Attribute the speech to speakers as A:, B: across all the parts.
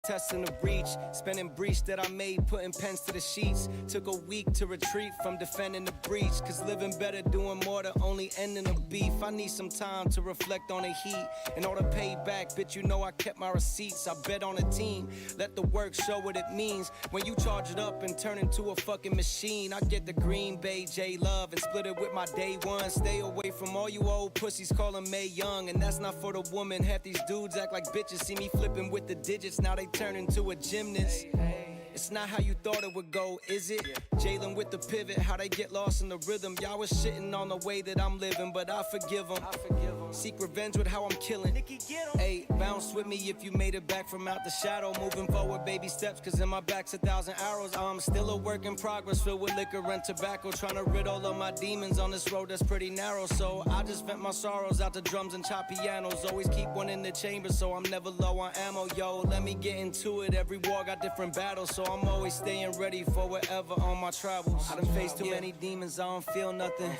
A: Testing the breach, spending breach that I made, putting pens to the sheets. Took a week to retreat from defending the breach, cause living better, doing more to only ending the beef. I need some time to reflect on the heat and all the payback, bitch, you know I kept my receipts. I bet on a team, let the work show what it means. When you charge it up and turn into a fucking machine, I get the Green Bay J-Love and split it with my day one. Stay away from all you old pussies calling May Young, and that's not for the woman. Half these dudes act like bitches, see me flipping with the digits, now they turn into a gymnast. It's not how you thought it would go, is it? Jalen with the pivot, how they get lost in the rhythm. Y'all was shitting on the way that I'm living, but I forgive them. Seek revenge with how I'm killing. Hey, bounce with me if you made it back from out the shadow. Moving forward, baby steps, cause in my back's 1,000 arrows. I'm still a work in progress, filled with liquor and tobacco. Trying to rid all of my demons on this road that's pretty narrow. So I just vent my sorrows out to drums and chop pianos. Always keep one in the chamber, so I'm never low on ammo. Yo, let me get into it. Every war got different battles, so I'm always staying ready for whatever on my travels. I done faced too many demons, I don't feel nothing.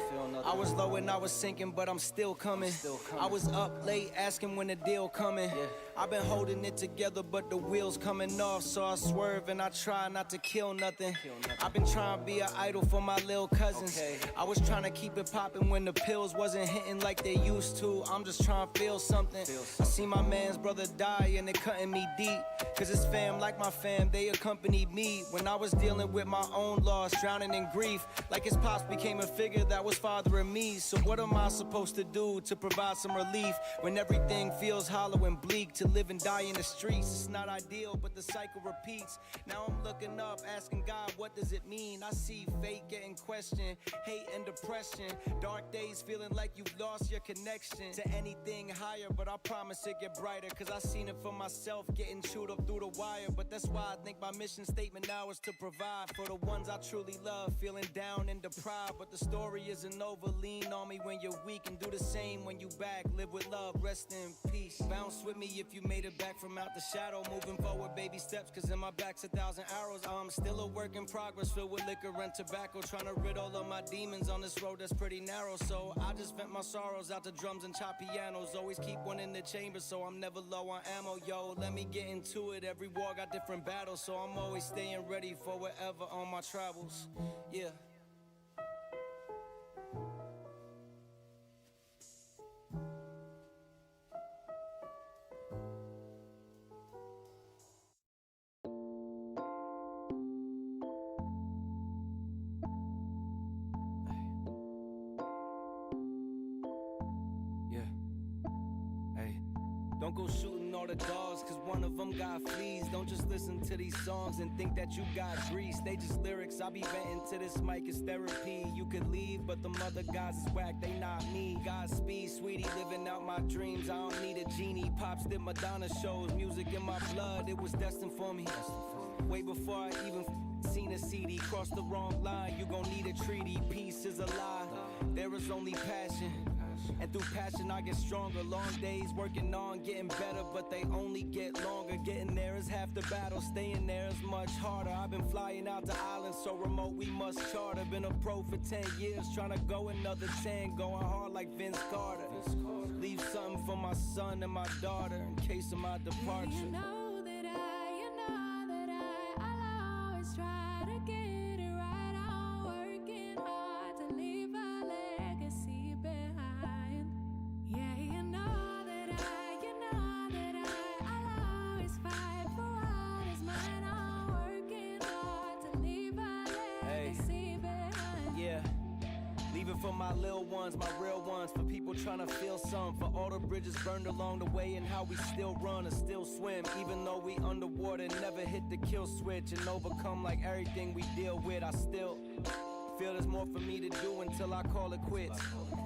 A: I was low and I was sinking, but I'm still coming. I was up late asking when the deal coming. I've been holding it together, but the wheels coming off, so I swerve and I try not to kill nothing. I've been trying to be an idol for my little cousins. I was trying to keep it popping when the pills wasn't hitting like they used to. I'm just trying to feel something. I see my man's brother die and it cutting me deep, cause his fam like my fam, they accompanied me when I was dealing with my own loss, drowning in grief. Like his pops became a figure that was fathering me. So what am I supposed to do to provide some relief when everything feels hollow and bleak? To live and die in the streets, it's not ideal, but the cycle repeats. Now I'm looking up, asking God, what does it mean? I see fate getting questioned, hate and depression. Dark days feeling like you've lost your connection to anything higher, but I promise it get brighter, cause I seen it for myself getting chewed up through the wire. But that's why I think my mission statement now is to provide for the ones I truly love, feeling down and deprived. But the story isn't over, lean on me when you're weak and do the same when you back. Live with love, rest in peace. Bounce with me if you made it back from out the shadow. Moving forward, baby steps, cause in my back's 1,000 arrows. I'm still a work in progress, filled with liquor and tobacco. Trying to rid all of my demons on this road that's pretty narrow. So I just vent my sorrows out to drums and chop pianos. Always keep one in the chamber, so I'm never low on ammo. Yo, let me get into it. Every war got different battles, so I'm always staying ready for whatever on my travels. Yeah. Don't go shooting all the dogs, cause one of them got fleas. Don't just listen to these songs and think that you got grease. They just lyrics, I be venting to this mic, it's therapy. You could leave, but the other guys is whack, they not me. Godspeed, sweetie, living out my dreams. I don't need a genie. Pops did Madonna shows, music in my blood, it was destined for me. Way before I even seen a CD, cross the wrong line, you gon' need a treaty. Peace is a lie, there is only passion. And through passion I get stronger. Long days working on getting better, but they only get longer. Getting there is half the battle, staying there is much harder. I've been flying out to islands so remote we must charter. Been a pro for 10 years, trying to go another 10. Going hard like Vince Carter. Leave something for my son and my daughter in case of my departure.
B: You know that I'll always try to get it right. I'm working hard to leave a legacy behind. Yeah, you know that I'll always fight for what is mine. I'm working hard to leave a legacy behind.
A: Yeah. Leaving for my little ones, my real ones, for people trying to feel some, for all the bridges burned along the way and how we still run and still swim, even though we underwater, never hit the kill switch and overcome like everything we deal with. I still feel there's more for me to do until I call it quits.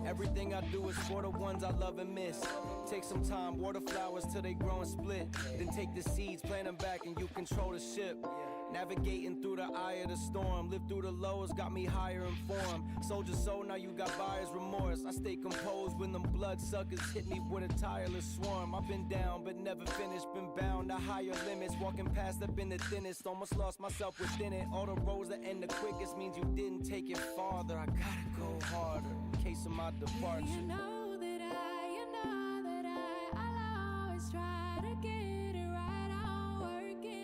A: Everything I do is for the ones I love and miss. Take some time, water flowers till they grow and split. Then take the seeds, plant them back and you control the ship. Navigating through the eye of the storm, live through the lows, got me higher informed. Soldier soul, now you got buyer's remorse. I stay composed when them bloodsuckers hit me with a tireless swarm. I've been down but never finished, been bound to higher limits. Walking past, I've been the thinnest, almost lost myself within it. All the roads that end the quickest means you didn't take it farther. I gotta go harder in case of my departure.
B: You know that I'll always try to get it right. I'm working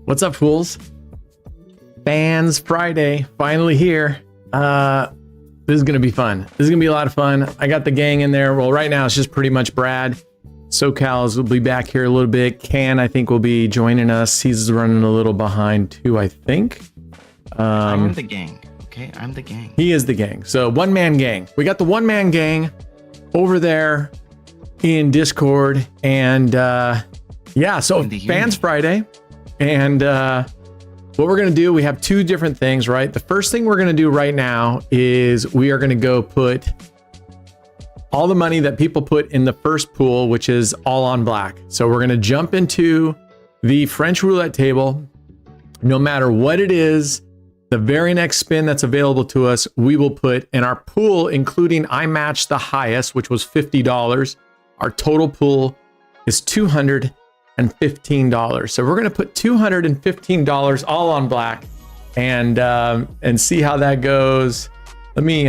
C: What's up, fools? Fans Friday, finally here. This is gonna be fun. This is gonna be a lot of fun. I got the gang in there. Well, right now it's just pretty much Brad. SoCals will be back here a little bit. Can, I think, will be joining us. He's running a little behind too, I think.
D: I'm the gang. Okay, I'm the gang.
C: He is the gang. So one-man gang. We got the one-man gang over there in Discord, and yeah. So Fans Friday, and what we're gonna do, we have two different things, right? The first thing we're gonna do right now is we are gonna go put all the money that people put in the first pool, which is all on black. So we're gonna jump into the French roulette table. No matter what it is, the very next spin that's available to us, we will put in our pool, including I matched the highest, which was $50. Our total pool is $215. So we're gonna put $215 all on black, and see how that goes. Let me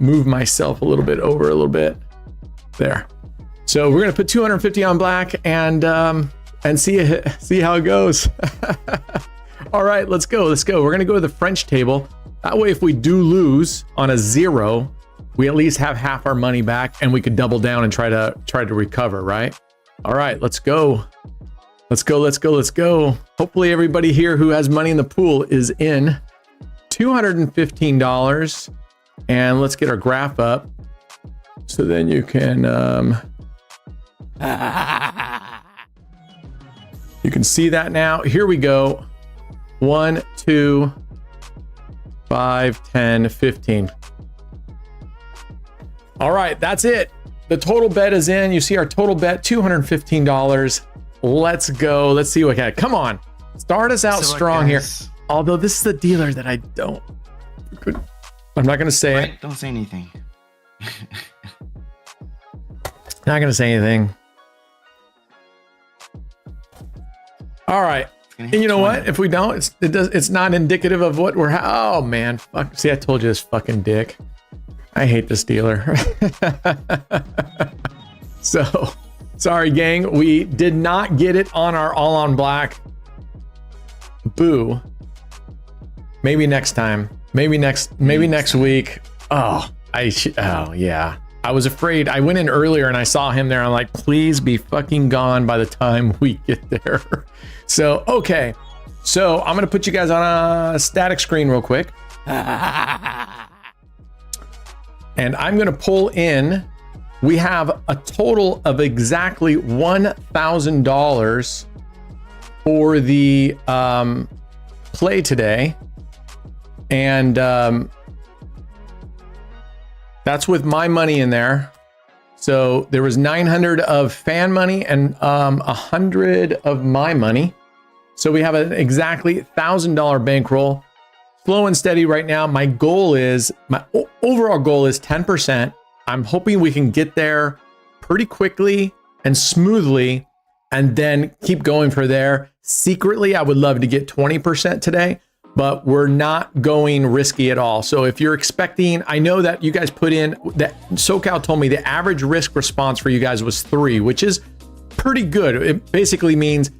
C: move myself a little bit over a little bit there. So we're gonna put 250 on black, and see how it goes. All right, let's go. We're gonna go to the French table. That way, if we do lose on a 0, we at least have half our money back, and we could double down and try to recover, right? All right, let's go. Let's go. Hopefully everybody here who has money in the pool is in. $215. And let's get our graph up. So then you can you can see that now. Here we go. 1, 2, 5, 10, 15. All right, that's it. The total bet is in. You see our total bet, $215. Let's go. Let's see what kind. Come on, start us out strong here. Although this is the dealer that I don't. I'm not gonna say it.
D: Don't say anything.
C: Not gonna say anything. All right. And you know what? If we don't, it's not indicative of what we're. Oh man, fuck. See, I told you this fucking dick. I hate this dealer. So. Sorry, gang. We did not get it on our all on black. Boo. Maybe next time. Maybe next week. Oh yeah. I was afraid. I went in earlier and I saw him there. I'm like, please be fucking gone by the time we get there. So, okay. So I'm gonna put you guys on a static screen real quick. And I'm gonna pull in. We have a total of exactly $1,000 for the play today. And that's with my money in there. So there was 900 of fan money and 100 of my money. So we have an exactly $1,000 bankroll. Slow and steady right now. My overall goal is 10%. I'm hoping we can get there pretty quickly and smoothly, and then keep going for there. Secretly, I would love to get 20% today, but we're not going risky at all. So if you're expecting, I know that you guys put in, that SoCal told me the average risk response for you guys was 3, which is pretty good. It basically means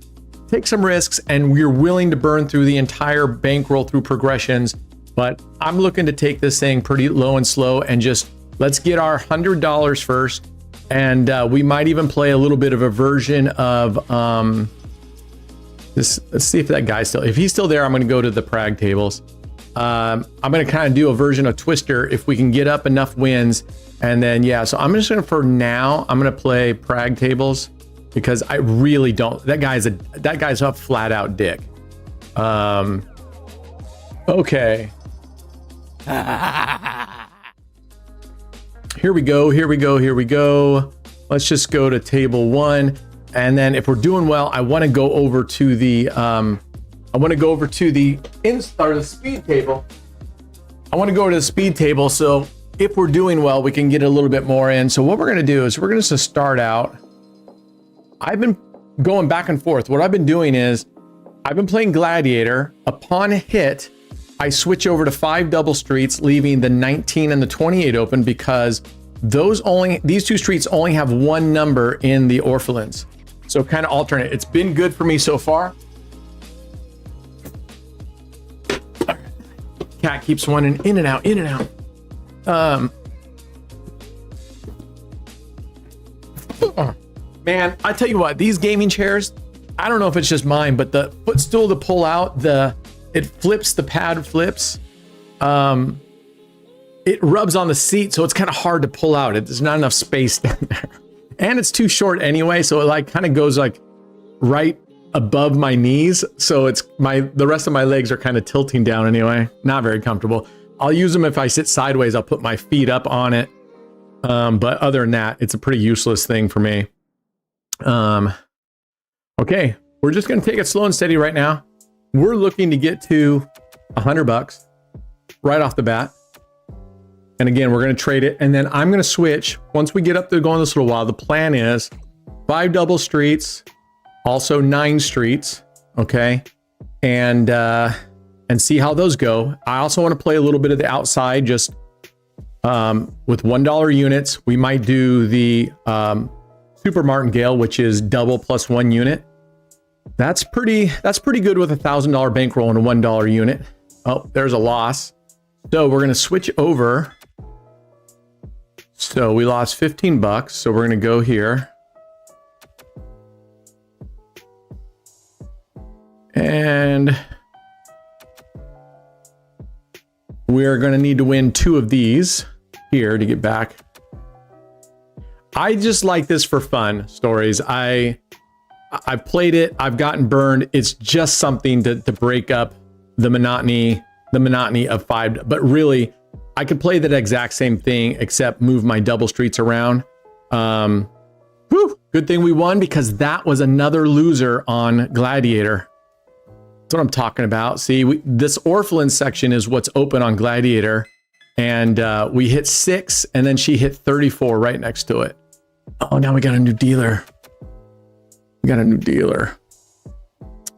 C: take some risks and we're willing to burn through the entire bankroll through progressions. But I'm looking to take this thing pretty low and slow and just let's get our $100 first, and we might even play a little bit of a version of this. Let's see if that guy's still. If he's still there, I'm going to go to the Prague tables. I'm going to kind of do a version of Twister if we can get up enough wins, and then yeah. So I'm just going to, for now, I'm going to play Prague tables because I really don't. That guy's a flat out dick. Okay. Here we go. Let's just go to table 1. And then if we're doing well, I want to go over to the speed table. I want to go to the speed table. So if we're doing well, we can get a little bit more in. So what we're going to do is we're going to start out. I've been going back and forth. What I've been doing is I've been playing Gladiator. Upon hit, I switch over to 5 double streets, leaving the 19 and the 28 open because these 2 streets only have 1 number in the orphelins. So kind of alternate. It's been good for me so far. Cat keeps running in and out, in and out. Man, I tell you what, these gaming chairs, I don't know if it's just mine, but the footstool to pull out, it flips, the pad flips. It rubs on the seat, so it's kind of hard to pull out. There's not enough space down there. And it's too short anyway, so it like kind of goes like right above my knees. So the rest of my legs are kind of tilting down anyway. Not very comfortable. I'll use them if I sit sideways, I'll put my feet up on it. But other than that, it's a pretty useless thing for me. Okay, we're just gonna take it slow and steady right now. We're looking to get to $100 right off the bat. And again, we're gonna trade it, and then I'm gonna switch. Once we get up there going this little while, the plan is 5 double streets, also 9 streets, okay? And see how those go. I also wanna play a little bit of the outside, just with $1 units. We might do the Super Martingale, which is double plus 1 unit. That's pretty good with a $1,000 bankroll and a $1 unit. Oh, there's a loss. So we're gonna switch over. So we lost 15 bucks. So we're gonna go here. And we're gonna need to win 2 of these here to get back. I just like this for fun stories. I've played it, I've gotten burned. It's just something to break up the monotony of 5. But really, I could play that exact same thing except move my double streets around. Good thing we won, because that was another loser on Gladiator. That's what I'm talking about. See, this orphelin section is what's open on Gladiator, and we hit 6, and then she hit 34 right next to it. Oh, now we got a new dealer.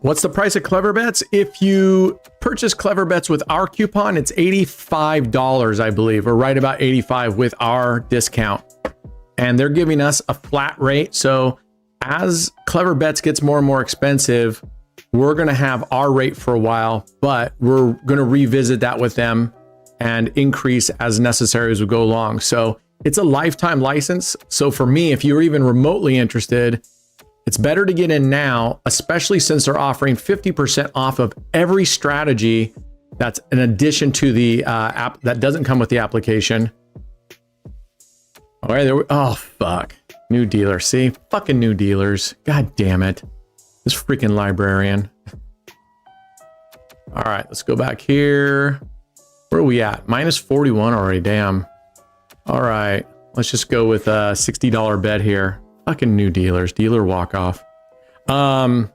C: What's the price of Clever Bets? If you purchase Clever Bets with our coupon, it's $85, I believe, or right about 85 with our discount. And they're giving us a flat rate. So as Clever Bets gets more and more expensive, we're going to have our rate for a while, but we're going to revisit that with them and increase as necessary as we go along. So it's a lifetime license. So for me, if you're even remotely interested, it's better to get in now, especially since they're offering 50% off of every strategy that's in addition to the app that doesn't come with the application. All right, oh, fuck. New dealer. See? Fucking new dealers. God damn it. This freaking librarian. All right, let's go back here. Where are we at? Minus 41 already. Damn. All right, let's just go with a $60 bet here. Fucking new dealers. Dealer walk off. Yeah,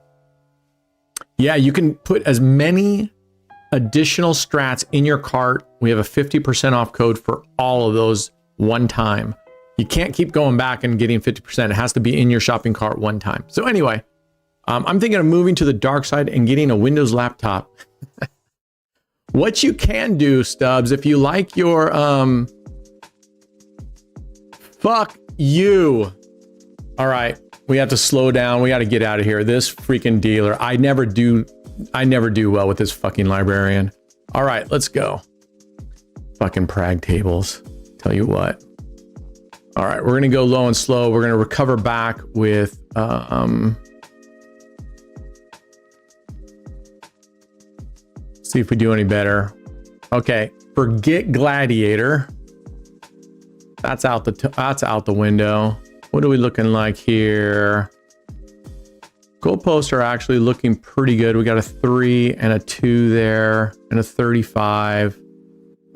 C: you can put as many additional strats in your cart. We have a 50% off code for all of those one time. You can't keep going back and getting 50%. It has to be in your shopping cart one time. So anyway, I'm thinking of moving to the dark side and getting a Windows laptop. What you can do, Stubbs, if you like your fuck you. All right, we have to slow down. We got to get out of here. This freaking dealer. I never do well with this fucking librarian. All right, let's go. Fucking Prague tables. Tell you what. All right, we're gonna go low and slow. We're gonna recover back with see if we do any better. Okay, forget Gladiator. That's out the window. What are we looking like here? Goalposts are actually looking pretty good. We got a 3 and a 2 there and a 35.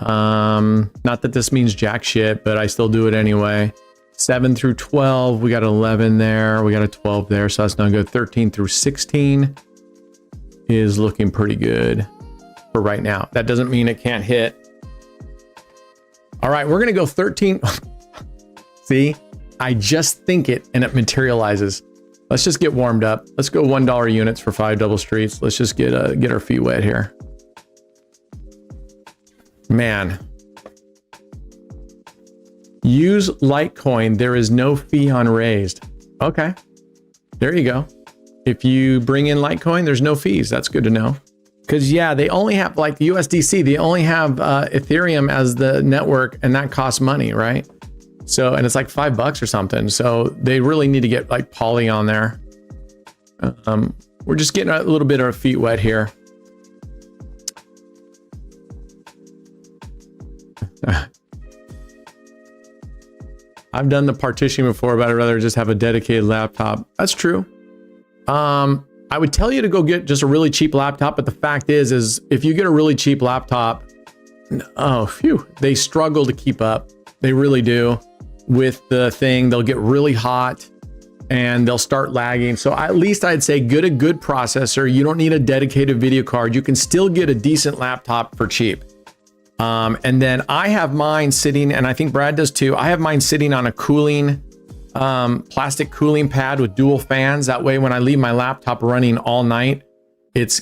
C: Not that this means jack shit, but I still do it anyway. 7 through 12, we got 11 there. We got a 12 there, so that's not good. 13 through 16 is looking pretty good for right now. That doesn't mean it can't hit. All right, we're gonna go 13. See, I just think it and it materializes. Let's just get warmed up. Let's go $1 units for 5 double streets. Let's just get our feet wet here. Man. Use Litecoin. There is no fee on raised. Okay. There you go. If you bring in Litecoin, there's no fees. That's good to know. Because, yeah, they only have, like the USDC, they only have Ethereum as the network, and that costs money, right? So, and it's like $5 or something. So they really need to get like Poly on there. We're just getting a little bit of our feet wet here. I've done the partition before, but I'd rather just have a dedicated laptop. That's true. I would tell you to go get just a really cheap laptop, but the fact is if you get a really cheap laptop, oh, phew, they struggle to keep up. They really do with the thing. They'll get really hot and they'll start lagging. So at least I'd say get a good processor. You don't need a dedicated video card. You can still get a decent laptop for cheap. And then I have mine sitting, and I think Brad does too. I have mine sitting on a cooling, plastic cooling pad with dual fans. That way, when I leave my laptop running all night, it's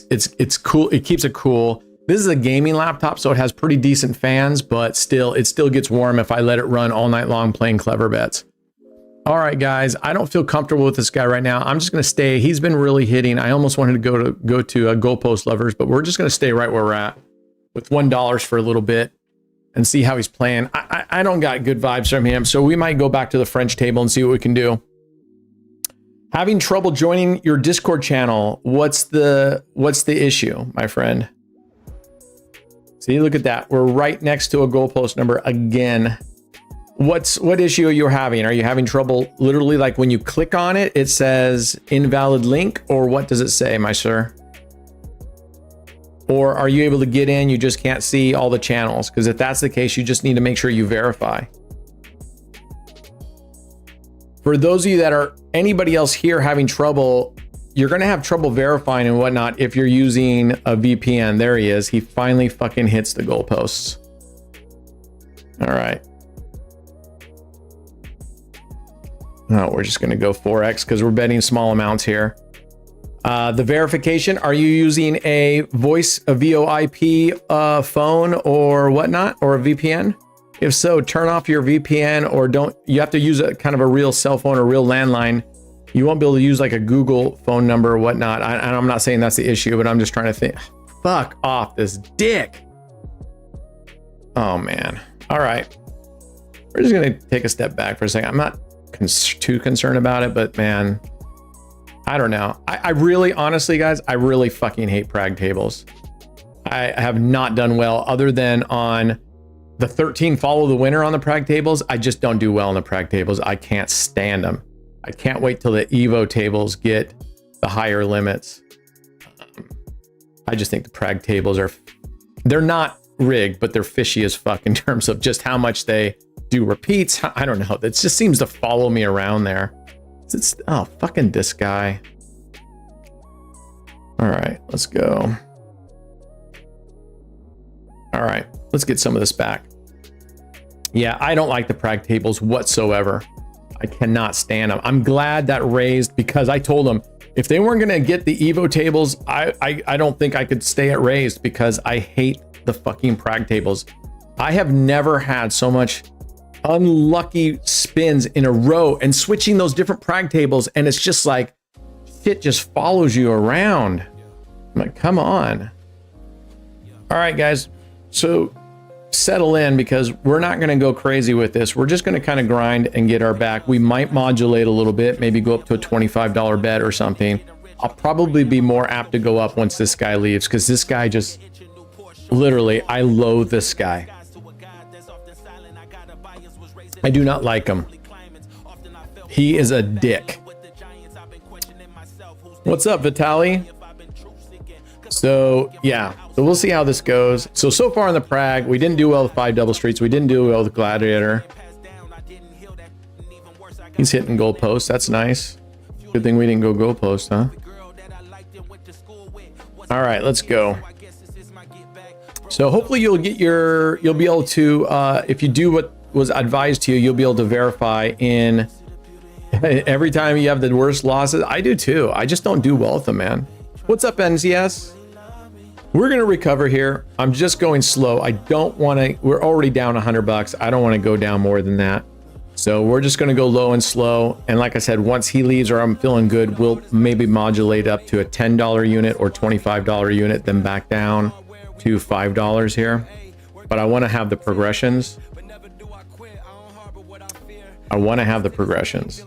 C: cool. It keeps it cool. This is a gaming laptop, so it has pretty decent fans, but it still gets warm if I let it run all night long playing clever bets. All right, guys, I don't feel comfortable with this guy right now. I'm just going to stay. He's been really hitting. I almost wanted to go to goalpost lovers, but we're just going to stay right where we're at with $1 for a little bit and see how he's playing. I don't got good vibes from him, so we might go back to the French table and see what we can do. Having trouble joining your Discord channel. What's the issue, my friend? See, look at that. We're right next to a goalpost number again. What issue are you having? Are you having trouble literally like when you click on it, it says invalid link, or what does it say, my sir? Or are you able to get in, you just can't see all the channels? Because if that's the case, you just need to make sure you verify. For those of you that are anybody else here having trouble, you're going to have trouble verifying and whatnot if you're using a VPN. There he is. He finally fucking hits the goalposts. All right. Oh, we're just going to go 4x because we're betting small amounts here. The verification, are you using a VoIP phone or whatnot, or a VPN? If so, turn off your VPN, or don't. You have to use a kind of a real cell phone or real landline. You won't be able to use like a Google phone number or whatnot. I'm not saying that's the issue, but I'm just trying to think. Fuck off this dick. Oh man. All right. We're just going to take a step back for a second. I'm not too concerned about it, but man, I don't know. I really, honestly, guys, I really fucking hate Prague tables. I have not done well other than on the 13 follow the winner on the Prague tables. I just don't do well on the Prague tables. I can't stand them. I can't wait till the Evo tables get the higher limits. I just think the Prague tables they're not rigged, but they're fishy as fuck in terms of just how much they do repeats. I don't know. It just seems to follow me around there. Oh, fucking this guy. All right, let's go. All right, let's get some of this back. Yeah, I don't like the Prague tables whatsoever. I cannot stand them. I'm glad that raised, because I told them if they weren't going to get the Evo tables, I don't think I could stay at raised, because I hate the fucking Prague tables. I have never had so much unlucky spins in a row and switching those different Prague tables, and it's just like shit just follows you around. I'm like, come on. All right, guys, so settle in, because we're not going to go crazy with this. We're just going to kind of grind and get our back. We might modulate a little bit, maybe go up to a $25 bet or something. I'll probably be more apt to go up once this guy leaves, because this guy just literally, I loathe this guy. I do not like him. He is a dick. What's up, Vitaly? So yeah, so we'll see how this goes. So far in the Prague, we didn't do well with 5 double streets. We didn't do well with Gladiator. He's hitting goalposts. That's nice. Good thing we didn't go goalpost, huh? All right, let's go. So hopefully you'll be able to, if you do what was advised to you, you'll be able to verify in every time you have the worst losses. I do too. I just don't do well with them, man. What's up, NCS? We're going to recover here. I'm just going slow. I don't want to, we're already down $100. I don't want to go down more than that. So we're just going to go low and slow. And like I said, once he leaves or I'm feeling good, we'll maybe modulate up to a $10 unit or $25 unit, then back down to $5 here. But I want to have the progressions. I want to have the progressions.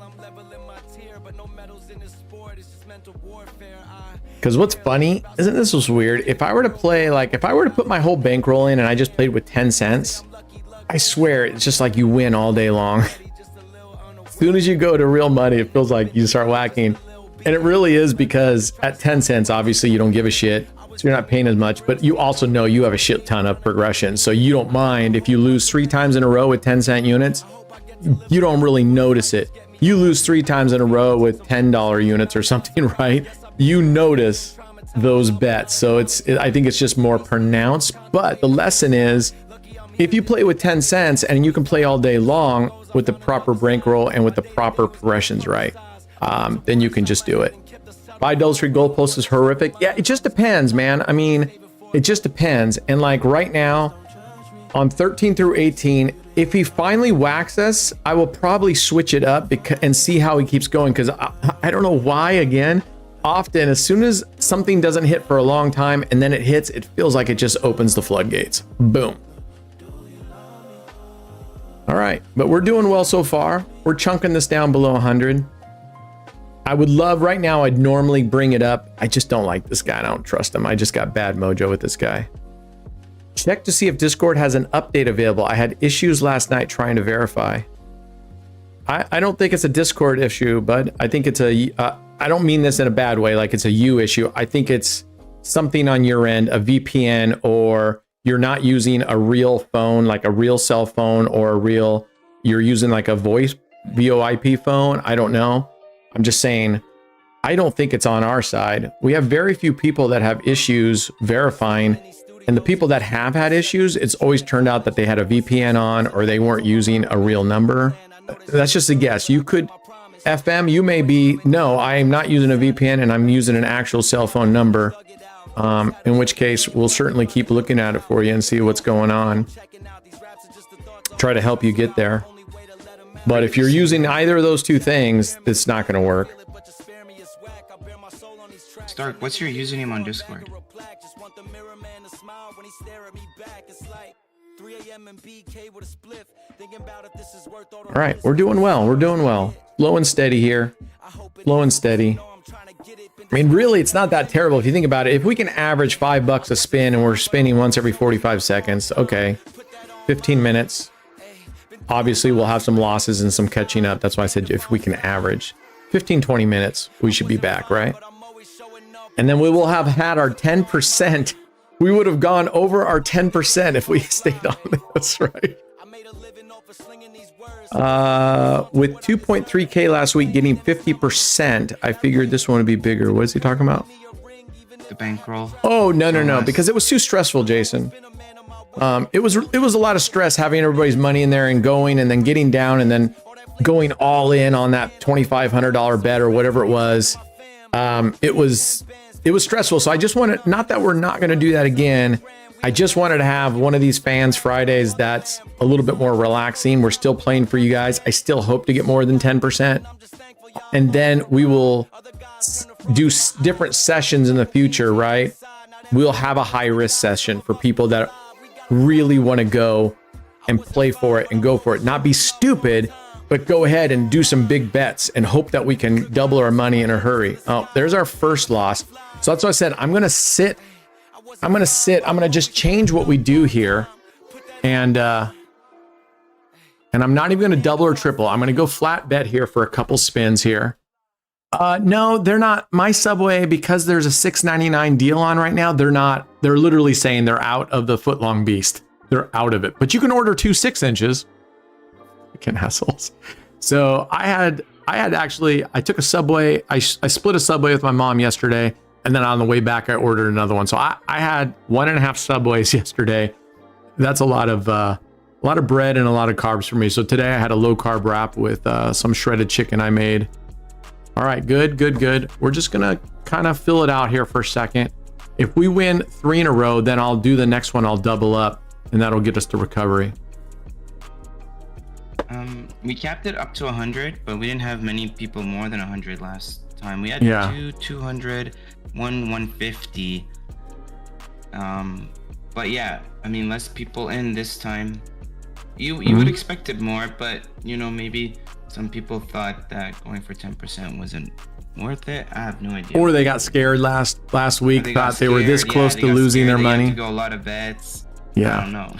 C: Because what's funny, isn't this was weird? If I were to play, like if I were to put my whole bankroll in and I just played with 10 cents, I swear it's just like you win all day long. As soon as you go to real money, it feels like you start whacking. And it really is, because at 10 cents, obviously you don't give a shit. So you're not paying as much, but you also know you have a shit ton of progression. So you don't mind if you lose 3 times in a row with 10-cent units, you don't really notice it. You lose 3 times in a row with $10 units or something, right? You notice those bets. So I think it's just more pronounced. But the lesson is, if you play with 10 cents and you can play all day long with the proper bankroll and with the proper progressions, right? Then you can just do it. $5 free goalpost is horrific. Yeah, it just depends, man. I mean, it just depends. And like right now, on 13 through 18, if he finally whacks us, I will probably switch it up and see how he keeps going. Because I don't know why, again, often as soon as something doesn't hit for a long time and then it hits, it feels like it just opens the floodgates. Boom. All right, but we're doing well so far. We're chunking this down below 100. I would love right now, I'd normally bring it up. I just don't like this guy. I don't trust him. I just got bad mojo with this guy. Check to see if Discord has an update available. I had issues last night trying to verify. I don't think it's a Discord issue, but I think it's I don't mean this in a bad way, like it's a you issue. I think it's something on your end, a VPN, or you're not using a real phone, like a real cell phone, or you're using like a VoIP phone. I don't know. I'm just saying, I don't think it's on our side. We have very few people that have issues verifying. And the people that have had issues, it's always turned out that they had a VPN on or they weren't using a real number. That's just a guess. You could, FM, you may be, no, I am not using a VPN and I'm using an actual cell phone number. In which case, we'll certainly keep looking at it for you and see what's going on. Try to help you get there. But if you're using either of those two things, it's not going to work.
D: Stark, what's your username on Discord?
C: All right, we're doing well. We're doing well. Low and steady here. Low and steady. I mean, really, it's not that terrible if you think about it. If we can average $5 a spin and we're spinning once every 45 seconds, okay, 15 minutes. Obviously, we'll have some losses and some catching up. That's why I said if we can average 15, 20 minutes, we should be back, right? And then we will have had our 10%. We would have gone over our 10% if we stayed on this, right? With 2.3K last week getting 50%, I figured this one would be bigger. What is he talking about?
D: The bankroll.
C: Oh, no, because it was too stressful, Jason. It was a lot of stress having everybody's money in there and going and then getting down and then going all in on that $2,500 bet or whatever it was. It was stressful. So I just wanted, not that we're not going to do that again. I just wanted to have one of these Fans Fridays that's a little bit more relaxing. We're still playing for you guys. I still hope to get more than 10%. And then we will do different sessions in the future, right? We'll have a high risk session for people that really want to go and play for it and go for it. Not be stupid, but go ahead and do some big bets and hope that we can double our money in a hurry. Oh, there's our first loss. So that's why I said, I'm going to just change what we do here. And I'm not even going to double or triple. I'm going to go flat bet here for a couple spins here. No, they're not. My Subway, because there's a $6.99 deal on right now, they're not. They're literally saying they're out of the footlong beast. They're out of it. But you can order 2 6 inches. Fucking assholes. So I took a Subway. I split a Subway with my mom yesterday. And then on the way back, I ordered another one. So I had 1.5 Subways yesterday. That's a lot of bread and a lot of carbs for me. So today I had a low carb wrap with some shredded chicken I made. All right, good. We're just gonna kind of fill it out here for a second. If we win 3 in a row, then I'll do the next one. I'll double up, and that'll get us to recovery.
D: We capped it up to 100, but we didn't have many people more than 100 last time. We had 200, 150. But yeah, I mean, less people in this time. You would expect it more, but you know, maybe some people thought that going for 10% wasn't worth it. I have no idea.
C: Or they got scared last week, thought they were this close to losing their money.
D: To go a lot of bets.
C: Yeah.
D: I don't know.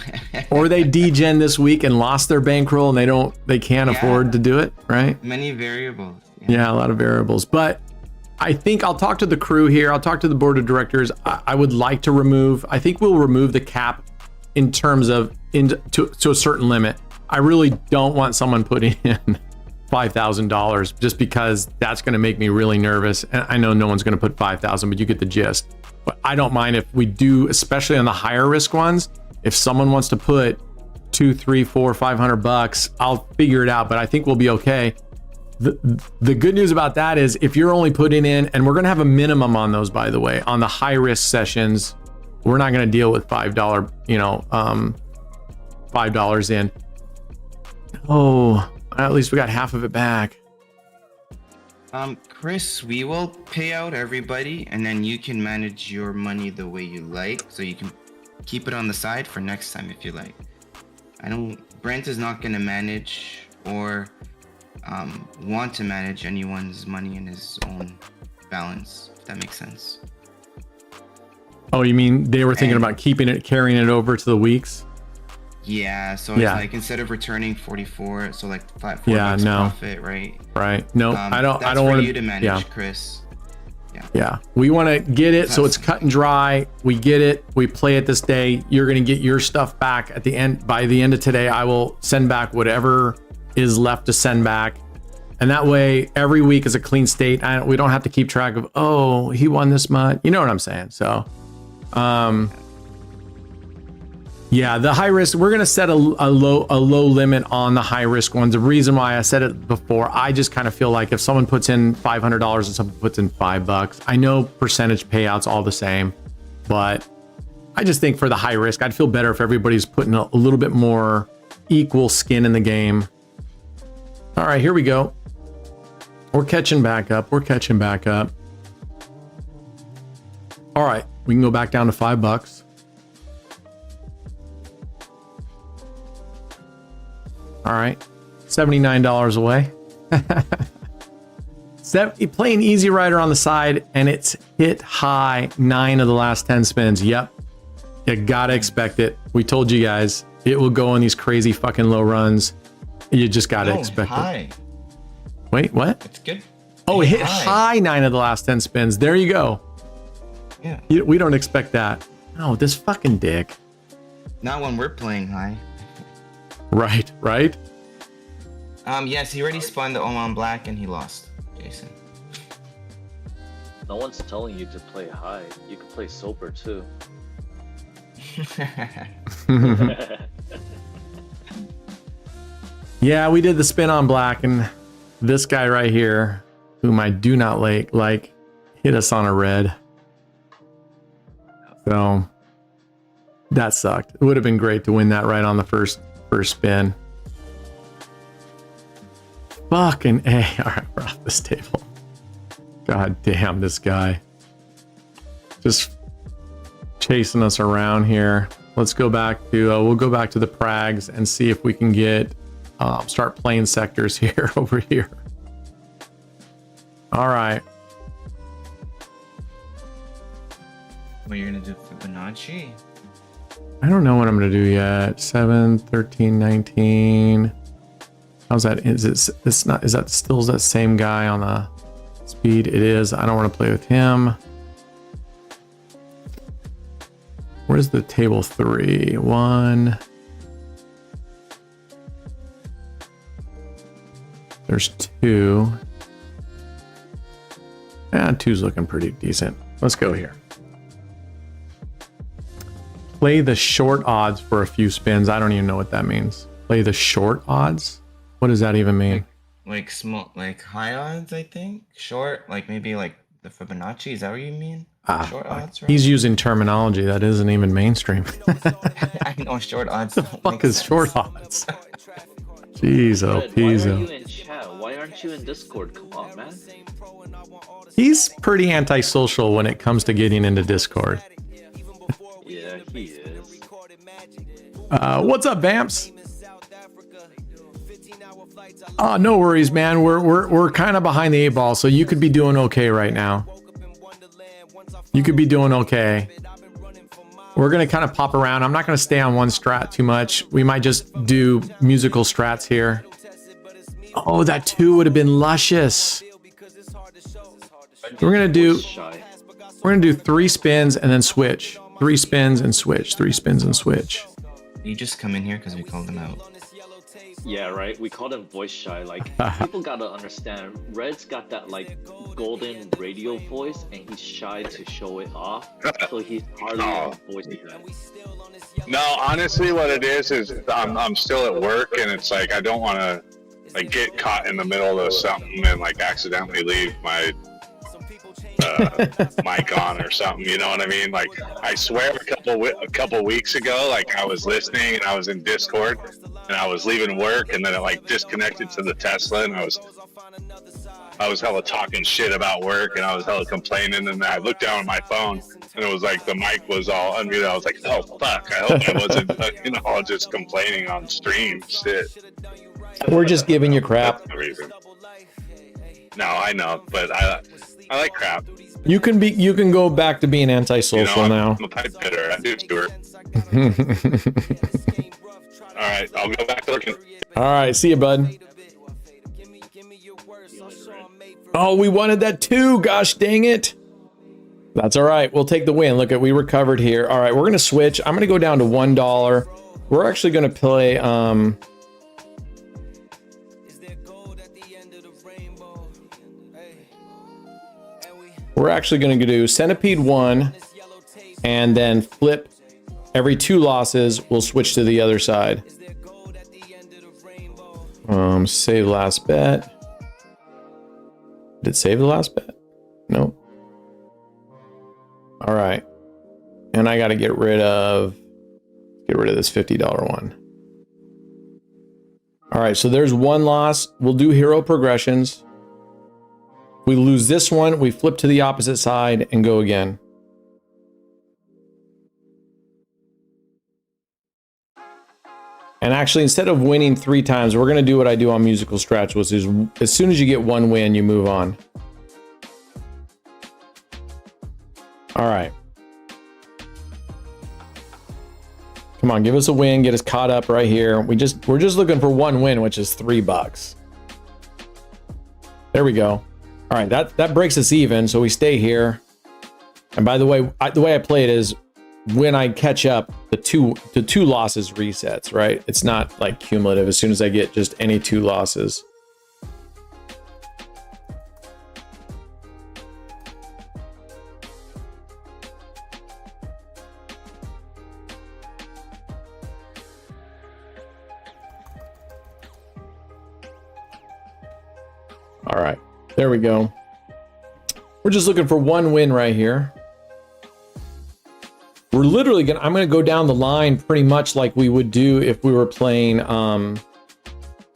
C: Or they degen this week and lost their bankroll and they can't afford to do it, right?
D: Many variables.
C: Yeah, a lot of variables. But I think I'll talk to the crew here. I'll talk to the board of directors. I would like to I think we'll remove the cap in terms of to a certain limit. I really don't want someone putting in $5,000 just because that's going to make me really nervous. And I know no one's going to put 5,000, but you get the gist. But I don't mind if we do, especially on the higher risk ones. If someone wants to put $200, $300, $400, $500, I'll figure it out, but I think we'll be okay. The good news about that is if you're only putting in, and we're going to have a minimum on those, by the way, on the high risk sessions, we're not going to deal with $5, $5 in. Oh, at least we got half of it back.
D: Chris, we will pay out everybody, and then you can manage your money the way you like, so you can keep it on the side for next time if you like. Brent is not going to manage or want to manage anyone's money in his own balance, if that makes sense.
C: Oh, you mean they were thinking about carrying it over to the weeks?
D: Yeah, so it's like instead of returning 44, so like $4 profit, right?
C: Right. No, I don't
D: want
C: want
D: you to manage, Chris.
C: Yeah. We want to get it so it's cut and dry. We get it. We play it this day. You're going to get your stuff back at the end. By the end of today, I will send back whatever is left to send back. And that way, every week is a clean state. We don't have to keep track of, oh, he won this much. You know what I'm saying? So, yeah, the high risk, we're going to set a low limit on the high risk ones. The reason why I said it before, I just kind of feel like if someone puts in $500 and someone puts in $5, I know percentage payouts all the same, but I just think for the high risk, I'd feel better if everybody's putting a little bit more equal skin in the game. All right, here we go. We're catching back up. All right, we can go back down to $5. All right, $79 away. Playing Easy Rider on the side, and it's hit high 9 of the last 10 spins. Yep, you gotta expect it. We told you guys it will go on these crazy fucking low runs. You just gotta expect it. Wait, what?
D: It's good.
C: Oh, it hit high 9 of the last 10 spins. There you go.
D: Yeah.
C: We don't expect that. Oh, this fucking dick.
D: Not when we're playing high.
C: Right.
D: Yes, he already spun the Oman Black and he lost, Jason.
E: No one's telling you to play high. You can play sober too.
C: Yeah, we did the spin on black, and this guy right here, whom I do not like, hit us on a red. So that sucked. It would have been great to win that right on the first spin. Fucking A. All right, we're off this table. God damn, this guy. Just chasing us around here. Let's go back to, we'll go back to the Prags and see if we can get, start playing sectors here, over here. All right.
D: What are you gonna do for Fibonacci?
C: I don't know what I'm gonna do yet. 7, 13, 19. How's that? Is that still that same guy on the speed? It is. I don't want to play with him. Where's the table 3? 1. There's 2. Yeah, 2's looking pretty decent. Let's go here. Play the short odds for a few spins. I don't even know what that means. Play the short odds? What does that even mean?
D: Like small, like high odds, I think. Short, like maybe like the Fibonacci. Is that what you mean? Short odds, right?
C: He's using terminology that isn't even mainstream.
D: I know short odds.
C: The fuck is short odds? Jeez, oh,
E: Red, why are you
C: Pizzo.
E: in chat? Why aren't you in Discord? Come on, man.
C: He's pretty antisocial when it comes to getting into Discord.
E: Yeah, he is.
C: What's up, Vamps? Oh, no worries, man. We're kind of behind the 8 ball, so you could be doing okay right now. You could be doing okay. We're gonna kind of pop around. I'm not gonna stay on one strat too much. We might just do musical strats here. Oh, that 2 would have been luscious. We're gonna do 3 spins and then switch. 3 spins and switch. 3 spins and switch.
D: You just come in here because we called him out.
E: Yeah, right. We called him voice shy. Like, people gotta understand. Red's got that like golden radio voice, and he's shy to show it off. So he's hardly a voice guy.
F: No, honestly, what it is I'm still at work, and it's like I don't want to like get caught in the middle of something and like accidentally leave my mic on or something. You know what I mean? Like, I swear, a couple weeks ago, like I was listening and I was in Discord and I was leaving work, and then it like disconnected to the Tesla, and I was hella talking shit about work, and I was hella complaining, and I looked down at my phone and it was like the mic was all unmuted. I was like, oh fuck, I hope I wasn't all just complaining on stream. Shit.
C: We're just giving you crap.
F: That's the reason. No, I know, but I like crap.
C: You can go back to being antisocial now.
F: I'm a pipe fitter. I do Stuart. All right, I'll go back to working.
C: All right, see you, bud. Oh, we wanted that 2. Gosh dang it. That's all right. We'll take the win. Look, we recovered here. All right, we're gonna switch. I'm gonna go down to $1. We're actually gonna play. We're actually going to do Centipede 1 and then flip every 2 losses. We'll switch to the other side. Save last bet. Did it save the last bet? No. All right. And I got to get rid of this $50 one. All right. So there's 1 loss. We'll do hero progressions. We lose this one, we flip to the opposite side and go again. And actually, instead of winning 3 times, we're going to do what I do on musical strats, which is as soon as you get 1 win, you move on. All right. Come on, give us a win, get us caught up right here. We're just looking for 1 win, which is $3. There we go. All right, that breaks us even, so we stay here. And by the way, the way I play it is when I catch up, the two losses resets, right? It's not like cumulative as soon as I get just any 2 losses. All right. There we go. We're just looking for 1 win right here. We're literally I'm gonna go down the line pretty much like we would do if we were playing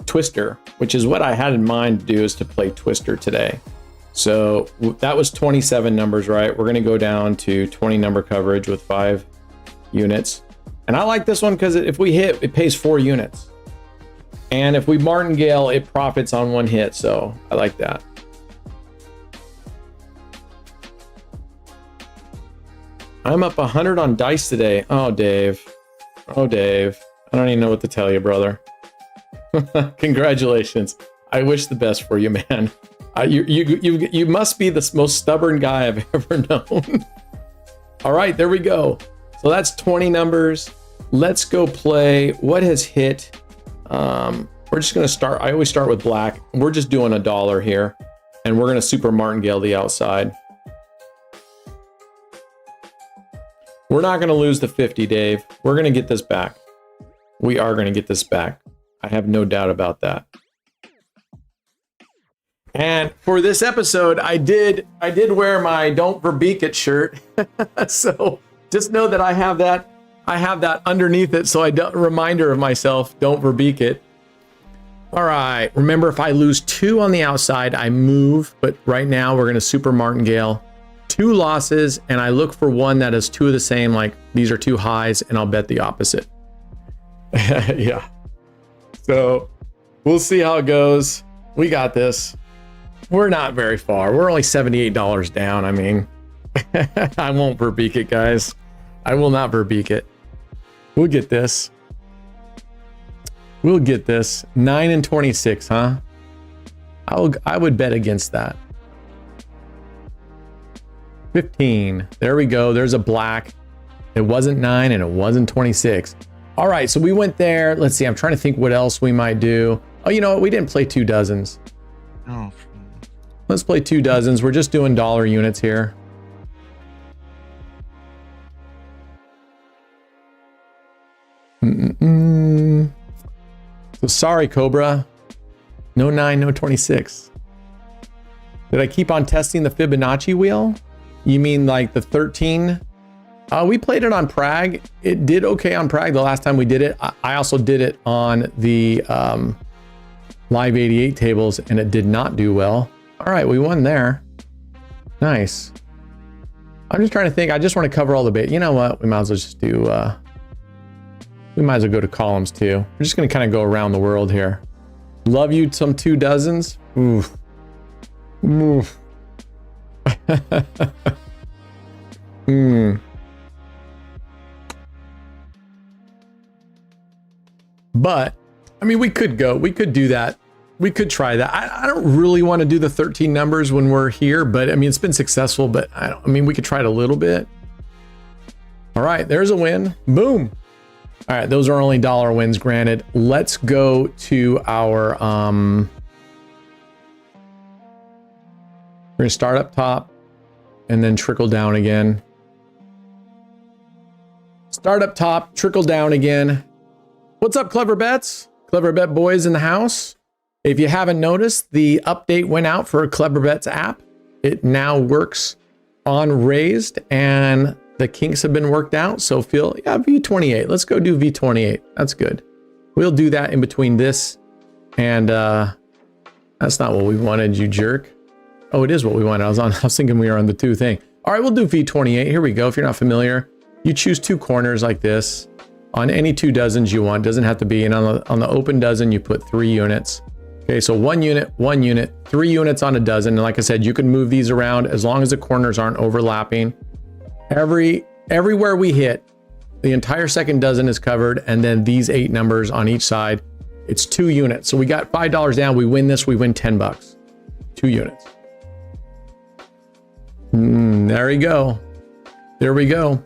C: Twister, which is what I had in mind to do, is to play Twister today. So that was 27 numbers, right? We're gonna go down to 20 number coverage with 5 units. And I like this one because if we hit, it pays 4 units. And if we Martingale, it profits on 1 hit. So I like that. I'm up 100 on dice today. Oh, Dave. Oh, Dave. I don't even know what to tell you, brother. Congratulations. I wish the best for you, man. You must be the most stubborn guy I've ever known. All right, there we go. So that's 20 numbers. Let's go play what has hit. We're just going to start. I always start with black. We're just doing $1 here. And we're going to super Martingale the outside. We're not going to lose the 50, Dave. We're going to get this back. We are going to get this back. I have no doubt about that. And for this episode, I did wear my Don't Verbeek It shirt. So just know that I have that underneath it, so reminder of myself, don't Verbeek it. All right, remember, if I lose 2 on the outside, I move, but right now we're going to super Martingale. 2 losses, and I look for one that is 2 of the same, like these are 2 highs, and I'll bet the opposite. Yeah. So we'll see how it goes. We got this. We're not very far. We're only $78 down. I mean, I won't Verbeek it, guys. I will not Verbeek it. We'll get this. We'll get this. 9 and 26, huh? I would bet against that. 15. There we go. There's a black. It wasn't 9 and it wasn't 26. All right, so we went there. Let's see. I'm trying to think what else we might do. Oh, you know what? We didn't play 2 dozens.
D: Oh.
C: Let's play 2 dozens. We're just doing dollar units here. So sorry, Cobra. No 9, no 26. Did I keep on testing the Fibonacci wheel? You mean like the 13? We played it on Prague. It did okay on Prague the last time we did it. I also did it on the Live 88 tables, and it did not do well. All right, we won there. Nice. I'm just trying to think. I just want to cover all the bait. You know what? We might as well just do... we might as well go to columns too. We're just going to kind of go around the world here. Love you some 2 dozens. Oof. Oof. But, I mean, we could do that. We could try that. I don't really want to do the 13 numbers when we're here, but I mean, it's been successful, but I mean, we could try it a little bit. All right, there's a win. Boom. All right, those are only dollar wins, granted. Let's go to our, we're gonna start up top and then trickle down again. Start up top, trickle down again. What's up, Clever Bets? Clever Bet boys in the house. If you haven't noticed, the update went out for Clever Bets app. It now works on raised and the kinks have been worked out. So V28. Let's go do V28. That's good. We'll do that in between this and that's not what we wanted, you jerk. Oh, it is what we wanted. I was thinking we were on the 2 thing. All right, we'll do V28. Here we go. If you're not familiar, you choose 2 corners like this on any 2 dozens you want. Doesn't have to be. And on the open dozen, you put 3 units. Okay, so 1 unit, 1 unit, 3 units on a dozen. And like I said, you can move these around as long as the corners aren't overlapping. Everywhere we hit, the entire second dozen is covered. And then these 8 numbers on each side, it's 2 units. So we got $5 down. We win this, we win 10 bucks. 2 units. There we go. There we go.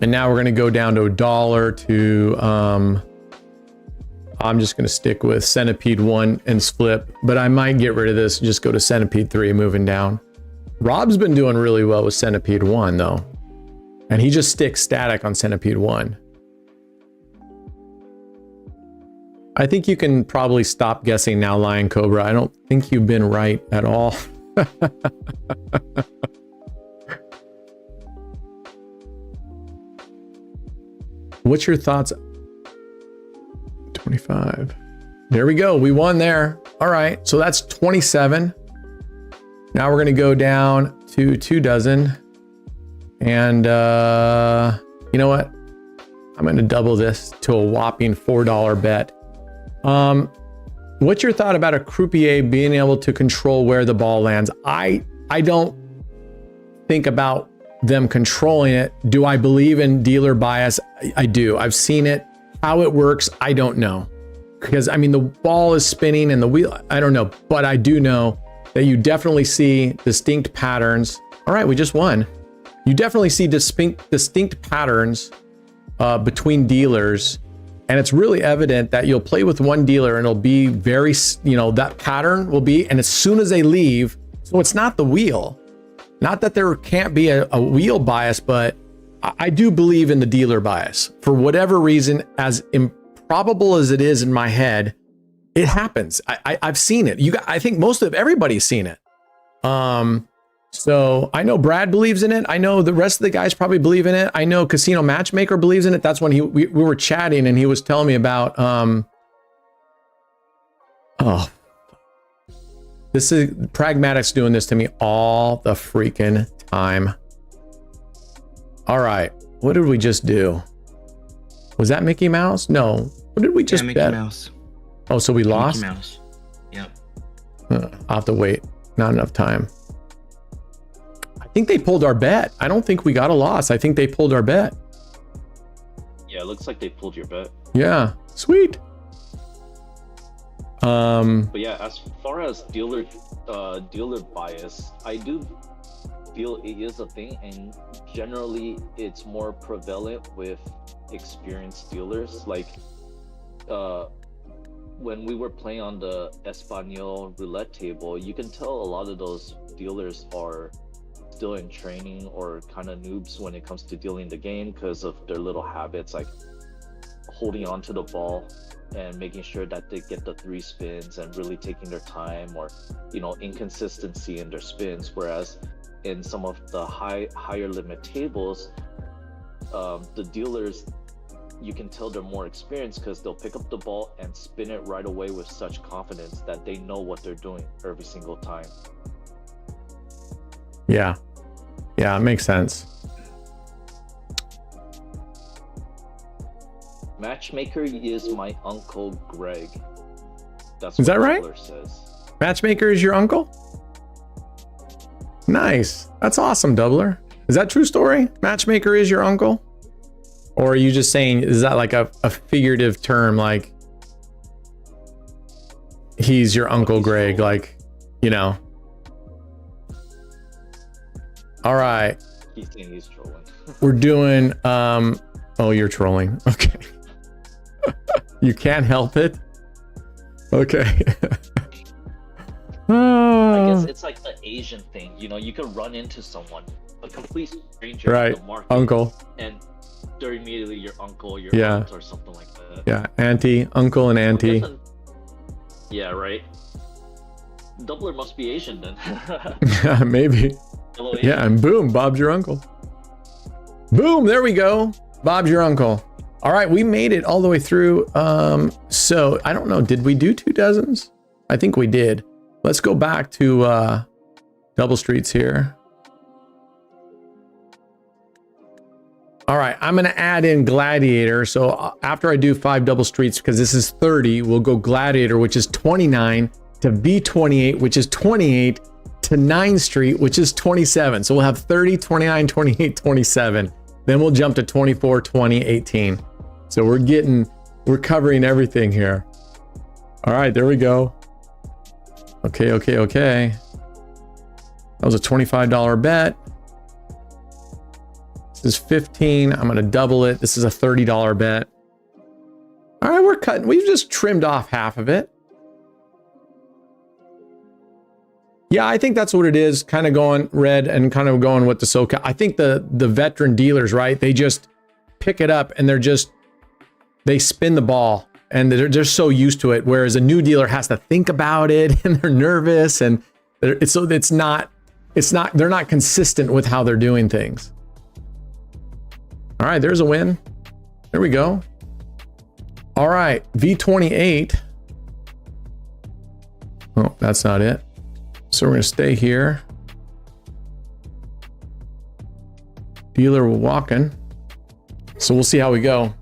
C: And now we're going to go down to $1 to, I'm just going to stick with Centipede 1 and Flip, but I might get rid of this and just go to Centipede 3 moving down. Rob's been doing really well with Centipede 1 though. And he just sticks static on Centipede 1. I think you can probably stop guessing now, Lion Cobra. I don't think you've been right at all. What's your thoughts? 25. There we go. We won there. All right. So that's 27. Now we're going to go down to 2 dozen. And you know what? I'm going to double this to a whopping $4 bet. What's your thought about a croupier being able to control where the ball lands? I don't think about them controlling it. Do I believe in dealer bias? I do. I've seen it. How it works, I don't know. Because I mean, the ball is spinning and the wheel, I don't know. But I do know that you definitely see distinct patterns. All right, we just won. You definitely see distinct patterns between dealers. And it's really evident that you'll play with one dealer and it'll be very, that pattern will be, and as soon as they leave, so it's not the wheel. Not that there can't be a wheel bias, but I do believe in the dealer bias. For whatever reason, as improbable as it is in my head, it happens. I've seen it. I think most of everybody's seen it. So I know Brad believes in it. I know the rest of the guys probably believe in it. I know Casino Matchmaker believes in it. That's when we were chatting and he was telling me about this is Pragmatic's doing this to me all the freaking time. All right, what did we just do? Was that Mickey Mouse? No. What did we just
D: Mickey
C: bet?
D: Mouse.
C: Oh, so we lost?
D: Mickey Mouse. Yep.
C: I'll have to wait. Not enough time. I think they pulled our bet. I don't think we got a loss. I think they pulled our bet.
E: Yeah, it looks like they pulled your bet.
C: Yeah, sweet.
E: But yeah, as far as dealer bias, I do feel it is a thing, and generally it's more prevalent with experienced dealers. Like when we were playing on the Espanol roulette table, you can tell a lot of those dealers are still in training or kind of noobs when it comes to dealing the game because of their little habits, like holding on to the ball and making sure that they get the 3 spins and really taking their time, or inconsistency in their spins. Whereas in some of the higher limit tables, the dealers, you can tell they're more experienced because they'll pick up the ball and spin it right away with such confidence that they know what they're doing every single time.
C: Yeah, it makes sense.
E: Matchmaker is my uncle Greg. That's
C: Is
E: what
C: that right?
E: Taylor says.
C: Matchmaker is your uncle? Nice. That's awesome, Doubler. Is that true story? Matchmaker is your uncle? Or are you just saying, is that like a figurative term, like he's your Uncle Greg, like, All right.
E: He's saying he's trolling.
C: We're doing, oh, you're trolling. Okay. You can't help it. Okay.
E: I guess it's like the Asian thing, you could run into someone, a complete stranger
C: Right.
E: in the market,
C: Uncle.
E: and they're immediately your uncle, your
C: Yeah.
E: aunt, or something like that.
C: Yeah. Auntie, uncle and auntie.
E: Yeah, right. Doubler must be Asian then.
C: Maybe.
E: Hello, Asian.
C: Yeah, and boom, Bob's your uncle. Boom, there we go. Bob's your uncle. All right, we made it all the way through. So I don't know, did we do 2 dozens? I think we did. Let's go back to double streets here. All right, I'm gonna add in Gladiator. So after I do 5 double streets, because this is 30, we'll go Gladiator, which is 29, to B28, which is 28, to 9th Street, which is 27. So we'll have 30, 29, 28, 27. Then we'll jump to 24, 20, 18. So we're covering everything here. All right, there we go. Okay. That was a $25 bet. This is 15. I'm gonna double it. This is a $30 bet. All right, we're cutting. We've just trimmed off half of it. Yeah, I think that's what it is. Kind of going red and kind of going with the SoCal. I think the veteran dealers, right? They just pick it up and they spin the ball and they're so used to it. Whereas a new dealer has to think about it and they're nervous and they're not consistent with how they're doing things. All right, there's a win. There we go. All right, V28. Oh, that's not it. So we're gonna stay here. Dealer walking. So we'll see how we go.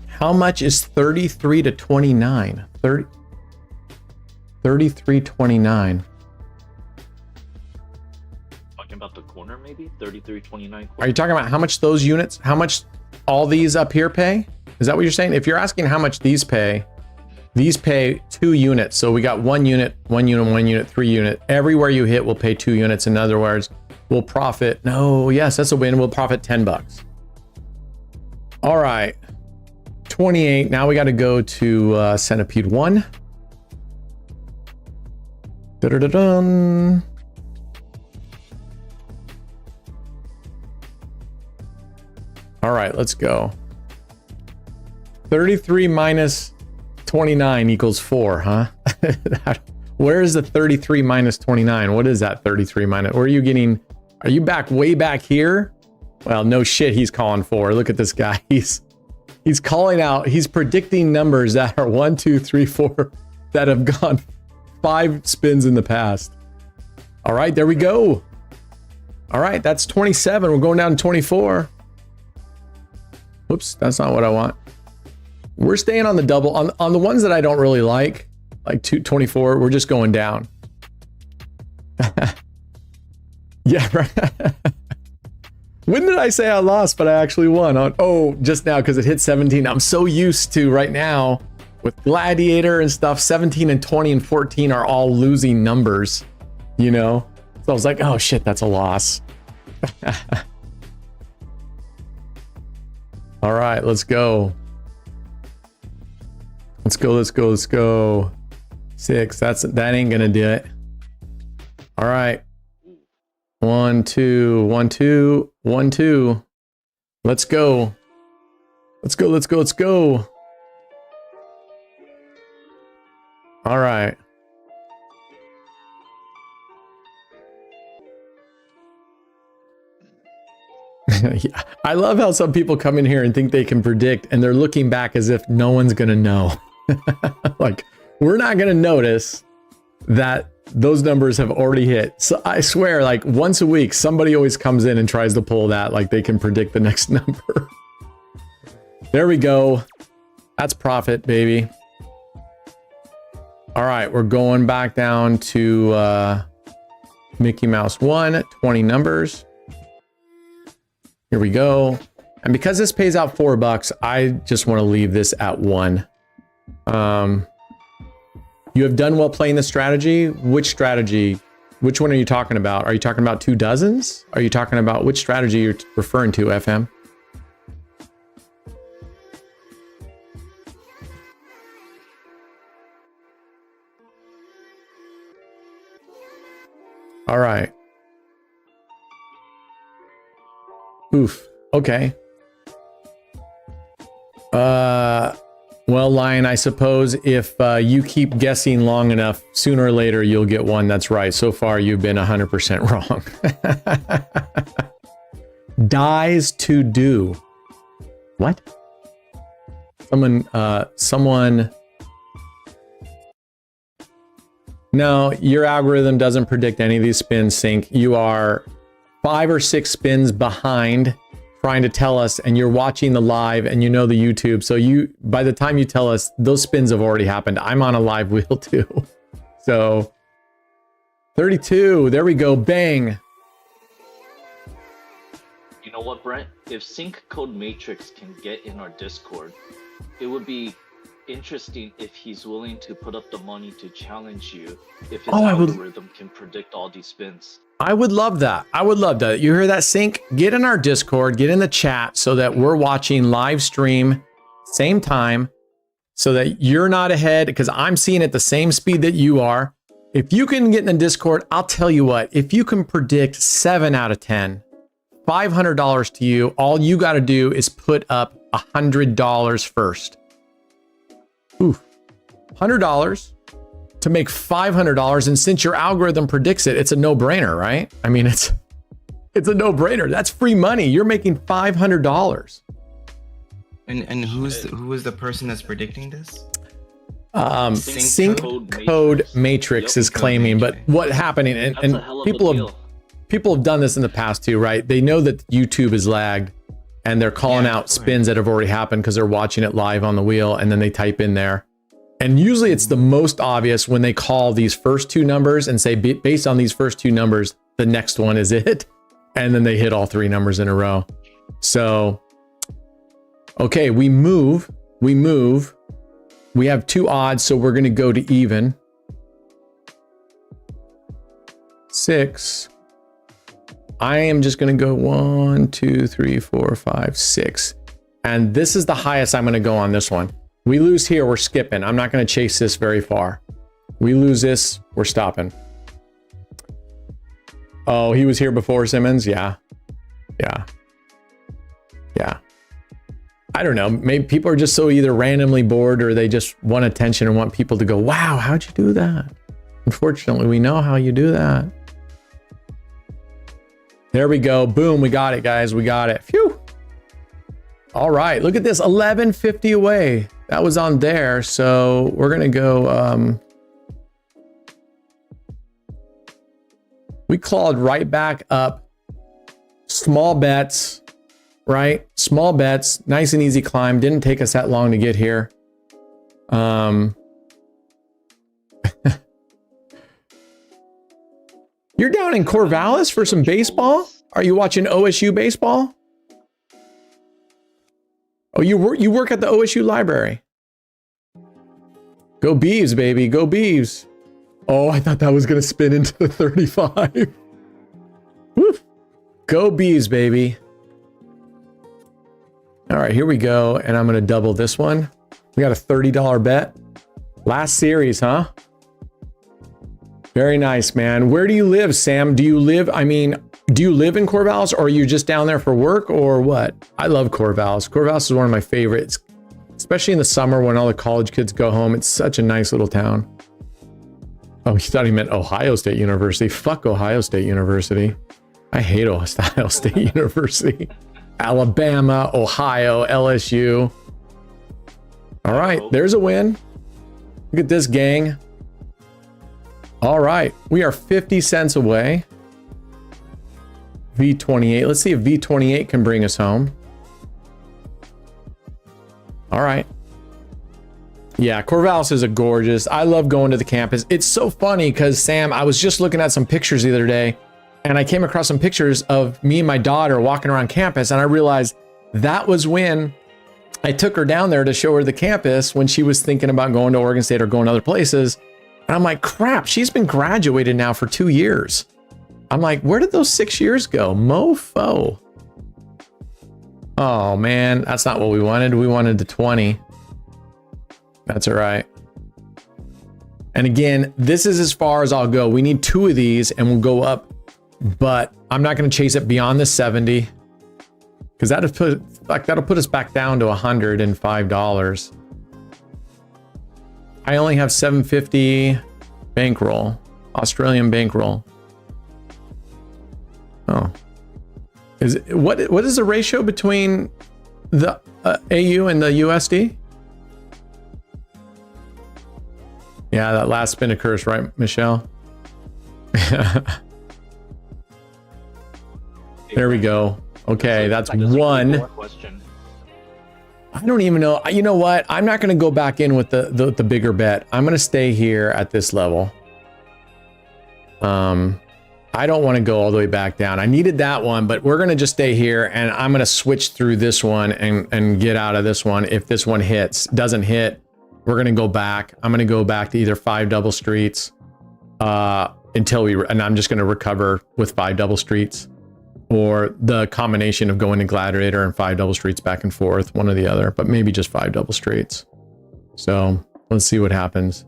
C: How much is 33 to 29? 33.29.
E: Talking about the corner, maybe 33.29.
C: Are you talking about how much those units, how much all these up here pay? Is that what you're saying? If you're asking how much these pay 2 units. So we got 1 unit, 1 unit, 1 unit, 3 unit. Everywhere you hit, we'll pay 2 units. In other words, we'll profit. No, yes, that's a win. We'll profit $10. All right. 28. Now we got to go to Centipede 1. Da-da-da-dun. All right, let's go. 33 minus 29 equals 4, huh? Where is the 33 minus 29? What is that 33 minus? Where are you getting? Are you back way back here? Well, no shit, he's calling 4. Look at this guy. He's calling out. He's predicting numbers that are 1, 2, 3, 4 that have gone 5 spins in the past. All right, there we go. All right, that's 27. We're going down to 24. Whoops, that's not what I want. We're staying on the double. On the ones that I don't really like 224, we're just going down. Yeah, right. When did I say I lost, but I actually won? Oh, just now because it hit 17. I'm so used to right now with Gladiator and stuff, 17 and 20 and 14 are all losing numbers, you know? So I was like, oh shit, that's a loss. All right, let's go. Let's go, let's go, let's go. 6, that ain't gonna do it. All right. 1, 2, 1, 2, 1, 2. Let's go. Let's go, let's go, let's go. All right. Yeah. I love how some people come in here and think they can predict and they're looking back as if no one's gonna know. Like, we're not gonna notice that those numbers have already hit. So I swear, like once a week, somebody always comes in and tries to pull that, like they can predict the next number. There we go. That's profit, baby. All right, we're going back down to Mickey Mouse 1, 20 numbers. Here we go. And because this pays out $4, I just want to leave this at 1. You have done well playing the strategy. Which strategy? Which one are you talking about? Are you talking about 2 dozens? Are you talking about which strategy you're referring to, FM? All right. Oof. Okay. Well, Lion, I suppose if you keep guessing long enough, sooner or later you'll get one that's right. So far, you've been 100% wrong. Dies to do. What? Someone. No, your algorithm doesn't predict any of these spins, Sync. You are 5 or 6 spins behind trying to tell us, and you're watching the live and you know the YouTube. So by the time you tell us, those spins have already happened. I'm on a live wheel too. So 32, there we go, bang.
E: You know what, Brent? If Sync Code Matrix can get in our Discord, it would be interesting if he's willing to put up the money to challenge you if his algorithm can predict all these spins.
C: I would love that. I would love that. You hear that, Sync? Get in our Discord, get in the chat so that we're watching live stream, same time, so that you're not ahead, because I'm seeing at the same speed that you are. If you can get in the Discord, I'll tell you what, if you can predict 7 out of 10, $500 to you, all you got to do is put up $100 first. Ooh, $100 to make $500, and since your algorithm predicts it, it's a no-brainer, right? I mean, it's a no-brainer. That's free money. You're making $500.
D: And who is the person that's predicting this?
C: Sync Code Matrix is claiming, but what happening? And people have done this in the past too, right? They know that YouTube is lagged, and they're calling out spins that have already happened because they're watching it live on the wheel, and then they type in there. And usually it's the most obvious when they call these first 2 numbers and say, based on these first 2 numbers, the next one is it. And then they hit all 3 numbers in a row. So, okay, we move. We have 2 odds, so we're going to go to even. 6. I am just going to go 1, 2, 3, 4, 5, 6. And this is the highest I'm going to go on this one. We lose here, we're skipping. I'm not going to chase this very far. We lose this, we're stopping. Oh, he was here before Simmons? Yeah. I don't know. Maybe people are just so either randomly bored or they just want attention and want people to go, wow, how'd you do that? Unfortunately, we know how you do that. There we go. Boom. We got it, guys. We got it. Phew. All right. Look at this. 1150 away. That was on there. So we're going to go. We clawed right back up. Small bets, right? Small bets. Nice and easy climb. Didn't take us that long to get here. You're down in Corvallis for some baseball? Are you watching OSU baseball? Oh, you work at the OSU library. Go Beavs, baby. Go Beavs. Oh, I thought that was going to spin into the 35. Woo. Go Beavs, baby. All right, here we go. And I'm going to double this one. We got a $30 bet. Last series, huh? Very nice, man. Where do you live, Sam? Do you live in Corvallis, or are you just down there for work, or what? I love Corvallis. Corvallis is one of my favorites, especially in the summer when all the college kids go home. It's such a nice little town. Oh, he thought he meant Ohio State University. Fuck Ohio State University. I hate Ohio State University. Alabama, Ohio, LSU. All right, there's a win. Look at this, gang. All right, we are 50 cents away. V28. Let's see if V28 can bring us home. All right. Yeah, Corvallis is a gorgeous. I love going to the campus. It's so funny because, Sam, I was just looking at some pictures the other day, and I came across some pictures of me and my daughter walking around campus, and I realized that was when I took her down there to show her the campus when she was thinking about going to Oregon State or going to other places. And I'm like, crap, she's been graduated now for 2 years. I'm like, where did those 6 years go? Mofo. Oh, man, that's not what we wanted. We wanted the 20. That's all right. And again, this is as far as I'll go. We need 2 of these and we'll go up, but I'm not going to chase it beyond the 70 because that'll put us back down to $105. I only have 750 bankroll, Australian bankroll. Oh, what is the ratio between the AU and the USD? Yeah, that last spin occurs, right, Michelle? There we go. Okay, that's one. I don't even know. You know what? I'm not going to go back in with the bigger bet. I'm going to stay here at this level. I don't want to go all the way back down. I needed that one, but we're going to just stay here, and I'm going to switch through this one and get out of this one. If this one doesn't hit, we're going to go back. I'm going to go back to either 5 double streets and I'm just going to recover with 5 double streets, or the combination of going to Gladiator and 5 double streets back and forth, one or the other, but maybe just 5 double streets. So let's see what happens.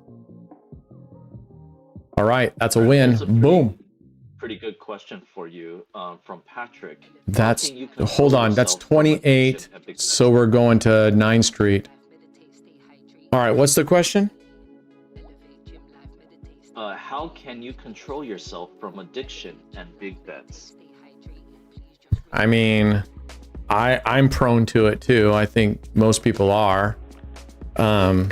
C: All right, that's a win. Boom.
E: Pretty good question for you from Patrick.
C: Hold on, that's 28. So we're going to 9th Street. All right, what's the question?
E: How can you control yourself from addiction and big bets?
C: I mean, I'm prone to it too. I think most people are. I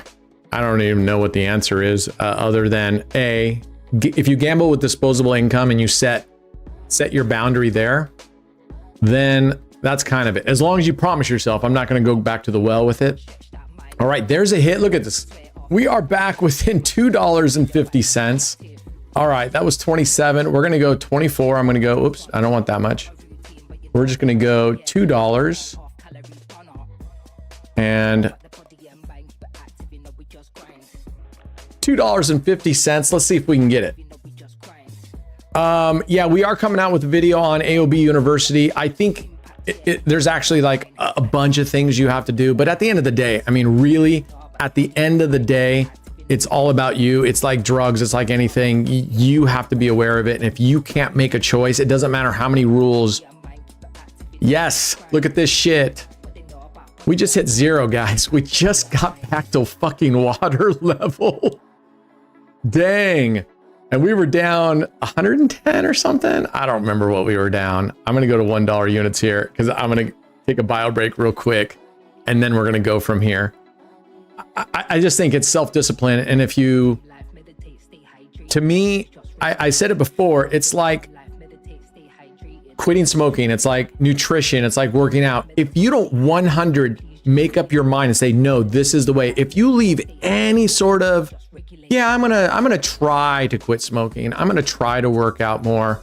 C: don't even know what the answer is other than if you gamble with disposable income and you set your boundary there, then that's kind of it. As long as you promise yourself, I'm not going to go back to the well with it. All right, there's a hit. Look at this. We are back within $2.50. All right, that was 27. We're going to go 24. I'm going to go, oops, I don't want that much. We're just going to go $2 and $2.50. Let's see if we can get it. Yeah, we are coming out with a video on AOB University. I think there's actually like a bunch of things you have to do, but at the end of the day, I mean, really, at the end of the day, it's all about you. It's like drugs. It's like anything. You have to be aware of it. And if you can't make a choice, it doesn't matter how many rules. Yes, look at this shit. We just hit 0, guys. We just got back to fucking water level. Dang. And we were down 110 or something. I don't remember what we were down. I'm going to go to $1 units here because I'm going to take a bio break real quick. And then we're going to go from here. I just think it's self-discipline. And if you, to me, I said it before, it's like quitting smoking. It's like nutrition. It's like working out. If you don't 100 make up your mind and say, no, this is the way. If you leave any sort of, yeah, I'm gonna try to quit smoking. I'm gonna try to work out more.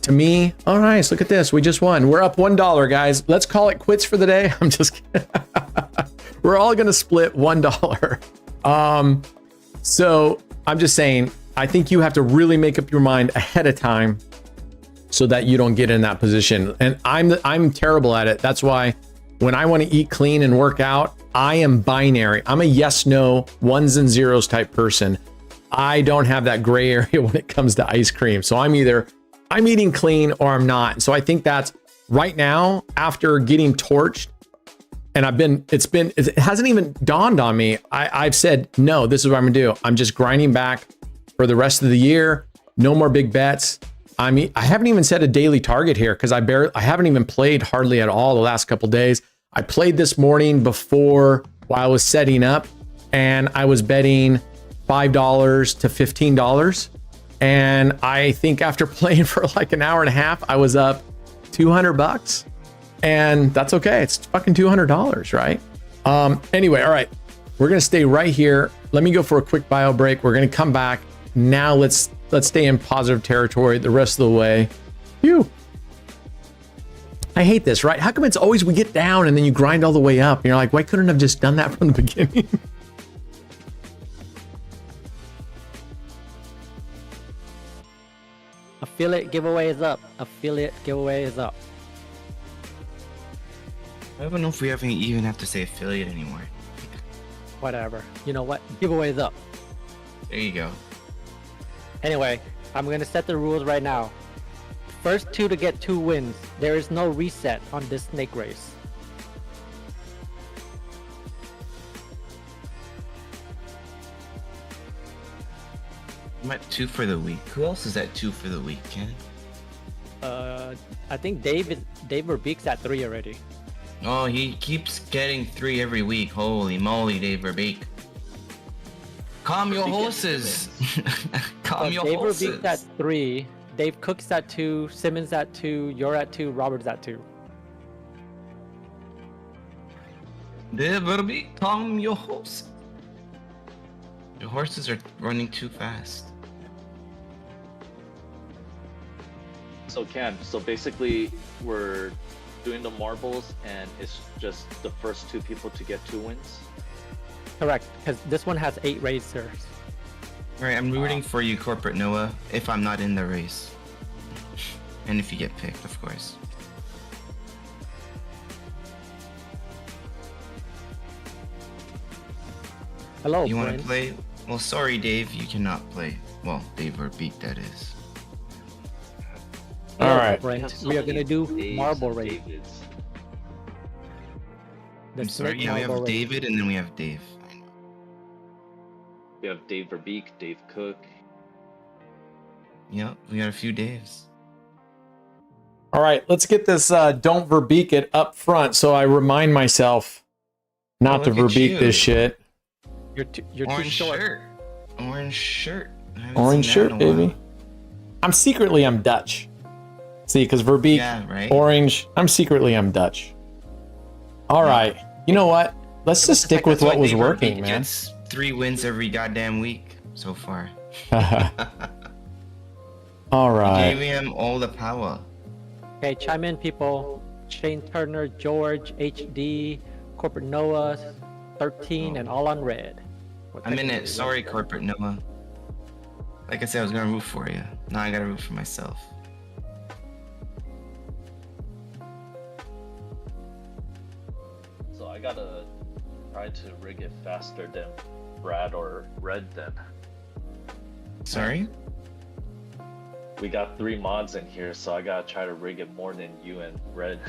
C: To me, oh nice, look at this. We just won. We're up $1, guys. Let's call it quits for the day. I'm just kidding. We're all gonna split $1. So I'm just saying, I think you have to really make up your mind ahead of time so that you don't get in that position. And I'm terrible at it. That's why when I want to eat clean and work out, I am binary. I'm a yes, no, ones and zeros type person. I don't have that gray area when it comes to ice cream. So I'm eating clean or I'm not. So I think that's right now after getting torched, and it hasn't even dawned on me. I've said, no, this is what I'm gonna do. I'm just grinding back for the rest of the year. No more big bets. I mean, I haven't even set a daily target here because I haven't even played hardly at all the last couple days. I played this morning before while I was setting up, and I was betting $5 to $15. And I think after playing for like an hour and a half, I was up $200, and that's okay. It's fucking $200, right? Anyway, all right, we're gonna stay right here. Let me go for a quick bio break. We're gonna come back now. Let's stay in positive territory the rest of the way. Phew. I hate this, right? How come it's always we get down and then you grind all the way up? And you're like, why couldn't I have just done that from the beginning?
G: Affiliate giveaway is up. Affiliate giveaway is up.
D: I don't know if we even have to say affiliate anymore.
G: Whatever. You know what? Giveaway is up.
D: There you go.
G: Anyway, I'm gonna set the rules right now. First 2 to get 2 wins. There is no reset on this snake race.
D: I'm at 2 for the week. Who else is at 2 for the week, Ken?
G: I think Dave Verbeek's at 3 already.
D: Oh, he keeps getting 3 every week. Holy moly, Dave Verbeek. Calm your horses. Calm your
G: Dave
D: horses.
G: Verbeek's at 3. Dave Cook's at 2, Simmons at 2, you're at 2, Robert's at 2.
D: Dave Verbeek, calm your horses. Your horses are running too fast.
E: So Cam, so basically we're doing the marbles and it's just the first 2 people to get 2 wins?
G: Correct, because this one has 8 racers.
D: Alright, I'm rooting for you, Corporate Noah, if I'm not in the race. And if you get picked, of course.
G: Hello,
D: You want to
G: Brent.
D: play? Well, sorry, Dave, you cannot play. Well, Dave Verbeek, that is.
C: All right.
G: Brent. We are gonna do marble race. The
D: I'm sorry,
G: snake
D: yeah, we
G: marble
D: have
G: race.
D: David and then we have Dave. I know.
E: We have Dave Verbeek, Dave Cook.
D: Yep, we got a few Daves.
C: All right, let's get this don't Verbeek it up front so I remind myself not to
D: look at
C: Verbeek
D: you.
C: this shit.
G: You're too
D: Orange
G: short.
D: shirt. Orange shirt. I haven't
C: Orange
D: seen that
C: shirt,
D: in a while.
C: baby. I'm Dutch. See, because Verbeek,
D: Yeah, right?
C: orange, I'm Dutch. All right, you know what? Let's just stick with
D: That's
C: what
D: why
C: was
D: Dave
C: working,
D: Verbeek
C: man.
D: gets 3 wins every goddamn week so far.
C: All right.
D: Gave him all the power.
G: Okay, chime in, people. Shane Turner, George, HD, Corporate Noah, 13, and all on red.
D: I'm in it. Sorry, Corporate Noah. Like I said, I was gonna root for you. Now I gotta root for myself.
E: So I gotta try to rig it faster than Brad or Red then.
D: Sorry?
E: We got 3 mods in here, so I gotta try to rig it more than you and Red.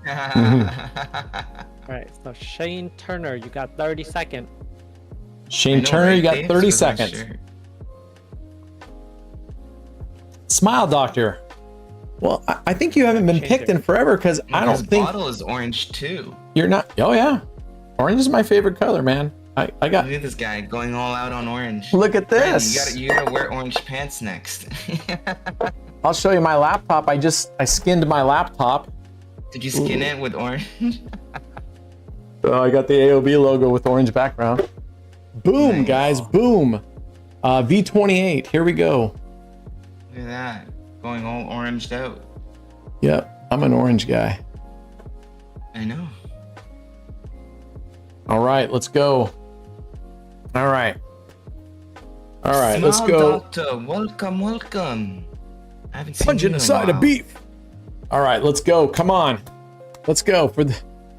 G: All right, so Shane Turner, you got 30 seconds.
C: Shane Turner, you got 30 seconds. Smile Doctor. Well, I think you haven't been picked in forever because I don't think
D: bottle is orange too.
C: you're not. Oh yeah, orange is my favorite color, man. I got.
D: Look at this guy going all out on orange.
C: Look at
D: Brandon,
C: this.
D: you gotta wear orange pants next.
C: I'll show you my laptop. I skinned my laptop.
D: Did you skin it with orange?
C: So I got the AOB logo with orange background. Boom,
D: Nice.
C: guys, boom. V28, here we go.
D: Look at that. Going all oranged out.
C: Yep, I'm an orange guy.
D: I know.
C: All right, let's go. All right. All right, let's
D: Smile
C: go.
D: Doctor, welcome, welcome. I haven't seen
C: Punching
D: you in
C: a
D: a
C: side of
D: while.
C: beef. All right, let's go. Come on. Let's go.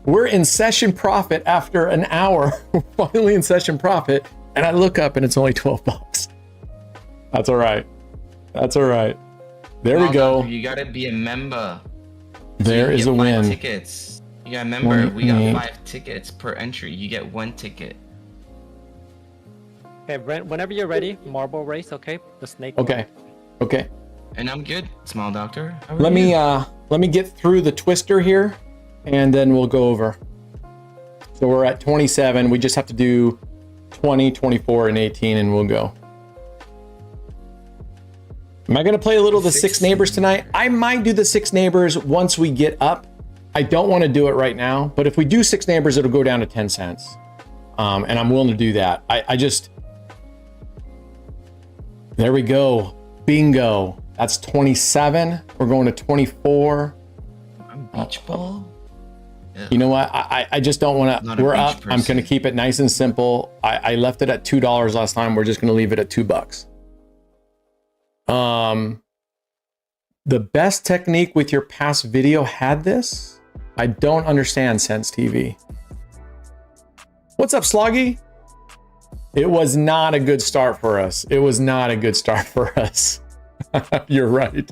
C: We're in session profit after an hour. We're finally in session profit. And I look up and it's only 12 bucks. That's all right. That's all right. There we
D: Smile
C: go.
D: Doctor, you gotta be a member.
C: There
D: You
C: is
D: get
C: a
D: 5
C: win.
D: tickets. You gotta remember, we got
C: 28.
D: 5 tickets per entry. You get 1 ticket.
G: Okay, Brent, whenever you're ready, marble race, okay? The snake.
C: Okay. Okay.
D: And I'm good, Smile Doctor. How are
C: Let
D: you?
C: me get through the twister here and then we'll go over. So we're at 27. We just have to do 20, 24, and 18 and we'll go. Am I going to play a little of the 6 neighbors tonight? I might do the 6 neighbors once we get up. I don't want to do it right now, but if we do 6 neighbors, it'll go down to 10 cents. And I'm willing to do that. I just, there we go. Bingo. That's 27. We're going to 24.
D: Beach ball?
C: You know what? I just don't want
D: Not
C: to.
D: a
C: We're
D: beach
C: up. I'm going to
D: person.
C: keep it nice and simple. I left it at $2 last time. We're just going to leave it at $2. The best technique with your past video had this? I don't understand, Sense TV. What's up, Sloggy? It was not a good start for us. It was not a good start for us. You're right.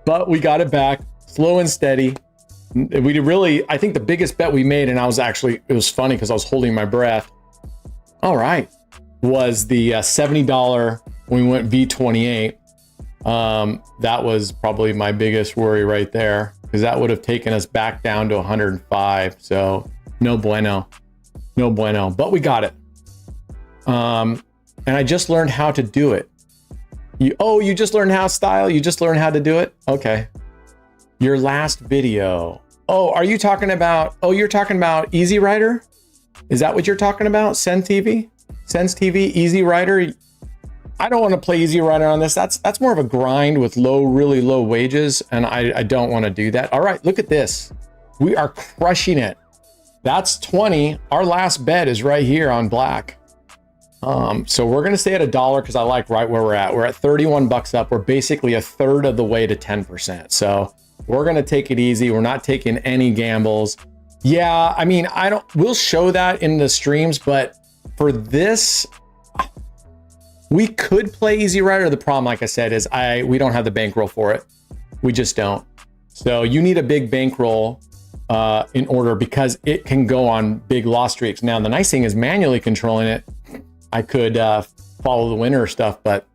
C: But we got it back, slow and steady. We really, I think the biggest bet we made, and it was funny because I was holding my breath. All right. Was the $70 when we went V28. That was probably my biggest worry right there because that would have taken us back down to 105. So no bueno, no bueno, but we got it. And I just learned how to do it. You just learned how style? You just learned how to do it? Okay. Your last video. Oh, are you talking about, you're talking about Easy Rider? Is that what you're talking about? Sense TV, Easy Rider? I don't want to play Easy Rider on this. That's more of a grind with really low wages. And I don't want to do that. All right, look at this. We are crushing it. That's 20. Our last bet is right here on black. So we're going to stay at $1 because I like right where we're at. We're at 31 bucks up. We're basically a third of the way to 10%. So we're going to take it easy. We're not taking any gambles. Yeah, I mean, we'll show that in the streams, but for this, we could play Easy Rider. The problem, like I said, is we don't have the bankroll for it. We just don't. So you need a big bankroll in order because it can go on big loss streaks. Now, the nice thing is manually controlling it. I could follow the winner stuff, but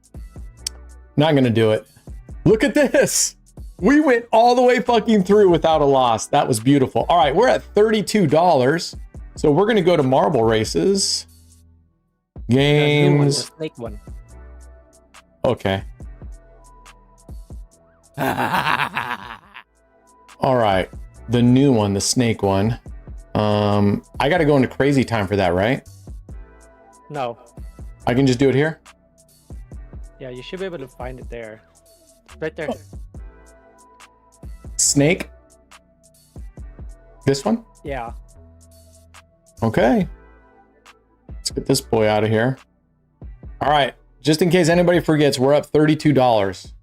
C: not going to do it. Look at this. We went all the way fucking through without a loss. That was beautiful. All right, we're at $32. So we're going to go to marble races. Games.
G: The snake one.
C: Okay. All right. The new one, the snake one. I got to go into crazy time for that, right?
G: No.
C: I can just do it here?
G: Yeah, you should be able to find it there. Right there.
C: Snake? This one?
G: Yeah.
C: Okay. Let's get this boy out of here. All right. Just in case anybody forgets, we're up $32.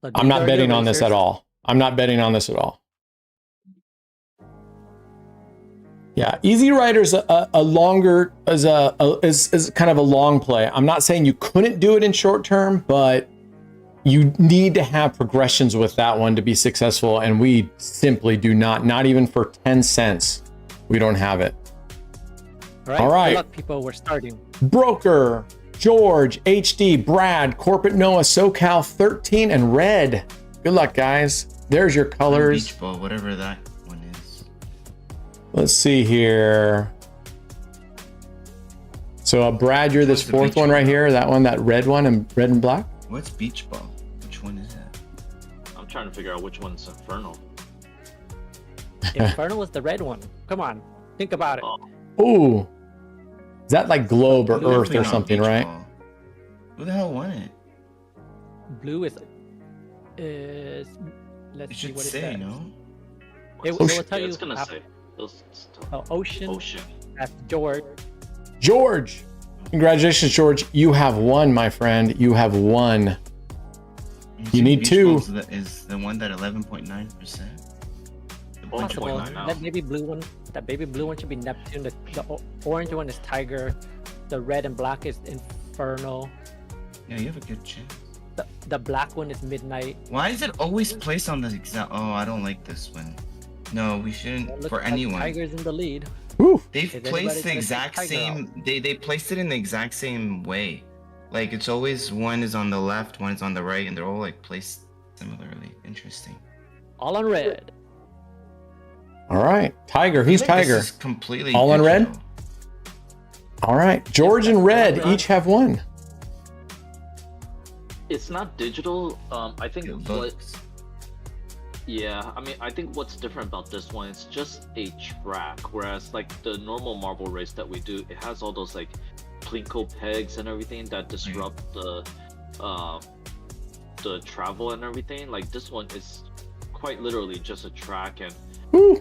G: So
C: I'm not betting on this at all. I'm not betting on this at all. Yeah, Easy Rider's a longer, is kind of a long play. I'm not saying you couldn't do it in short term, but you need to have progressions with that one to be successful, and we simply do not even for 10 cents. We don't have it. All right.
G: Good luck, people. We're starting.
C: Broker, George, HD, Brad, Corporate Noah, SoCal 13, and Red. Good luck, guys. There's your colors.
D: Beach ball, whatever that one is.
C: Let's see here. So, Brad, you're this
D: What's the
C: fourth
D: beach
C: one right
D: ball?
C: here. That one, that red one, and red and black.
D: What's beach ball? Which one is that?
E: I'm trying to figure out which one's Infernal.
G: Infernal was the red one. Come on, think about it.
C: Ooh. Is that like globe or
G: Blue
C: earth or
D: Not
C: something,
D: beach
C: right?
D: ball. Who the hell won it?
G: Blue is let's
D: It
G: see
D: should
G: what is
D: say,
G: that.
D: no?
G: It
C: Ocean.
G: will tell
E: Yeah,
G: you.
E: it's gonna
G: after-
E: say.
G: Ocean.
E: Ocean.
G: That's George.
C: George. Congratulations, George. You have won, my friend. You have won. You need
D: Beach
C: two.
D: balls is the one that 11.9%.
G: Possible.
E: 1.9 now.
G: That baby blue one. That baby blue one should be Neptune. The orange one is Tiger. The red and black is Infernal.
D: Yeah, you have a good chance.
G: The black one is Midnight.
D: Why is it always placed on the exact? Oh, I don't like this one. No, we shouldn't.
G: Looks
D: For
G: like
D: anyone,
G: Tiger's in the lead.
C: Woo.
D: they've
G: Is
D: placed
G: anybody
D: the
G: taking
D: exact
G: Tiger
D: same. They placed it in the exact same way. Like it's always one is on the left, one is on the right, and they're all like placed similarly. Interesting.
G: All on red.
C: All right. Tiger. Who's
D: I feel like
C: Tiger?
D: This is completely
C: All on red?
D: digital.
C: All right. George and Red each have one.
E: It's not digital. I think
D: It
E: what.
D: looks.
E: Yeah, I mean, I think what's different about this one is just a track, whereas like the normal marble race that we do, it has all those like plinko pegs and everything that disrupt the travel and everything. Like this one is quite literally just a track and
C: Woo.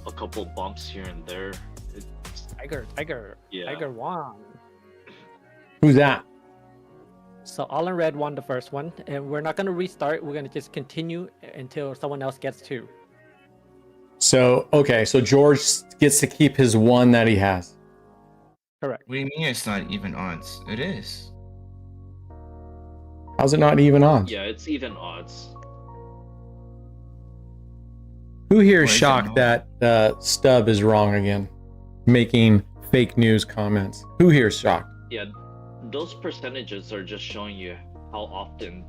E: a couple bumps here and there. It's,
G: Tiger.
E: Yeah.
G: Tiger won.
C: Who's that?
G: So all in red won the first one, and we're not gonna restart. We're gonna just continue until someone else gets two.
C: So, okay. So George gets to keep his one that he has.
G: Correct.
D: What do you mean it's not even odds? It is.
C: How's it not even on?
E: yeah, it's even odds.
C: Who here is
D: Why is it
C: shocked
D: not?
C: that Stub is wrong again? Making fake news comments. Who here is shocked?
E: Yeah, those percentages are just showing you how often.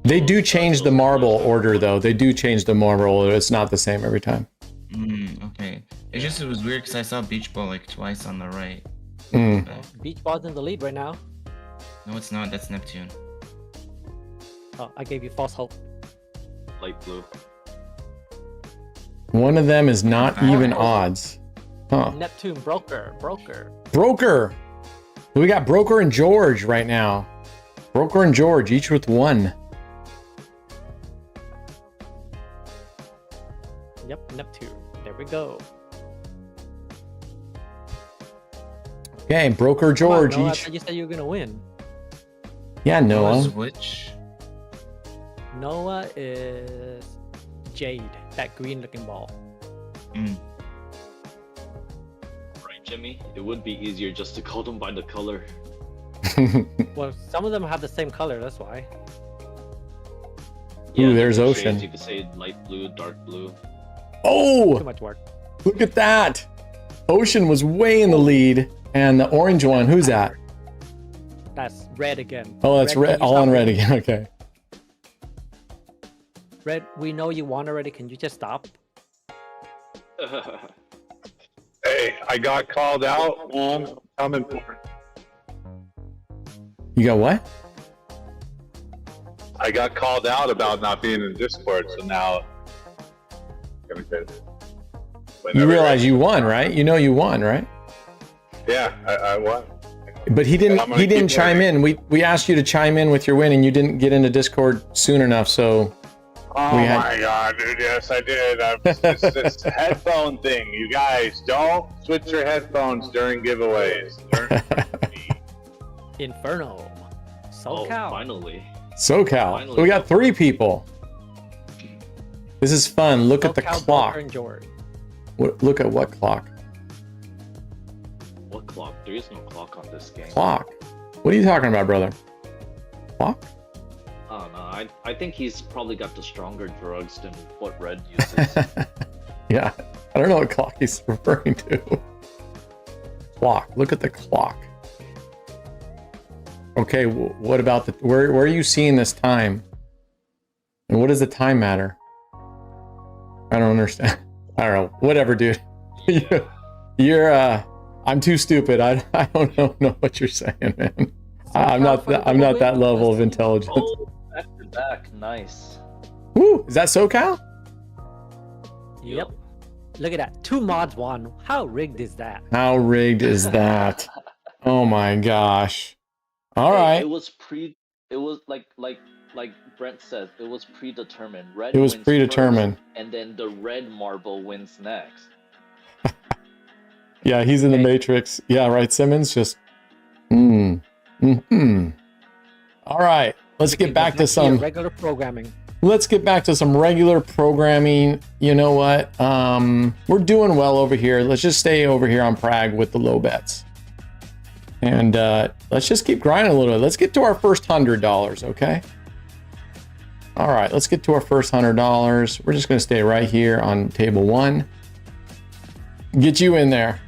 C: They do
E: those-
C: change the
E: those
C: marble
E: numbers are
C: order,
E: going.
C: though. They do change the marble order. It's not the same every time.
D: Okay. It's just it was weird because I saw beach ball like twice on the right.
C: Mm.
G: Beach ball's in the lead right now.
D: No, it's not. That's Neptune.
G: Oh, I gave you false hope.
E: Light blue.
C: One of them is not even odds. Huh.
G: Neptune broker.
C: Broker. We got Broker and George right now. Broker and George, each with one.
G: Yep, Neptune. There we go.
C: Okay, Broker
G: Come on,
C: George
G: Noah, I
C: each.
G: thought you said you were gonna win.
C: Yeah, Noah.
D: Which?
G: Noah is Jade, that green looking ball.
D: Mm.
E: Right, Jimmy? It would be easier just to call them by the color.
G: Well, some of them have the same color, that's why.
C: Ooh,
E: the
C: there's
E: shades,
C: Ocean.
E: You could say light blue, dark blue.
G: Too
C: Oh,
G: much work.
C: look at that. Ocean was way in the lead. And the orange one, who's that?
G: That's red again.
C: Oh, that's red.
G: can you
C: All on
G: stop
C: red
G: it?
C: again. Okay.
G: Red, we know you won already. Can you just stop?
F: Hey, I got called out on coming for it.
C: You got what?
F: I got called out about not being in Discord, so now
C: You realize you won, right? You know you won, right?
F: Yeah, I won.
C: But he
F: And I'm
C: didn't.
F: gonna
C: He didn't
F: keep
C: chime
F: winning.
C: in. We asked you to chime in with your win, and you didn't get into Discord soon enough. So
F: Oh
C: We had-
F: my god, dude! Yes, I did. It's this headphone thing. You guys don't switch your headphones during giveaways.
G: Inferno.
E: Oh,
G: SoCal.
E: finally.
C: SoCal. So we got 3 people. This is fun. Look at the
G: SoCal,
C: clock.
G: Broker, and George.
C: Look at what clock?
E: What clock? There is no clock on this game.
C: Clock. What are you talking about, brother? Clock?
E: I don't know. I think he's probably got the stronger drugs than what Red uses.
C: Yeah, I don't know what clock he's referring to. Clock. Look at the clock. Okay, what about the where are you seeing this time? And what does the time matter? I don't understand. I don't know. Whatever, dude. You're I'm too stupid. I don't know what you're saying, man. I'm not that level of intelligence.
E: Oh, back to back, nice.
C: Woo! Is that SoCal?
G: Yep. Look at that. 2 mods, 1. How rigged is that?
C: How rigged is that? Oh my gosh. All
E: Hey,
C: right.
E: It was like Brent said, it was predetermined. Red
C: It was
E: wins
C: predetermined.
E: first, and then the red marble wins next.
C: Yeah, he's in the Matrix. Yeah, right, Simmons? Just All right. Let's get back to some
G: regular programming.
C: Let's get back to some regular programming. You know what? We're doing well over here. Let's just stay over here on Prague with the low bets. And let's just keep grinding a little bit. Let's get to our first $100, okay? All right, let's get to our first $100. We're just gonna stay right here on table 1. Get you in there.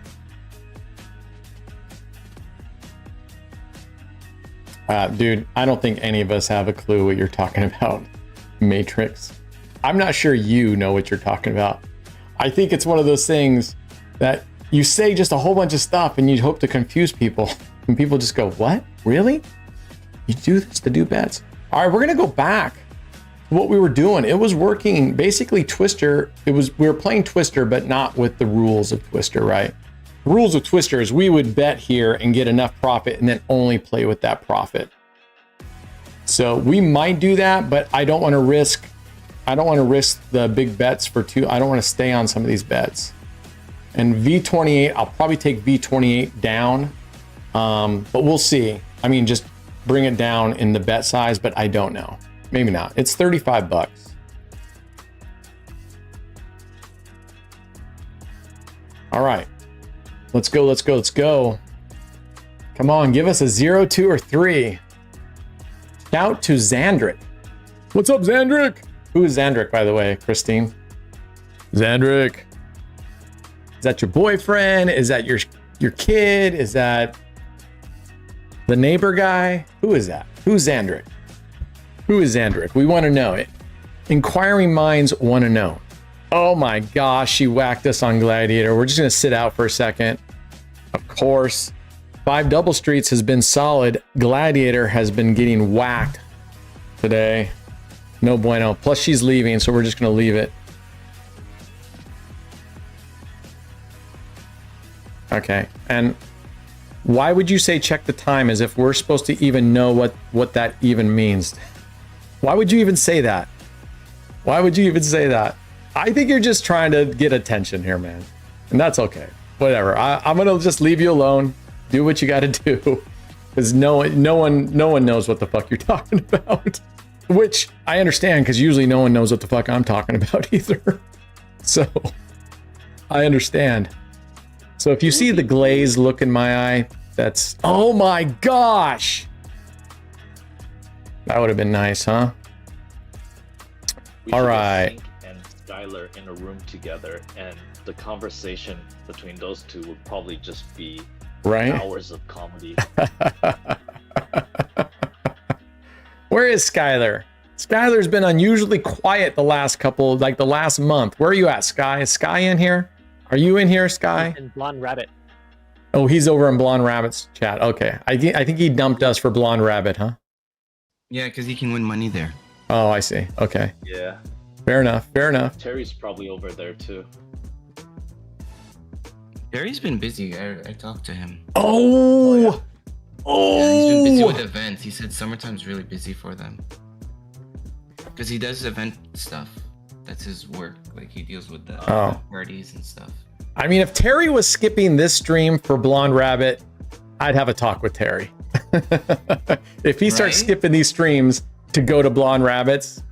C: Dude, I don't think any of us have a clue what you're talking about. Matrix. I'm not sure you know what you're talking about. I think it's one of those things that you say just a whole bunch of stuff and you hope to confuse people. And people just go, what? Really? You do this to do bets? All right, we're gonna go back to what we were doing. It was working. Basically, Twister, we were playing Twister, but not with the rules of Twister, right? The rules of Twister is we would bet here and get enough profit and then only play with that profit. So we might do that, but I don't want to risk the big bets for 2. I don't want to stay on some of these bets. And V28, I'll probably take V28 down, but we'll see. I mean, just bring it down in the bet size, but I don't know. Maybe not. It's 35 bucks. All right, let's go, let's go, let's go. Come on, give us a 0, 2, or 3. Shout to Zandrick. What's up, Zandrick? Who is Zandrick, by the way, Christine? Zandrick. Is that your boyfriend? Is that your kid? Is that the neighbor guy? Who is that? Who's Zandrick? Who is Zandrick? We want to know it. Inquiring minds want to know. Oh my gosh, she whacked us on Gladiator. We're just going to sit out for a second. Of course. 5 double streets has been solid. Gladiator has been getting whacked today. No bueno. Plus she's leaving, so we're just going to leave it. Okay. And why would you say check the time as if we're supposed to even know what that even means? Why would you even say that? Why would you even say that? I think you're just trying to get attention here, man. And that's okay. Whatever. I'm going to just leave you alone. Do what you got to do. Because no one knows what the fuck you're talking about. Which I understand, because usually no one knows what the fuck I'm talking about either. So I understand. So if you see the glaze look in my eye, that's, oh my gosh. That would have been nice, huh? All right.
E: Hank and Skylar in a room together, and the conversation between those two would probably just be hours of comedy.
C: Where is Skylar? Skylar's been unusually quiet the last couple, like the last month. Where are you at, Sky? Is Sky in here? Are you in here, Sky?
G: And Blonde Rabbit.
C: Oh, he's over in Blonde Rabbit's chat. Okay. I think he dumped us for Blonde Rabbit, huh?
D: Yeah, because he can win money there.
C: Oh, I see. Okay.
E: Yeah.
C: Fair enough. Fair enough.
E: Terry's probably over there too.
D: Terry's been busy. I talked to him.
C: Oh!
D: Yeah, he's been busy with events. He said summertime's really busy for them. Because he does event stuff. That's his work. Like, he deals with the parties and stuff.
C: I mean, if Terry was skipping this stream for Blonde Rabbit, I'd have a talk with Terry. If he starts skipping these streams to go to Blonde Rabbits,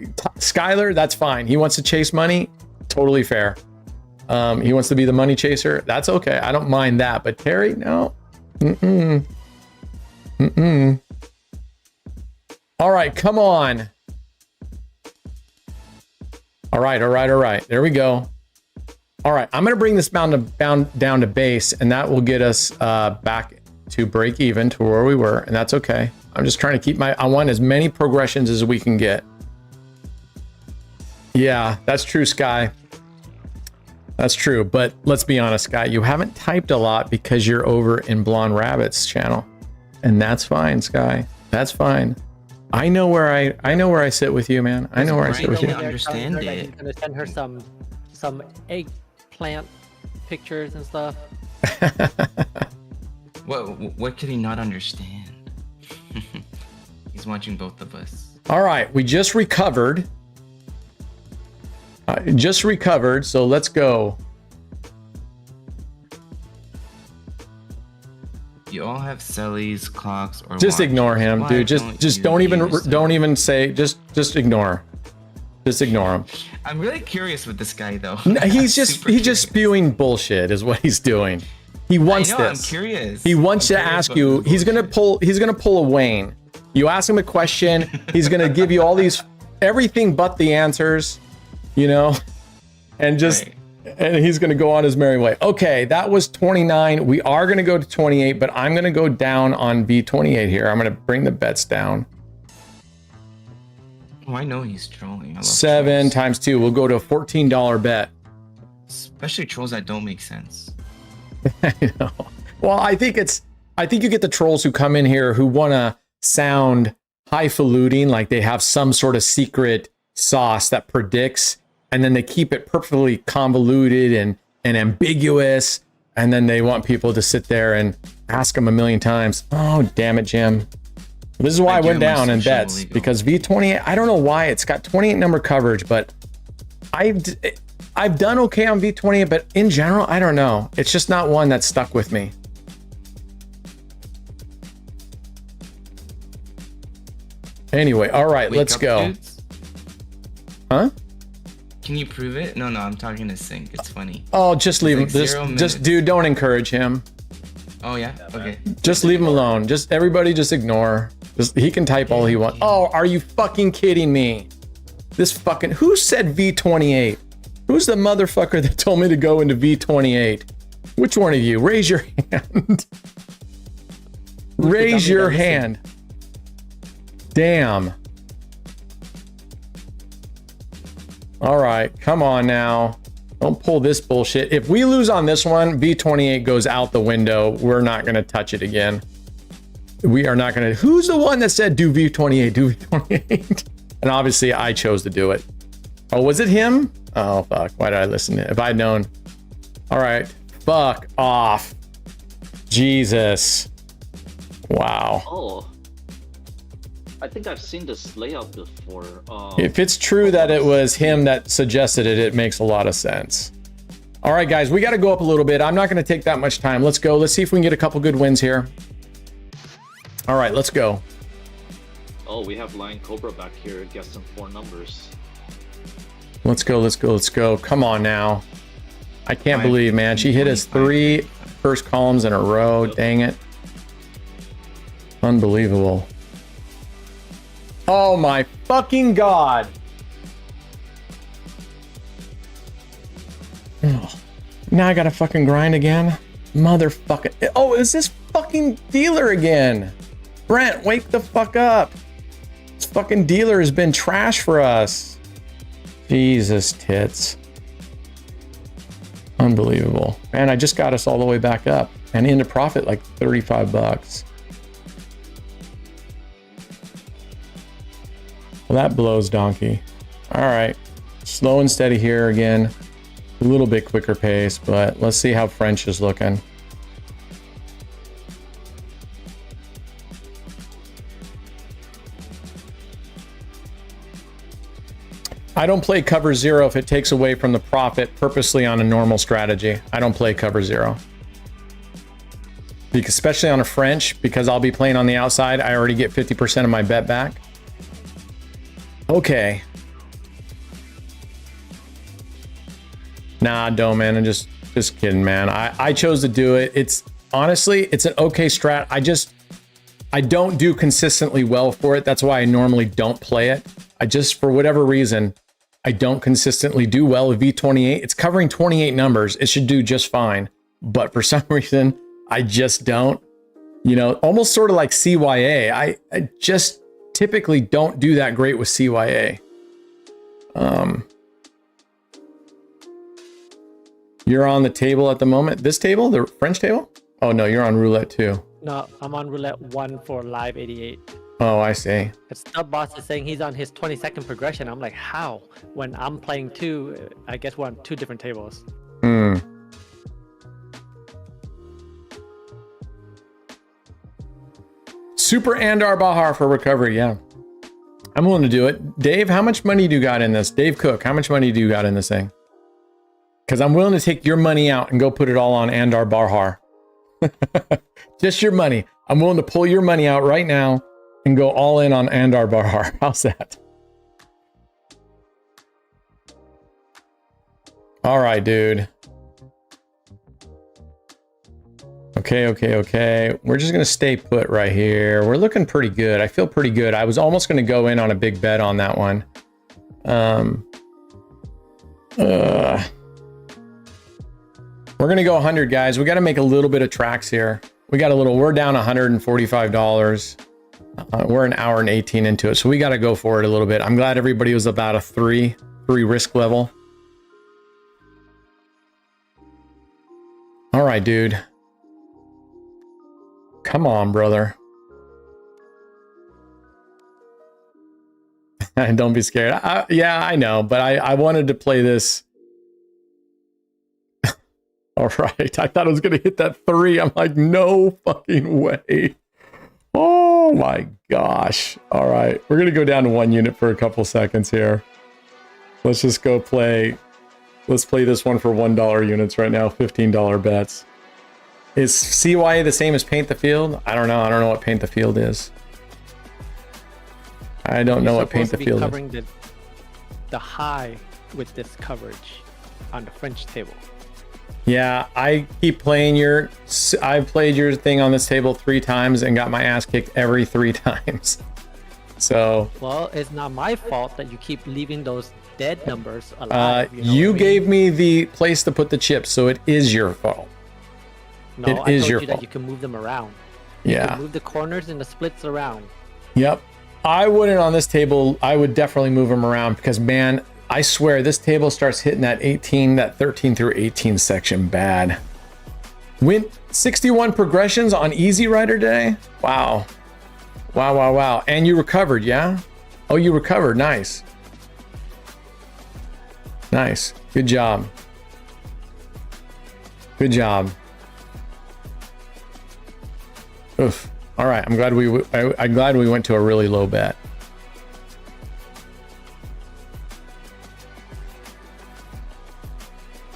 C: Skylar, that's fine. He wants to chase money, totally fair. He wants to be the money chaser, that's okay. I don't mind that. But Terry, no. All right, come on. All right. There we go. All right, I'm going to bring this down to base, and that will get us back to break even to where we were, and that's okay. I'm just trying to keep I want as many progressions as we can get. Yeah, that's true, Sky. That's true, but let's be honest, Sky, you haven't typed a lot because you're over in Blonde Rabbit's channel, and that's fine, Sky. That's fine. I know where I sit with you, man. I know where I sit with you.
D: I don't understand it.
G: He's gonna send her some eggplant pictures and stuff.
D: What could he not understand? He's watching both of us.
C: All right, we just recovered. So let's go.
D: You all have cellies, clocks, or
C: Just
D: watches.
C: ignore him,
D: Why
C: dude. Just don't even say. Just ignore. Just ignore him.
D: I'm really curious with this guy, though.
C: He's
D: Super
C: just
D: curious.
C: spewing bullshit, is what he's doing. He wants
D: I know,
C: this.
D: I'm curious.
C: He wants
D: I'm
C: to
D: curious
C: ask
D: about
C: you.
D: this bullshit.
C: He's gonna pull a Wayne. You ask him a question. He's gonna give you all these everything but the answers. You know, and just.
D: Right.
C: And he's going to go on his merry way. Okay, that was 29. We are going to go to 28, but I'm going to go down on V28 here. I'm going to bring the bets down.
D: Oh, I know he's trolling. I love
C: 7
D: trolls.
C: times 2. We'll go to a $14 bet.
D: Especially trolls that don't make sense.
C: I know. Well, I think you get the trolls who come in here who want to sound highfalutin, like they have some sort of secret sauce that predicts, and then they keep it perfectly convoluted and ambiguous, and then they want people to sit there and ask them a million times. Oh, damn it, Jim. This is why I went down in bets, because V28, I don't know why it's got 28 number coverage, but I've done okay on V28, but in general, I don't know. It's just not one that stuck with me. Anyway, all right, let's go.
D: Dudes?
C: Huh?
D: Can you prove it? No, I'm talking to Sync. It's funny.
C: Oh, just leave him.
D: Like 0 minutes.
C: Just dude, don't encourage him.
D: Oh yeah. Okay.
C: Just leave him alone. Just everybody just ignore. He can type all he wants. Oh, are you fucking kidding me? This fucking who said V28? Who's the motherfucker that told me to go into V28? Which one of you? Raise your hand. Raise your hand. Damn. All right, come on now. Don't pull this bullshit. If we lose on this one, V28 goes out the window. We're not going to touch it again. We are not going to. Who's the one that said do V28, do V28? And obviously I chose to do it. Oh, was it him? Oh, fuck. Why did I listen to it? If I'd known. All right. Fuck off. Jesus. Wow.
E: Oh. I think I've seen this layout before.
C: If it's true that it was him that suggested it, it makes a lot of sense. All right, guys, we got to go up a little bit. I'm not going to take that much time. Let's go. Let's see if we can get a couple good wins here. All right, let's go.
E: Oh, we have Lion Cobra back here. Guessing 4 numbers.
C: Let's go. Let's go. Let's go. Come on now. I can't believe, man. She hit us 3 first columns in a row. Dang it. Unbelievable. Oh my fucking God. Oh, now I gotta fucking grind again. Motherfucking. Oh, is this fucking dealer again? Brent, wake the fuck up. This fucking dealer has been trash for us. Jesus tits. Unbelievable. Man, I just got us all the way back up and into profit like 35 bucks. Well, that blows donkey. All right, slow and steady here again. A little bit quicker pace, but let's see how French is looking. I don't play cover 0 if it takes away from the profit purposely on a normal strategy. I don't play cover 0. Because especially on a French, because I'll be playing on the outside, I already get 50% of my bet back. Okay. Nah, don't, man. I'm just kidding, man. I chose to do it. It's honestly, it's an okay strat. I don't do consistently well for it. That's why I normally don't play it. I just, for whatever reason, I don't consistently do well with V28. It's covering 28 numbers. It should do just fine. But for some reason, I just don't. You know, almost sort of like CYA. I just typically don't do that great with CYA. You're on the table at the moment. This table, the French table? Oh no, you're on roulette too.
G: No, I'm on roulette 1 for live 88.
C: Oh, I see.
G: Stub Boss is saying he's on his 22nd progression. I'm like, how? When I'm playing 2, I guess we're on 2 different tables.
C: Hmm. Super Andar Bahar for recovery, yeah. I'm willing to do it. Dave, how much money do you got in this? Dave Cook, how much money do you got in this thing? Because I'm willing to take your money out and go put it all on Andar Bahar. Just your money. I'm willing to pull your money out right now and go all in on Andar Bahar. How's that? All right, dude. Okay. We're just going to stay put right here. We're looking pretty good. I feel pretty good. I was almost going to go in on a big bet on that one. We're going to go 100, guys. We got to make a little bit of tracks here. We're down $145. We're an hour and 18 into it, so we got to go for it a little bit. I'm glad everybody was about a 3 risk level. All right, dude. Come on, brother. Don't be scared. Yeah, I know, but I wanted to play this. All right, I thought I was going to hit that 3. I'm like, no fucking way. Oh my gosh. All right, we're going to go down to 1 unit for a couple seconds here. Let's just go play. Let's play this one for $1 units right now, $15 bets. Is CYA the same as Paint the Field? I don't know. I don't know what Paint the Field is. I don't know what Paint the Field is.
G: Covering the high with this coverage on the French table.
C: Yeah, I keep playing I've played your thing on this table 3 times and got my ass kicked every 3 times. So.
G: Well, it's not my fault that you keep leaving those dead numbers alive.
C: You gave me the place to put the chips, so it is your fault.
G: No,
C: it is your fault.
G: That you can move them around.
C: Yeah.
G: You can move the corners and the splits around.
C: Yep. I wouldn't on this table. I would definitely move them around because, man, I swear this table starts hitting that 13 through 18 section bad. Went 61 progressions on Easy Rider today. Wow. Wow. And you recovered, yeah? Oh, you recovered. Nice. Good job. Oof. All right. I'm glad we went to a really low bet.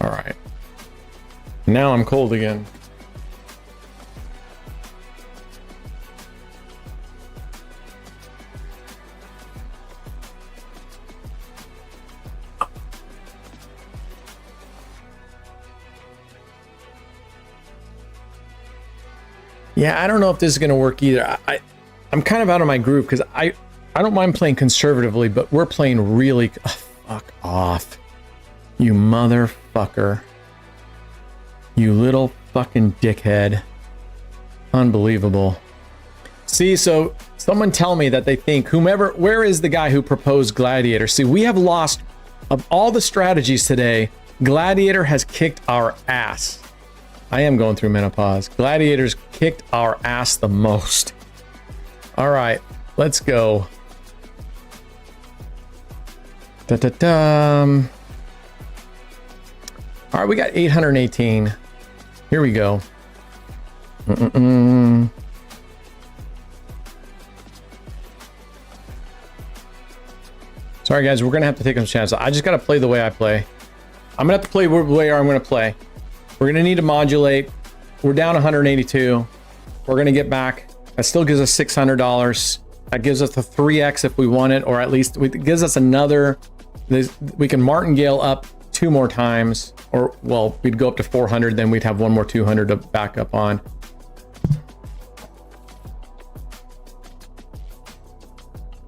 C: All right. Now I'm cold again. Yeah, I don't know if this is going to work either. I'm kind of out of my groove because I don't mind playing conservatively, but we're playing really... Oh, fuck off. You motherfucker. You little fucking dickhead. Unbelievable. See, so someone tell me that they think where is the guy who proposed Gladiator? See, we have lost, of all the strategies today, Gladiator has kicked our ass. I am going through menopause. Gladiator's kicked our ass the most. All right, let's go. All right, we got 818. Here we go. Sorry, guys, we're going to have to take some chances. I just got to play the way I play. I'm going to have to play the way I'm going to play. We're going to need to modulate. We're down 182. We're going to get back. That still gives us $600. That gives us the 3x if we want it, or at least it gives us another. We can martingale up 2 more times, or well, we'd go up to 400, then we'd have 1 more 200 to back up on.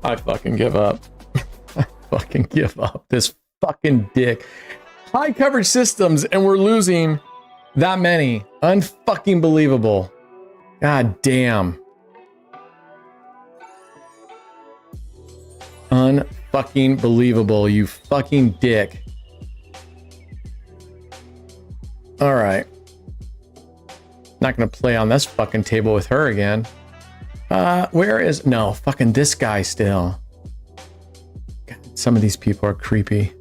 C: I fucking give up. I fucking give up. This fucking dick. High coverage systems, and we're losing that many. Unfucking believable. God damn. Unfucking believable, you fucking dick. All right. Not gonna play on this fucking table with her again. Where is... No, fucking this guy still. God, some of these people are creepy.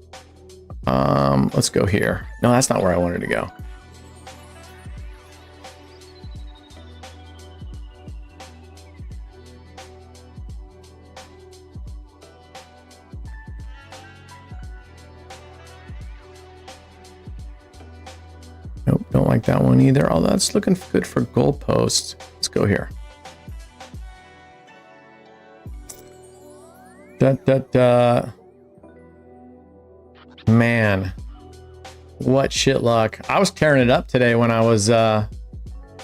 C: Let's go here. No, that's not where I wanted to go. Nope, don't like that one either. Although that's looking good for goalposts. Let's go here. Man, what shit luck. I was tearing it up today when I was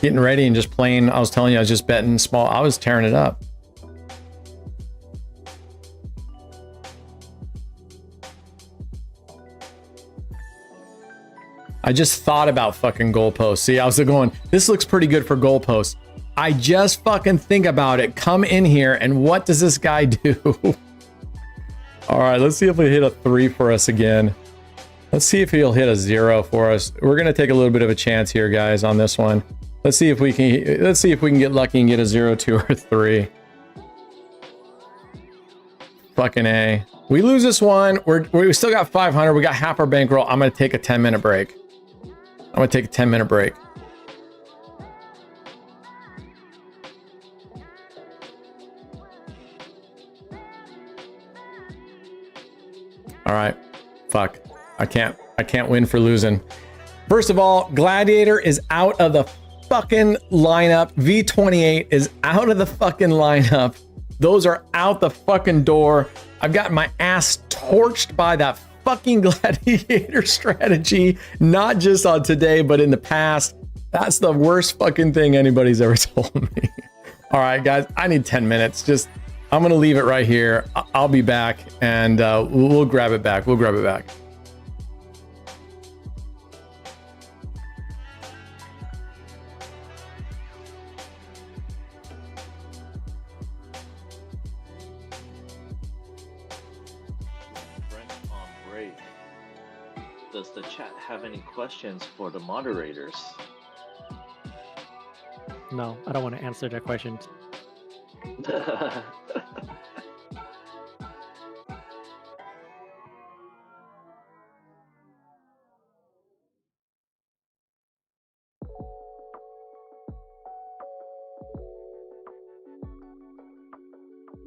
C: getting ready and just playing. I was telling you, I was just betting small. I was tearing it up. I just thought about fucking goalposts. See, I was going, this looks pretty good for goalposts. I just fucking think about it. Come in here, and what does this guy do? All right, let's see if we hit a 3 for us again. Let's see if he'll hit a 0 for us. We're gonna take a little bit of a chance here, guys, on this one. Let's see if we can. Let's see if we can get lucky and get a 0, 2, or 3. Fucking A. We lose this one. We still got 500. We got half our bankroll. I'm gonna take a 10-minute break. I'm gonna take a 10-minute break. All right, fuck. I can't win for losing. First of all, Gladiator is out of the fucking lineup. V28 is out of the fucking lineup. Those are out the fucking door. I've got my ass torched by that fucking Gladiator strategy, not just on today, but in the past. That's the worst fucking thing anybody's ever told me. All right, guys, I need 10 minutes. I'm gonna leave it right here. I'll be back, and we'll grab it back. We'll grab it back.
E: Brent on break. Does the chat have any questions for the moderators?
G: No, I don't want to answer their questions.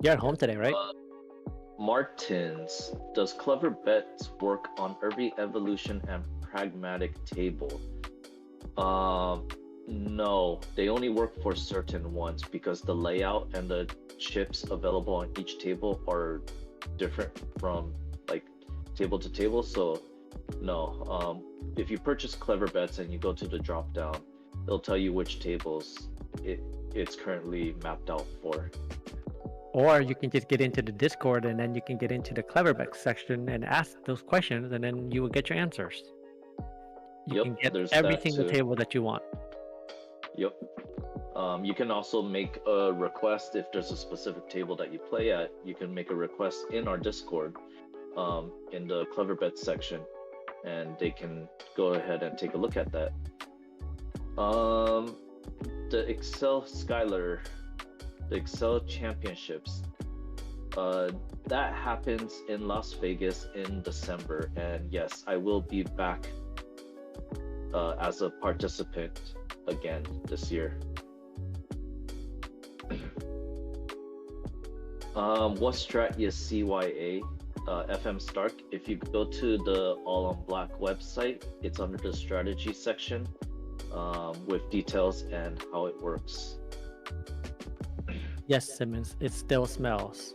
G: You're at home today, right?
E: Martins, does clever bets work on every evolution and pragmatic table? No, they only work for certain ones because the layout and the chips available on each table are different from like table to table. So no, if you purchase clever bets and you go to the drop down, it'll tell you which tables it's currently mapped out for.
G: Or you can just get into the Discord and then you can get into the Cleverbeck section and ask those questions, and then you will get your answers. You can get every single table that you want.
E: Yep. You can also make a request if there's a specific table that you play at. You can make a request in our Discord, in the Cleverbet section, and they can go ahead and take a look at that. The Excel Skylar, the Excel Championships, that happens in Las Vegas in December, and yes, I will be back as a participant again this year. What strat is CYA? FM Stark. If you go to the All on Black website, it's under the strategy section with details and how it works.
G: Yes, Simmons, it still smells.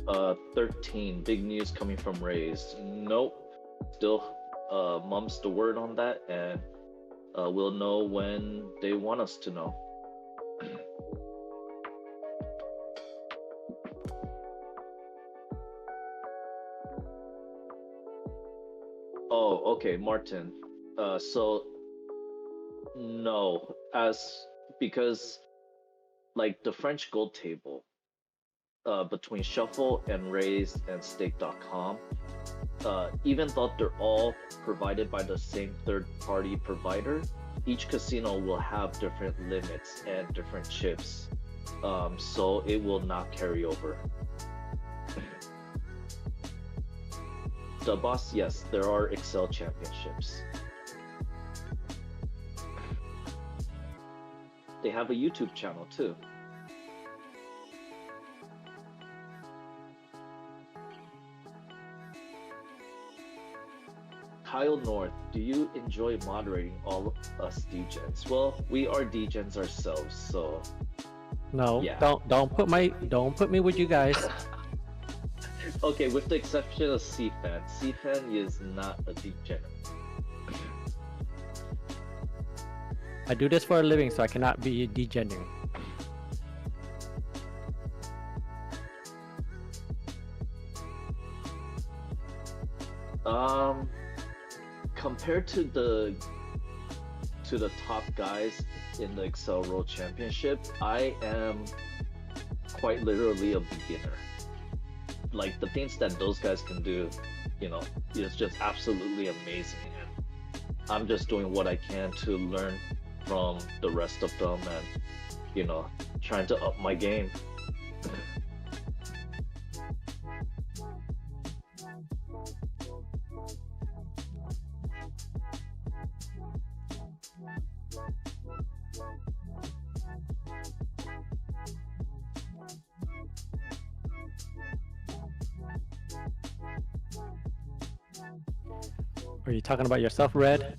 E: Uh, 13, big news coming from Raised. Nope, still mum's the word on that, and We'll know when they want us to know. Oh, okay, Martin. So no, because like the French gold table, between Shuffle and Raise and Stake.com, even though they're all provided by the same third-party provider, each casino will have different limits and different chips, so it will not carry over. The boss, yes, there are Excel championships. They have a YouTube channel too. Kyle North, do you enjoy moderating all us degens? Well, we are degens ourselves, so
G: No,
E: yeah.
G: don't put me with you guys.
E: Okay, with the exception of CFan. CFan is not a degenerate.
G: I do this for a living, so I cannot be a degenerate.
E: Compared to the top guys in the Excel World Championship, I am quite literally a beginner. Like the things that those guys can do, you know, is just absolutely amazing. And I'm just doing what I can to learn from the rest of them and, you know, trying to up my game.
G: Are you talking about yourself, Red?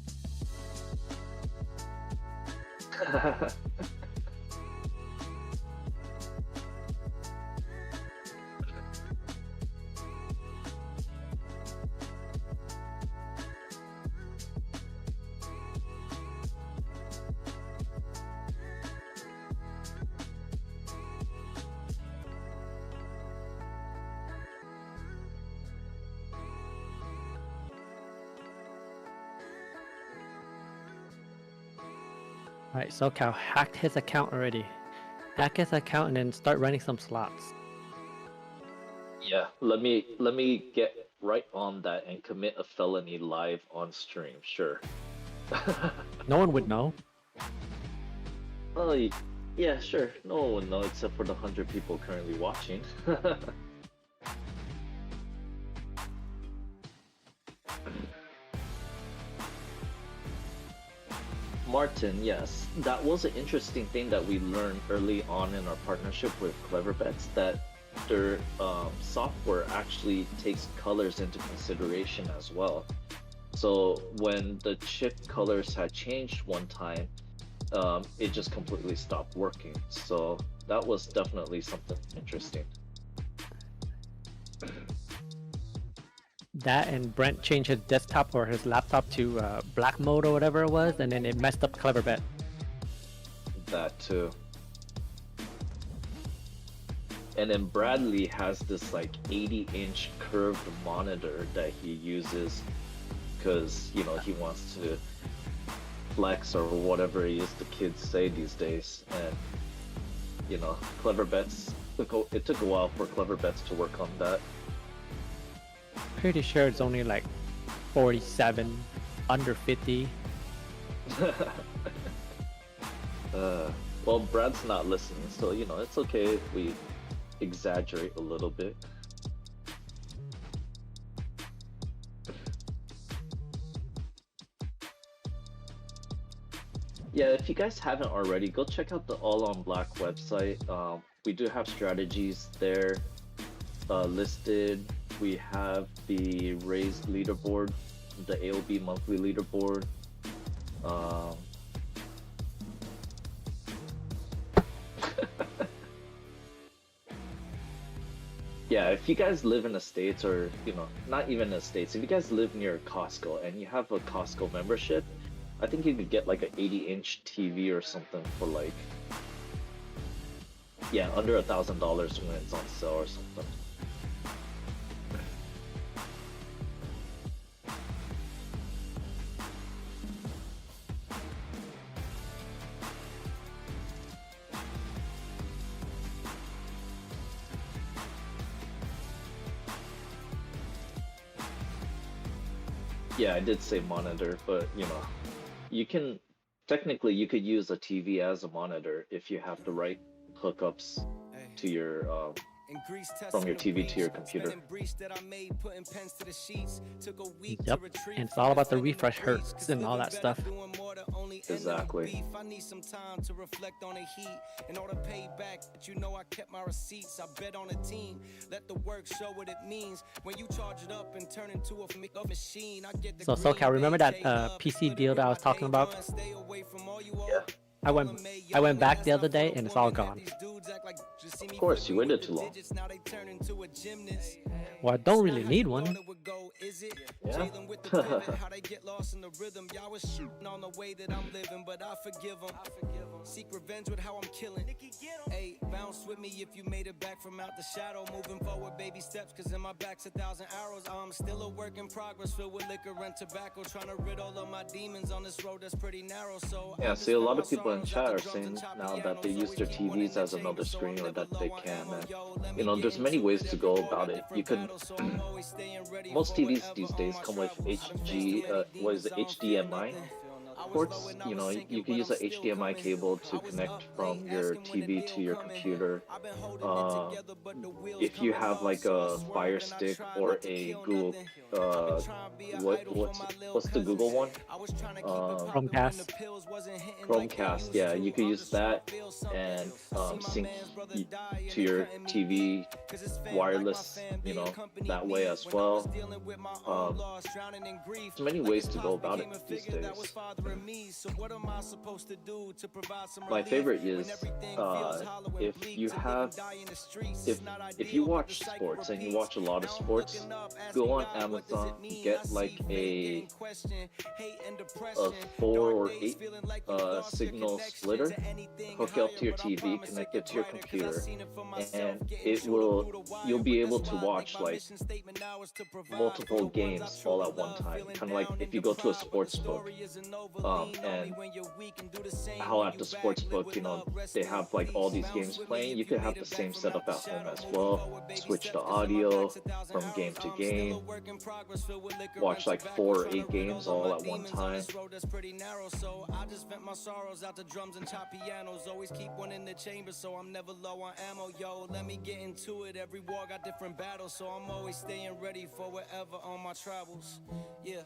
G: Alright, SoCal hacked his account already. Hack his account and then start running some slots.
E: Yeah, let me get right on that and commit a felony live on stream. Sure.
G: No one would know.
E: Oh, yeah, sure. No one would know except for the 100 people currently watching. Martin, yes, that was an interesting thing that we learned early on in our partnership with CleverBets, that their software actually takes colors into consideration as well. So when the chip colors had changed one time, it just completely stopped working. So that was definitely something interesting.
G: That and Brent changed his desktop or his laptop to black mode or whatever it was, and then it messed up CleverBet.
E: That too. And then Bradley has this like 80-inch curved monitor that he uses because, you know, he wants to flex or whatever it is the kids say these days. And, you know, CleverBets, it took a while for CleverBets to work on that.
G: Pretty sure it's only like 47, under 50.
E: Well, Brad's not listening, so, you know, it's okay if we exaggerate a little bit. Yeah, if you guys haven't already, go check out the All on Black website. We do have strategies there listed. We have the raised leaderboard, the AOB monthly leaderboard. Yeah, if you guys live in the States, or, you know, not even in the States, if you guys live near Costco and you have a Costco membership, I think you could get like an 80-inch TV or something for like, yeah, under $1,000 when it's on sale or something. Yeah, I did say monitor, but you know, you can technically you could use a TV as a monitor if you have the right hookups to your from your TV to your computer.
G: Yep, and it's all about the refresh hertz and all that stuff.
E: Exactly.
A: I need some time to reflect on the heat and all the payback that you know I kept my receipts. I bet on a team. Let the work show what it means. When you charge it up and turn into a machine, I get the
G: So SoCal, remember that PC deal that I was talking about?
E: Yeah.
G: I went back the other day and it's all gone.
E: Of course, you waited too long.
G: Well, I don't really need one.
E: Yeah.
A: Seek revenge with how I'm killing. Hey, bounce with me if you made it back from out the shadow. Moving forward, baby steps, cause in my back's 1,000 arrows. I'm still a work in progress, filled with liquor and tobacco. Trying to rid all of my demons on this road that's pretty narrow. So
E: yeah, see, a lot of people in chat are saying now that they use their TVs as another screen, or that they can. And, you know, there's many ways to go about it. You can. Most TVs these days come with HDMI ports. You know, you can use an HDMI cable to connect from your TV to your computer. If you have like a Fire Stick or a Google, what's the Google one? Chromecast. Yeah, you could use that and sync to your TV wireless. You know, that way as well. There's many ways to go about it these days. My favorite is if you watch sports and you watch a lot of sports, go on Amazon, get like a 4 or 8 signal splitter, hook it up to your TV, connect it to your computer, and you'll be able to watch like multiple games all at one time. Kind of like if you go to a sports book. And how at the sports book, you know, they have like all these games playing. You could have the same setup at home as well. Switch the audio from game to game. Watch like 4 or 8 games all at one time.
A: Always keep one in the chamber, so I'm never low on ammo. Yo, let me get into it. Every war got different battles, so I'm always staying ready for whatever on my travels. Yeah.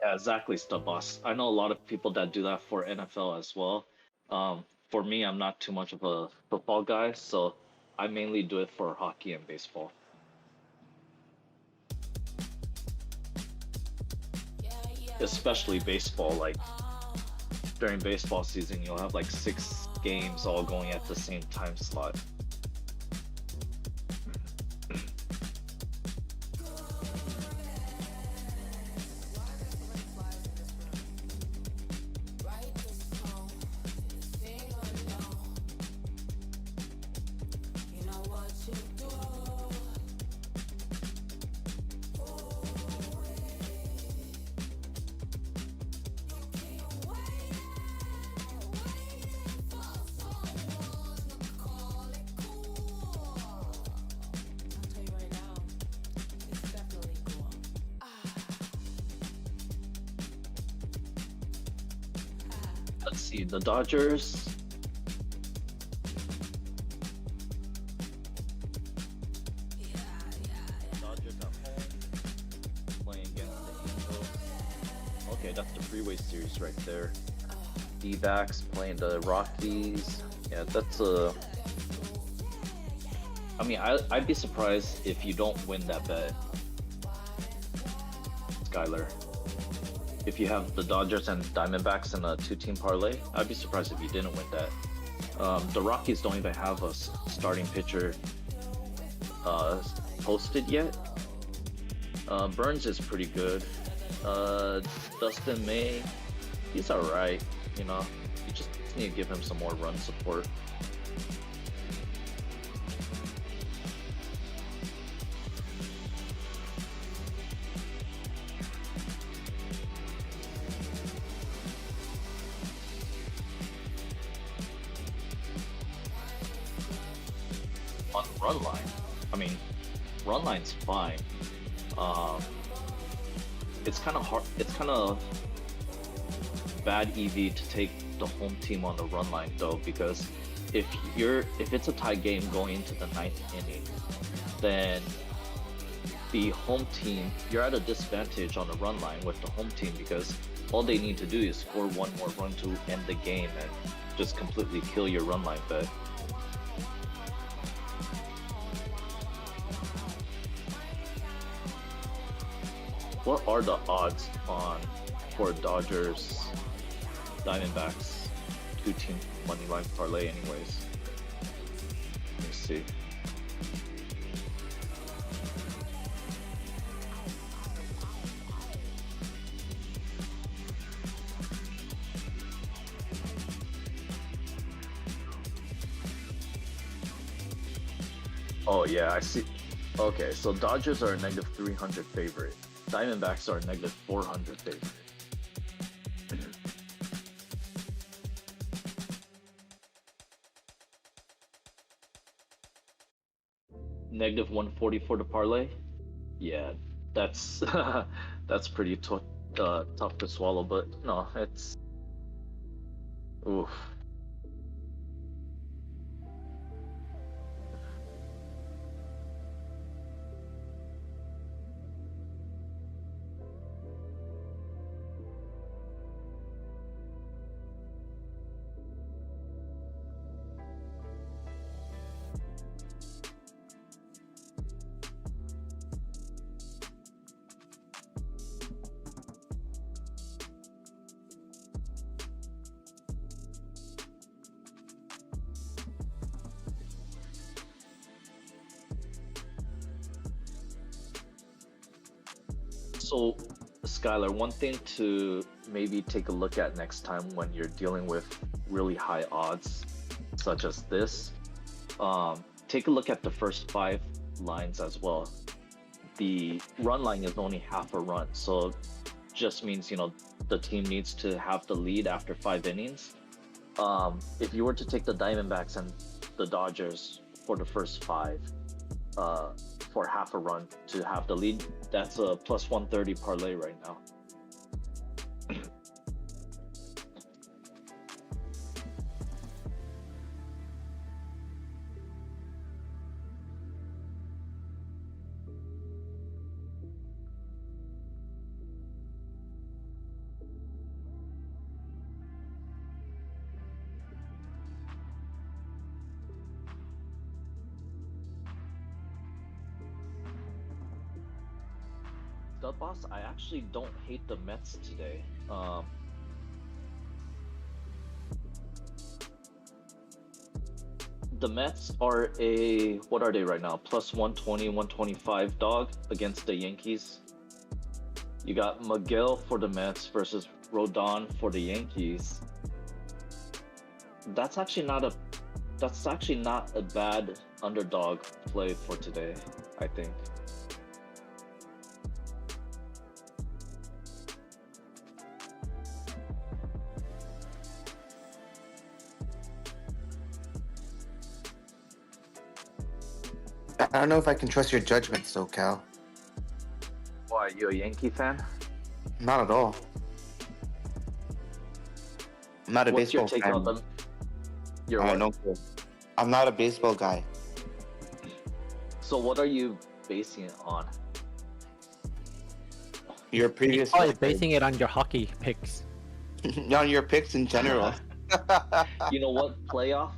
E: Yeah, exactly, Stub Boss. I know a lot of people that do that for NFL as well. For me, I'm not too much of a football guy, so I mainly do it for hockey and baseball. Especially baseball, like during baseball season, you'll have like 6 games all going at the same time slot. Let's see, the Dodgers. Dodgers at home, playing against the Angels. Okay, that's the Freeway Series right there. D-backs playing the Rockies. Yeah, that's a. I mean, I'd be surprised if you don't win that bet, Skylar. If you have the Dodgers and Diamondbacks in a 2-team parlay, I'd be surprised if you didn't win that. The Rockies don't even have a starting pitcher posted yet. Burns is pretty good. Dustin May, he's alright, you know. You just need to give him some more run support. On run line, I mean, run line's fine. It's kind of hard. It's kind of bad EV to take the home team on the run line though, because if it's a tie game going into the 9th inning, then the home team, you're at a disadvantage on the run line with the home team, because all they need to do is score one more run to end the game and just completely kill your run line bet. What are the odds for Dodgers Diamondbacks 2-team money line parlay anyways? Let me see. Oh yeah, I see. Okay, so Dodgers are a -300 favorite. Diamondbacks are a -400 favorite. -140 for the parlay. Yeah, that's that's pretty tough to swallow. But no, it's oof. So, Skylar, one thing to maybe take a look at next time when you're dealing with really high odds, such as this, take a look at the first 5 lines as well. The run line is only half a run, so just means, you know, the team needs to have the lead after 5 innings. If you were to take the Diamondbacks and the Dodgers for the first 5, for half a run to have the lead, that's a +130 parlay right now. The boss, I actually don't hate the Mets today. The Mets are what are they right now? +120, 125 dog against the Yankees. You got Miguel for the Mets versus Rodon for the Yankees. That's actually not a bad underdog play for today, I think.
D: I don't know if I can trust your judgment, SoCal.
E: Why, are you a Yankee fan?
D: Not at all. I'm not a
E: What's
D: baseball
E: your take
D: fan.
E: on them? You're
D: I
E: what?
D: don't know. I'm not a baseball guy.
E: So what are you basing it on?
D: Your previous
G: Probably basing it on your hockey picks.
D: on your picks in general.
E: You know what? Playoff?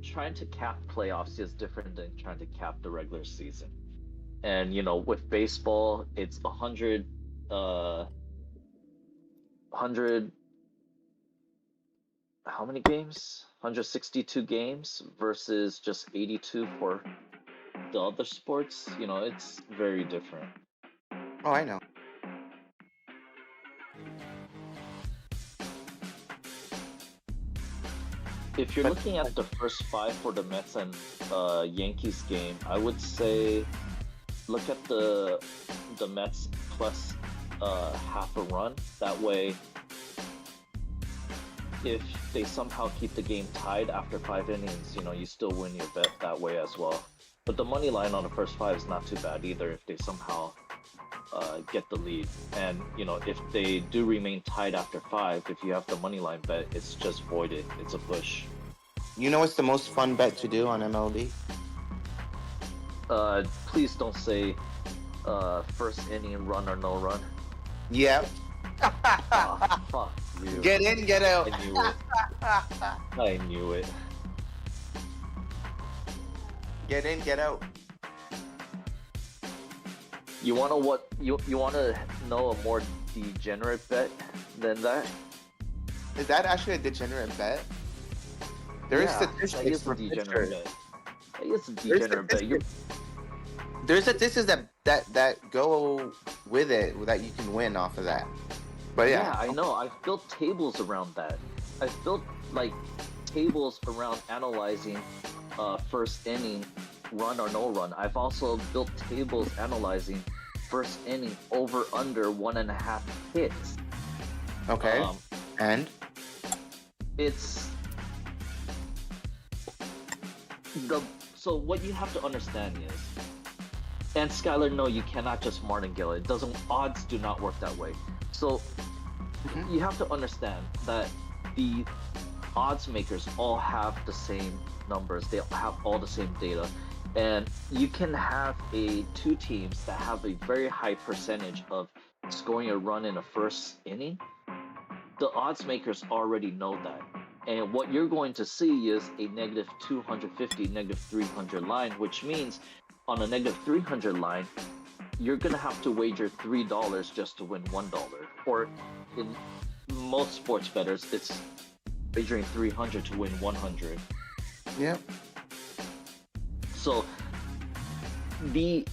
E: Trying to cap playoffs is different than trying to cap the regular season. And, you know, with baseball, it's 100, how many games? 162 games versus just 82 for the other sports, you know, it's very different.
H: Oh, I know.
E: If you're looking at the first 5 for the Mets and Yankees game, I would say look at the Mets plus half a run. That way, if they somehow keep the game tied after 5 innings, you know, you still win your bet that way as well. But the money line on the first 5 is not too bad either if they somehow get the lead. And, you know, if they do remain tied after 5, if you have the money line bet, it's just voided. It's a push.
H: You know what's the most fun bet to do on MLB?
E: Please don't say first inning run or no run.
H: Yeah.
E: Oh, fuck you.
H: Get in, get out.
E: I knew it. I knew it.
H: Get in, get out.
E: You wanna what? You wanna know a more degenerate bet than that?
H: Is that actually a degenerate bet? There is statistics
E: I guess
H: for
E: a degenerate
H: pitchers.
E: bet. I guess a degenerate bet.
H: There's statistics that go with it that you can win off of that. But yeah,
E: I know. I've built tables around that. I've built like tables around analyzing first inning run or no run. I've also built tables analyzing first inning over under 1.5 hits.
H: Okay. And
E: it's so what you have to understand is, and Skylar, no, you cannot just martingale it. Odds do not work that way. So you have to understand that the odds makers all have the same numbers. They have all the same data. And you can have two teams that have a very high percentage of scoring a run in the first inning. The odds makers already know that. And what you're going to see is a negative 250, negative 300 line, which means on a negative 300 line, you're going to have to wager $3 just to win $1. Or in most sports bettors, it's wagering 300 to win 100.
H: Yep.
E: So the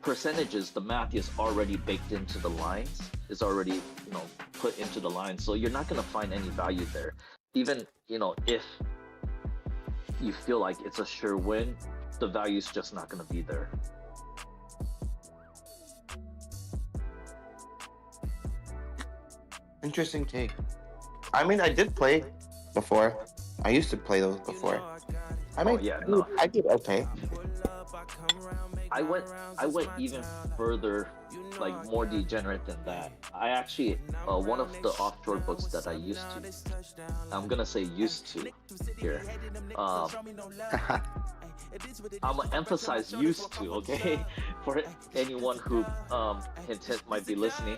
E: percentages, the math is already baked into the lines, is already, you know, put into the lines. So you're not going to find any value there. Even, you know, if you feel like it's a sure win, the value's just not going to be there.
H: Interesting take. I mean, I did play before. I used to play those before. I mean, I did okay.
E: I went even further, like more degenerate than that. I actually, one of the offshore books that I used to, I'm gonna say used to here. I'm gonna emphasize used to, okay? For anyone who hint might be listening,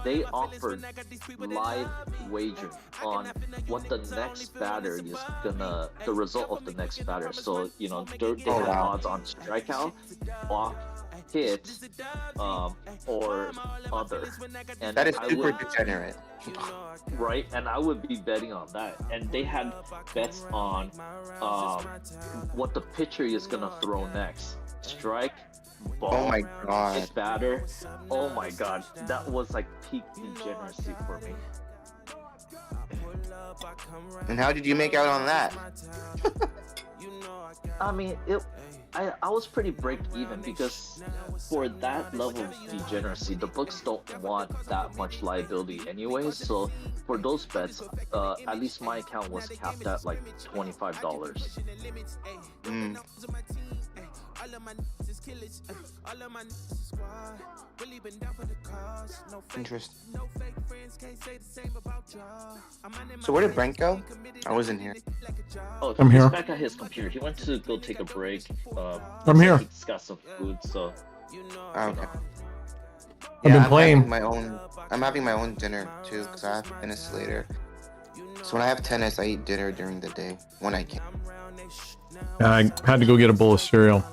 E: they offered live wagering on what the next batter is gonna, the result of the next batter. So, you know, they have odds on strikeout, walk, hit, or other. And
H: that is super degenerate.
E: Right, and I would be betting on that. And they had bets on what the pitcher is gonna throw next. Strike, ball,
H: oh my god,
E: hit batter. Oh my god, that was like peak degeneracy for me.
H: And how did you make out on that?
E: I mean, I was pretty break even because for that level of degeneracy, the books don't want that much liability anyways. So for those bets, at least my account was capped at like $25.
H: Interesting. So where did Brent go? I wasn't here.
E: Oh,
C: I'm
E: he's
C: here.
E: back at his computer. He went to go take a break.
C: I'm here.
E: He's got some food, so.
H: Oh, okay.
C: I've been playing.
H: I'm having my own dinner too because I have tennis later. So when I have tennis, I eat dinner during the day when I can.
C: I had to go get a bowl of cereal.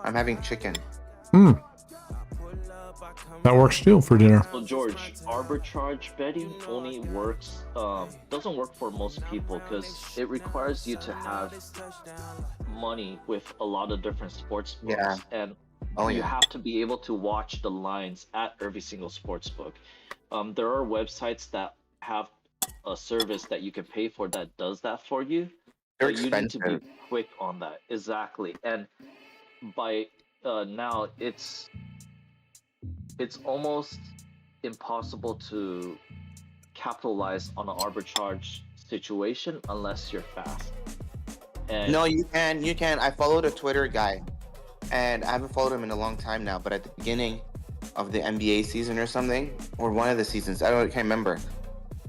H: I'm having chicken.
C: That works too for dinner.
E: So George, arbitrage betting only works, doesn't work for most people because it requires you to have money with a lot of different sports books, and you have to be able to watch the lines at every single sports book. There are websites that have a service that you can pay for that does that for you.
H: They're
E: but you need to be quick on that. Exactly. And by now it's almost impossible to capitalize on an arbitrage situation unless you're fast. And
H: no, you can. I followed a Twitter guy, and I haven't followed him in a long time now, but at the beginning of the NBA season or something, or one of the seasons, I can't remember,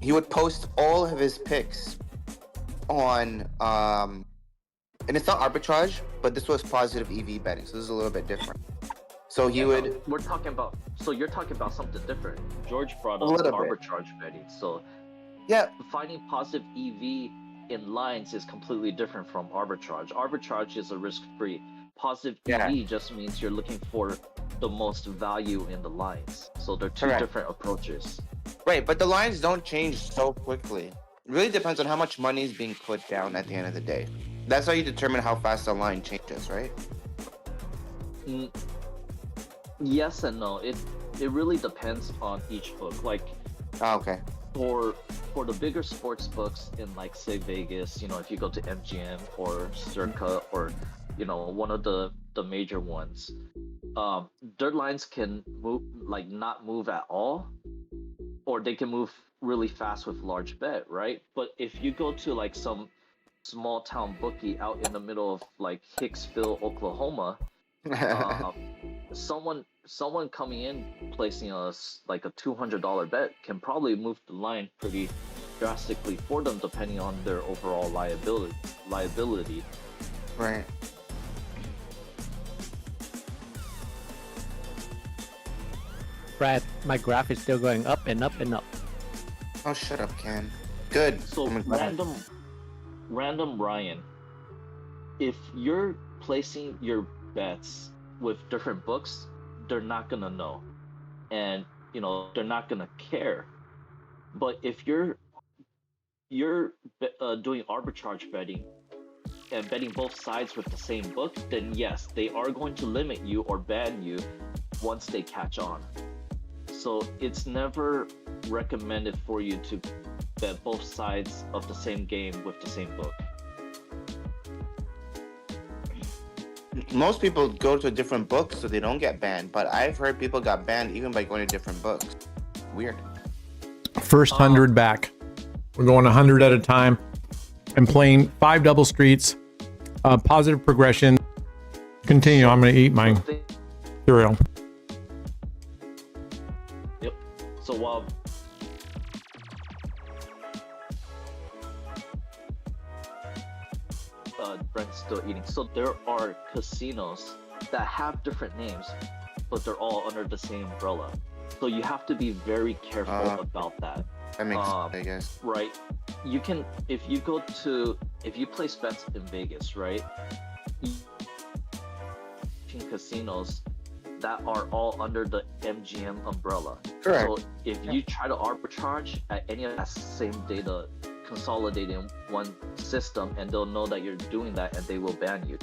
H: he would post all of his picks on, and it's not arbitrage, but this was positive EV betting, so this is a little bit different. So he would...
E: We're talking about... So you're talking about something different. George brought up arbitrage betting. So finding positive EV in lines is completely different from arbitrage. Arbitrage is a risk-free. Positive EV just means you're looking for the most value in the lines. So they're two different approaches.
H: Right, but the lines don't change so quickly. It really depends on how much money is being put down at the end of the day. That's how you determine how fast the line changes, right?
E: Yes and no. It really depends on each book. Like, for the bigger sports books in, like, say Vegas, if you go to MGM or Circa or one of the major ones, their lines can move, like, not move at all, or they can move really fast with large bet, right? But if you go to, like, some small town bookie out in the middle of, like, Hicksville, Oklahoma, someone coming in placing like a $200 bet can probably move the line pretty drastically for them, depending on their overall liability.
H: Right.
G: Brad, my graph is still going up and up and up.
H: Oh, shut up, Ken. Good.
E: So random Ryan, if you're placing your bets with different books, they're not gonna know, and they're not gonna care. But if you're doing arbitrage betting and betting both sides with the same book, then yes, they are going to limit you or ban you once they catch on. So it's never recommended for you to bet both sides of the same game with the same book.
H: Most people go to different books so they don't get banned, but I've heard people got banned even by going to different books. Weird.
C: First 100 back. We're going 100 at a time. I'm playing 5 double streets, positive progression. Continue. I'm going to eat my cereal.
E: Yep. So while Brent's still eating. So there are casinos that have different names, but they're all under the same umbrella. So you have to be very careful about that.
H: That makes sense, I guess.
E: Right. You can, if you place bets in Vegas, right? Casinos that are all under the MGM umbrella.
H: Correct.
E: So if you try to arbitrage at any of that same data, consolidate in one system, and they'll know that you're doing that, and they will ban you.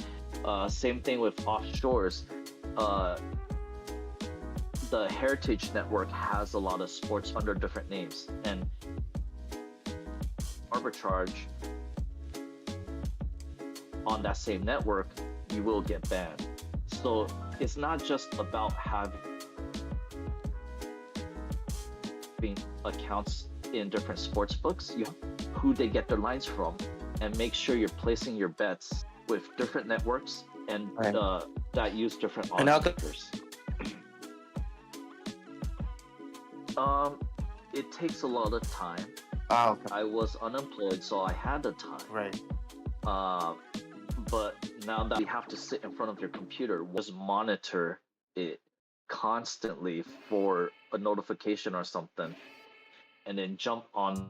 E: Same thing with offshores. The Heritage Network has a lot of sports under different names, and arbitrage on that same network, you will get banned. So it's not just about having accounts in different sports books. You who they get their lines from, and make sure you're placing your bets with different networks and that use different odds makers. It takes a lot of time. I was unemployed, so I had the time.
H: Right.
E: But now that you have to sit in front of your computer, just monitor it constantly for a notification or something, and then jump on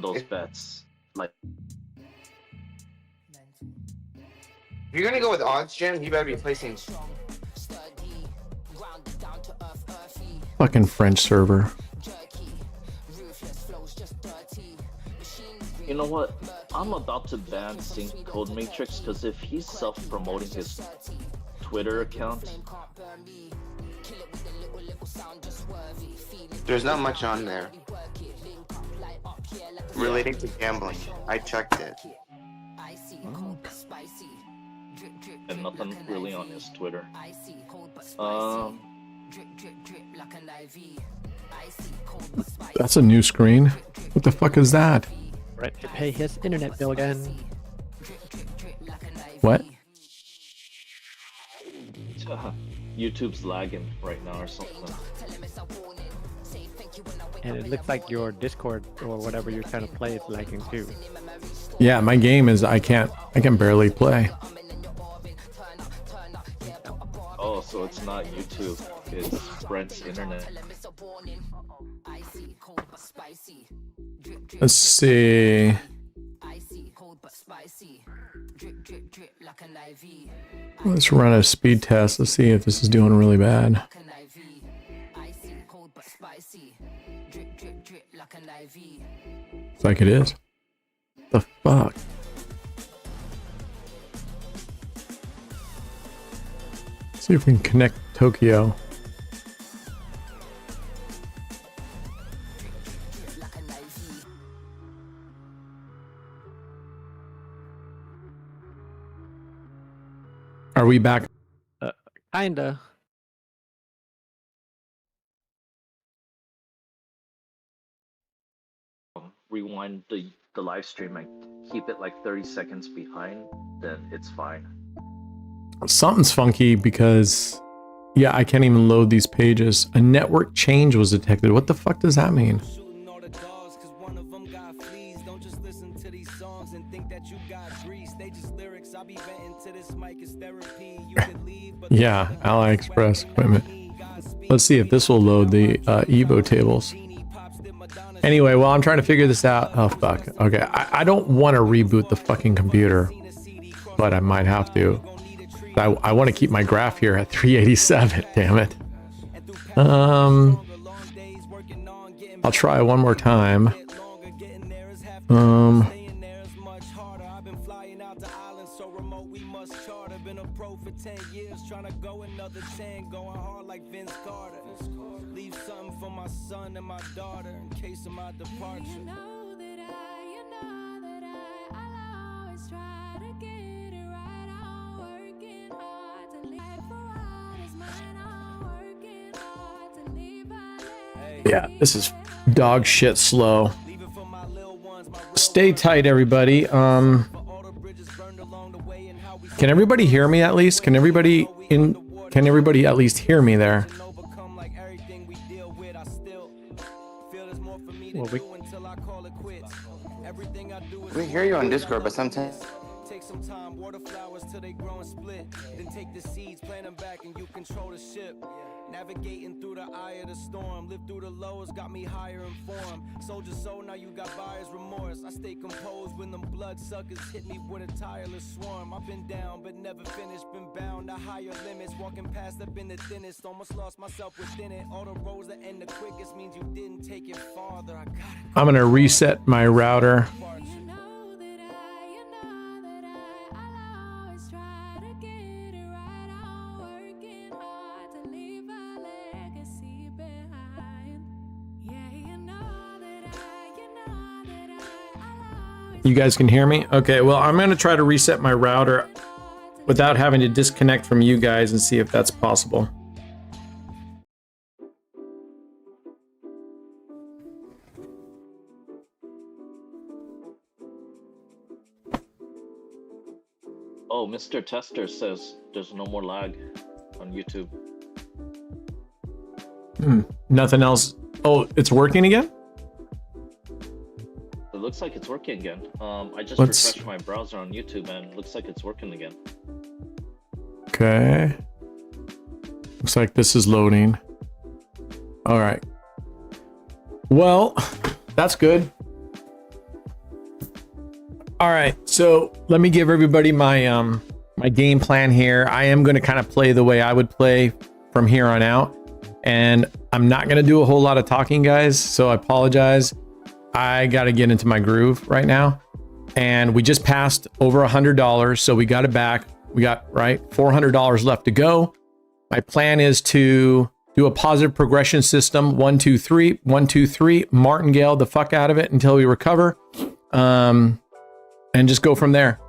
E: those bets. Like,
H: if you're gonna go with odds, Jim, you better be placing
C: Fucking French server.
E: You know what? I'm about to ban Sync Code Matrix because if he's self-promoting his Twitter account,
H: There's not much on there relating to gambling. I checked it.
E: and nothing really on his Twitter.
C: That's a new screen. What the fuck is that?
G: Right to pay his internet bill again.
C: What?
E: YouTube's lagging right now or something.
G: And it looks like your Discord or whatever you're trying to play is lagging too.
C: Yeah, my game is I can barely play.
E: Oh, so it's not YouTube, it's Brent's internet.
C: Let's see. Let's run a speed test. Let's see if this is doing really bad. It's like it is. The fuck? Let's see if we can connect Tokyo. Are we back?
G: Kinda.
E: Rewind the live stream and keep it like 30 seconds behind, then it's fine.
C: Something's funky because, yeah, I can't even load these pages. A network change was detected. What the fuck does that mean? Yeah, AliExpress equipment. Let's see if this will load the Evo tables. Anyway, while I'm trying to figure this out, oh fuck. Okay, I don't want to reboot the fucking computer, but I might have to. I want to keep my graph here at 387. Damn it. I'll try one more time. Yeah, this is dog shit slow. Stay tight, everybody. Can everybody hear me at least? Can everybody at least hear me there?
G: Well,
H: we hear you on Discord, but sometimes.
A: Take some time, water flowers till they grow and split. Then take the seeds, plant them back, and you control the ship. Navigating through the eye of the storm, live through the lows, got me higher informed. Soldier soul, now you got buyer's remorse. I stay composed when them blood suckers hit me with a tireless swarm. I've been down, but never finished, been bound to higher limits. Walking past, I've been the thinnest, almost lost myself within it. All the roads that end the quickest means you didn't take it farther.
C: I'm gonna reset my router. You guys can hear me? Okay, well, I'm going to try to reset my router without having to disconnect from you guys and see if that's possible.
E: Oh, Mr. Tester says there's no more lag on YouTube.
C: Nothing else. Oh, it's working again?
E: It looks like it's working again. I just refreshed my browser on YouTube and it looks like it's working again.
C: Okay. Looks like this is loading. All right. Well, that's good. All right. So let me give everybody my my game plan here. I am going to kind of play the way I would play from here on out. And I'm not going to do a whole lot of talking, guys. So I apologize. I got to get into my groove right now. And we just passed over $100. So we got it back. We got $400 left to go. My plan is to do a positive progression system. 1, 2, 3, 1, 2, 3, martingale the fuck out of it until we recover. And just go from there.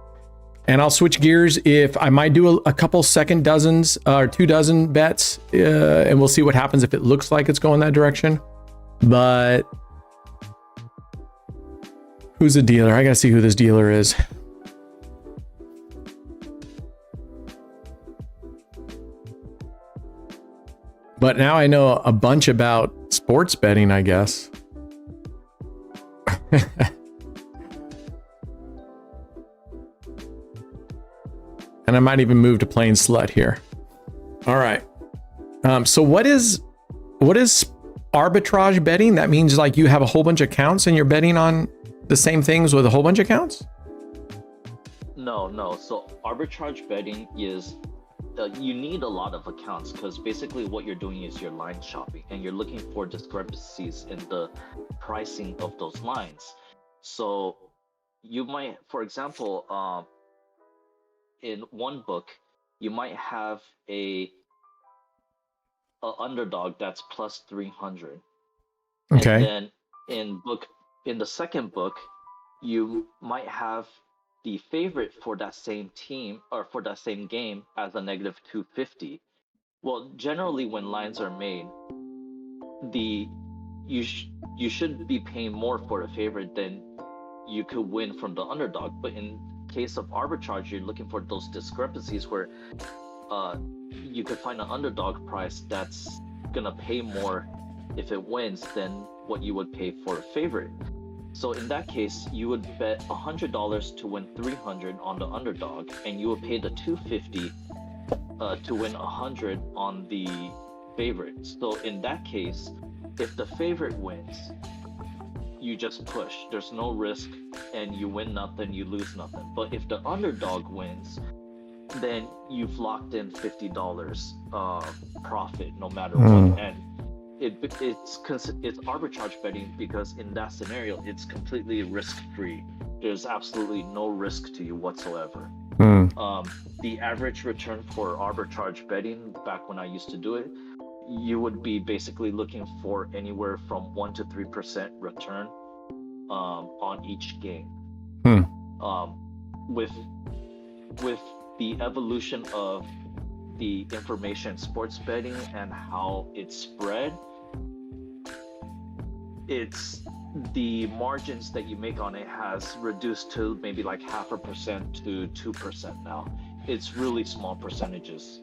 C: And I'll switch gears if I might do a couple second dozens or 2 dozen bets, and we'll see what happens if it looks like it's going that direction. But who's the dealer? I gotta see who this dealer is. But now I know a bunch about sports betting, I guess. And I might even move to playing slut here. All right. So what is arbitrage betting? That means like you have a whole bunch of accounts and you're betting on the same things with a whole bunch of accounts?
E: No. So arbitrage betting is you need a lot of accounts because basically what you're doing is you're line shopping and you're looking for discrepancies in the pricing of those lines. So you might, for example, in one book, you might have a underdog that's plus 300.
C: Okay.
E: And then in the second book, you might have the favorite for that same team or for that same game as a negative 250. Well, generally when lines are made, you should be paying more for the favorite than you could win from the underdog. But in case of arbitrage, you're looking for those discrepancies where you could find an underdog price that's gonna pay more if it wins than what you would pay for a favorite. So in that case, you would bet $100 to win 300 on the underdog, and you would pay the 250 to win 100 on the favorite. So in that case, if the favorite wins, you just push. There's no risk, and you win nothing, you lose nothing. But if the underdog wins, then you've locked in $50 profit no matter what. And it's arbitrage betting because in that scenario, it's completely risk-free. There's absolutely no risk to you whatsoever. The average return for arbitrage betting, back when I used to do it, you would be basically looking for anywhere from 1 to 3% return on each game. With the evolution of the information sports betting and how it's spread, it's the margins that you make on it has reduced to maybe like 0.5% to 2% now. It's really small percentages.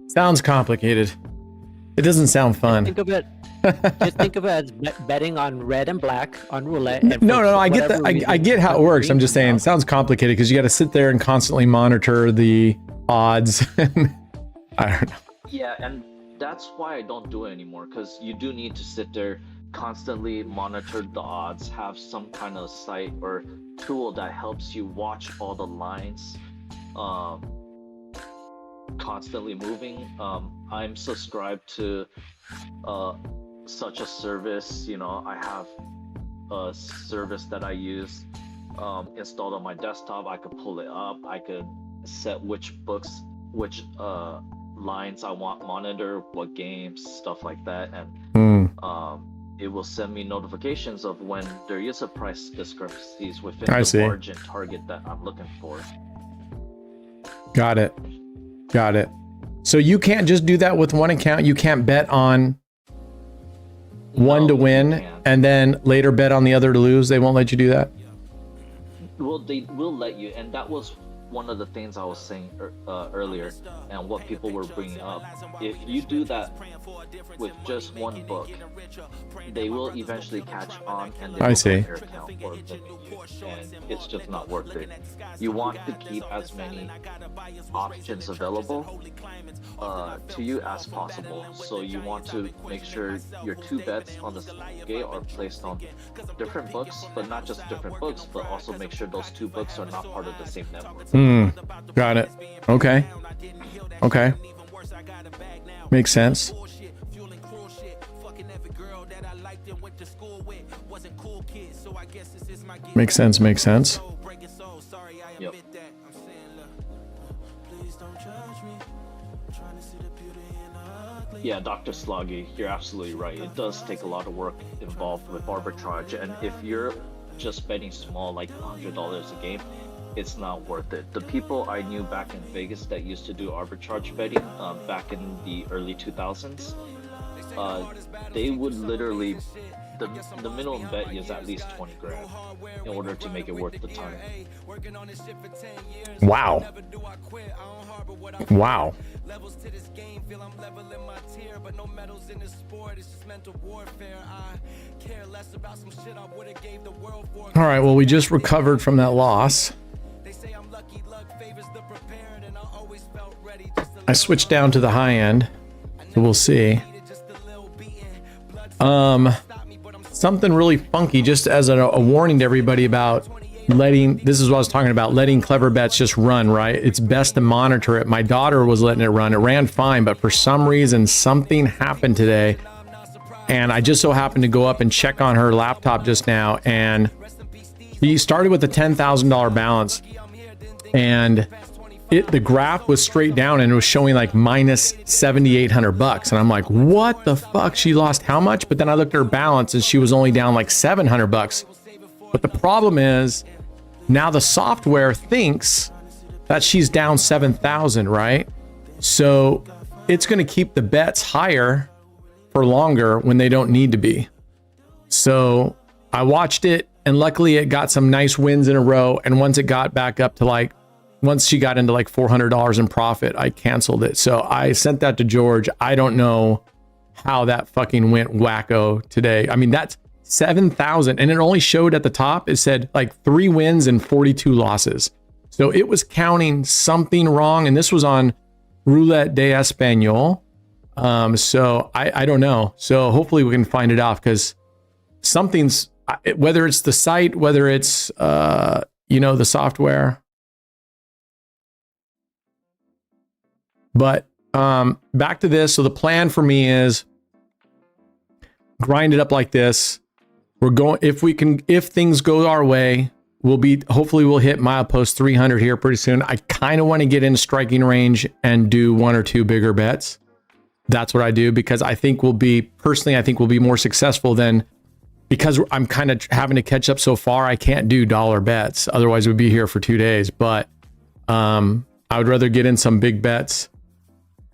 C: Sounds complicated. It doesn't sound fun.
G: Think of it. Just think of it as betting on red and black on roulette. And
C: no, I get that. I get how it works. I'm just saying it sounds complicated because you got to sit there and constantly monitor the odds. I don't know.
E: Yeah, and that's why I don't do it anymore, because you do need to sit there, constantly monitor the odds, have some kind of site or tool that helps you watch all the lines constantly moving. I'm subscribed to such a service. I have a service that I use installed on my desktop. I could pull it up. I could set which lines I want monitor, what games, stuff like that, and it will send me notifications of when there is a price discrepancies within the margin target that I'm looking for.
C: Got it. So you can't just do that with one account. You can't bet on one to win and then later bet on the other to lose. They won't let you do that.
E: Well, they will let you, and that was one of the things I was saying earlier, and what people were bringing up. If you do that with just one book, they will eventually catch on, and they will ban your account or limit you, and it's just not worth it. You want to keep as many options available to you as possible. So you want to make sure your 2 bets on the same day are placed on different books, but not just different books, but also make sure those 2 books are not part of the same network.
C: Got it. Okay. Makes sense. Makes sense. Makes sense.
E: Yep. Yeah, Dr. Sloggy, you're absolutely right. It does take a lot of work involved with arbitrage, and if you're just betting small, like $100 a game, it's not worth it. The people I knew back in Vegas that used to do arbitrage betting back in the early 2000s, they would literally, the minimum bet is at least 20 grand in order to make it worth the time.
C: Wow. Wow. All right, well, we just recovered from that loss. I switched down to the high end, so we'll see. Something really funky, just as a warning to everybody about this is what I was talking about, letting clever bets just run, right? It's best to monitor it. My daughter was letting it run. It ran fine, but for some reason, something happened today. And I just so happened to go up and check on her laptop just now. And she started with a $10,000 balance. And the graph was straight down and it was showing like minus $7,800. And I'm like, what the fuck? She lost how much? But then I looked at her balance and she was only down like $700. But the problem is now the software thinks that she's down 7,000, right? So it's going to keep the bets higher for longer when they don't need to be. So I watched it and luckily it got some nice wins in a row. And once it got back up to once she got into like $400 in profit, I canceled it. So I sent that to George. I don't know how that fucking went wacko today. I mean, that's 7,000 and it only showed at the top. It said like 3 wins and 42 losses. So it was counting something wrong. And this was on Roulette de Español. So I don't know. So hopefully we can find it out because something's, whether it's the site, whether it's, the software. But back to this. So the plan for me is grind it up like this. We're going, if things go our way, hopefully we'll hit milepost 300 here pretty soon. I kind of want to get in striking range and do 1 or 2 bigger bets. That's what I do because I think we'll be more successful than, because I'm kind of having to catch up so far. I can't do dollar bets. Otherwise we'd be here for 2 days. But I would rather get in some big bets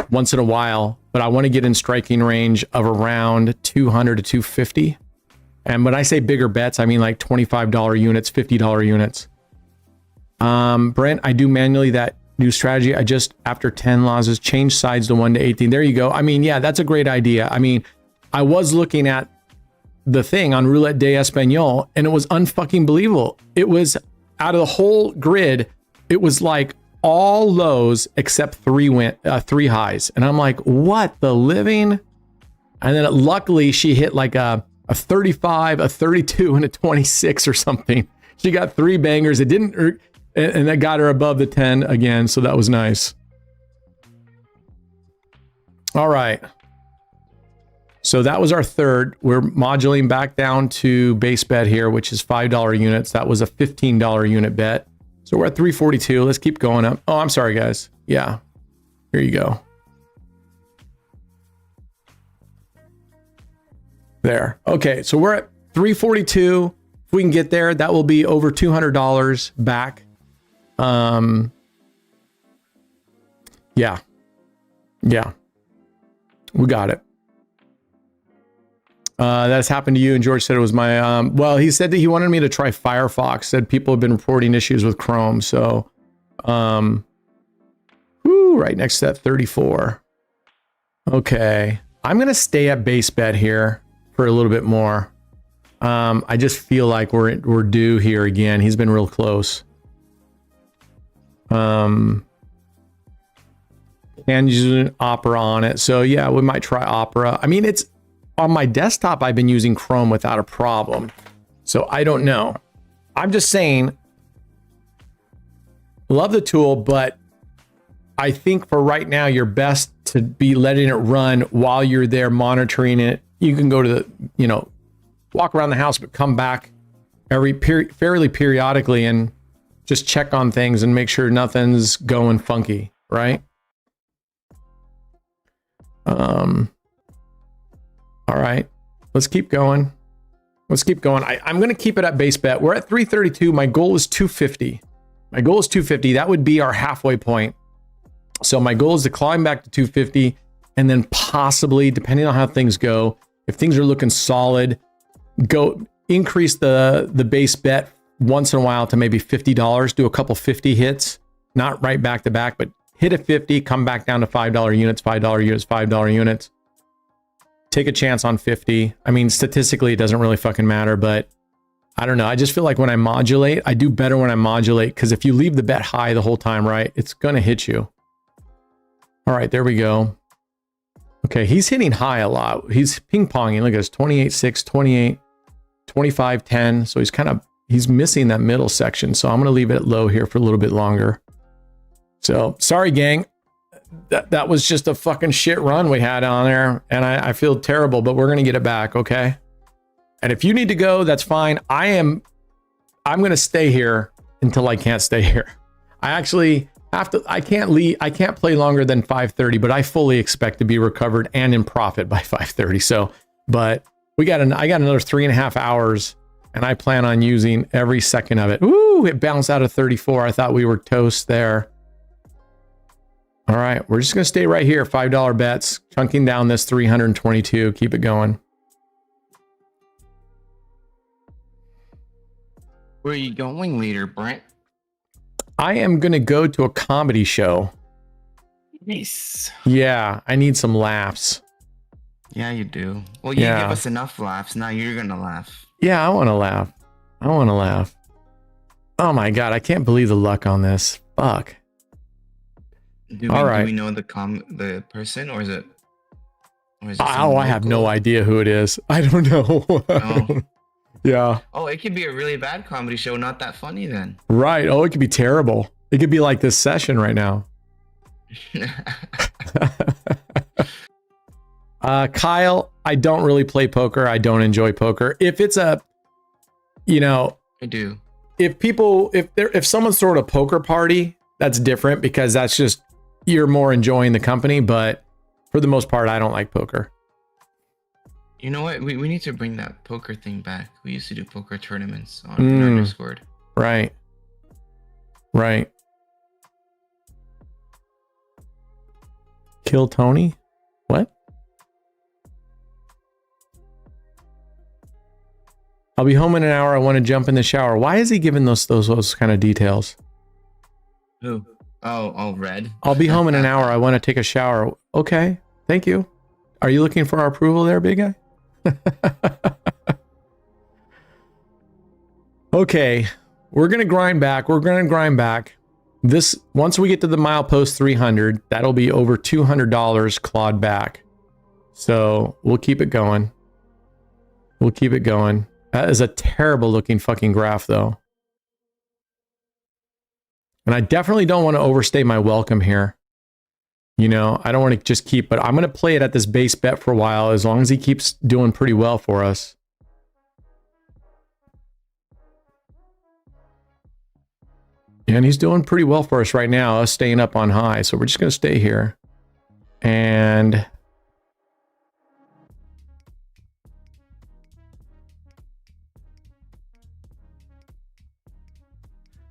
C: once in a while, but I want to get in striking range of around 200 to 250. And when I say bigger bets, I mean like $25 units, $50 units. Brent, I do manually that new strategy. I just, after 10 losses, change sides to 1 to 18. There you go. I mean, yeah, that's a great idea. I mean, I was looking at the thing on Roulette de Español and it was unfucking believable. It was out of the whole grid. It was like all lows except 3 highs. And I'm like, what the living? And then luckily she hit like a 35, a 32, and a 26 or something. She got 3 bangers. It didn't, and that got her above the 10 again. So that was nice. All right. So that was our third. We're modulating back down to base bet here, which is $5 units. That was a $15 unit bet. So we're at 342. Let's keep going up. Oh, I'm sorry, guys. Yeah. Here you go. There. Okay, so we're at 342. If we can get there, that will be over $200 back. Yeah. We got it. That's happened to you, and George said it was my, well, he said that he wanted me to try Firefox, said people have been reporting issues with Chrome, so, right next to that 34. Okay, I'm going to stay at base bet here for a little bit more. I just feel like we're due here again. He's been real close. Can use an Opera on it. So yeah, we might try Opera. I mean, it's on my desktop. I've been using Chrome without a problem. So I don't know. I'm just saying, love the tool, but I think for right now, you're best to be letting it run while you're there monitoring it. You can go to the, walk around the house, but come back fairly periodically and just check on things and make sure nothing's going funky, right? All right, let's keep going. I'm going to keep it at base bet. We're at 332. My goal is 250. That would be our halfway point. So my goal is to climb back to 250 and then possibly, depending on how things go, if things are looking solid, go increase the base bet once in a while to maybe $50, do a couple 50 hits, not right back to back, but hit a 50, come back down to $5 units, $5 units. Take a chance on 50. I mean, statistically, it doesn't really fucking matter, but I don't know. I just feel like when I modulate, I do better when I modulate, because if you leave the bet high the whole time, right, it's going to hit you. All right, there we go. Okay, he's hitting high a lot. He's ping-ponging. Look at this, 28.6, 28, 25.10. So he's missing that middle section. So I'm going to leave it low here for a little bit longer. So sorry, gang. That was just a fucking shit run we had on there. And I feel terrible, but we're going to get it back, okay? And if you need to go, that's fine. I'm going to stay here until I can't stay here. I can't leave. I can't play longer than 5:30, but I fully expect to be recovered and in profit by 5:30. So, but I got another 3.5 hours, and I plan on using every second of it. Ooh, it bounced out of 34. I thought we were toast there. All right, we're just gonna stay right here. $5 bets, chunking down this 322. Keep it going.
D: Where are you going later, Brent?
C: I am going to go to a comedy show.
D: Nice.
C: Yeah, I need some laughs.
D: Yeah, you do. Well, you give us enough laughs. Now you're going to laugh.
C: Yeah, I want to laugh. Oh my God, I can't believe the luck on this. Fuck.
D: Do we know the person, or is it
C: I have no idea who it is. I don't know.
D: Oh.
C: Yeah.
D: Oh, it could be a really bad comedy show, not that funny then.
C: Right. Oh, it could be terrible. It could be like this session right now. Kyle, I don't really play poker. I don't enjoy poker. If it's I
D: do.
C: If someone's throwing a poker party, that's different, because that's just, you're more enjoying the company. But for the most part, I don't like poker.
D: You know what? We need to bring that poker thing back. We used to do poker tournaments on our Discord.
C: Right. Kill Tony? What? I'll be home in an hour. I want to jump in the shower. Why is he giving those kind of details?
D: Who? Oh, Red.
C: I'll be home in an hour. I want to take a shower. Okay. Thank you. Are you looking for our approval there, big guy? Okay, we're gonna grind back. This, once we get to the milepost 300, that'll be over $200 clawed back. So we'll keep it going. That is a terrible looking fucking graph, though. And I definitely don't want to overstay my welcome here. I don't want to just keep, but I'm going to play it at this base bet for a while, as long as he keeps doing pretty well for us. And he's doing pretty well for us right now, us staying up on high. So we're just going to stay here. And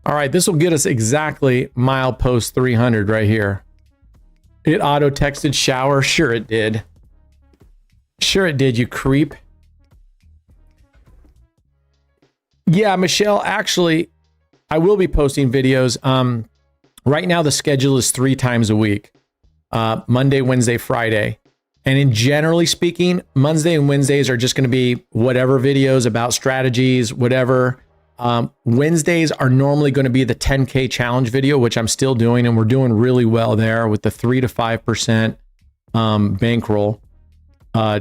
C: all right, this will get us exactly milepost 300 right here. It auto texted shower. Sure it did. You creep. Yeah, Michelle, actually, I will be posting videos. Right now the schedule is 3 times a week. Monday, Wednesday, Friday. And in generally speaking, Monday and Wednesdays are just going to be whatever videos about strategies, whatever. Wednesdays are normally going to be the 10K challenge video, which I'm still doing, and we're doing really well there with the 3 to 5% bankroll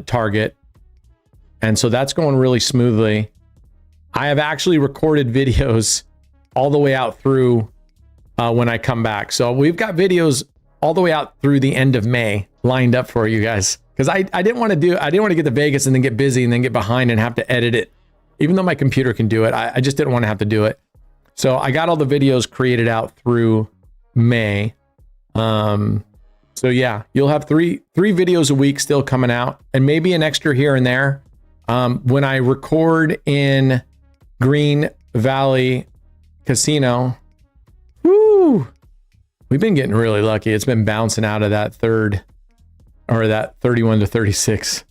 C: target. And so that's going really smoothly. I have actually recorded videos all the way out through when I come back. So we've got videos all the way out through the end of May lined up for you guys. Because I didn't want to get to Vegas and then get busy and then get behind and have to edit it even though my computer can do it, I just didn't want to have to do it. So I got all the videos created out through May. So yeah, you'll have three videos a week still coming out, and maybe an extra here and there. When I record in Green Valley Casino, woo, we've been getting really lucky. It's been bouncing out of that third, or that 31 to 36.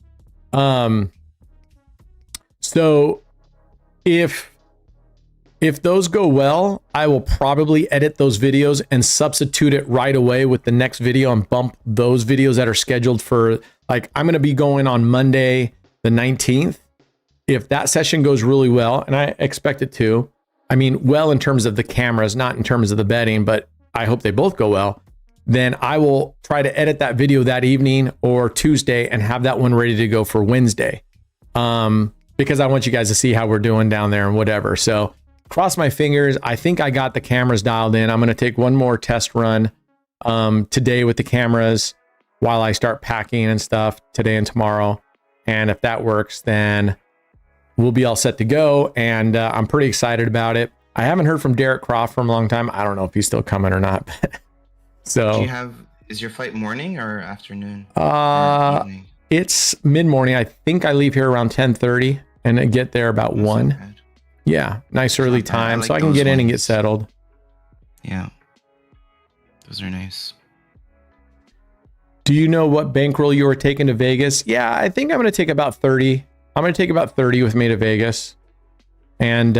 C: So if those go well, I will probably edit those videos and substitute it right away with the next video and bump those videos that are scheduled for, like, I'm going to be going on Monday, the 19th. If that session goes really well, and I expect it to, I mean, well, in terms of the cameras, not in terms of the betting, but I hope they both go well, then I will try to edit that video that evening or Tuesday and have that one ready to go for Wednesday. Because I want you guys to see how we're doing down there and whatever. So cross my fingers. I think I got the cameras dialed in. I'm going to take one more test run today with the cameras while I start packing and stuff today and tomorrow. And if that works, then we'll be all set to go. And I'm pretty excited about it. I haven't heard from Derek Croft for a long time. I don't know if he's still coming or not. So
D: is your flight morning or afternoon?
C: It's mid-morning. I think I leave here around 10:30 and I get there about 1. Yeah, nice early time, so I can get in and get settled.
D: Yeah, those are nice.
C: Do you know what bankroll you were taking to Vegas? Yeah, I think I'm going to take about 30. I'm going to take about 30 with me to Vegas. And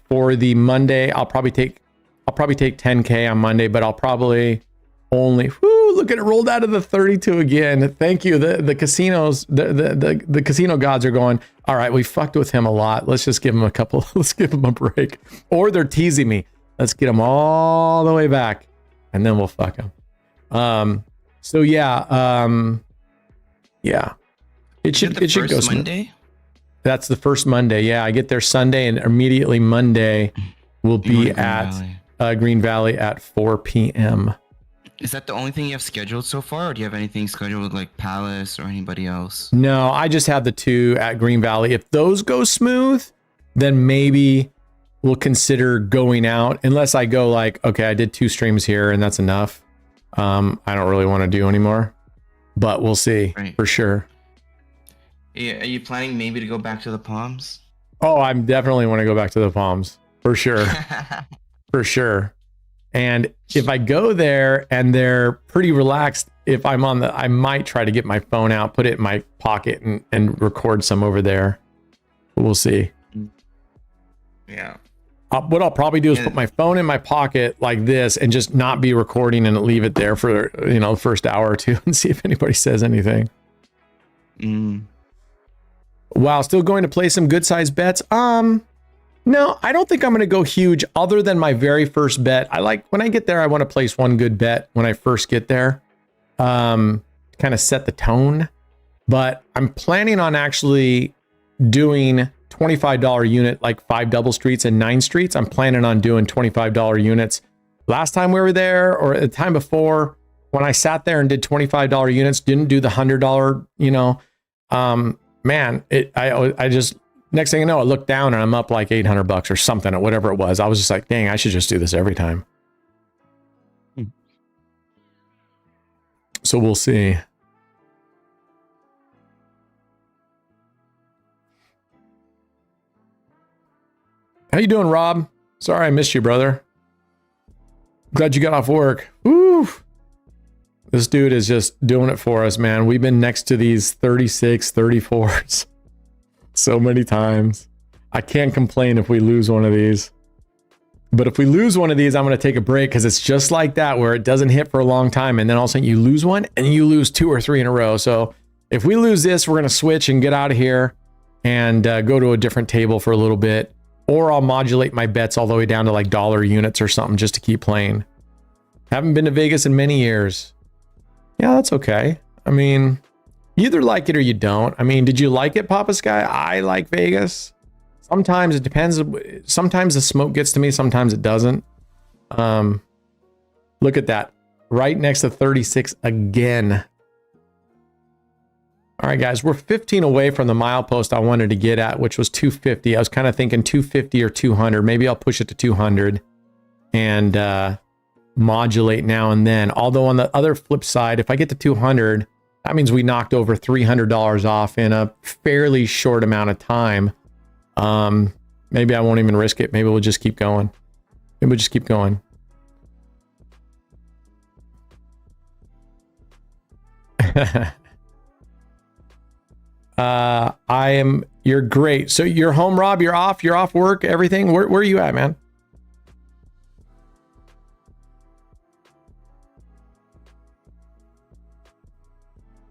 C: for the Monday, I'll probably take 10K on Monday, but I'll probably only, look at it, rolled out of the 32 again. Thank you. The casinos, the casino gods are going, all right, we fucked with him a lot. Let's just give him let's give him a break. Or they're teasing me. Let's get him all the way back and then we'll fuck him. So yeah, it should go smooth. Monday? That's the first Monday. Yeah, I get there Sunday and immediately Monday we'll be at Green Valley at 4 p.m.
D: Is that the only thing you have scheduled so far, or do you have anything scheduled with like Palace or anybody else?
C: No, I just have the 2 at Green Valley. If those go smooth, then maybe we'll consider going out, unless I go like, okay, I did 2 streams here and that's enough. I don't really want to do anymore, but we'll see for sure.
D: Yeah, are you planning maybe to go back to the Palms?
C: Oh, I definitely want to go back to the Palms for sure. For sure. And if I go there and they're pretty relaxed, if I'm I might try to get my phone out, put it in my pocket and record some over there. We'll see.
D: Yeah.
C: What I'll probably do is put my phone in my pocket like this and just not be recording and leave it there for, the first hour or 2 and see if anybody says anything. Wow. Still going to play some good sized bets. No, I don't think I'm going to go huge other than my very first bet. When I get there, I want to place one good bet when I first get there, kind of set the tone. But I'm planning on actually doing $25 unit, like 5 double streets and 9 streets. I'm planning on doing $25 units. Last time we were there, or the time before, when I sat there and did $25 units, didn't do the $100, man, I just, next thing you know, I looked down and I'm up like $800 or something, or whatever it was. I was just like, dang, I should just do this every time. So we'll see. How you doing, Rob? Sorry I missed you, brother. Glad you got off work. Woo! This dude is just doing it for us, man. We've been next to these 36, 34s so many times. I can't complain if we lose one of these. But if we lose one of these, I'm going to take a break, because it's just like that, where it doesn't hit for a long time, and then all of a sudden you lose one and you lose 2 or 3 in a row. So if we lose this, we're going to switch and get out of here and go to a different table for a little bit. Or I'll modulate my bets all the way down to like dollar units or something just to keep playing. Haven't been to Vegas in many years. Yeah, that's okay. I mean, you either like it or you don't. I mean, did you like it, Papa Sky? I like Vegas. Sometimes it depends. Sometimes the smoke gets to me. Sometimes it doesn't. Look at that. Right next to 36 again. All right, guys, we're 15 away from the milepost I wanted to get at, which was 250. I was kind of thinking 250 or 200. Maybe I'll push it to 200 and modulate now and then. Although on the other flip side, if I get to 200, that means we knocked over $300 off in a fairly short amount of time. Maybe I won't even risk it. Maybe we'll just keep going. Maybe we'll just keep going. You're great. So you're home, Rob, you're off work, everything. Where are you at, man?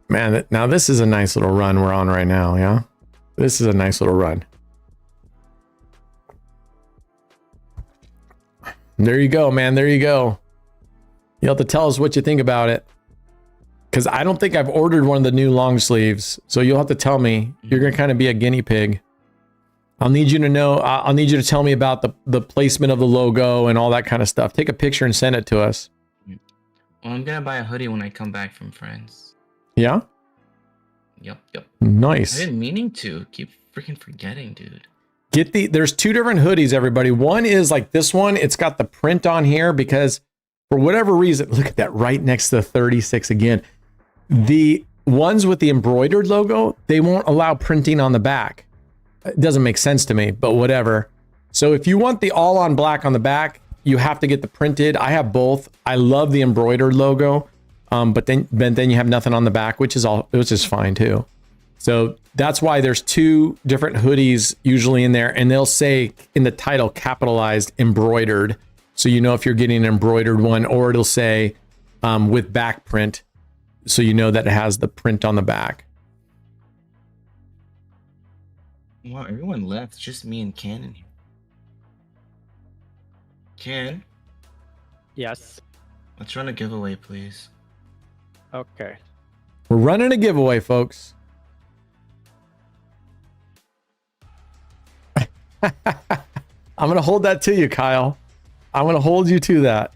C: Man, now this is a nice little run we're on right now. Yeah. This is a nice little run. There you go, man. There you go. You'll have to tell us what you think about it. Because I don't think I've ordered one of the new long sleeves. So you'll have to tell me. You're going to kind of be a guinea pig. I'll need you to know. I'll need you to tell me about the placement of the logo and all that kind of stuff. Take a picture and send it to us.
D: Well, I'm going to buy a hoodie when I come back from France.
C: Yeah?
D: Yep.
C: Nice.
D: I've been meaning to. Keep freaking forgetting, dude.
C: There's two different hoodies, everybody. One is like this one. It's got the print on here because for whatever reason, look at that right next to the 36 again. The ones with the embroidered logo, they won't allow printing on the back. It doesn't make sense to me, but whatever. So if you want the all on black on the back, you have to get the printed. I have both. I love the embroidered logo, but then you have nothing on the back, which is fine too. So that's why there's two different hoodies usually in there, and they'll say in the title capitalized embroidered, so you know if you're getting an embroidered one, or it'll say with back print. So you know that it has the print on the back.
D: Wow, everyone left. It's just me and Ken in here. Ken?
G: Yes.
D: Let's run a giveaway, please.
G: Okay.
C: We're running a giveaway, folks. I'm going to hold that to you, Kyle. I'm going to hold you to that.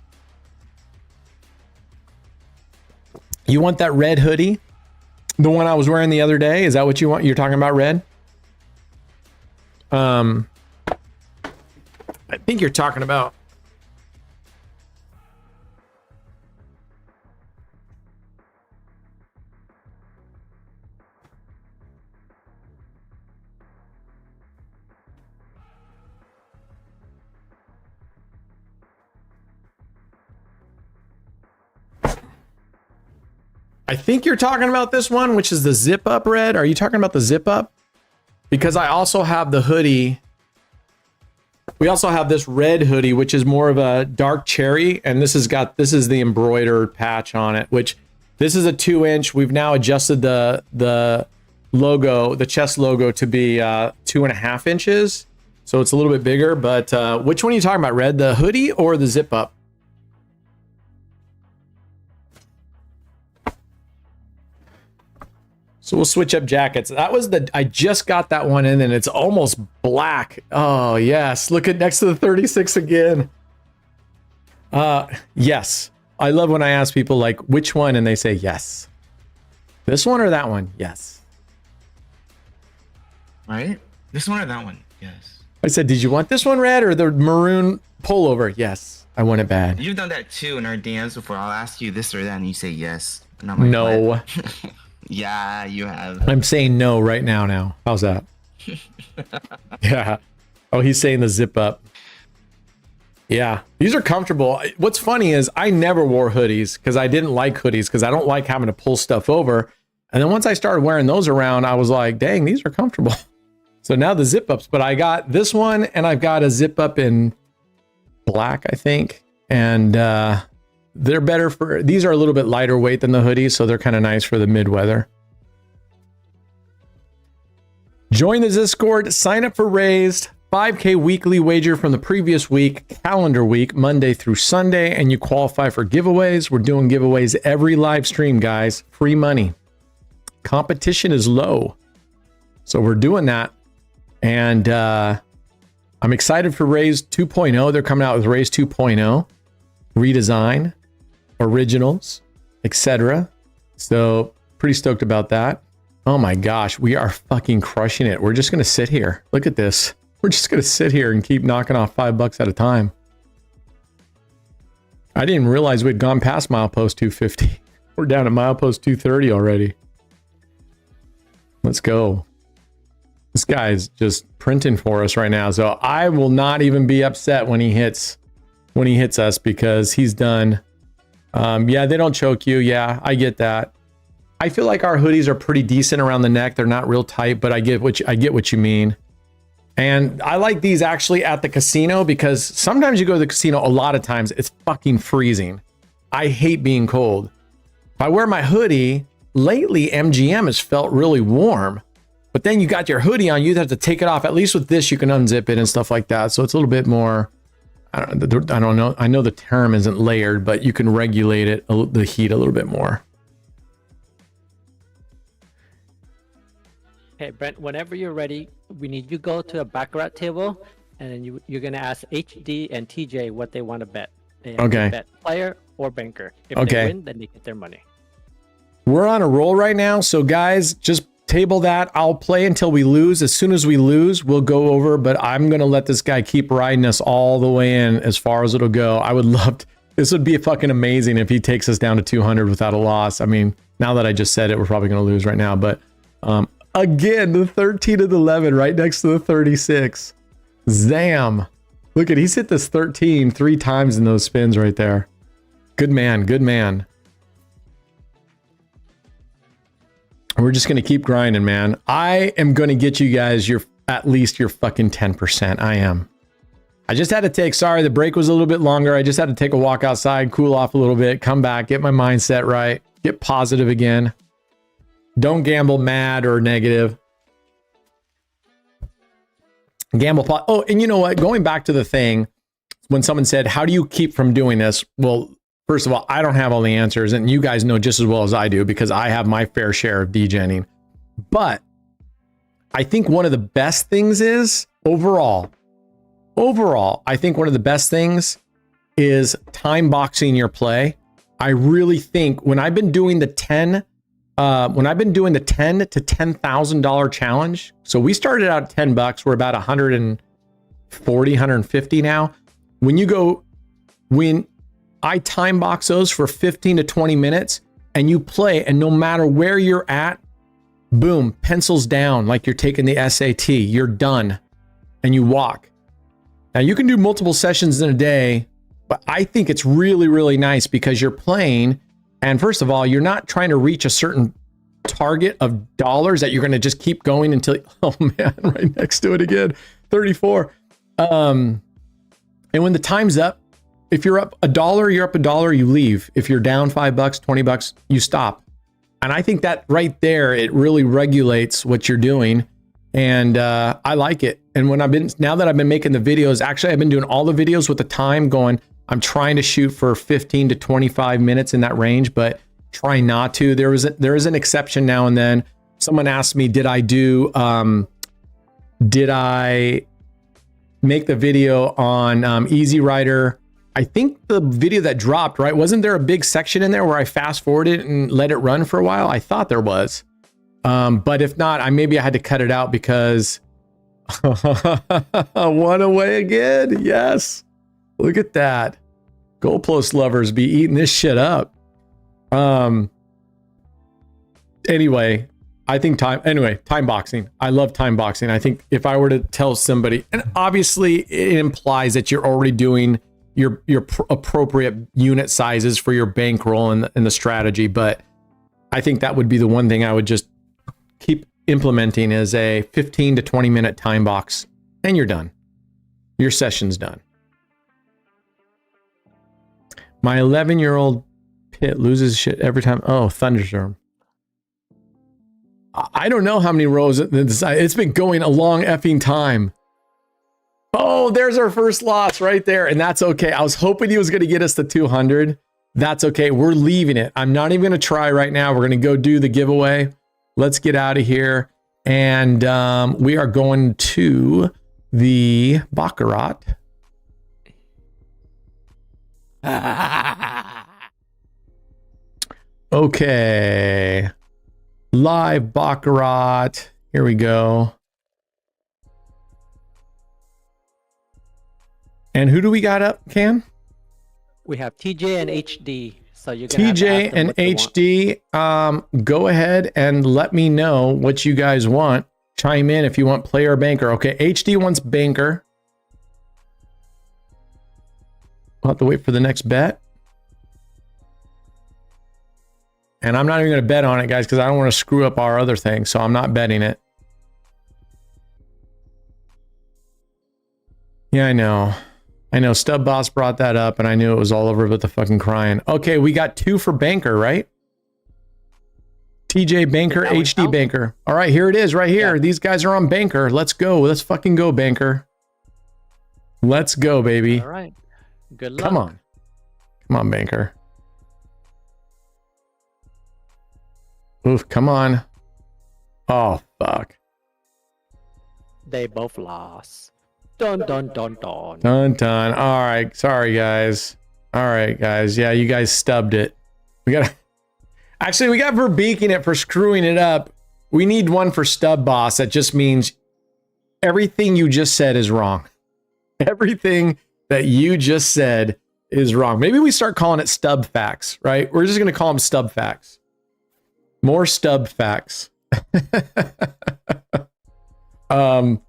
C: You want that red hoodie? The one I was wearing the other day? Is that what you want? You're talking about red? I think you're talking about... I think you're talking about this one, which is the zip up red. Are you talking about the zip up? Because I also have the hoodie. We also have this red hoodie, which is more of a dark cherry. And this is the embroidered patch on it, which this is a 2-inch. We've now adjusted the logo, the chest logo to be 2.5 inches. So it's a little bit bigger, but which one are you talking about, Red? The hoodie or the zip up? So we'll switch up jackets. That was I just got that one in and it's almost black. Oh yes, look at next to the 36 again. Yes. I love when I ask people like which one and they say yes. This one or that one? Yes.
D: Right? This one or that one? Yes.
C: I said, did you want this one, Red, or the maroon pullover? Yes, I want it bad.
D: You've done that too in our DMs before. I'll ask you this or that and you say yes. And I'm like,
C: no.
D: Yeah, you have.
C: I'm saying no right now. How's that? Yeah. Oh, he's saying the zip up. Yeah, these are comfortable. What's funny is I never wore hoodies because I didn't like hoodies because I don't like having to pull stuff over. And then once I started wearing those around, I was like, dang, these are comfortable. So now the zip ups, but I got this one and I've got a zip up in black, I think. And they're better for, these are a little bit lighter weight than the hoodies, so they're kind of nice for the mid-weather. Join the Discord, sign up for Raised, 5K weekly wager from the previous week, calendar week, Monday through Sunday, and you qualify for giveaways. We're doing giveaways every live stream, guys. Free money. Competition is low. So we're doing that. And I'm excited for Raised 2.0. They're coming out with Raised 2.0, redesign, originals, etc. So pretty stoked about that. Oh my gosh, we are fucking crushing it. We're just going to sit here. Look at this. We're just going to sit here and keep knocking off $5 at a time. I didn't realize we'd gone past milepost 250. We're down at milepost 230 already. Let's go. This guy's just printing for us right now. So I will not even be upset when he hits us because he's done. Yeah, they don't choke you. Yeah, I get that. I feel like our hoodies are pretty decent around the neck. They're not real tight, but I get what you mean. And I like these actually at the casino because sometimes you go to the casino, a lot of times it's fucking freezing. I hate being cold. If I wear my hoodie, lately MGM has felt really warm, but then you got your hoodie on, you have to take it off. At least with this, you can unzip it and stuff like that. So it's a little bit more, I don't know. I know the term isn't layered, but you can regulate it, the heat a little bit more.
G: Okay, Brent, whenever you're ready, we need you to go to a baccarat table, and then you're going to ask HD and TJ what they want to bet. They have to bet player or banker. If they win, then they get their money.
C: We're on a roll right now, so guys, just table that. I'll play until we lose. As soon as we lose, we'll go over, but I'm going to let this guy keep riding us all the way in as far as it'll go. I would love to, this would be fucking amazing if he takes us down to 200 without a loss. I mean, now that I just said it, we're probably going to lose right now, but again, the 13 and 11 right next to the 36. Zam. Look at, he's hit this 13 3 times in those spins right there. Good man, good man. We're just going to keep grinding, man. I am going to get you guys at least your fucking 10%. I am. I just had to take, sorry, the break was a little bit longer. I just had to take a walk outside, cool off a little bit, come back, get my mindset right, get positive again. Don't gamble mad or negative. Gamble. Oh, and you know what? Going back to the thing, when someone said, how do you keep from doing this? Well, first of all, I don't have all the answers, and you guys know just as well as I do because I have my fair share of degenning. But I think one of the best things is overall, I think one of the best things is time boxing your play. I really think when I've been doing the 10 to $10,000 challenge. So we started out at $10. We're about 140, 150 now. When I time box those for 15 to 20 minutes and you play, and no matter where you're at, boom, pencils down like you're taking the SAT, you're done and you walk. Now you can do multiple sessions in a day, but I think it's really, really nice because you're playing. And first of all, you're not trying to reach a certain target of dollars that you're going to just keep going until, oh man, right next to it again, 34. And when the time's up, if you're up $1, you're up $1, you leave. If you're down $5, $20, you stop. And I think that right there, it really regulates what you're doing. And I like it. And now that I've been making the videos, actually, I've been doing all the videos with the time going, I'm trying to shoot for 15 to 25 minutes in that range, but try not to. There is an exception now and then. Someone asked me, did I make the video on Easy Rider? I think the video that dropped, right? Wasn't there a big section in there where I fast forwarded and let it run for a while? I thought there was. But if not, maybe I had to cut it out because one away again. Yes. Look at that. Goalpost lovers be eating this shit up. Anyway, time boxing. I love time boxing. I think if I were to tell somebody, and obviously it implies that you're already doing your appropriate unit sizes for your bankroll and the strategy, but I think that would be the one thing I would just keep implementing is a 15 to 20 minute time box, and you're done. Your session's done. My 11-year-old Pit loses shit every time. Oh, thunderstorm. I don't know how many rows. It's been going a long effing time. Oh, there's our first loss right there. And that's okay. I was hoping he was going to get us to 200. That's okay. We're leaving it. I'm not even going to try right now. We're going to go do the giveaway. Let's get out of here. And we are going to the Baccarat. Okay. Live Baccarat. Here we go. And who do we got up, Cam?
G: We have TJ and HD. So you're gonna
C: TJ and HD. Go ahead and let me know what you guys want. Chime in if you want player or banker. Okay, HD wants banker. I'll have to wait for the next bet. And I'm not even going to bet on it, guys, because I don't want to screw up our other thing. So I'm not betting it. Yeah, I know. I know. Stub Boss brought that up, and I knew it was all over with the fucking crying. Okay, we got 2 for banker, right? TJ banker, HD banker. All right, here it is right here. Yeah. These guys are on banker. Let's go. Let's fucking go, banker. Let's go, baby.
G: All right. Good luck.
C: Come on. Come on, banker. Oof, come on. Oh, fuck.
G: They both lost. Dun, dun, dun, dun.
C: Dun, dun. All right. Sorry, guys. All right, guys. Yeah, you guys stubbed it. We got actually, we got Verbeeking it for screwing it up. We need one for Stub Boss. That just means everything you just said is wrong. Everything that you just said is wrong. Maybe we start calling it Stub Facts, right? We're just going to call them Stub Facts. More Stub Facts. I'm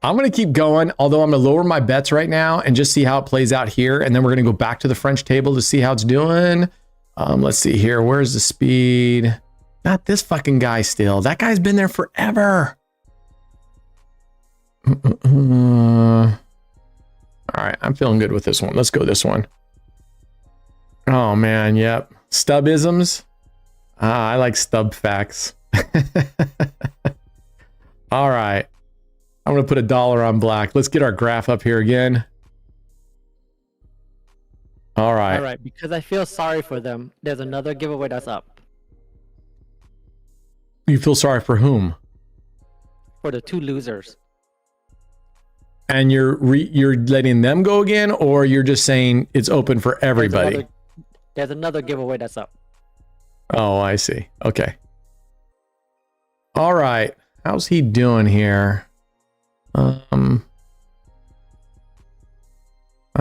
C: going to keep going, although I'm going to lower my bets right now and just see how it plays out here. And then we're going to go back to the French table to see how it's doing. Let's see here. Where's the speed? Not this fucking guy still. That guy's been there forever. All right. I'm feeling good with this one. Let's go this one. Oh, man. Yep. Stubisms. I like Stub Facts. All right. I'm going to put $1 on black. Let's get our graph up here again. All right.
G: All right. Because I feel sorry for them, there's another giveaway that's up.
C: You feel sorry for whom?
G: For the 2 losers. And
C: you're letting them go again, or you're just saying it's open for everybody?
G: There's another giveaway that's up.
C: Oh, I see. Okay. All right. How's he doing here? I'm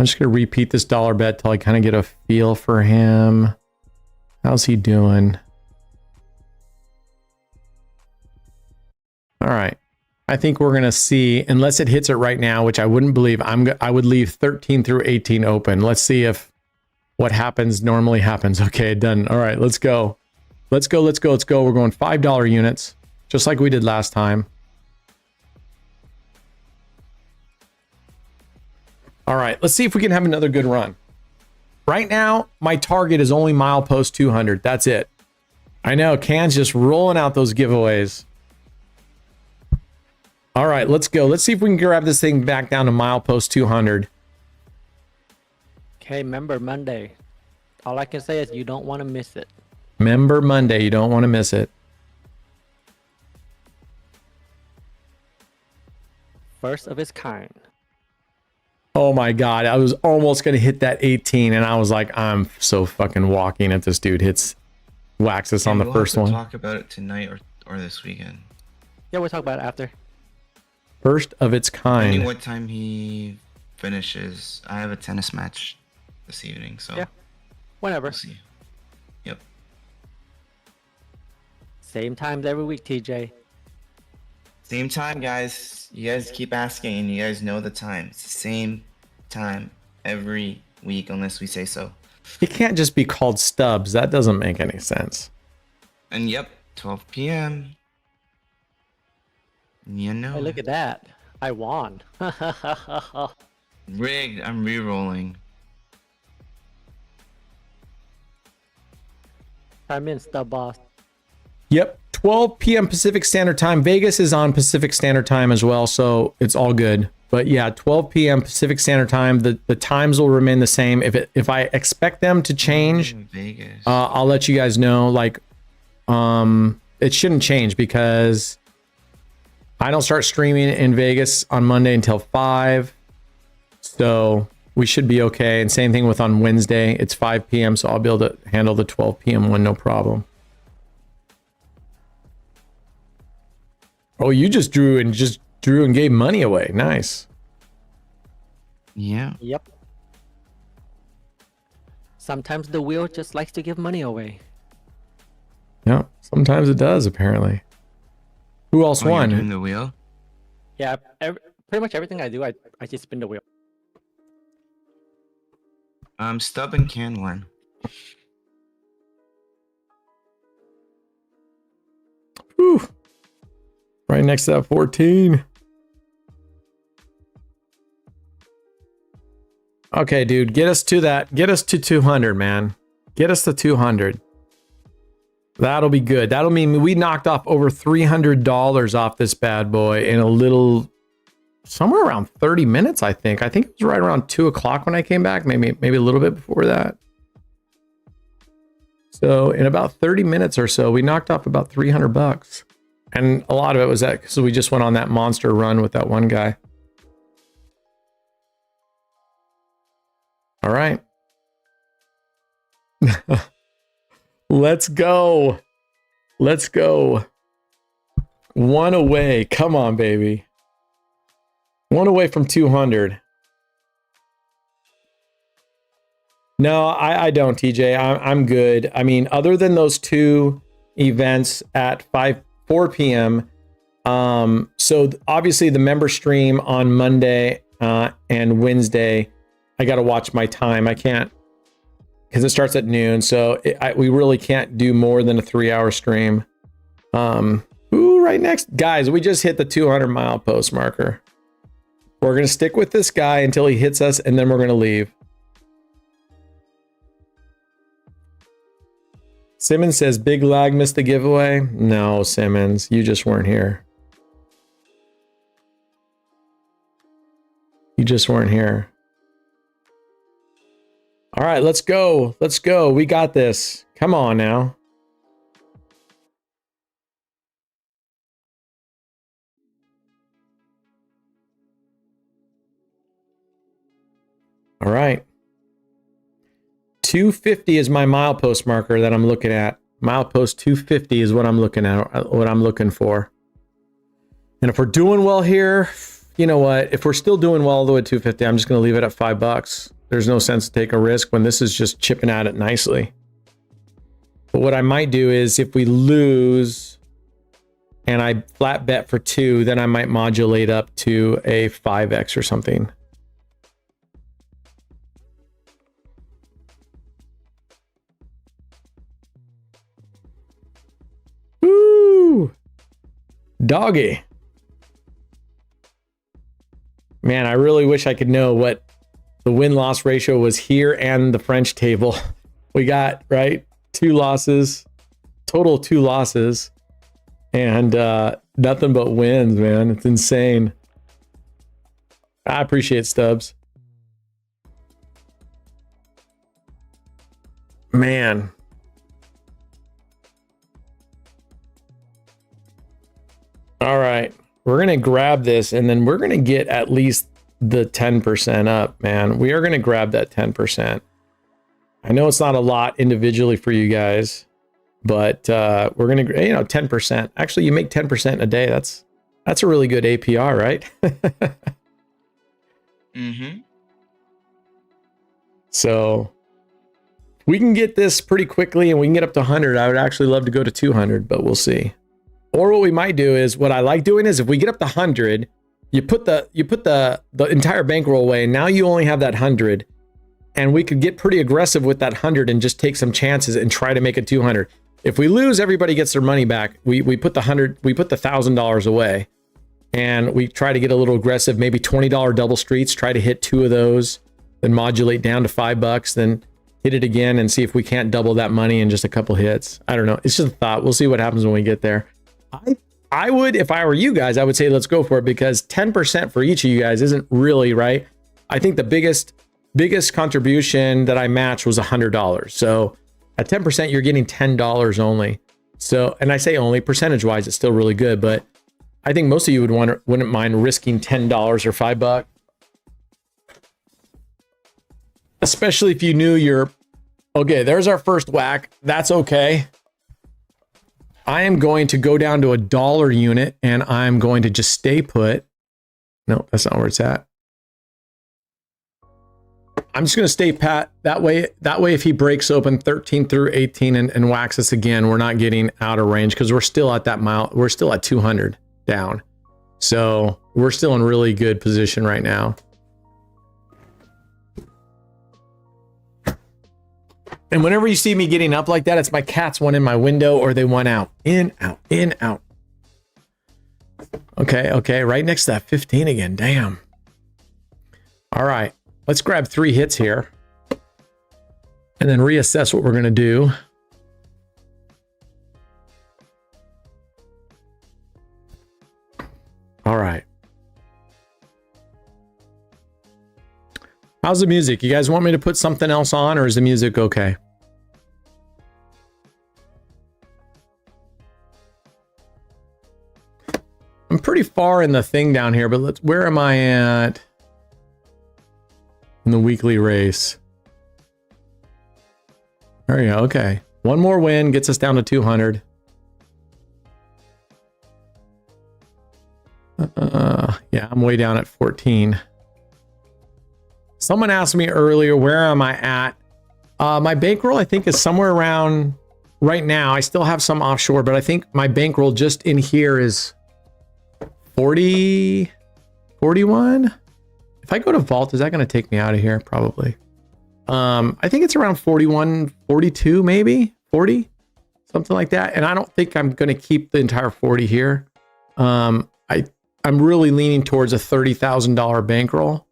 C: just going to repeat this dollar bet till I kind of get a feel for him. How's he doing? All right. I think we're going to see, unless it hits it right now, which I wouldn't believe, I would leave 13 through 18 open. Let's see if what happens normally happens. Okay, done. All right, let's go. Let's go, let's go, let's go. We're going $5 units, just like we did last time. All right, let's see if we can have another good run. Right now, my target is only milepost 200. That's it. I know, Can's just rolling out those giveaways. All right, let's go. Let's see if we can grab this thing back down to milepost 200.
G: Okay, member Monday. All I can say is you don't want to miss it.
C: Member Monday, you don't want to miss it.
G: First of its kind.
C: Oh my God, I was almost going to hit that 18, and I was like, I'm so fucking walking if this dude hits Waxus on the first one.
D: We'll talk about it tonight or this weekend.
G: Yeah, we'll talk about it after.
C: First of its kind.
D: Depending what time he finishes. I have a tennis match this evening, so
G: yeah, whenever.
D: We'll see. Yep.
G: Same times every week, TJ.
D: Same time, guys. You guys keep asking, and you guys know the time. It's the same time every week, unless we say so.
C: It can't just be called Stubbs. That doesn't make any sense.
D: And yep, 12 p.m. You know.
G: Hey, look at that. I won.
D: Rigged. I'm re-rolling.
G: I'm in Stub Boss.
C: Yep. 12 p.m. Pacific Standard Time. Vegas is on Pacific Standard Time as well, so it's all good. But yeah, 12 p.m. Pacific Standard Time. The times will remain the same. If I expect them to change,
D: Vegas.
C: I'll let you guys know. Like, it shouldn't change because I don't start streaming in Vegas on Monday until 5. So we should be okay. And same thing with on Wednesday. It's 5 p.m. So I'll be able to handle the 12 p.m. one, no problem. Oh, you just drew and gave money away. Nice.
D: Yeah.
G: Yep. Sometimes the wheel just likes to give money away.
C: Yeah, sometimes it does, apparently. Who else
D: You're
C: won?
D: doing the wheel?
G: Yeah, pretty much everything I do, I just spin the wheel.
D: Stub and Can won.
C: Whew. Right next to that 14. Okay, dude, get us to that. Get us to 200, man. Get us to 200. That'll be good. That'll mean we knocked off over $300 off this bad boy in a little, somewhere around 30 minutes, I think. I think it was right around 2 o'clock when I came back, maybe a little bit before that. So in about 30 minutes or so, we knocked off about $300. And a lot of it was that because we just went on that monster run with that one guy. All right. Let's go. Let's go. One away. Come on, baby. One away from 200. No, I don't, TJ. I'm good. I mean, other than those two events at 4 p.m. So obviously the member stream on Monday and Wednesday, I got to watch my time. I can't, because it starts at noon. So we really can't do more than a 3-hour stream. Ooh, right next. Guys, we just hit the 200 mile post marker. We're going to stick with this guy until he hits us, and then we're going to leave. Simmons says, big lag missed the giveaway. No, Simmons, you just weren't here. You just weren't here. All right, let's go. Let's go. We got this. Come on now. All right. 250 is my milepost marker that I'm looking at. Milepost 250 is what I'm looking at, what I'm looking for. And if we're doing well here, you know what? If we're still doing well all the way to 250, I'm just going to leave it at $5. There's no sense to take a risk when this is just chipping at it nicely. But what I might do is if we lose and I flat bet for 2, then I might modulate up to a 5x or something. Woo! Doggy. Man, I really wish I could know what the win-loss ratio was here and the French table. We got, right, 2 losses, total 2 losses, and nothing but wins, man. It's insane. I appreciate Stubbs. Man. All right. We're going to grab this, and then we're going to get at least the 10% up, man. We are going to grab that 10%. I know it's not a lot individually for you guys, but we're going to, 10%. Actually, you make 10% a day. That's a really good APR, right?
D: Mm-hmm.
C: So we can get this pretty quickly and we can get up to 100. I would actually love to go to 200, but we'll see. Or what we might do is, what I like doing is if we get up to 100, you put the entire bankroll away, and now you only have that 100, and we could get pretty aggressive with that 100 and just take some chances and try to make it 200. If we lose, everybody gets their money back. We put the $1,000 away, and we try to get a little aggressive, maybe $20 double streets, try to hit 2 of those, then modulate down to $5, then hit it again and see if we can't double that money in just a couple hits. I don't know. It's just a thought. We'll see what happens when we get there. I would, if I were you guys, I would say let's go for it, because 10% for each of you guys isn't really right. I think the biggest contribution that I matched was $100. So at 10%, you're getting $10 only. So, and I say only, percentage wise, it's still really good, but I think most of you wouldn't mind risking $10 or $5. Especially if you knew okay, there's our first whack. That's okay. I am going to go down to $1 unit and I'm going to just stay put. No, that's not where it's at. I'm just going to stay pat. That way, if he breaks open 13 through 18 and whacks us again, we're not getting out of range because we're still at that mile. We're still at 200 down. So we're still in really good position right now. And whenever you see me getting up like that, it's my cats one in my window or they went out. In, out, in, out. Okay. Right next to that 15 again. Damn. All right. Let's grab 3 hits here. And then reassess what we're going to do. All right. How's the music? You guys want me to put something else on or is the music okay? I'm pretty far in the thing down here, but where am I at in the weekly race? There we go. Okay. One more win gets us down to 200. Yeah, I'm way down at 14. Someone asked me earlier, where am I at? My bankroll, I think, is somewhere around right now. I still have some offshore, but I think my bankroll just in here is 40, 41. If I go to vault, is that going to take me out of here? Probably. I think it's around 41, 42, maybe 40, something like that. And I don't think I'm going to keep the entire 40 here. I'm really leaning towards a $30,000 bankroll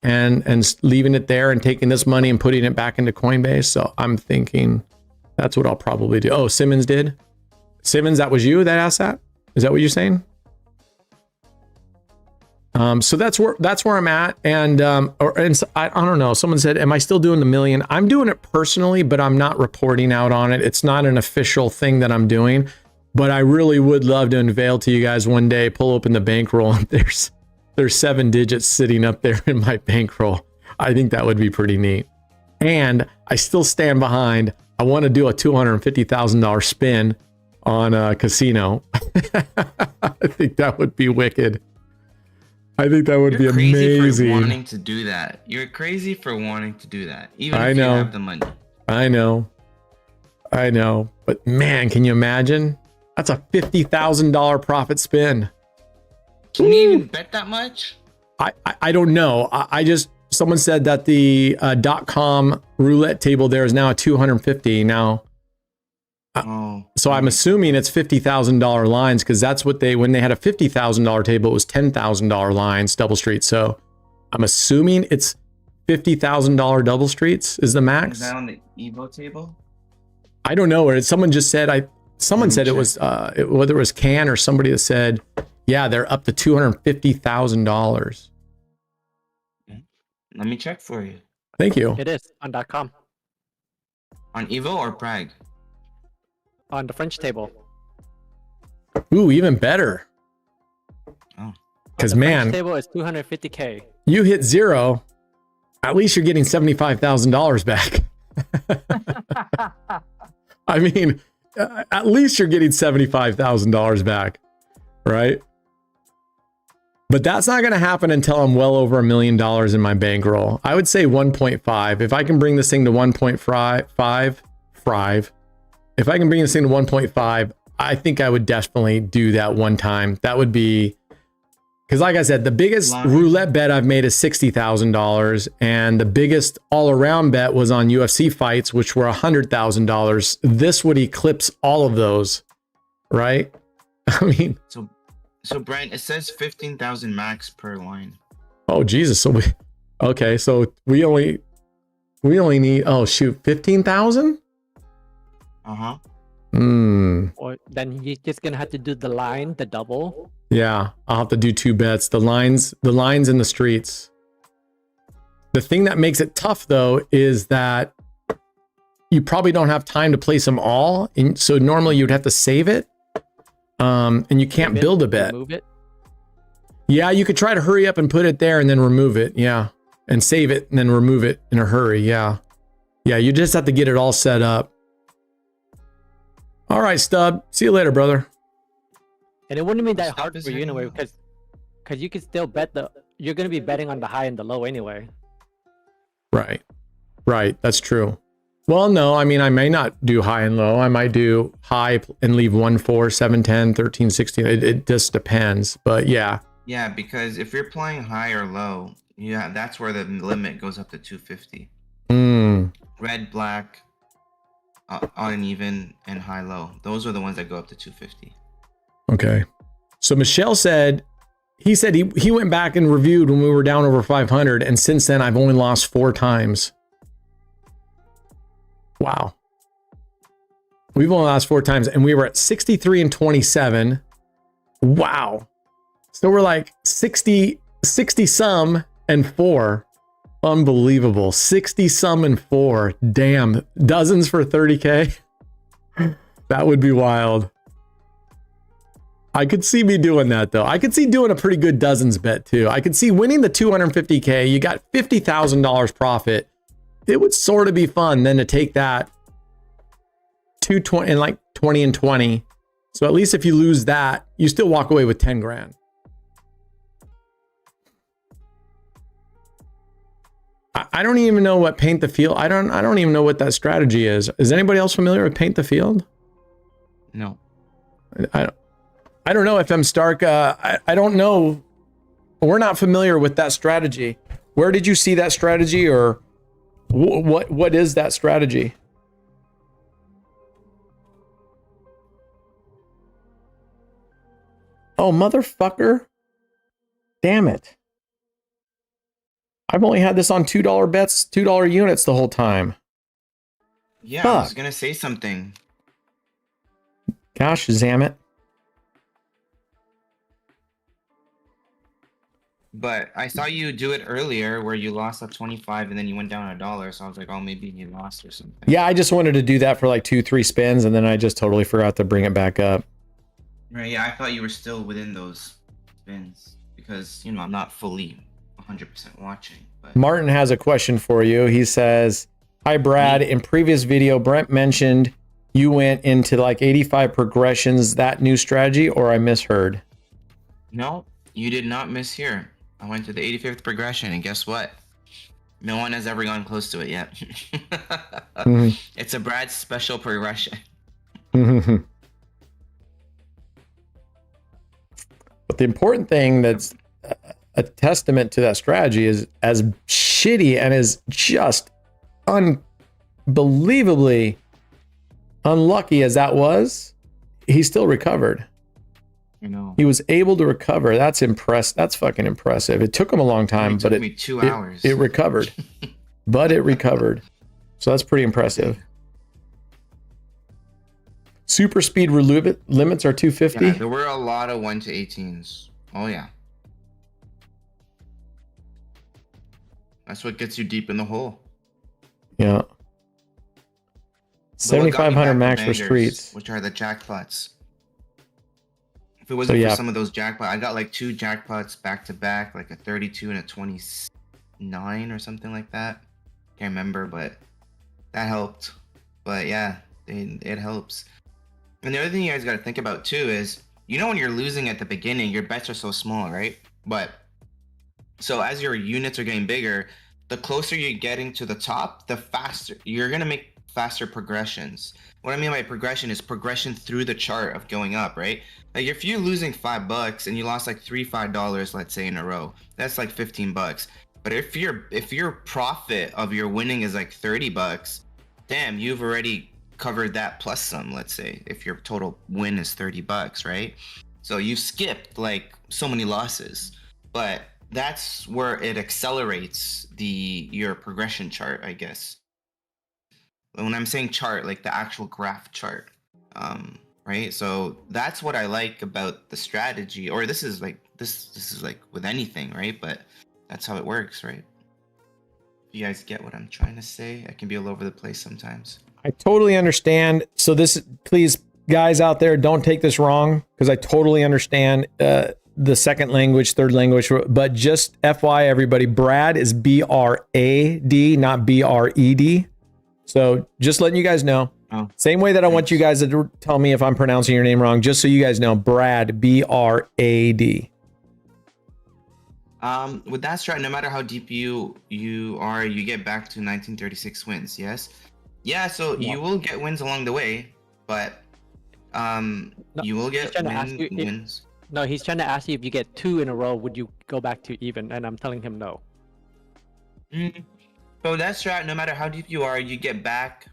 C: and leaving it there and taking this money and putting it back into Coinbase. So I'm thinking that's what I'll probably do. Oh, Simmons did. Simmons, that was you that asked that? Is that what you're saying? So that's where I'm at. And I don't know. Someone said, am I still doing the million? I'm doing it personally, but I'm not reporting out on it. It's not an official thing that I'm doing, but I really would love to unveil to you guys one day, pull open the bankroll and there's 7 digits sitting up there in my bankroll. I think that would be pretty neat. And I still stand behind. I want to do a $250,000 spin on a casino. I think that would be wicked. I think that would be amazing.
D: Crazy for wanting to do that. You're crazy for wanting to do that, even if you have the money.
C: I know. But man, can you imagine? That's a $50,000 profit spin.
D: Can you even bet that much?
C: I don't know. Someone said that the .com roulette table there is now at 250 now. So I'm assuming it's $50,000 lines because that's what when they had a $50,000 table, it was $10,000 lines, double streets. So I'm assuming it's $50,000 double streets is the max.
D: Is that on the Evo table?
C: I don't know. Or someone just said, someone said it was, whether it was Can or somebody that said, yeah, they're up to $250,000.
D: Let me check for you.
C: Thank you.
G: It is on .com.
D: On Evo or Prague?
G: On the French table.
C: Ooh, even better.
D: Oh.
C: Because man,
G: French table is 250K.
C: You hit 0, at least you're getting $75,000 back. I mean, at least you're getting $75,000 back, right? But that's not going to happen until I'm well over $1 million in my bankroll. I would say 1.5. If I can bring this thing to 1.5, if I can bring this thing to 1.5, I think I would definitely do that one time. That would be, because like I said, the biggest roulette bet I've made is $60,000. And the biggest all around bet was on UFC fights, which were $100,000. This would eclipse all of those, right? I mean,
D: so Brian, it says 15,000 max per line.
C: Oh Jesus! So we only need 15,000.
D: Uh-huh.
G: Or then you're just gonna have to do the line, the double.
C: Yeah, I'll have to do 2 bets. The lines in the streets. The thing that makes it tough though is that you probably don't have time to place them all. And so normally you'd have to save it. And you can't build a bet.
G: Remove it.
C: Yeah, you could try to hurry up and put it there and then remove it. Yeah. And save it and then remove it in a hurry. Yeah. Yeah, you just have to get it all set up. All right, Stub. See you later, brother.
G: And it wouldn't be that
D: Stub
G: hard
D: is
G: for you
D: hanging
G: anyway,
D: out.
G: because you can still bet you're gonna be betting on the high and the low anyway.
C: Right. Right. That's true. Well, no, I mean, I may not do high and low. I might do high and leave 1, 4, 7, 10, 13, 16. It just depends. But yeah.
D: Yeah, because if you're playing high or low, yeah, that's where the limit goes up to 250. Red, black, uneven, and high, low. Those are the ones that go up to 250.
C: Okay. So Michelle said, he went back and reviewed when we were down over 500. And since then, I've only lost 4 times. Wow. We've only lost 4 times and we were at 63 and 27. Wow. So we're like 60 some and 4. Unbelievable. 60 some and 4. Damn. Dozens for 30K. That would be wild. I could see me doing that though. I could see doing a pretty good dozens bet too. I could see winning the 250K. You got $50,000 profit. It would sort of be fun then to take that 220 and like 20 and 20. So at least if you lose that, you still walk away with 10 grand. I don't even know what paint the field. I don't even know what that strategy is. Is anybody else familiar with paint the field?
D: No.
C: I don't know if I'm Stark. I don't know. We're not familiar with that strategy. Where did you see that strategy, or what is that strategy? Oh, motherfucker. Damn it. I've only had this on $2 bets, $2 units the whole time.
D: Yeah,
C: Fuck.
D: I was going to say something.
C: Gosh, damn it.
D: But I saw you do it earlier where you lost at 25 and then you went down $1. So I was like, oh, maybe you lost or something.
C: Yeah, I just wanted to do that for like 2-3 spins, and then I just totally forgot to bring it back up.
D: Right, yeah, I thought you were still within those spins because, you know, I'm not fully 100% watching. But
C: Martin has a question for you. He says, hi, Brad. In previous video, Brent mentioned you went into like 85 progressions, that new strategy, or I misheard?
D: No, you did not mishear. I went to the 85th progression, and guess what? No one has ever gone close to it yet. It's a Brad special progression.
C: But the important thing that's a testament to that strategy is, as shitty and as just unbelievably unlucky as that was, he still recovered.
D: You know,
C: he was able to recover. That's That's fucking impressive. It took him a long time, but
D: it took me 2 hours.
C: It recovered. But it recovered. So that's pretty impressive. Super speed limits are 250.
D: Yeah, there were a lot of 1 to 18s. Oh yeah. That's what gets you deep in the hole.
C: Yeah. 7,500 max for streets,
D: which are the jackpots. If it wasn't for some of those jackpots, I got like 2 jackpots back to back, like a 32 and a 29 or something like that. Can't remember, but that helped. But yeah, it helps. And the other thing you guys got to think about too is, you know, when you're losing at the beginning, your bets are so small, right? But so as your units are getting bigger, the closer you're getting to the top, the faster you're gonna make faster progressions. What I mean by progression is progression through the chart of going up, right? Like if you're losing $5 and you lost like $5, let's say in a row, that's like $15. But if your profit of your winning is like $30, damn, you've already covered that plus some, let's say, if your total win is $30, right? So you skipped like so many losses, but that's where it accelerates your progression chart, I guess. When I'm saying chart, like the actual graph chart, right? So that's what I like about the strategy, or this is like with anything, right? But that's how it works, right? You guys get what I'm trying to say? I can be all over the place sometimes.
C: I totally understand. So please, guys out there, don't take this wrong, because I totally understand the second language, third language, but just FY everybody, Brad is BRAD, not BRED. So just letting you guys know,
D: Oh.
C: Same way that I want you guys to tell me if I'm pronouncing your name wrong, just so you guys know. Brad, B-R-A-D.
D: With that strat, no matter how deep you are, you get back to 1936 wins. Yes. Yeah. So you will get wins along the way, but you will get wins.
G: No, he's trying to ask you if you get 2 in a row, would you go back to even? And I'm telling him no.
D: So that strat, no matter how deep you are, you get back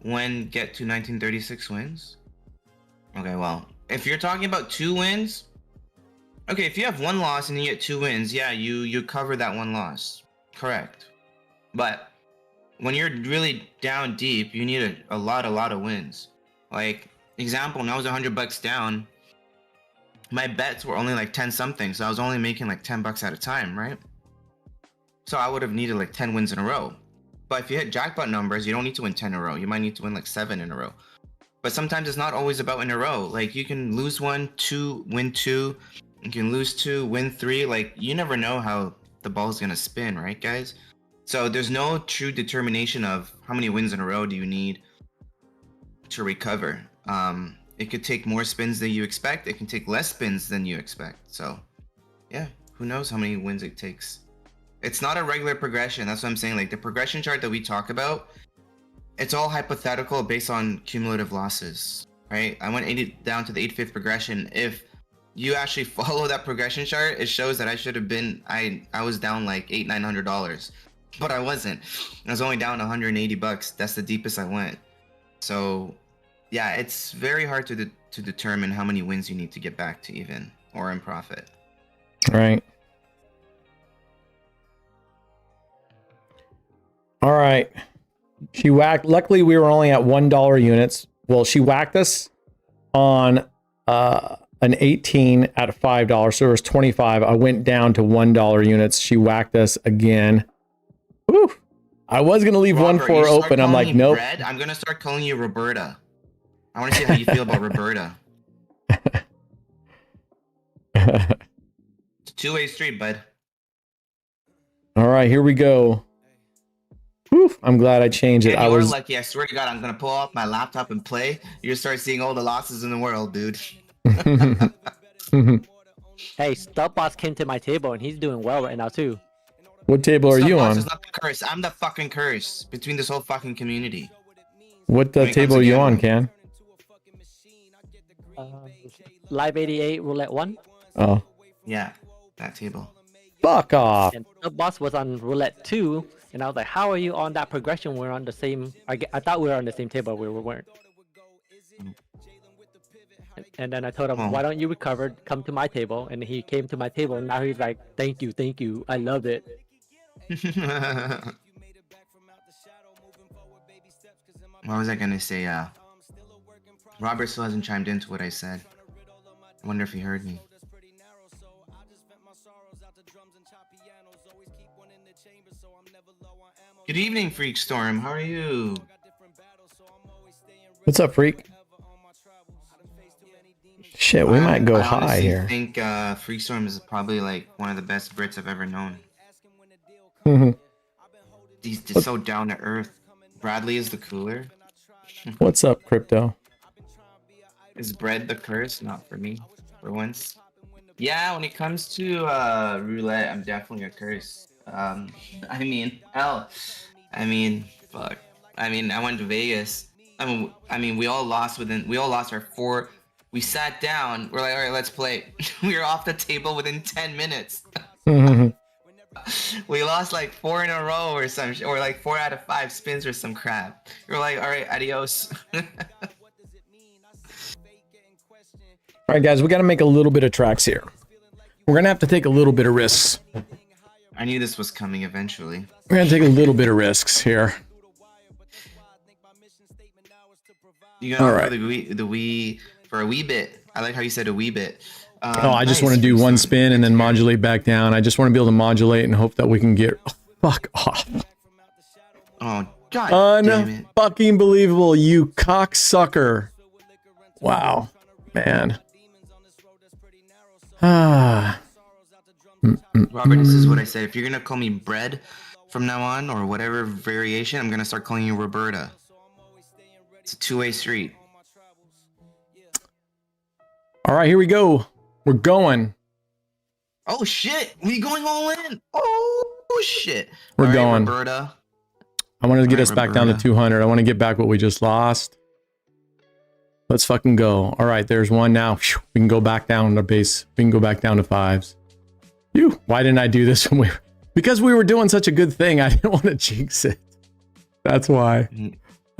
D: when get to 1936 wins. Okay, well, if you're talking about 2 wins, okay, if you have 1 loss and you get 2 wins, yeah, you cover that 1 loss, correct. But when you're really down deep, you need a lot of wins. Like example, when I was $100 down, my bets were only like 10 something, so I was only making like $10 at a time, right? So I would have needed like 10 wins in a row. But if you hit jackpot numbers, you don't need to win 10 in a row. You might need to win like 7 in a row. But sometimes it's not always about in a row. Like you can lose 1, 2, win 2. You can lose 2, win 3. Like you never know how the ball's gonna spin, right, guys? So there's no true determination of how many wins in a row do you need to recover. It could take more spins than you expect. It can take less spins than you expect. So yeah, who knows how many wins it takes. It's not a regular progression. That's what I'm saying. Like the progression chart that we talk about, it's all hypothetical based on cumulative losses, right? I went 80 down to the 8/5 progression. If you actually follow that progression chart, it shows that I should have been, I was down like $800-900, but I wasn't. I was only down $180. That's the deepest I went. So yeah, it's very hard to determine how many wins you need to get back to even or in profit.
C: Right. All right. She whacked. Luckily, we were only at $1 units. Well, she whacked us on an 18 at $5, so it was 25. I went down to $1 units. She whacked us again. Woo! I was gonna leave
D: Robert,
C: 1-4 open. I'm like, nope.
D: Brad, I'm gonna start calling you Roberta. I want to see how you feel about Roberta. It's a two-way street, bud.
C: All right, here we go. Whew, I'm glad I changed it.
D: And
C: I was
D: lucky. I swear to God, I'm gonna pull off my laptop and play. You start seeing all the losses in the world, dude.
G: Hey, Stubboss came to my table and he's doing well right now too.
C: What table are you on?
D: Is not the curse. I'm the fucking curse between this whole fucking community.
C: What table are you on, Can?
G: Live 88 Roulette 1.
C: Oh.
D: Yeah, that table.
C: Fuck off.
G: And Stubboss was on Roulette 2, and I was like, how are you on that progression? We're on the same... I thought we were on the same table, we weren't. And then I told him, why don't you recover, come to my table? And he came to my table, and now he's like, thank you, I love it.
D: What was I gonna say? Robert still hasn't chimed into what I said. I wonder if he heard me. Good evening, Freak Storm. How are you?
C: What's up, Freak? Shit, we might go high here.
D: I think Freak Storm is probably like one of the best Brits I've ever known. He's just so down to earth. Bradley is the cooler.
C: What's up, Crypto?
D: Is bread the curse? Not for me, for once. Yeah, when it comes to roulette, I'm definitely a curse. I mean, hell. I mean, fuck. I mean, I went to Vegas. I mean, we all lost our 4. We sat down. We're like, all right, let's play. We were off the table within 10 minutes. We lost like 4 in a row or some, or like 4 out of 5 spins or some crap. We're like, all right, adios.
C: All right, guys, we got to make a little bit of tracks here. We're going to have to take a little bit of risks.
D: I knew this was coming eventually.
C: We're going to take a little bit of risks here.
D: You got right. For a wee bit. I like how you said a wee bit.
C: I just want to do one spin and then modulate back down. I just want to be able to modulate and hope that we can get... Oh, fuck off.
D: Oh, God damn it.
C: Unfucking believable, you cocksucker. Wow, man.
D: Robert, this is what I said. If you're gonna call me bread from now on, or whatever variation, I'm gonna start calling you Roberta. It's a two-way street.
C: All right, here we go. We're going.
D: Oh shit! We going all in. Oh shit!
C: We're
D: All right,
C: going.
D: Roberta.
C: I want to get
D: All
C: us
D: right,
C: back down to
D: Roberta.
C: 200. I want to get back what we just lost. Let's fucking go. All right, there's one now. Phew, we can go back down to base. We can go back down to 5s. Phew, why didn't I do this when because we were doing such a good thing. I didn't want to jinx it. That's why.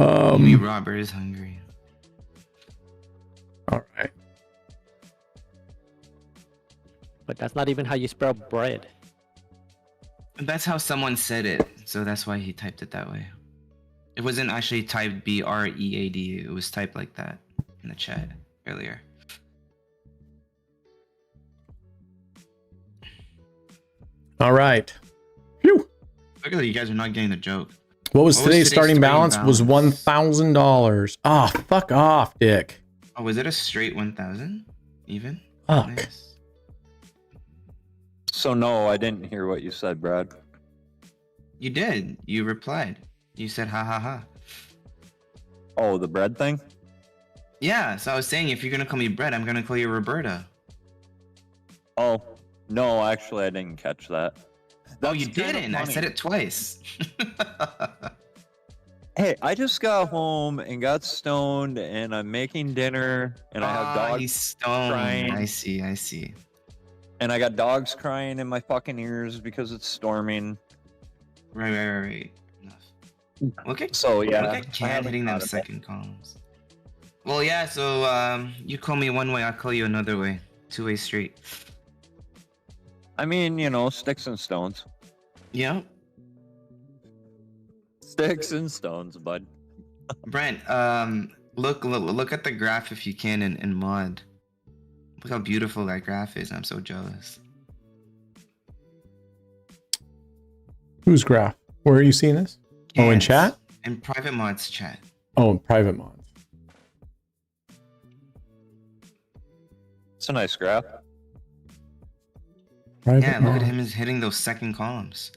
D: Maybe Robert is hungry.
C: All right.
G: But that's not even how you spell bread.
D: That's how someone said it, so that's why he typed it that way. It wasn't actually typed B-R-E-A-D. It was typed like that in the chat earlier.
C: All right. Phew.
D: Look at that, you guys are not getting the joke.
C: What was today's starting balance? Was
D: balance?
C: $1,000. Ah, fuck off, Dick.
D: Oh, was it a straight 1,000 even?
C: Fuck.
D: Nice.
I: So no, I didn't hear what you said, Brad.
D: You did. You replied. You said ha ha ha.
I: Oh, the bread thing?
D: Yeah, so I was saying if you're gonna call me Brett, I'm gonna call you Roberta.
I: Oh, no, actually, I didn't catch that.
D: Oh, you
I: That's kinda
D: didn't. I
I: funny.
D: said it twice.
I: Hey, I just got home and got stoned, and I'm making dinner, and I have dogs
D: He's stoned.
I: crying.
D: I see.
I: And I got dogs crying in my fucking ears because it's storming.
D: Right. Enough. Look at
I: So yeah,
D: Look at
I: I
D: Cat
I: haven't
D: hitting them
I: thought of it.
D: second columns. Well, yeah. So you call me one way, I'll call you another way. Two-way street.
I: I mean, you know, sticks and stones.
D: Yeah.
I: Sticks and stones, bud.
D: Brent, look at the graph if you can in mod. Look how beautiful that graph is. I'm so jealous.
C: Whose graph? Where are you seeing this? Oh, in
D: Cans.
C: chat?
D: In private mods chat.
C: Oh, in private mods.
I: It's a nice graph.
C: Private
D: Yeah, look at
C: mods.
D: him is hitting those second columns.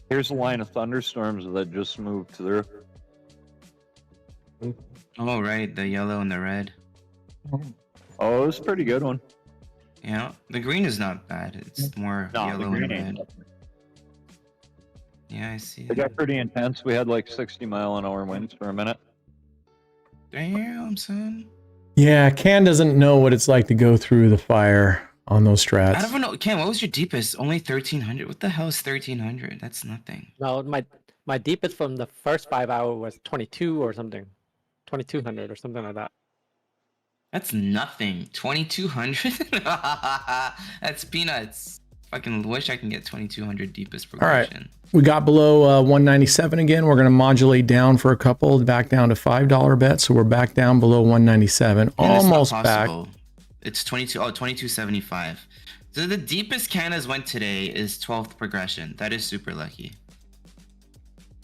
I: Here's a line of thunderstorms that just moved through.
D: Oh, right, the yellow and the red.
I: Oh, it was a pretty good one.
D: Yeah, the green is not bad. It's more
I: No, the
D: yellow
I: green
D: and
I: ain't
D: red. Yeah, I see.
I: It got pretty intense. We had like 60-mile-an-hour winds for a minute.
D: Damn, son.
C: Yeah, Can doesn't know what it's like to go through the fire on those strats.
D: I don't know, Ken. What was your deepest? Only 1,300. What the hell is 1,300? That's nothing.
G: No, my deepest from the first 5 hour was 22 or something, 2,200 or something like that.
D: That's nothing. 2,200. That's peanuts. Fucking wish I can get 2,200 deepest
C: All right.
D: progression.
C: We got below 197 again. We're going to modulate down for a couple, back down to $5 bets. So we're back down below 197.
D: And it's not
C: Almost back.
D: possible. It's 2275. So the deepest Canada's went today is 12th progression. That is super lucky.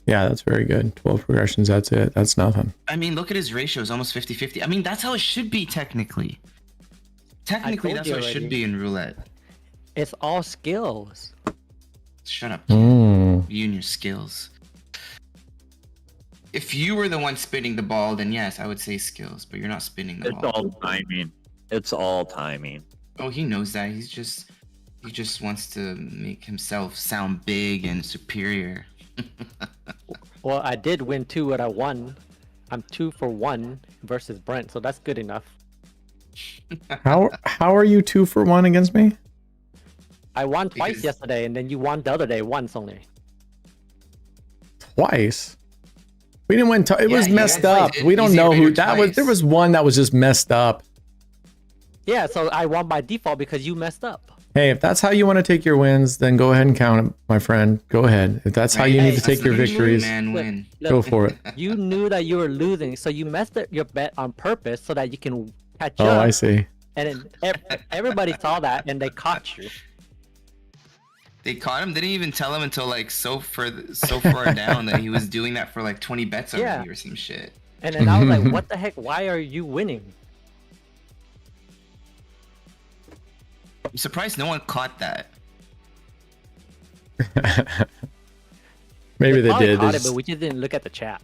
C: Yeah, that's very good. 12 progressions. That's it. That's nothing.
D: I mean, look at his ratios, almost 50-50. I mean, that's how it should be technically. Technically,
G: told
D: that's
G: you
D: how it should
G: already.
D: be in roulette.
G: It's all skills.
D: Shut up,
C: Mm.
D: you and your skills. If you were the one spinning the ball, then yes, I would say skills, but you're not spinning the
I: It's
D: ball.
I: all timing. It's all timing.
D: Oh, he knows that. He just wants to make himself sound big and superior.
G: Well, I did win 2 what I won. I'm 2 for 1 versus Brent, so that's good enough.
C: How are you 2 for 1 against me?
G: I won twice
D: Because-
G: yesterday, and then you won the other day once only.
C: Twice. We didn't win. It
D: Yeah,
C: was
D: you
C: messed
D: guys
C: up.
D: did
C: We don't
D: Easy
C: know who
D: Raider
C: that was.
D: twice.
C: There was one that was just messed up.
G: Yeah, so I won by default because you messed up.
C: Hey, if that's how you want to take your wins, then go ahead and count it, my friend. Go ahead. If that's how you need to
D: That's
C: take your
D: the
C: victories,
D: man win.
C: go for it.
G: You knew that you were losing, so you messed up your bet on purpose so that you can catch
C: Oh,
G: up.
C: I see.
G: And then everybody saw that, and they caught you.
D: They caught him. They didn't even tell him until like so far down that he was doing that for like 20 bets already
G: Yeah.
D: or some shit.
G: And then I was like, what the heck? Why are you winning?
D: I'm surprised no one caught that.
C: Maybe they
G: probably
C: did.
G: caught it, but we just didn't look at the chat.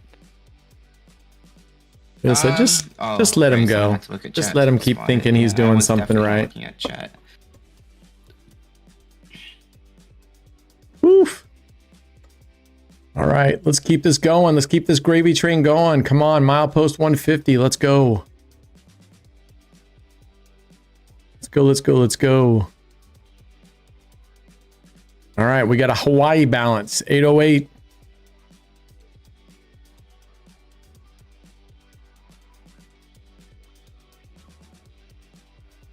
C: Yeah, so just let him go. Just let him keep thinking he's doing something right.
D: Looking at chat.
C: Oof. All right, let's keep this going. Let's keep this gravy train going. Come on, milepost 150. Let's go. Let's go, let's go, let's go. All right, we got a Hawaii balance, 808.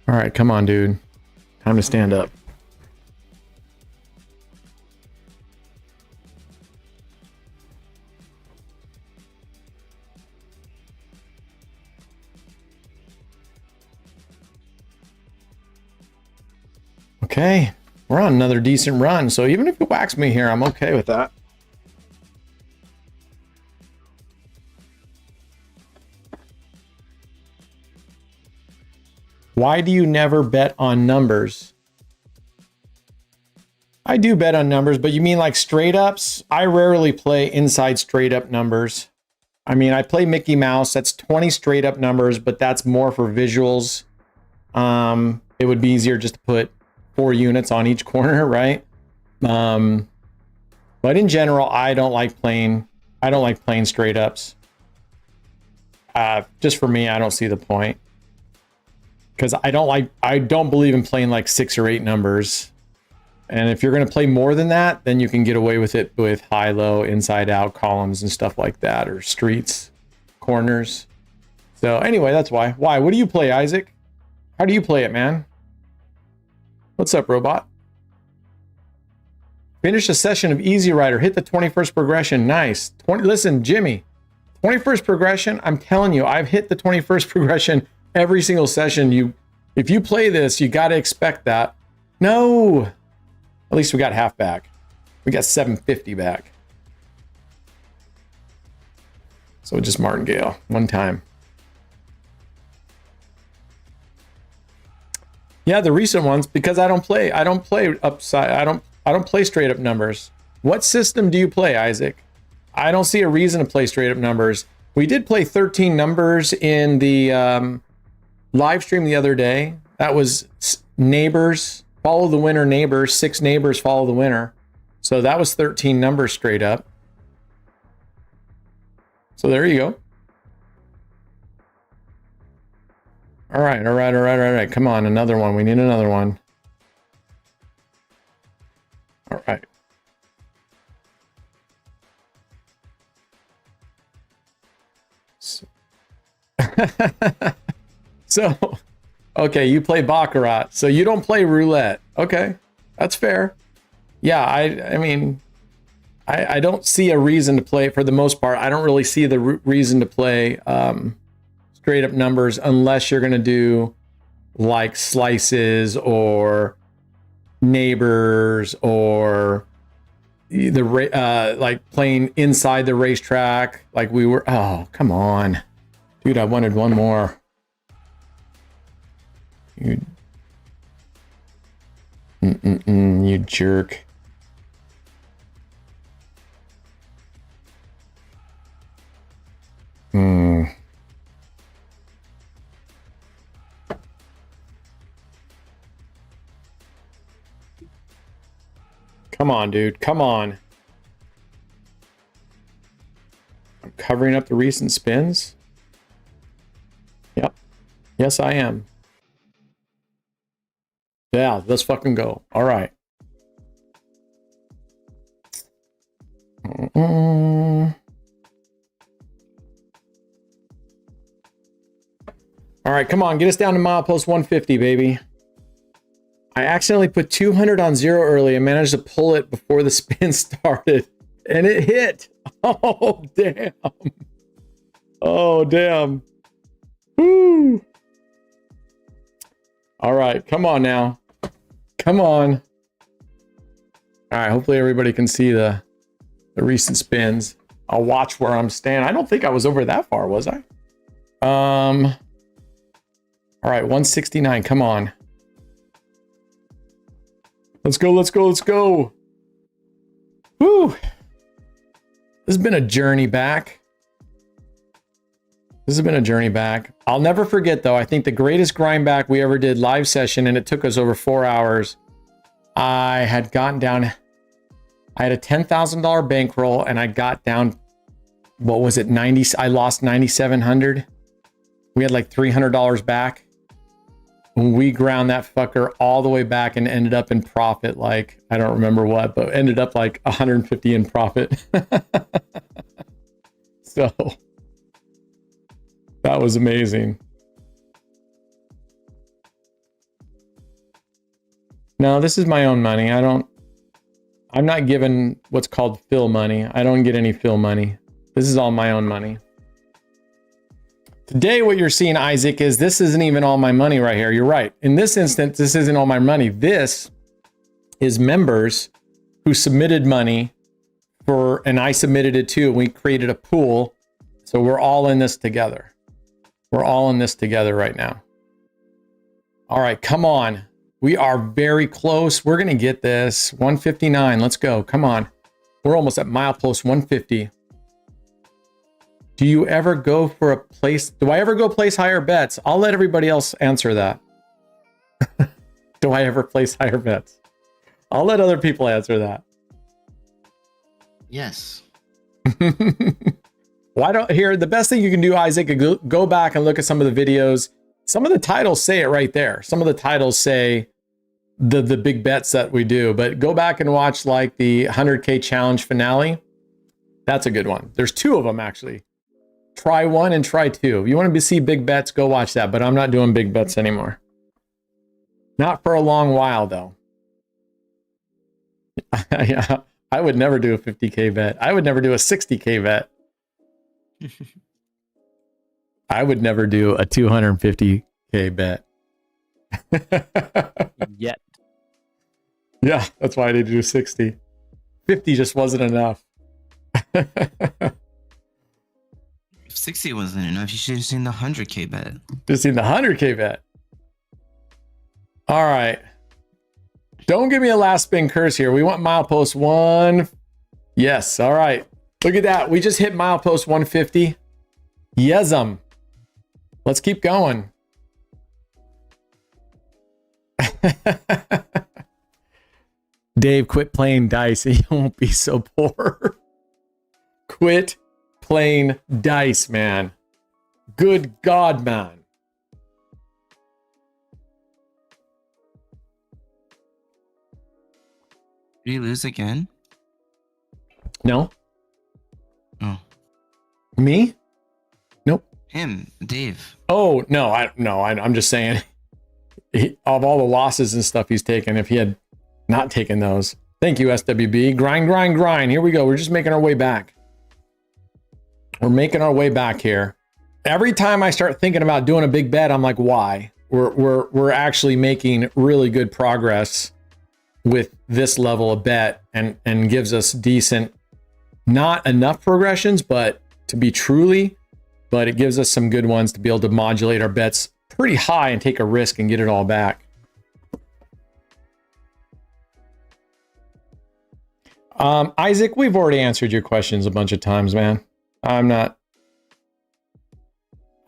C: All right, come on, dude. Time to stand up. Okay, we're on another decent run. So even if you wax me here, I'm okay with that. Why do you never bet on numbers? I do bet on numbers, but you mean like straight ups? I rarely play inside straight up numbers. I mean, I play Mickey Mouse. That's 20 straight up numbers, but that's more for visuals. It would be easier just to put 4 units on each corner, right? But in general, I don't like playing straight ups. Just for me, I don't see the point. Because I don't believe in playing like 6 or 8 numbers. And if you're going to play more than that, then you can get away with it with high, low, inside out columns and stuff like that, or streets, corners. So anyway, that's why. Why? What do you play, Isaac? How do you play it, man? What's up, robot? Finish a session of Easy Rider. Hit the 21st progression. Nice. Listen, Jimmy. 21st progression. I'm telling you, I've hit the 21st progression every single session. If you play this, you got to expect that. No. At least we got half back. We got 750 back. So just Martingale one time. Yeah, the recent ones, because I don't play upside. I don't play straight up numbers. What system do you play, Isaac? I don't see a reason to play straight up numbers. We did play 13 numbers in the live stream the other day. That was neighbors, follow the winner neighbors, 6 neighbors follow the winner. So that was 13 numbers straight up. So there you go. All right. Come on, another one. We need another one. All right. So, okay, you play Baccarat. So you don't play Roulette. Okay, that's fair. Yeah, I mean, I don't see a reason to play, for the most part. I don't really see the reason to play straight up numbers unless you're going to do like slices or neighbors or the like playing inside the racetrack like we were. Oh, come on. Dude, I wanted one more. You jerk. Come on, dude. Come on. I'm covering up the recent spins. Yep. Yes, I am. Yeah, let's fucking go. All right. All right, come on. Get us down to milepost 150, baby. I accidentally put 200 on 0 early and managed to pull it before the spin started. And it hit. Oh, damn. Oh, damn. Woo. All right, come on now. Come on. All right, hopefully everybody can see the recent spins. I'll watch where I'm standing. I don't think I was over that far, was I? All right, 169, come on. Let's go, let's go, let's go. Woo. This has been a journey back. This has been a journey back. I'll never forget, though. I think the greatest grind back we ever did live session, and it took us over 4 hours. I had gotten down. I had a $10,000 bankroll, and I got down. What was it? 90. I lost 9,700. We had like $300 back. And we ground that fucker all the way back and ended up in profit. Like, I don't remember what, but ended up like 150 in profit. So that was amazing. No, this is my own money. I'm not given what's called fill money. I don't get any fill money. This is all my own money. Today, what you're seeing, Isaac, is this isn't even all my money right here. You're right. In this instance, this isn't all my money. This is members who submitted money for, and I submitted it too. We created a pool. So we're all in this together. We're all in this together right now. All right, come on. We are very close. We're going to get this. 159. Let's go. Come on. We're almost at milepost 150. Do you ever go for a place? Do I ever go place higher bets? I'll let everybody else answer that. Do I ever place higher bets? I'll let other people answer that.
D: Yes.
C: Why don't here? The best thing you can do, Isaac, go back and look at some of the videos. Some of the titles say it right there. Some of the titles say the big bets that we do, but go back and watch like the 100K challenge finale. That's a good one. There's 2 of them actually. Try 1 and try 2. If you want to see big bets, go watch that, but I'm not doing big bets anymore. Not for a long while though. Yeah, I would never do a 50K bet. I would never do a 60K bet. I would never do a 250K bet.
G: Yet.
C: Yeah, that's why I did do 60. 50 just wasn't enough.
D: If 60 wasn't enough, you should have seen the 100K bet.
C: Just seen the 100K bet. All right. Don't give me a last spin curse here. We want milepost 1. Yes. All right. Look at that. We just hit milepost 150. Yes'm. Let's keep going. Dave, quit playing dice and you won't be so poor. Quit playing dice, man. Good God, man.
D: Did you lose again?
C: No.
D: Oh.
C: Me? Nope.
D: Him, Dave.
C: Oh, no, I'm just saying, of all the losses and stuff he's taken, if he had not taken those. Thank you, SWB. Grind, grind, grind. Here we go. We're just making our way back. We're making our way back here. Every time I start thinking about doing a big bet, I'm like, why? We're actually making really good progress with this level of bet and gives us decent, not enough progressions, but to be truly, but it gives us some good ones to be able to modulate our bets pretty high and take a risk and get it all back. Isaac, we've already answered your questions a bunch of times, man. I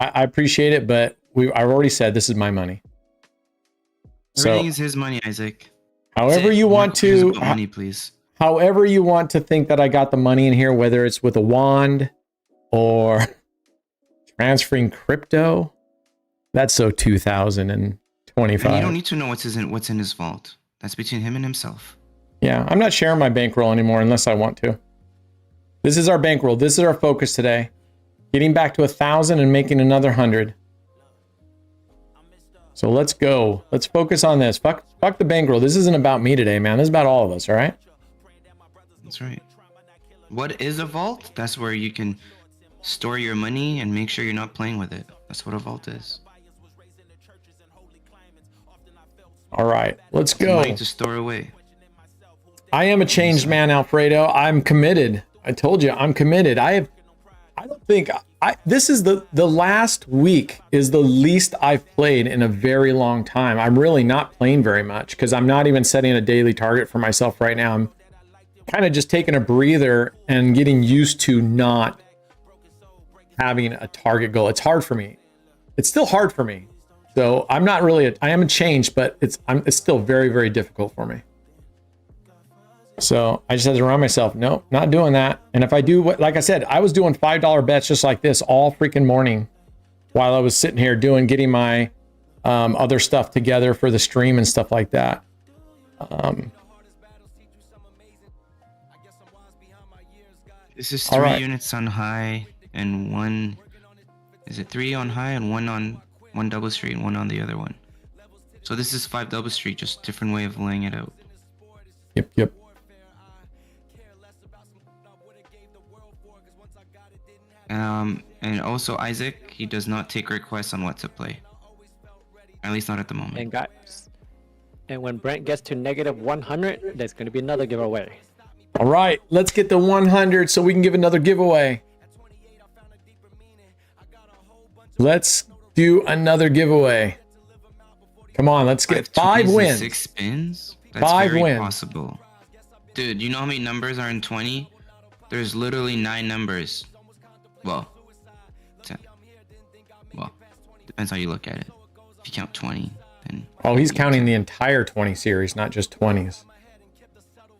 C: appreciate it, but I've already said this is my money.
D: Everything is his money, Isaac.
C: However you want to,
D: money, please.
C: However you want to think that I got the money in here, whether it's with a wand or transferring crypto, that's so 2025.
D: And you don't need to know what's in his vault. That's between him and himself.
C: Yeah, I'm not sharing my bankroll anymore unless I want to. This is our bankroll. This is our focus today. Getting back to 1,000 and making another 100. So let's go. Let's focus on this. Fuck the bankroll. This isn't about me today, man. This is about all of us, all right?
D: That's right. What is a vault? That's where you can store your money and make sure you're not playing with it. That's what a vault is.
C: All right, let's go.
D: Money to store away.
C: I am a changed man, Alfredo. I'm committed. I told you, I'm committed. This is the last week is the least I've played in a very long time. I'm really not playing very much because I'm not even setting a daily target for myself right now. kind of just taking a breather and getting used to not having a target goal. It's hard for me. It's still hard for me. So I'm not really, I haven't changed, but it's still very, very difficult for me. So I just had to remind myself, no, not doing that. And if I do what, like I said, I was doing $5 bets just like this all freaking morning while I was sitting here getting my other stuff together for the stream and stuff like that.
D: This is 3 units on high and 1. Is it 3 on high and 1 on one double street and 1 on the other one? So this is 5 double street, just different way of laying it out.
C: Yep.
D: And also Isaac, he does not take requests on what to play. At least not at the moment.
G: And guys, and when Brent gets to -100, there's going to be another giveaway.
C: All right, let's get the 100 so we can give another giveaway. Let's do another giveaway. Come on, let's get 5 wins.
D: 6 spins? That's
C: 5
D: very
C: wins.
D: possible. Dude, you know how many numbers are in 20? There's literally 9 numbers. Well, 10. Well, depends how you look at it. If you count 20, then...
C: Oh, he's counting the entire 20 series, not just 20s.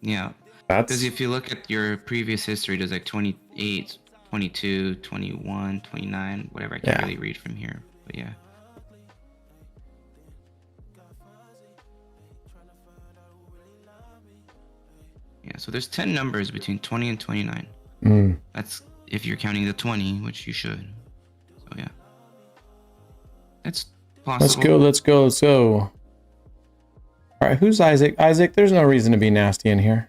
D: Yeah. Because if you look at your previous history, there's like 28, 22, 21, 29, whatever. I can't really read from here, but yeah. Yeah, so there's 10 numbers between 20 and 29. That's if you're counting the 20, which you should. So yeah. It's possible.
C: Let's go. All right, who's Isaac? Isaac, there's no reason to be nasty in here.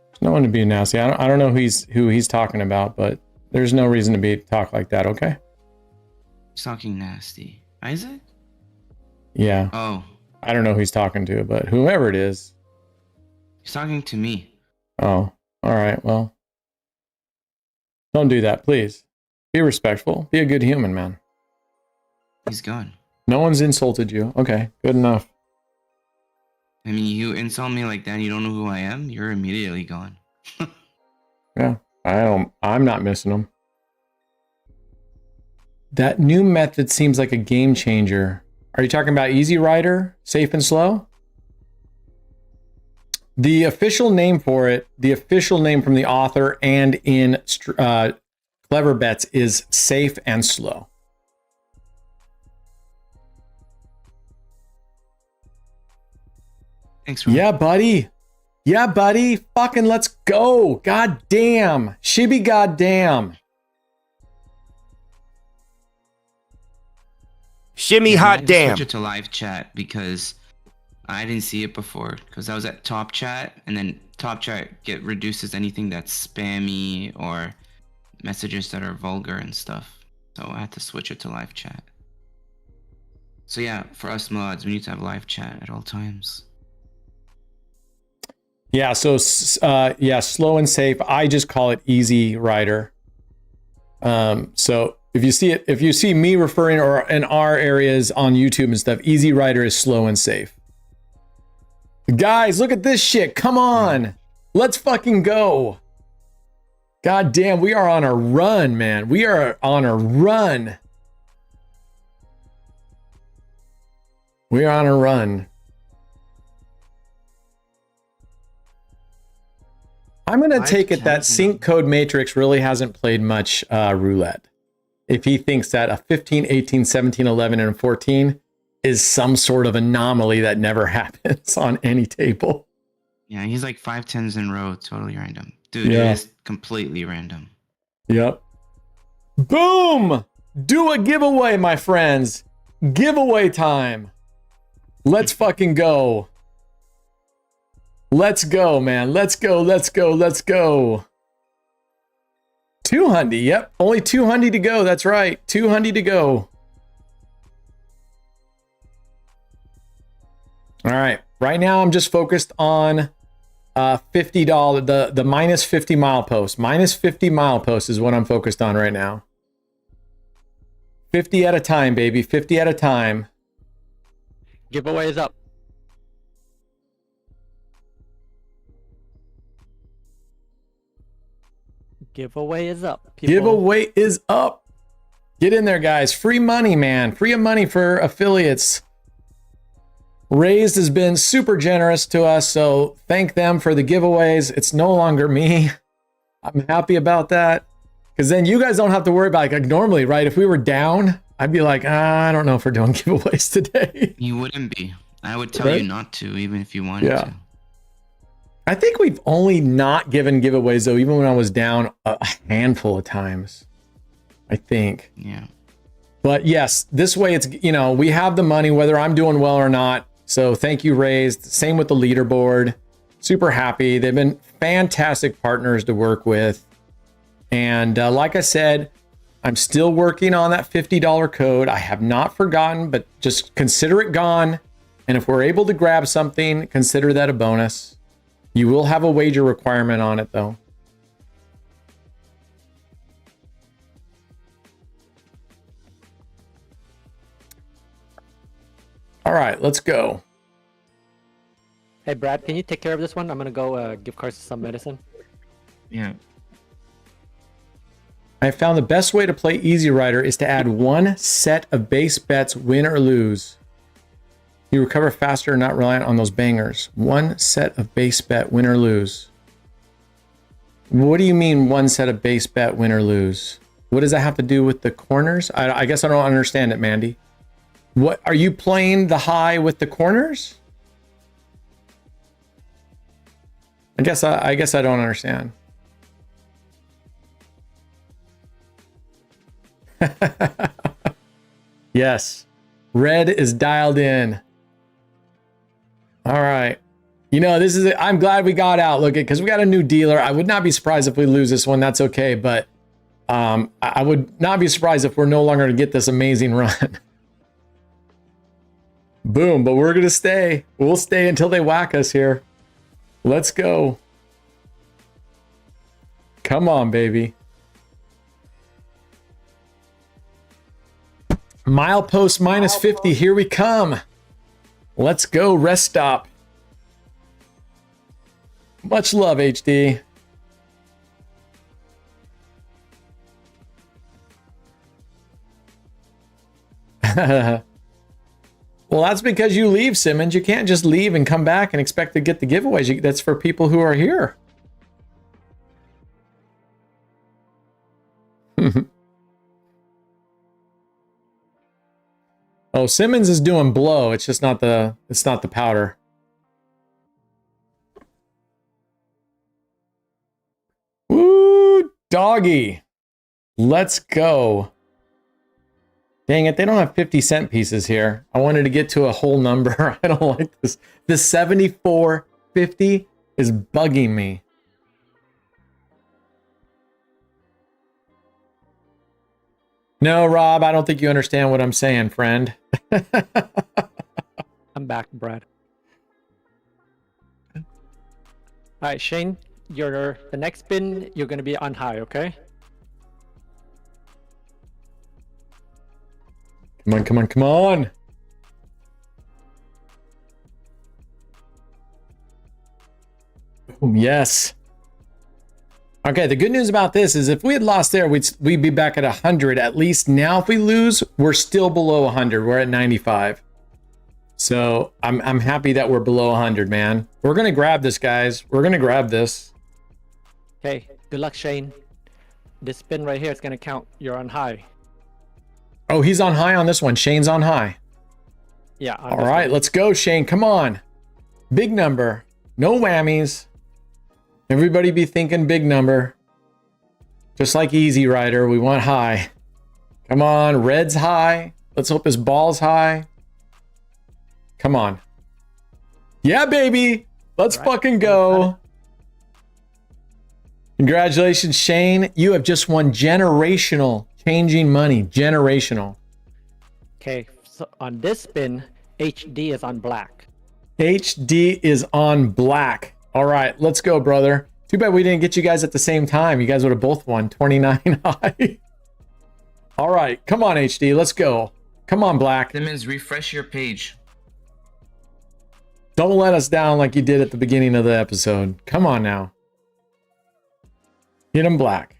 C: There's no one to be nasty. I don't know who he's talking about, but there's no reason to talk like that, okay?
D: He's talking nasty. Isaac?
C: Yeah.
D: Oh.
C: I don't know who he's talking to, but whoever it is.
D: He's talking to me.
C: Oh, all right. Well, don't do that, please. Be respectful. Be a good human, man.
D: He's gone.
C: No one's insulted you. Okay, good enough.
D: I mean, you insult me like that and you don't know who I am, you're immediately gone.
C: Yeah, I'm not missing them. That new method seems like a game changer. Are you talking about Easy Rider, safe and slow? The official name for it, the official name from the author and in Clever Bets is safe and slow.
D: Thanks, Ron.
C: Yeah, buddy. Yeah, buddy. Fucking let's go. God damn. Shibby goddamn.
J: Shimmy hot damn.
D: Switch it to live chat because I didn't see it before because I was at top chat and then top chat reduces anything that's spammy or messages that are vulgar and stuff. So I had to switch it to live chat. So yeah, for us mods, we need to have live chat at all times.
C: Yeah, so slow and safe. I just call it Easy Rider. So if you see me referring or in our areas on YouTube and stuff, Easy Rider is slow and safe. Guys, look at this shit. Come on. Let's fucking go. God damn, we are on a run, man. We are on a run. We are on a run. I'm going to take it that Sync Code Matrix really hasn't played much roulette. If he thinks that a 15, 18, 17, 11, and a 14 is some sort of anomaly that never happens on any table.
D: Yeah, he's like 5 10s in a row, totally random. Dude, it is completely random.
C: Yep. Boom! Do a giveaway, my friends. Giveaway time. Let's fucking go. Let's go, man. Let's go. 200. Yep. Only 200 to go. That's right. 200 to go. All right. Right now, I'm just focused on $50, the minus 50 mile post. Minus 50 mile post is what I'm focused on right now. 50 at a time, baby. 50 at a time.
G: Giveaway is up. Giveaway is up. People.
C: Giveaway is up. Get in there, guys. Free money, man. Free money for affiliates. Raised has been super generous to us, so thank them for the giveaways. It's no longer me. I'm happy about that. Because then you guys don't have to worry about like normally, right? If we were down, I'd be like, I don't know if we're doing giveaways today.
D: You wouldn't be. I would tell you not to, even if you wanted to.
C: I think we've only not given giveaways though, even when I was down a handful of times. I think.
D: Yeah.
C: But yes, this way it's, you know, we have the money whether I'm doing well or not. So thank you, Raised. Same with the leaderboard. Super happy. They've been fantastic partners to work with. And like I said, I'm still working on that $50 code. I have not forgotten, but just consider it gone. And if we're able to grab something, consider that a bonus. You will have a wager requirement on it though. All right, let's go.
G: Hey, Brad, can you take care of this one? I'm going to go give Carson some medicine.
D: Yeah.
C: I found the best way to play Easy Rider is to add one set of base bets, win or lose. You recover faster, not reliant on those bangers. One set of base bet, win or lose. What do you mean one set of base bet, win or lose? What does that have to do with the corners? I guess I don't understand it, Mandy. What are you playing the high with the corners? I guess I don't understand. Yes. Red is dialed in. All right. You know, this is I'm glad we got out. Look at because we got a new dealer. I would not be surprised if we lose this one. That's okay, but I would not be surprised if we're no longer to get this amazing run. Boom, but we're going to stay. We'll stay until they whack us here. Let's go. Come on, baby. Milepost minus 50. Here we come. Let's go. Rest stop. Much love, HD. Well, that's because you leave, Simmons. You can't just leave and come back and expect to get the giveaways. That's for people who are here. Oh, Simmons is doing blow. It's just not the powder. Woo, doggy. Let's go. Dang it, they don't have 50-cent pieces here. I wanted to get to a whole number. I don't like this. The 74.50 is bugging me. No, Rob, I don't think you understand what I'm saying, friend.
G: I'm back, Brad. All right, Shane, the next spin, you're going to be on high, okay?
C: Come on, come on, come on. Yes. Okay, the good news about this is if we had lost there, we'd be back at 100 at least. Now if we lose, we're still below 100. We're at 95. So I'm happy that we're below 100, man. We're going to grab this, guys. We're going to grab this.
G: Okay, good luck, Shane. This spin right here is going to count. You're on high.
C: Oh, he's on high on this one. Shane's on high.
G: Yeah.
C: All right, let's go, Shane. Come on. Big number. No whammies. Everybody be thinking big number. Just like Easy Rider, we want high. Come on, red's high. Let's hope his ball's high. Come on. Yeah, baby. Let's fucking go. Congratulations, Shane. You have just won generational changing money. Generational.
G: Okay, so on this spin, HD is on black.
C: HD is on black. All right, let's go, brother. Too bad we didn't get you guys at the same time. You guys would have both won 29 high. All right, come on, HD. Let's go. Come on, black.
D: Simmons, refresh your page.
C: Don't let us down like you did at the beginning of the episode. Come on now. Hit him black.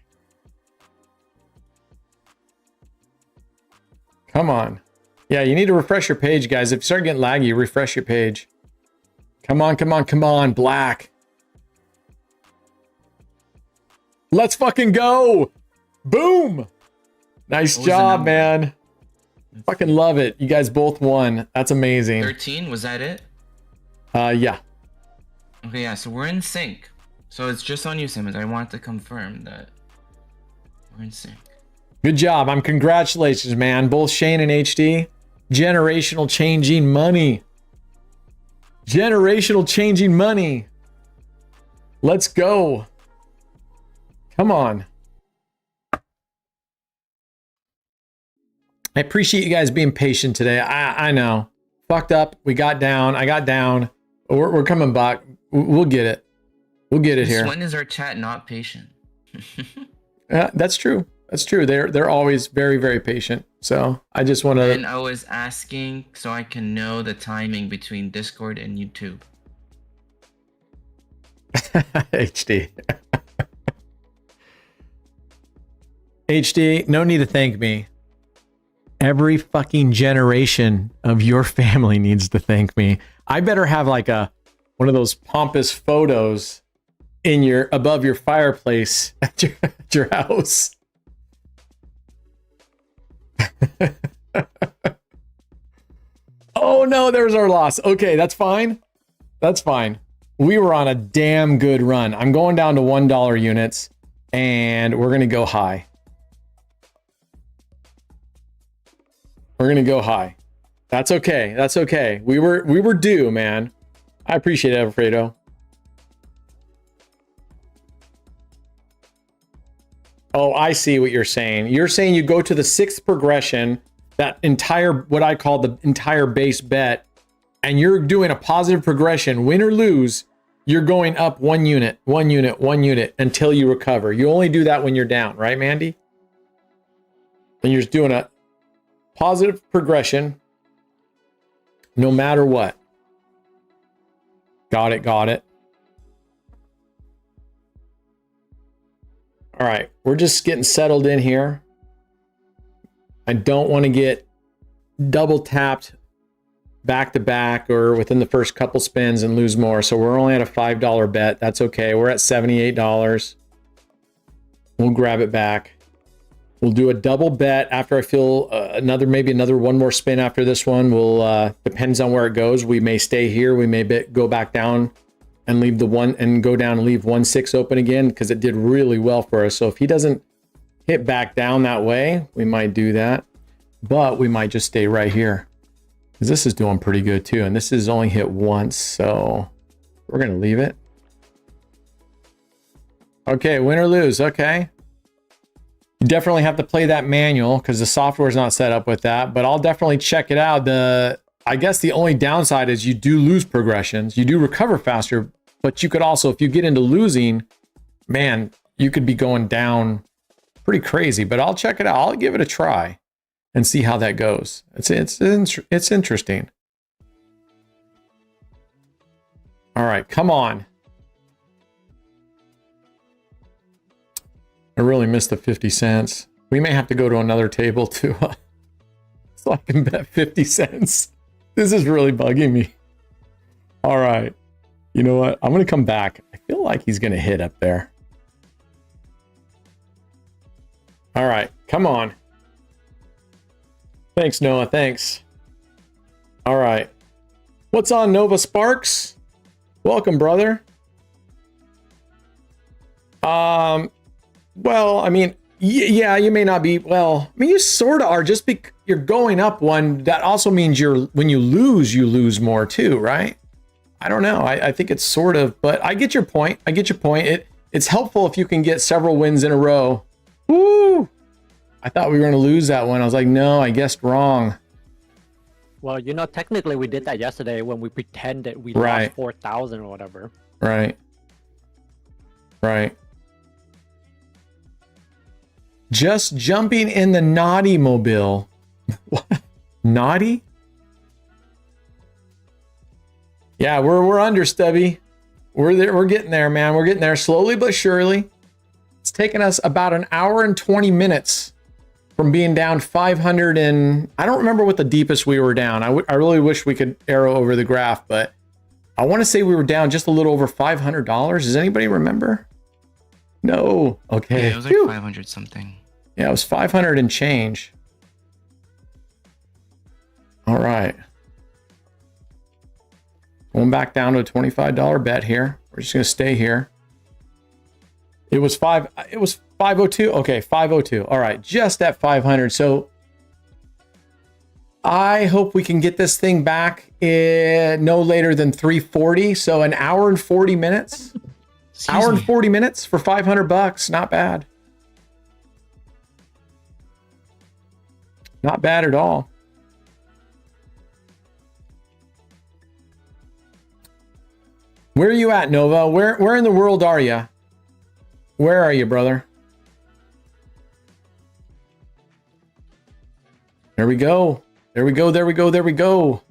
C: Come on. Yeah, you need to refresh your page, guys. If you start getting laggy, refresh your page. Come on, come on, come on, black. Let's fucking go. Boom. Nice job, man. Fucking love it. You guys both won. That's amazing.
D: 13, was that it?
C: Yeah.
D: Okay, yeah, so we're in sync. So it's just on you, Simmons. I want to confirm that we're in sync.
C: Good job. Congratulations, man. Both Shane and HD. Generational changing money. Generational changing money. Let's go. Come on. I appreciate you guys being patient today. I know. Fucked up. We got down. I got down. We're coming back. We'll get it. We'll get it here.
D: When is our chat not patient?
C: That's true. That's true. They're always very, very patient. So I just want to.
D: And I was asking so I can know the timing between Discord and YouTube.
C: HD. HD, no need to thank me. Every fucking generation of your family needs to thank me. I better have like one of those pompous photos in above your fireplace at your house. Oh no, there's our loss. Okay, that's fine. That's fine. We were on a damn good run. I'm going down to $1 units and we're going to go high. We're going to go high. That's okay. That's okay. We were due, man. I appreciate it, Alfredo. Oh, I see what you're saying. You're saying you go to the 6th progression, that entire, what I call the entire base bet, and you're doing a positive progression, win or lose, you're going up 1 unit, 1 unit, 1 unit until you recover. You only do that when you're down, right, Mandy? And you're just doing a positive progression no matter what. Got it, got it. All right, we're just getting settled in here. I don't want to get double tapped back to back or within the first couple spins and lose more. So we're only at a $5 bet. That's okay. We're at $78. We'll grab it back. We'll do a double bet after I feel maybe another one more spin after this one. We'll depends on where it goes. We may stay here. We may go back down and leave the one and go down and leave 1-6 open again because it did really well for us. So if he doesn't hit back down that way, we might do that, but we might just stay right here because this is doing pretty good too. And this is only hit once. So we're going to leave it. Okay. Win or lose. Okay. You definitely have to play that manual because the software is not set up with that, but I'll definitely check it out. I guess the only downside is you do lose progressions. You do recover faster, but you could also, if you get into losing, man, you could be going down pretty crazy, but I'll check it out. I'll give it a try and see how that goes. It's interesting. All right, come on. I really missed the 50 cents. We may have to go to another table too, so I can bet 50 cents. This is really bugging me. All right. You know what? I'm going to come back. I feel like he's going to hit up there. All right. Come on. Thanks, Noah. Thanks. All right. What's on, Nova Sparks? Welcome, brother. Well, I mean, yeah, you may not be, well, I mean, you sort of are just because you're going up one. That also means when you lose more too, right? I don't know. I think it's sort of, but I get your point. I get your point. It's helpful if you can get several wins in a row. Woo! I thought we were going to lose that one. I was like, no, I guessed wrong.
G: Well, technically we did that yesterday when we pretended we lost 4,000 or whatever.
C: Right. Right. Just jumping in the naughty mobile. What? Naughty? Yeah, we're under, Stubby. We're there. We're getting there, man. We're getting there slowly but surely. It's taken us about an hour and 20 minutes from being down 500 and I don't remember what the deepest we were down. I really wish we could arrow over the graph, but I want to say we were down just a little over $500. Does anybody remember? No. Okay.
D: Yeah, it was like 500 something.
C: Yeah, it was 500 and change. All right. Going back down to a $25 bet here. We're just going to stay here. It was 502. Okay, 502. All right, just at 500. So I hope we can get this thing back in no later than 340. So an hour and 40 minutes. Hour and 40 minutes for $500. Not bad. Not bad at all. Where are you at, Nova? Where in the world are you? Where are you, brother? There we go. There we go. There we go. There we go.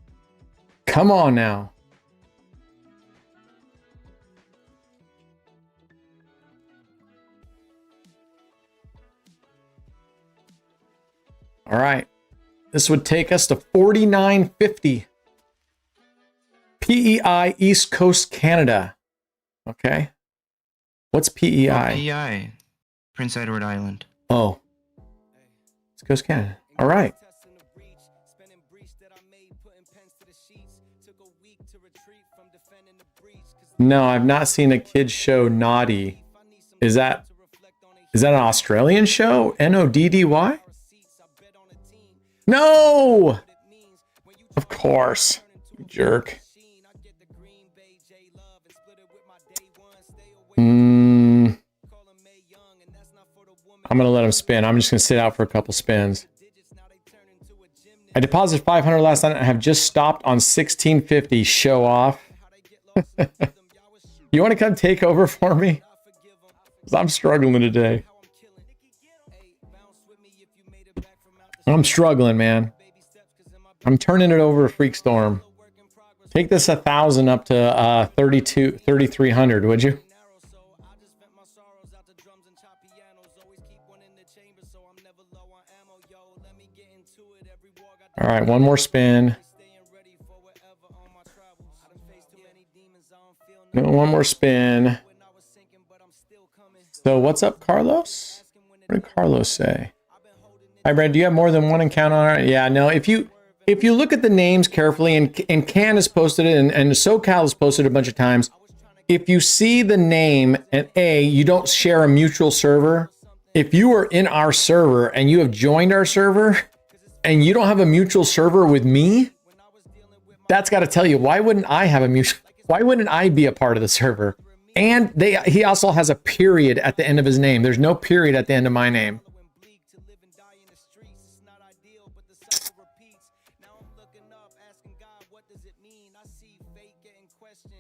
C: Come on now. All right. This would take us to 49.50. PEI East Coast Canada. Okay. What's PEI?
D: PEI. Prince Edward Island.
C: Oh. East Coast Canada. All right. No, I've not seen a kids show Naughty. Is that an Australian show? Noddy? No! Of course. You jerk. I'm going to let him spin. I'm just going to sit out for a couple spins. I deposited 500 last night. I have just stopped on 1650. Show off. You want to come take over for me? 'Cause I'm struggling today. I'm struggling, man. I'm turning it over to Freakstorm. Take this 1,000 up to 3,300, would you? All right, one more spin. No, one more spin. So what's up, Carlos? What did Carlos say? Hi, Brad. Do you have more than one account on it? Yeah, no. If you look at the names carefully, and Can has posted it, and SoCal has posted it a bunch of times. If you see the name and you don't share a mutual server. If you are in our server and you have joined our server, and you don't have a mutual server with me, that's got to tell you, why wouldn't I have a mutual? Why wouldn't I be a part of the server? And he also has a period at the end of his name. There's no period at the end of my name.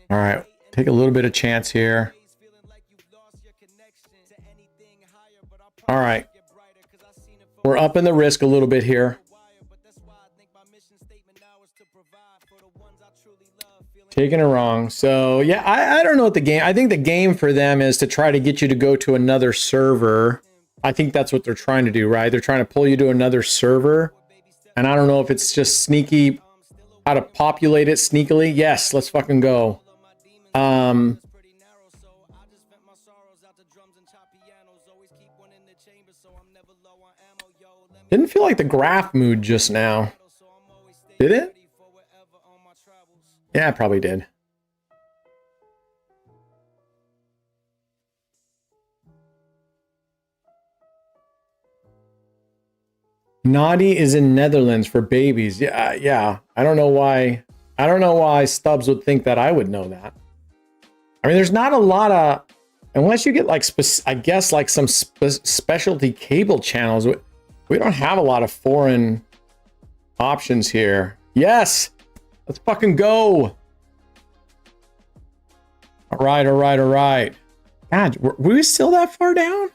C: All right, take a little bit of chance here. All right, we're up in the risk a little bit here. Taking it wrong. So yeah, I don't know what the game. I think the game for them is to try to get you to go to another server. I think that's what they're trying to do, right? They're trying to pull you to another server. And I don't know if it's just sneaky, how to populate it sneakily. Yes, let's fucking go. Didn't feel like the graph moved just now. Did it? Yeah, I probably did. Naughty is in Netherlands for babies. Yeah. I don't know why. I don't know why Stubbs would think that I would know that. I mean, there's not a lot of, unless you get like, I guess like some specialty cable channels. We don't have a lot of foreign options here. Yes. Let's fucking go. All right. God, were we still that far down?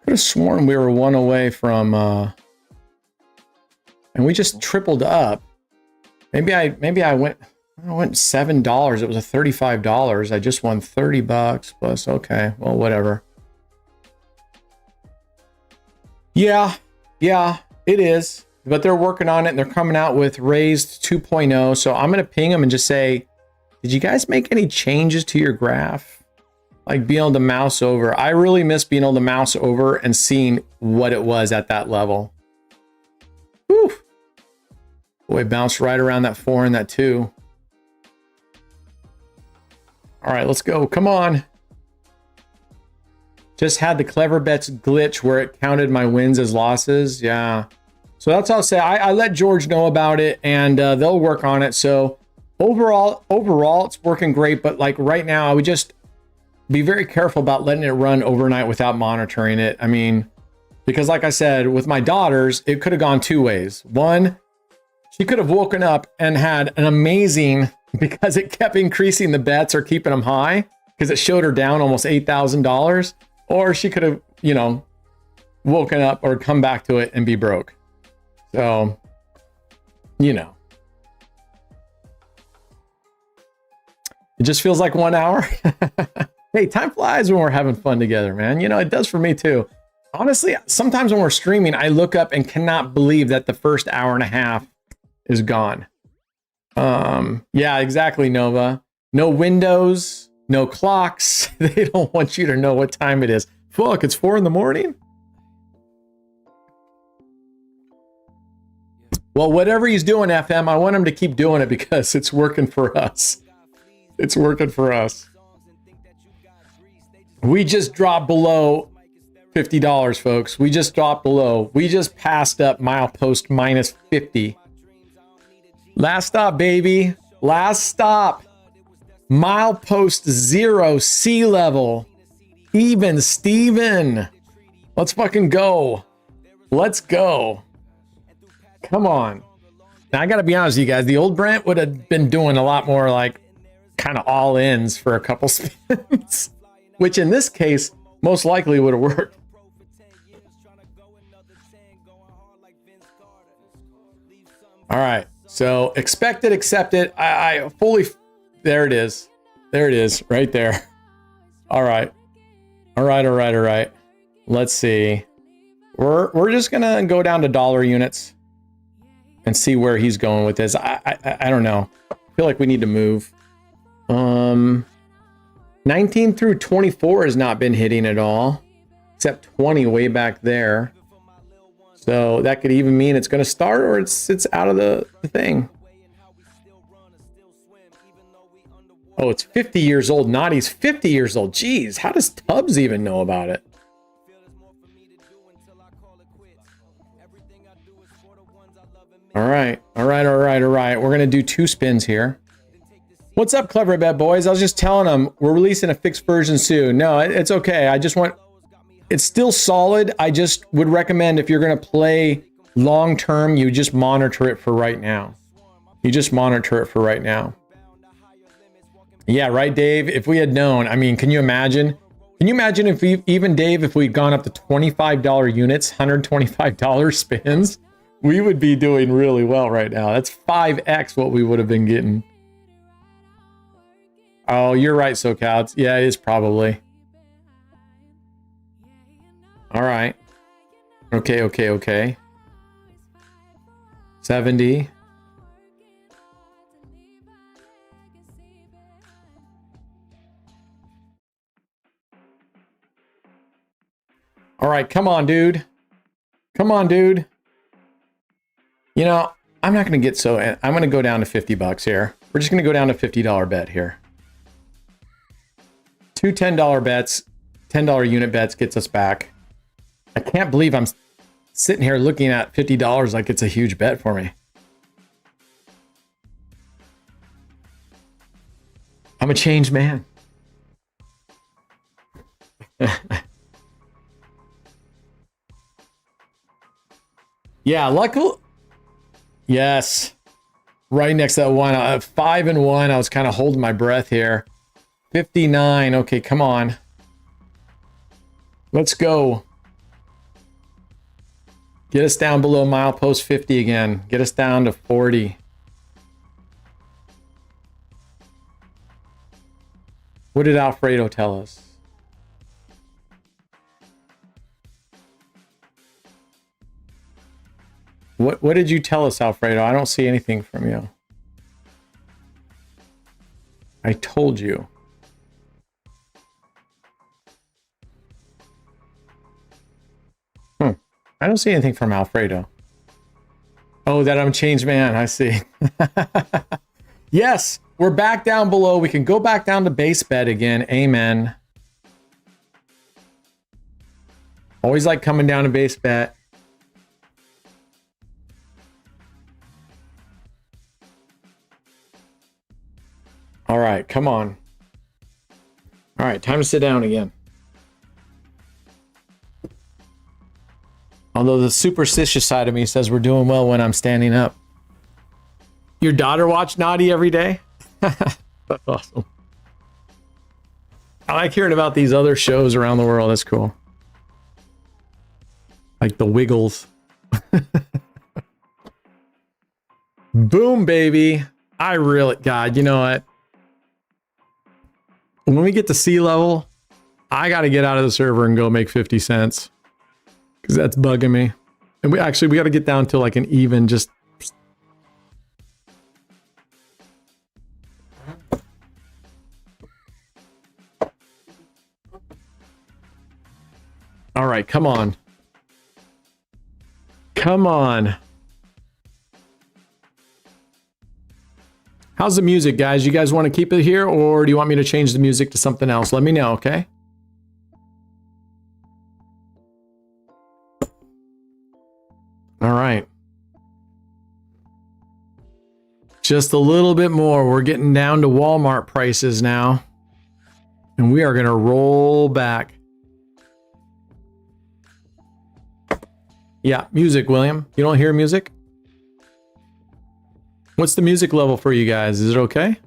C: Could have sworn we were one away from, and we just tripled up. Maybe I went $7. It was a $35. I just won $30 plus. Okay, well, whatever. Yeah, it is. But they're working on it and they're coming out with raised 2.0. So I'm going to ping them and just say, did you guys make any changes to your graph? Like being able to mouse over. I really miss being able to mouse over and seeing what it was at that level. Whew. Boy, bounced right around that 4 and that 2. All right, let's go. Come on. Just had the clever bets glitch where it counted my wins as losses. Yeah. So that's all I'll say. I let George know about it and they'll work on it. So overall, it's working great. But like right now, I would just be very careful about letting it run overnight without monitoring it. I mean, because like I said, with my daughters, it could have gone 2 ways. One, she could have woken up and had an amazing, because it kept increasing the bets or keeping them high, because it showed her down almost $8,000. Or she could have, you know, woken up or come back to it and be broke. So, you know. It just feels like 1 hour. Hey, time flies when we're having fun together, man. You know, it does for me too. Honestly, sometimes when we're streaming, I look up and cannot believe that the first hour and a half is gone. Yeah, exactly, Nova. No windows, no clocks. They don't want you to know what time it is. Fuck, it's 4 in the morning? Well, whatever he's doing, FM, I want him to keep doing it because it's working for us. It's working for us. We just dropped below $50, folks. We just dropped below. We just passed up milepost minus 50. Last stop, baby. Last stop. Milepost 0, sea level. Even Steven. Let's fucking go. Let's go. Come on. Now, I got to be honest with you guys. The old Brent would have been doing a lot more like kind of all-ins for a couple spins. Which in this case, most likely would have worked. All right. So expected, accepted. I fully... There it is. There it is. Right there. All right. All right. Let's see. We're just going to go down to dollar units and see where he's going with this. I don't know. I feel like we need to move. 19 through 24 has not been hitting at all, except 20 way back there. So that could even mean it's going to start or it's out of the thing. Oh, it's 50 years old. Naughty's 50 years old. Jeez, how does Tubbs even know about it? All right. We're going to do 2 spins here. What's up, Clever Bet Boys? I was just telling them we're releasing a fixed version soon. No, it's okay. I just want... It's still solid. I just would recommend if you're going to play long-term, you just monitor it for right now. Yeah, right, Dave? If we had known, I mean, can you imagine? Can you imagine if even Dave, if we'd gone up to $25 units, $125 spins, we would be doing really well right now. That's 5x what we would have been getting. Oh, you're right, SoCal. Yeah, it is probably. All right. Okay. 70. All right, come on, dude. You know, I'm not going to get so... I'm going to go down to $50 here. We're just going to go down to $50 bet here. 2 $10 bets, $10 unit bets gets us back. I can't believe I'm sitting here looking at $50 like it's a huge bet for me. I'm a changed man. Yeah, luckily. Yes. Right next to that one. 5 and 1. I was kind of holding my breath here. 59. Okay, come on. Let's go. Get us down below milepost 50 again. Get us down to 40. What did Alfredo tell us? What did you tell us, Alfredo? I don't see anything from you. I told you. I don't see anything from Alfredo. Oh, that I'm a changed man. I see. Yes, we're back down below. We can go back down to base bet again. Amen. Always like coming down to base bet. All right, come on. All right, time to sit down again. Although the superstitious side of me says we're doing well when I'm standing up. Your daughter watch Naughty every day? That's awesome. I like hearing about these other shows around the world. That's cool. Like the Wiggles. Boom, baby. I really, God, you know what? When we get to sea level, I got to get out of the server and go make 50 cents. Because that's bugging me. And we got to get down to like an even just. All right, come on. Come on. How's the music, guys? You guys want to keep it here, or do you want me to change the music to something else? Let me know, okay? All right. Just a little bit more. We're getting down to Walmart prices now. And we are going to roll back. Yeah, music, William. You don't hear music? What's the music level for you guys? Is it okay?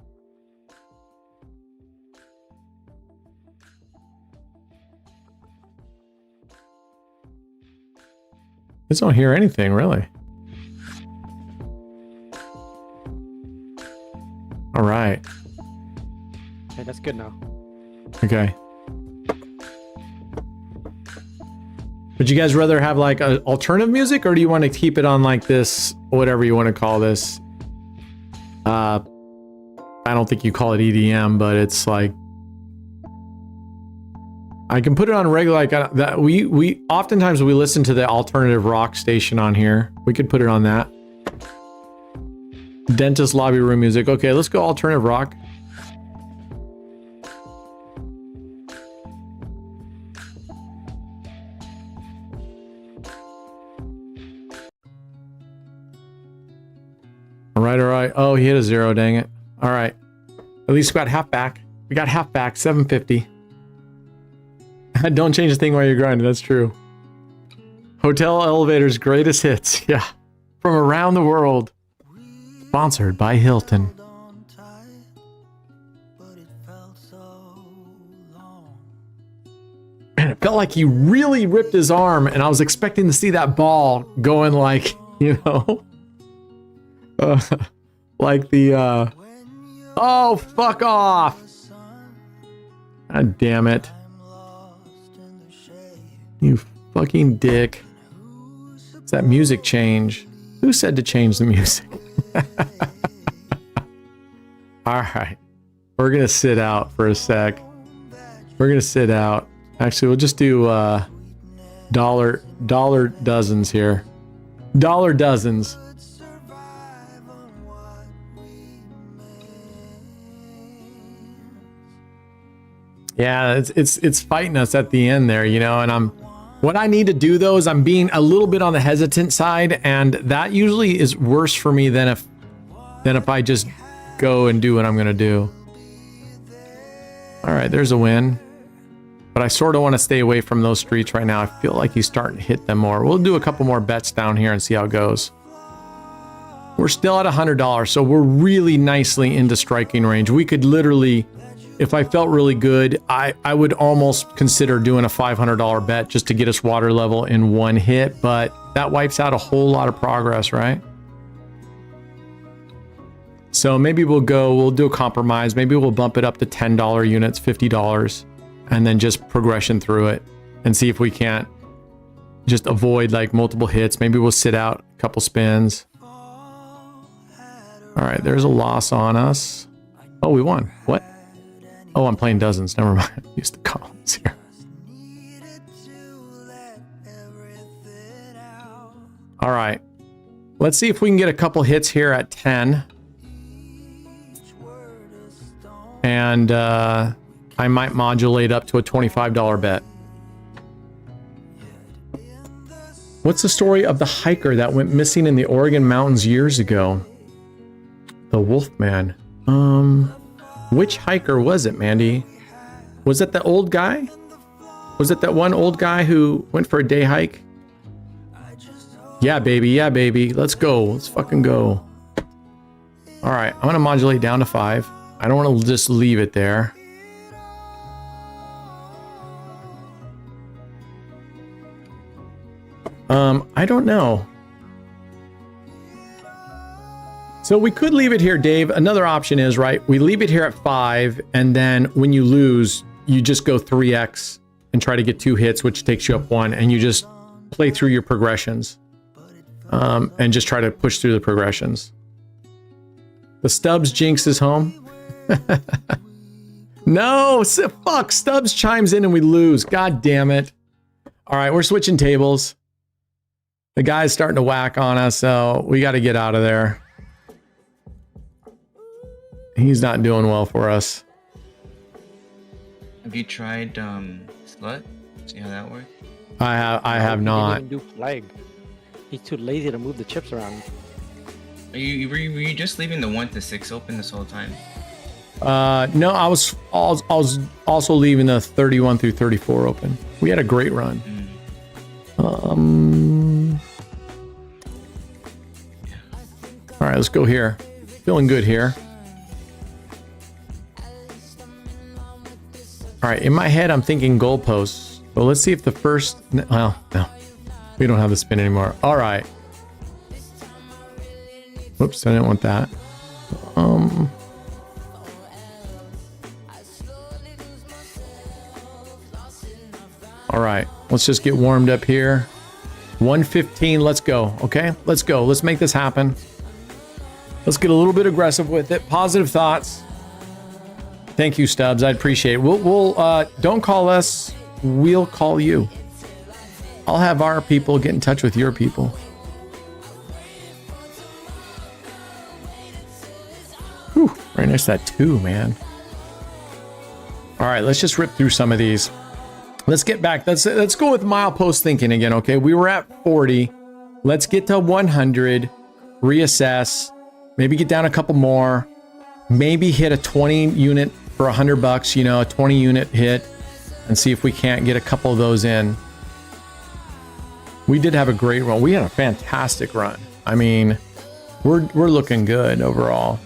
C: I just don't hear anything, really. All right.
G: Okay, that's good now.
C: Okay. Would you guys rather have like a alternative music, or do you want to keep it on like this, whatever you want to call this? I don't think you call it EDM, but it's like I can put it on regular like that. We oftentimes we listen to the alternative rock station on here. We could put it on that. Dentist lobby room music. Okay, let's go alternative rock. All right. Oh, he hit a 0, dang it. All right. At least we got half back. We got half back, 750. Don't change the thing while you're grinding, that's true. Hotel Elevator's greatest hits. Yeah. From around the world. Sponsored by Hilton. Man, it felt like he really ripped his arm, and I was expecting to see that ball going like, you know, like the, oh, fuck off. God damn it. You fucking dick. It's that music change. Who said to change the music? All right. We're going to sit out for a sec. We're going to sit out. Actually, we'll just do dollar dozens here. Dollar dozens. Yeah, it's fighting us at the end there, you know, and what I need to do though is I'm being a little bit on the hesitant side, and that usually is worse for me than if I just go and do what I'm gonna do. All right, there's a win. But I sort of want to stay away from those streets right now. I feel like he's starting to hit them more. We'll do a couple more bets down here and see how it goes. We're still at $100, so we're really nicely into striking range. We could literally, if I felt really good, I would almost consider doing a $500 bet just to get us water level in one hit, but that wipes out a whole lot of progress, right? So maybe we'll do a compromise. Maybe we'll bump it up to $10 units, $50, and then just progression through it and see if we can't just avoid like multiple hits. Maybe we'll sit out a couple spins. All right, there's a loss on us. Oh, we won. What? Oh, I'm playing dozens. Never mind. Use the columns here. All right. Let's see if we can get a couple hits here at 10. And I might modulate up to a $25 bet. What's the story of the hiker that went missing in the Oregon mountains years ago? The Wolfman. Which hiker was it, Mandy? Was it the old guy? Was it that one old guy who went for a day hike? Yeah, baby. Yeah, baby. Let's go. Let's fucking go. All right. I'm going to modulate down to 5. I don't want to just leave it there. I don't know. So we could leave it here, Dave. Another option is, right, we leave it here at 5, and then when you lose, you just go 3x and try to get 2 hits, which takes you up 1, and you just play through your progressions. And just try to push through the progressions. The Stubbs jinx is home. No, fuck. Stubbs chimes in and we lose. God damn it. All right, we're switching tables. The guy's starting to whack on us, so we got to get out of there. He's not doing well for us.
D: Have you tried Slut? See how that works?
C: I have not.
G: He didn't even do flag. He's too lazy to move the chips around.
D: Were you just leaving the 1 to 6 open this whole time?
C: No, I was also leaving the 31 through 34 open. We had a great run. All right, let's go here. Feeling good here. All right, in my head, I'm thinking goalposts. But let's see if the first... Well, no. We don't have the spin anymore. All right. Whoops, I didn't want that. All right, let's just get warmed up here. 115, let's go. Okay, let's go. Let's make this happen. Let's get a little bit aggressive with it. Positive thoughts. Thank you, Stubbs. I appreciate it. We'll don't call us. We'll call you. I'll have our people get in touch with your people. Whew, very nice that 2, man. All right, let's just rip through some of these. Let's get back. Let's go with milepost thinking again, okay? We were at 40. Let's get to 100. Reassess. Maybe get down a couple more. Maybe hit a 20 unit for $100, you know, a 20 unit hit, and see if we can't get a couple of those in. We did have a great run. We had a fantastic run. I mean, we're looking good overall.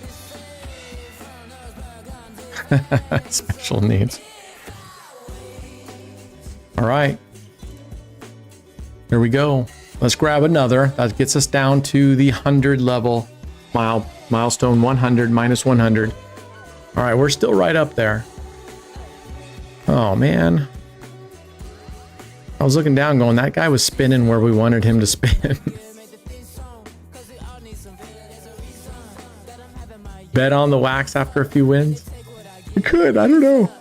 C: Special needs. All right. Here we go. Let's grab another. That gets us down to the 100 level. Milestone 100 minus 100. All right, we're still right up there. Oh, man. I was looking down going, that guy was spinning where we wanted him to spin. Bet on the wax after a few wins? We could, I don't know.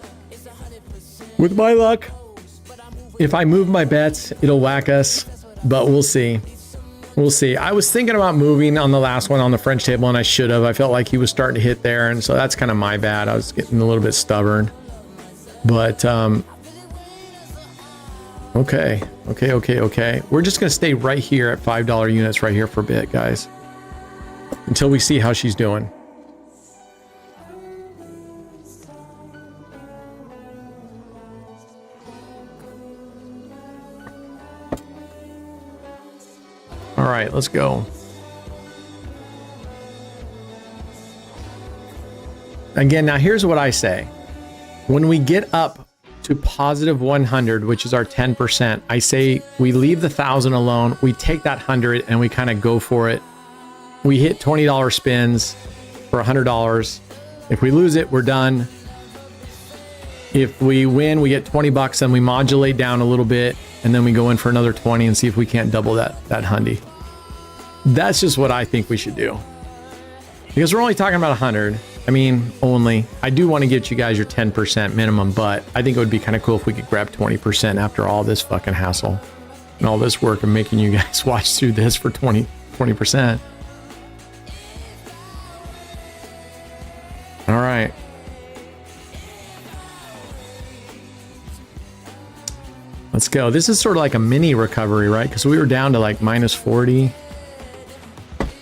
C: With my luck, if I move my bets, it'll whack us, but we'll see. We'll see. I was thinking about moving on the last one on the French table, and I should have. I felt like he was starting to hit there, and so that's kind of my bad. I was getting a little bit stubborn. But, okay. We're just going to stay right here at $5 units right here for a bit, guys. Until we see how she's doing. All right, let's go. Again, now here's what I say. When we get up to positive 100, which is our 10%, I say we leave the 1,000 alone. We take that 100 and we kind of go for it. We hit $20 spins for $100. If we lose it, we're done. If we win, we get 20 bucks and we modulate down a little bit and then we go in for another 20 and see if we can't double that hundy. That's just what I think we should do. Because we're only talking about 100. I mean, only. I do want to get you guys your 10% minimum, but I think it would be kind of cool if we could grab 20% after all this fucking hassle and all this work of making you guys watch through this for 20%. All right. Let's go. This is sort of like a mini recovery, right? Because we were down to like minus 40.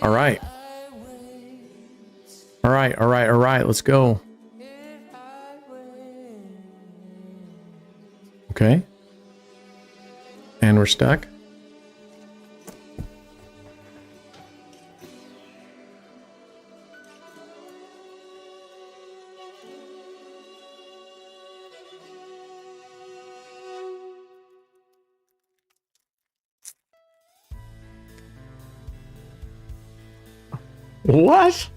C: All right. All right, all right, all right. Let's go. Okay. And we're stuck. What?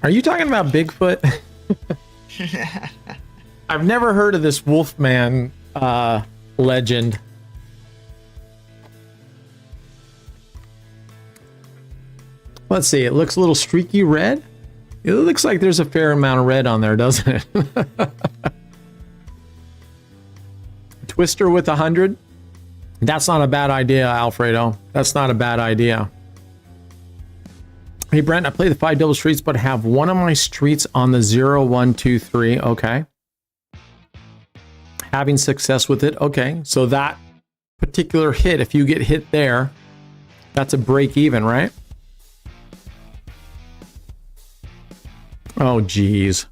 C: Are you talking about Bigfoot? I've never heard of this Wolfman legend. Let's see. It looks a little streaky red. It looks like there's a fair amount of red on there, doesn't it? Twister with 100. That's not a bad idea, Alfredo. That's not a bad idea. Hey, Brent, I play the 5 double streets, but have one of my streets on the 0, 1, 2, 3. Okay. Having success with it. Okay. So that particular hit, if you get hit there, that's a break even, right? Oh, geez.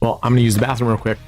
C: Well, I'm going to use the bathroom real quick.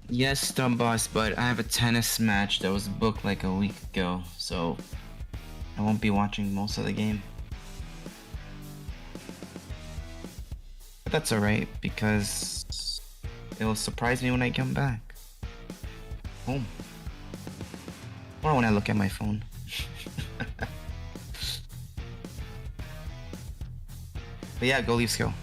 D: Yes, Stub Boss, but I have a tennis match that was booked like a week ago, so I won't be watching most of the game. But that's alright, because it'll surprise me when I come back home. Or when I look at my phone. But yeah, go Leafs go.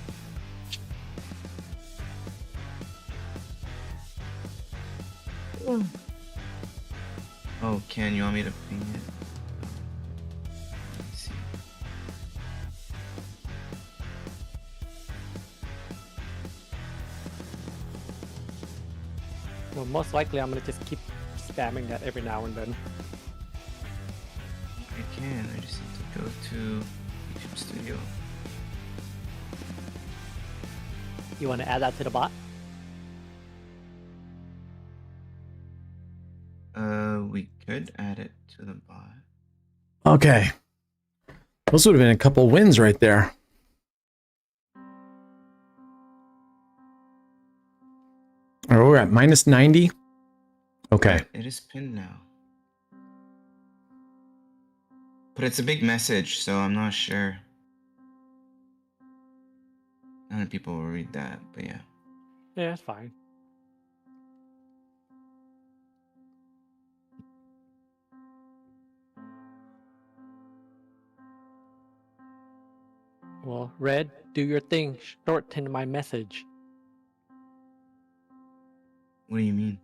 D: Oh, Ken, you want me to ping it? Let's see.
G: Well, most likely I'm gonna just keep spamming that every now and then.
D: I can, I just need to go to YouTube Studio.
G: You want to add that to the bot?
D: We could add it to the bot.
C: Okay. Those would have been a couple wins right there. Oh, we're at minus 90. Okay.
D: It is pinned now. But it's a big message, so I'm not sure how many people will read that, but yeah.
G: Yeah, that's fine. Well, Red, do your thing. Shorten my message.
D: What do you mean?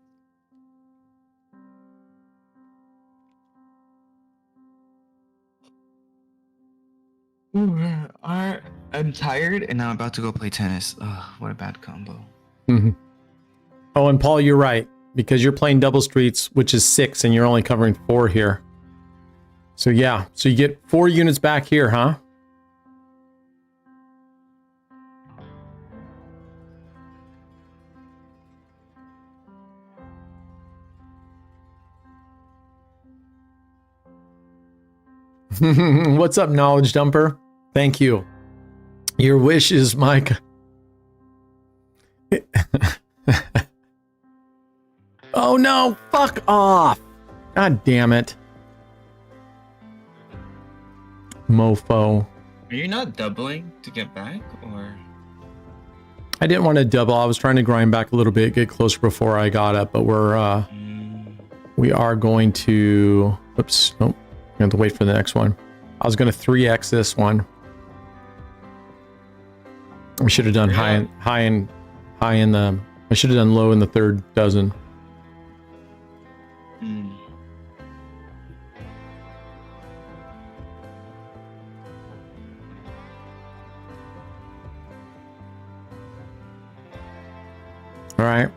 D: I'm tired and I'm about to go play tennis. Ugh, what a bad combo.
C: Mm-hmm. Oh, and Paul, you're right. Because you're playing double streets, which is 6, and you're only covering 4 here. So yeah, so you get 4 units back here, huh? What's up, knowledge dumper? Thank you. Your wish is my... Oh no, fuck off. God damn it. Mofo.
D: Are you not doubling to get back, or?
C: I didn't want to double. I was trying to grind back a little bit, get closer before I got up, but we are going to... Oops, nope. I have to wait for the next one. I was going to 3x this one. We should have done high in the... I should have done low in the third dozen. All right.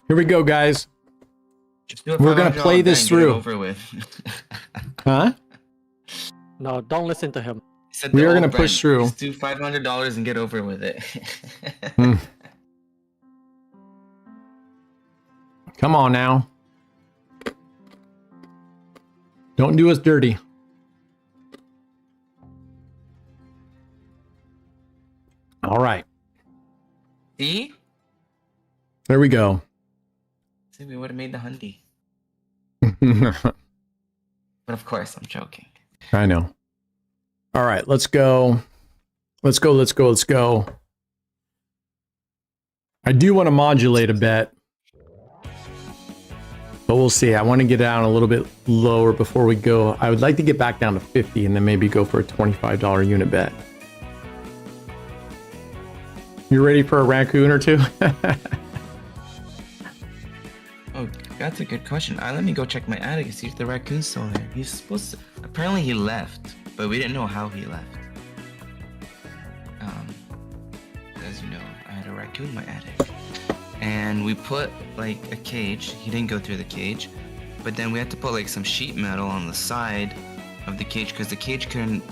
C: Here we go, guys. We're gonna play this through.
D: Over with.
C: Huh?
G: No, don't listen to him.
C: We are gonna push through.
D: Just do $500 and get over with it.
C: Come on now. Don't do us dirty. All right.
D: See?
C: There we go.
D: See, we would have made the hundy. But of course, I'm joking.
C: I know. All right, let's go. Let's go, let's go, let's go. I do want to modulate a bit. But we'll see. I want to get down a little bit lower before we go. I would like to get back down to 50 and then maybe go for a $25 unit bet. You ready for a raccoon or two?
D: Oh, that's a good question. Let me go check my attic and see if the raccoon's still there. He's supposed to... Apparently he left, but we didn't know how he left. As you know, I had a raccoon in my attic. And we put like a cage. He didn't go through the cage, but then we had to put like some sheet metal on the side of the cage because the cage couldn't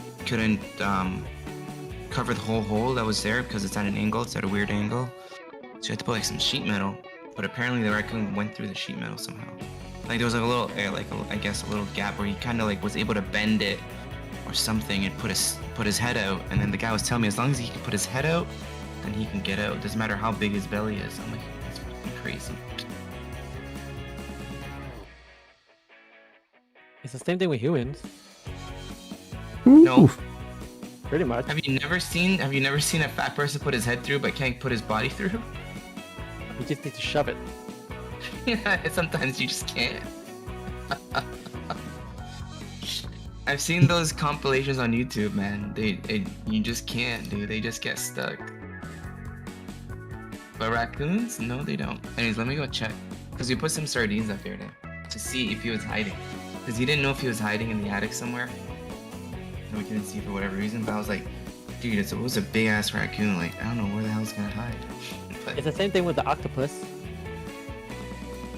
D: cover the whole hole that was there because it's at an angle. It's at a weird angle. So you had to put like some sheet metal. But apparently the raccoon went through the sheet metal somehow. Like there was like a little, I guess a little gap where he kind of like was able to bend it or something and put his head out. And then the guy was telling me as long as he can put his head out, then he can get out. It doesn't matter how big his belly is. I'm like, that's fucking crazy.
G: It's the same thing with humans.
D: No.
G: Pretty much.
D: Have you never seen a fat person put his head through but can't put his body through?
G: You just need to shove it.
D: Yeah, sometimes you just can't. I've seen those compilations on YouTube, man. You just can't, dude. They just get stuck. But raccoons? No, they don't. Anyways, let me go check. Because we put some sardines up here to see if he was hiding. Because he didn't know if he was hiding in the attic somewhere. And we couldn't see for whatever reason. But I was like, dude, it was a big ass raccoon. Like, I don't know where the hell's gonna hide. But
G: It's the same thing with the octopus.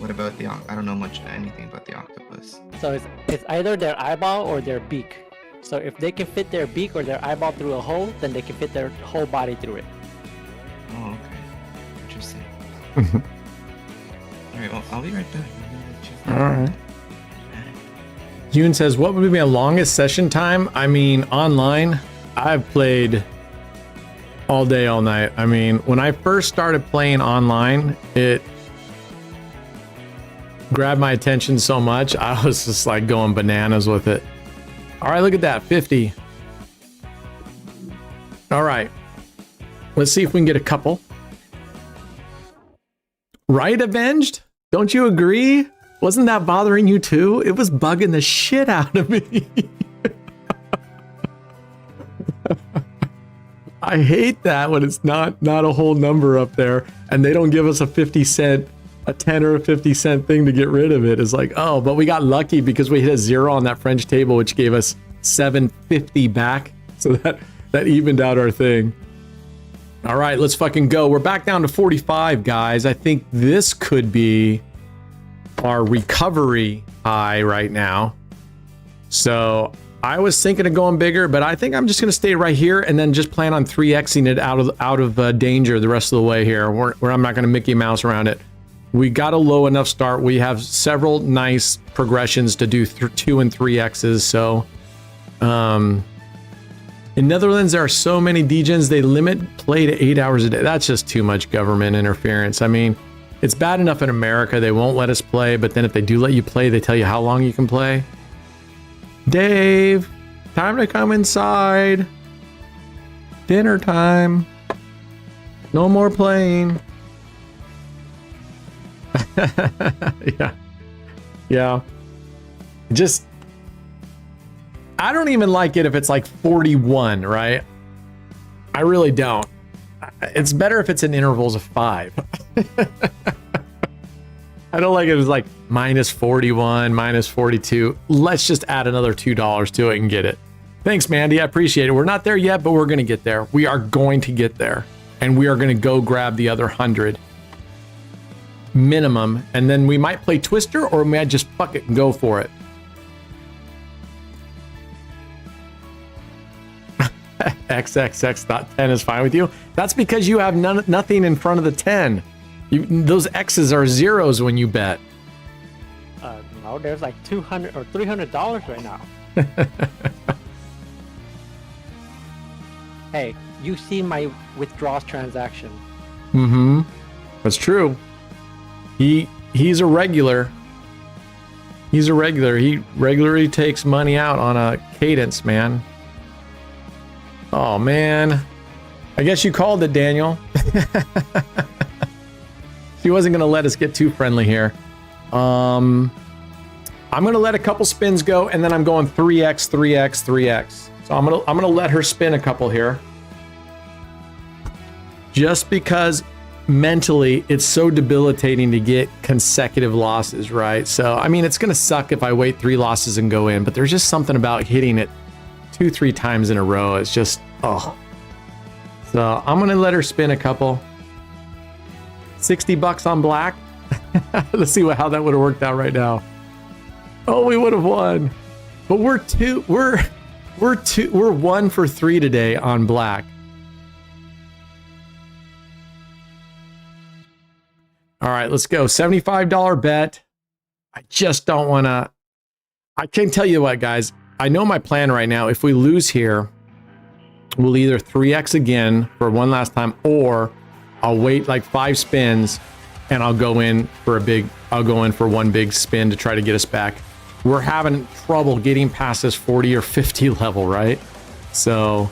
D: what about I don't know anything about the octopus.
G: So it's either their eyeball or their beak. So if they can fit their beak or their eyeball through a hole, then they can fit their whole body through it.
D: Oh, okay. Interesting. Alright, well, I'll be right back.
C: Alright. Yoon says, what would be my longest session time? I mean, online, I've played all day, all night. I mean, when I first started playing online, it grabbed my attention so much. I was just like going bananas with it. All right, look at that, 50. All right. Let's see if we can get a couple. Right, Avenged? Don't you agree? Wasn't that bothering you too? It was bugging the shit out of me. I hate that when it's not a whole number up there and they don't give us a 50 cent, a 10 or a 50 cent thing to get rid of it. It's like, oh, but we got lucky because we hit a 0 on that French table, which gave us 750 back. So that evened out our thing. All right, let's fucking go. We're back down to 45, guys. I think this could be our recovery high right now. So I was thinking of going bigger, but I think I'm just going to stay right here and then just plan on 3xing it out of danger the rest of the way here, where I'm not going to Mickey Mouse around it. We got a low enough start. We have several nice progressions to do 2 and 3x's. So, in Netherlands, there are so many degens. They limit play to 8 hours a day. That's just too much government interference. I mean, it's bad enough in America. They won't let us play, but then if they do let you play, they tell you how long you can play. Dave, time to come inside. Dinner time. No more playing. Yeah. Just, I don't even like it if it's like 41, right? I really don't. It's better if it's in intervals of 5. I don't like it as like minus 41, minus 42. Let's just add another $2 to it and get it. Thanks, Mandy. I appreciate it. We're not there yet, but we're going to get there. We are going to get there. And we are going to go grab the other 100 minimum. And then we might play Twister, or we might just fuck it and go for it. XXX.10 is fine with you. That's because you have nothing in front of the 10. Those X's are zeros when you bet.
G: No, there's like $200 or $300 right now. Hey, you see my withdrawals transaction.
C: Mm-hmm. That's true. He's a regular. He's a regular. He regularly takes money out on a cadence, man. Oh, man. I guess you called it, Daniel. She wasn't going to let us get too friendly here. I'm going to let a couple spins go, and then I'm going 3x, 3x, 3x. So I'm going to let her spin a couple here. Just because mentally it's so debilitating to get consecutive losses, right? So, I mean, it's going to suck if I wait 3 losses and go in, but there's just something about hitting it 2-3 times in a row. It's just, oh. So I'm going to let her spin a couple. $60 on black. Let's see how that would have worked out right now. Oh, we would have won. But we're 1 for 3 today on black. All right, let's go. $75 bet. I just don't want to. I can tell you what, guys. I know my plan right now. If we lose here, we'll either 3x again for one last time, or I'll wait like 5 spins and I'll go in for one big spin to try to get us back. We're having trouble getting past this 40 or 50 level, right? So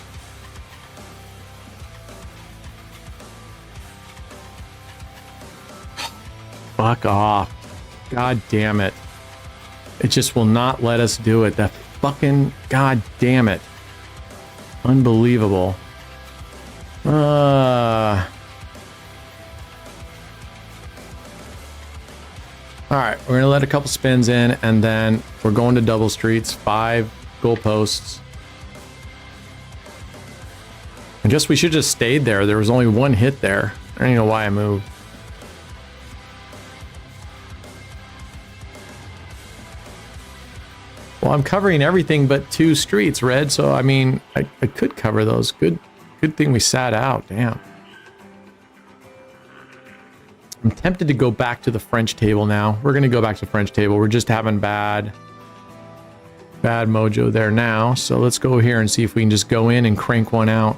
C: fuck off. God damn it. It just will not let us do it. That fucking god damn it. Unbelievable. All right, we're gonna let a couple spins in, and then we're going to double streets, 5 goalposts. I guess we should just stayed there. There was only 1 hit there. I don't even know why I moved. Well, I'm covering everything but 2 streets, Red. So I mean, I could cover those. Good thing we sat out. Damn. I'm tempted to go back to the French table now. We're going to go back to the French table. We're just having bad mojo there now. So let's go here and see if we can just go in and crank one out.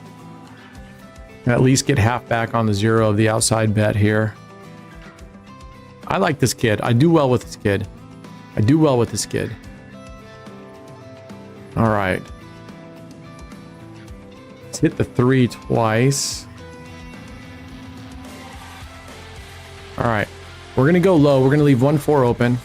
C: At least get half back on the 0 of the outside bet here. I like this kid. I do well with this kid. All right. Let's hit the 3 twice. All right, we're gonna go low. We're gonna leave 1-4 open.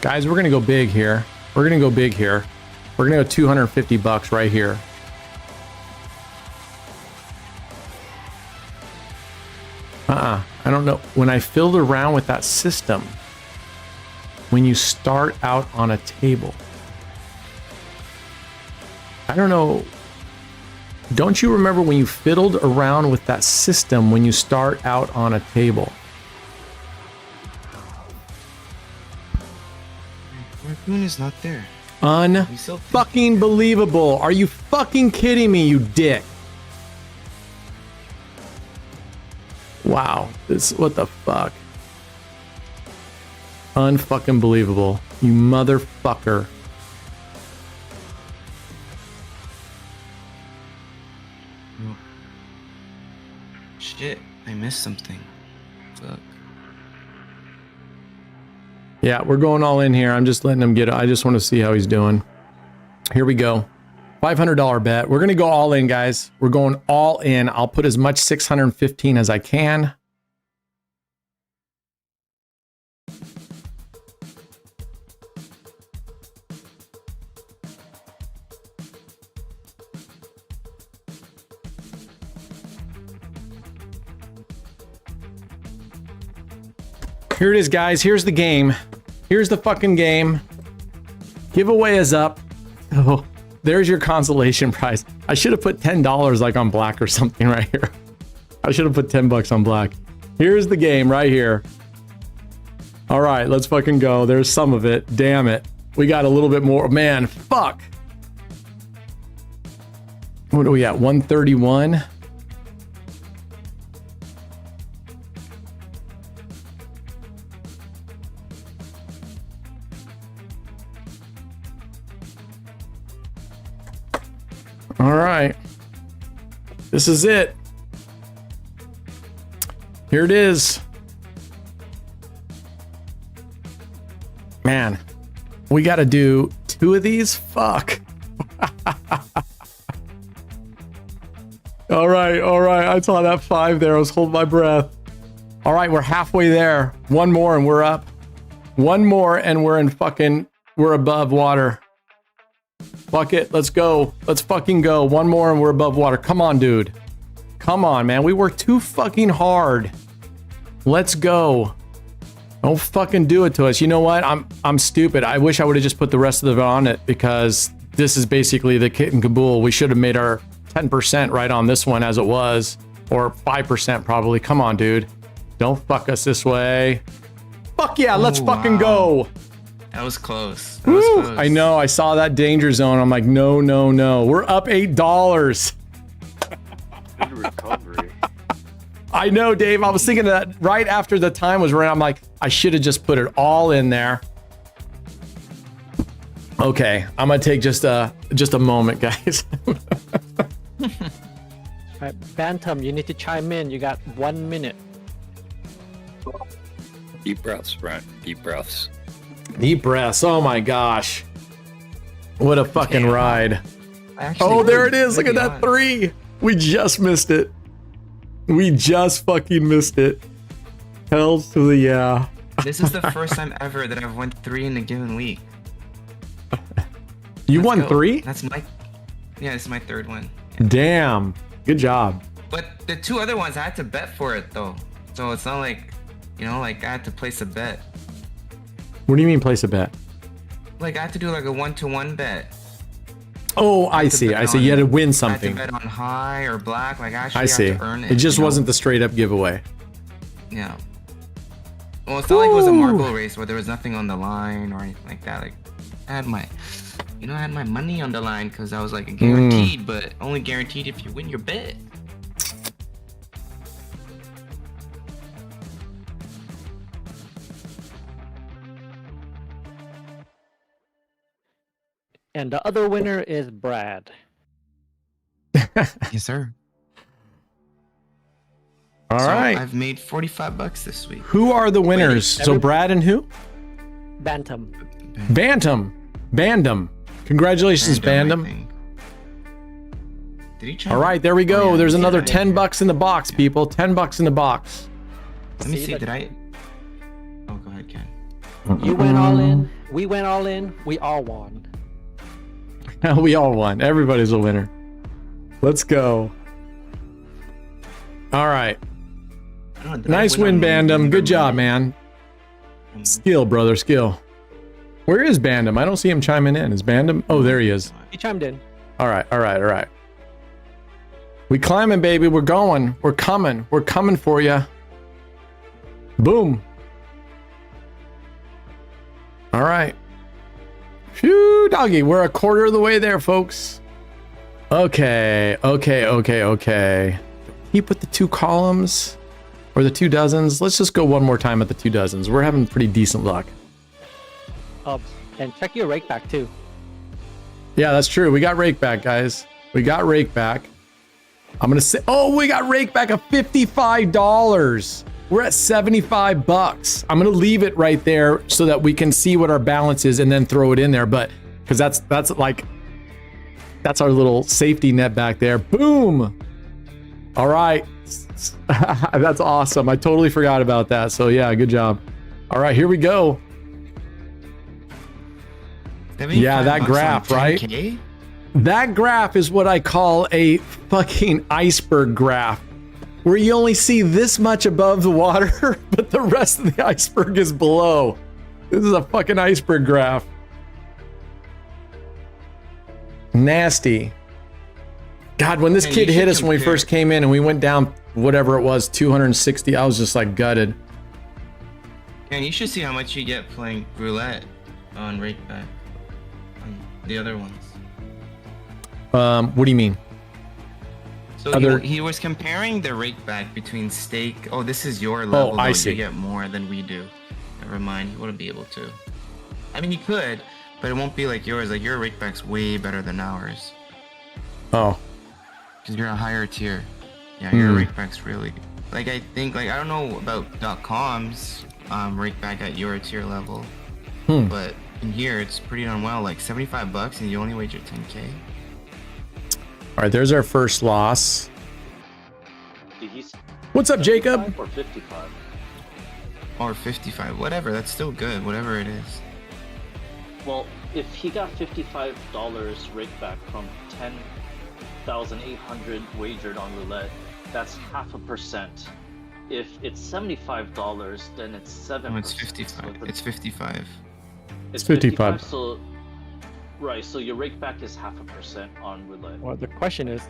C: Guys, we're gonna go big here. We're gonna go $250 right here. I don't know. When I filled around with that system, when you start out on a table, I don't know. Don't you remember when you fiddled around with that system when you start out on a table?
D: Moon is not there.
C: Fucking believable. Are you fucking kidding me, you dick? Wow. What the fuck? Unfucking believable. You motherfucker.
D: Oh. Shit, I missed something. Fuck.
C: Yeah, we're going all in here. I'm just letting him get it. I just want to see how he's doing. Here we go. $500 bet. We're going to go all in, guys. We're going all in. I'll put as much 615 as I can. Here it is, guys. Here's the game. Here's the fucking game. Giveaway is up. Oh, there's your consolation prize. I should have put $10 like on black or something right here. I should have put 10 bucks on black. Here's the game right here. All right, let's fucking go. There's some of it. Damn it. We got a little bit more. Man, fuck. What are we at? 131. All right. This is it. Here it is. Man, we got to do 2 of these? Fuck. All right. I saw that 5 there. I was holding my breath. All right, we're halfway there. One more and we're up. One more and we're above water. Fuck it. Let's go. Let's fucking go. One more and we're above water. Come on, dude. Come on, man. We worked too fucking hard. Let's go. Don't fucking do it to us. You know what? I'm stupid. I wish I would have just put the rest of it on it because this is basically the kit and caboodle. We should have made our 10% right on this one as it was, or 5% probably. Come on, dude. Don't fuck us this way. Fuck yeah. Let's fucking go.
D: That was close. That was close.
C: I know. I saw that danger zone. I'm like, no. We're up $8.
E: Good recovery.
C: I know, Dave. I was thinking that right after the time was running. I'm like, I should have just put it all in there. Okay, I'm gonna take just a moment, guys.
G: All right, Bantam, you need to chime in. You got 1 minute.
I: Deep breaths, Brent. Deep breaths.
C: Deep breaths. Oh my gosh. What a fucking ride.
D: Actually,
C: There it is. Look at that 3. We just missed it. We just fucking missed it. Hells to the yeah.
D: This is the first time ever that I've won 3 in a given week.
C: You won 3?
D: This is my 3rd one.
C: Damn. Good job.
D: But the 2 other ones, I had to bet for it though. So it's not like, like I had to place a bet.
C: What do you mean place a bet?
D: Like I had to do like a 1-to-1 bet.
C: Oh, I see. You had to win something.
D: I had to bet on high or black. Like actually,
C: I see.
D: have to earn it.
C: It just wasn't the straight up giveaway.
D: Yeah. Well, it's not like it was a marble race where there was nothing on the line or anything like that. Like I had my, I had my money on the line because I was like guaranteed, but only guaranteed if you win your bet.
G: And the other winner is Brad.
D: Yes, sir.
C: All right.
D: I've made $45 this week.
C: Who are the winners? So Brad and who?
G: Bantam.
C: Bandom. Congratulations, Bandom.
D: Did he try?
C: All right, there we go. There's another $10 in the box, people. $10 in the box.
D: Let me see. Did I? Oh, go ahead, Ken.
G: You went all in. We went all in. We all won.
C: We all won. Everybody's a winner. Let's go. All right. Nice win, Bandom. Good job, man. Skill, brother. Skill. Where is Bandom? I don't see him chiming in. Is Bandom? Oh, there he is.
G: He chimed in.
C: All right. We climbing, baby. We're going. We're coming. We're coming for you. Boom. All right. Phew, doggy. We're a quarter of the way there, folks. Okay. Keep with the 2 columns or the 2 dozens. Let's just go one more time at the 2 dozens. We're having pretty decent luck.
G: And check your rake back too.
C: Yeah, that's true. We got rake back, guys. We got rake back. I'm gonna say, oh, we got rake back of $55. We're at 75 bucks. I'm gonna leave it right there so that we can see what our balance is and then throw it in there. But because that's our little safety net back there. Boom. All right. That's awesome. I totally forgot about that. So yeah, good job. All right, here we go. Yeah, that graph, right? That graph is what I call a fucking iceberg graph, where you only see this much above the water, but the rest of the iceberg is below. This is a fucking iceberg graph. Nasty. God, when this kid hit us when we first came in and we went down whatever it was, 260, I was just like gutted.
D: And you should see how much you get playing roulette on rakeback. On the other ones.
C: What do you mean?
D: So he was comparing the rakeback between stake. Oh, this is your level.
C: Oh, I see.
D: You get more than we do. Never mind, you wouldn't be able to. I mean, you could, but it won't be like yours. Like your rakeback's way better than ours.
C: Oh.
D: Because you're a higher tier. Yeah, your rakeback's really. Like I think, like I don't know about .com's rakeback at your tier level, but in here it's pretty darn well. Like 75 bucks and you only wager 10K.
C: All right, there's our first loss. What's up, Jacob?
E: Or 55.
D: Or 55, whatever. That's still good, whatever it is.
E: Well, if he got $55 rakeback from 10,800 wagered on roulette, that's 0.5%. If it's $75, then it's 7%.
D: No, it's 55.
E: So
D: it's 55.
C: It's 55.
E: So, right, so your rakeback is 0.5% on roulette.
G: Well, the question is,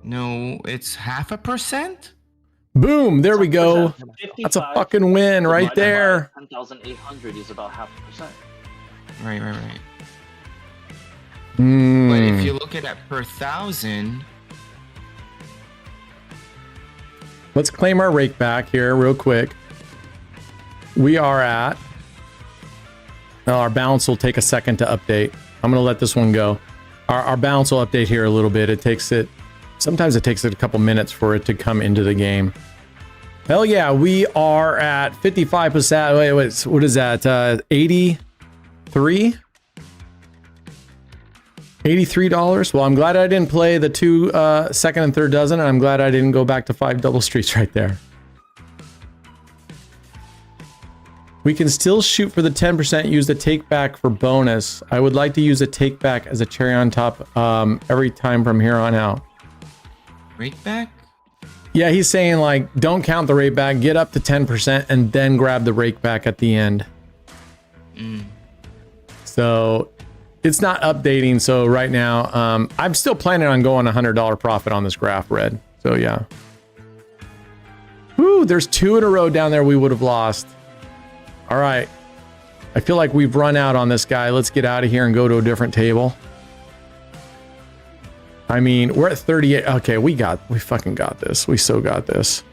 D: no, it's 0.5%.
C: Boom! There we go. That's a fucking win right there.
E: 10,800 is about 0.5%.
D: Right. But if you look at it per 1,000,
C: let's claim our rake back here real quick. We are at. Our balance will take a second to update. I'm gonna let this one go. Our balance will update here a little bit. Sometimes it takes it a couple minutes for it to come into the game. Hell yeah, we are at 55%. Wait, what is that? 83? $83. Well, I'm glad I didn't play the 2 second and third dozen, and I'm glad I didn't go back to 5 double streets right there. We can still shoot for the 10%, use the take back for bonus. I would like to use a take back as a cherry on top every time from here on out.
D: rake back?
C: Yeah, he's saying like, don't count the rake back, get up to 10% and then grab the rake back at the end. So it's not updating. So right now, I'm still planning on going $100 profit on this graph, Red. So yeah. Woo, there's 2 in a row down there we would have lost. All right. I feel like we've run out on this guy. Let's get out of here and go to a different table. I mean, we're at 38. Okay, we fucking got this. We so got this.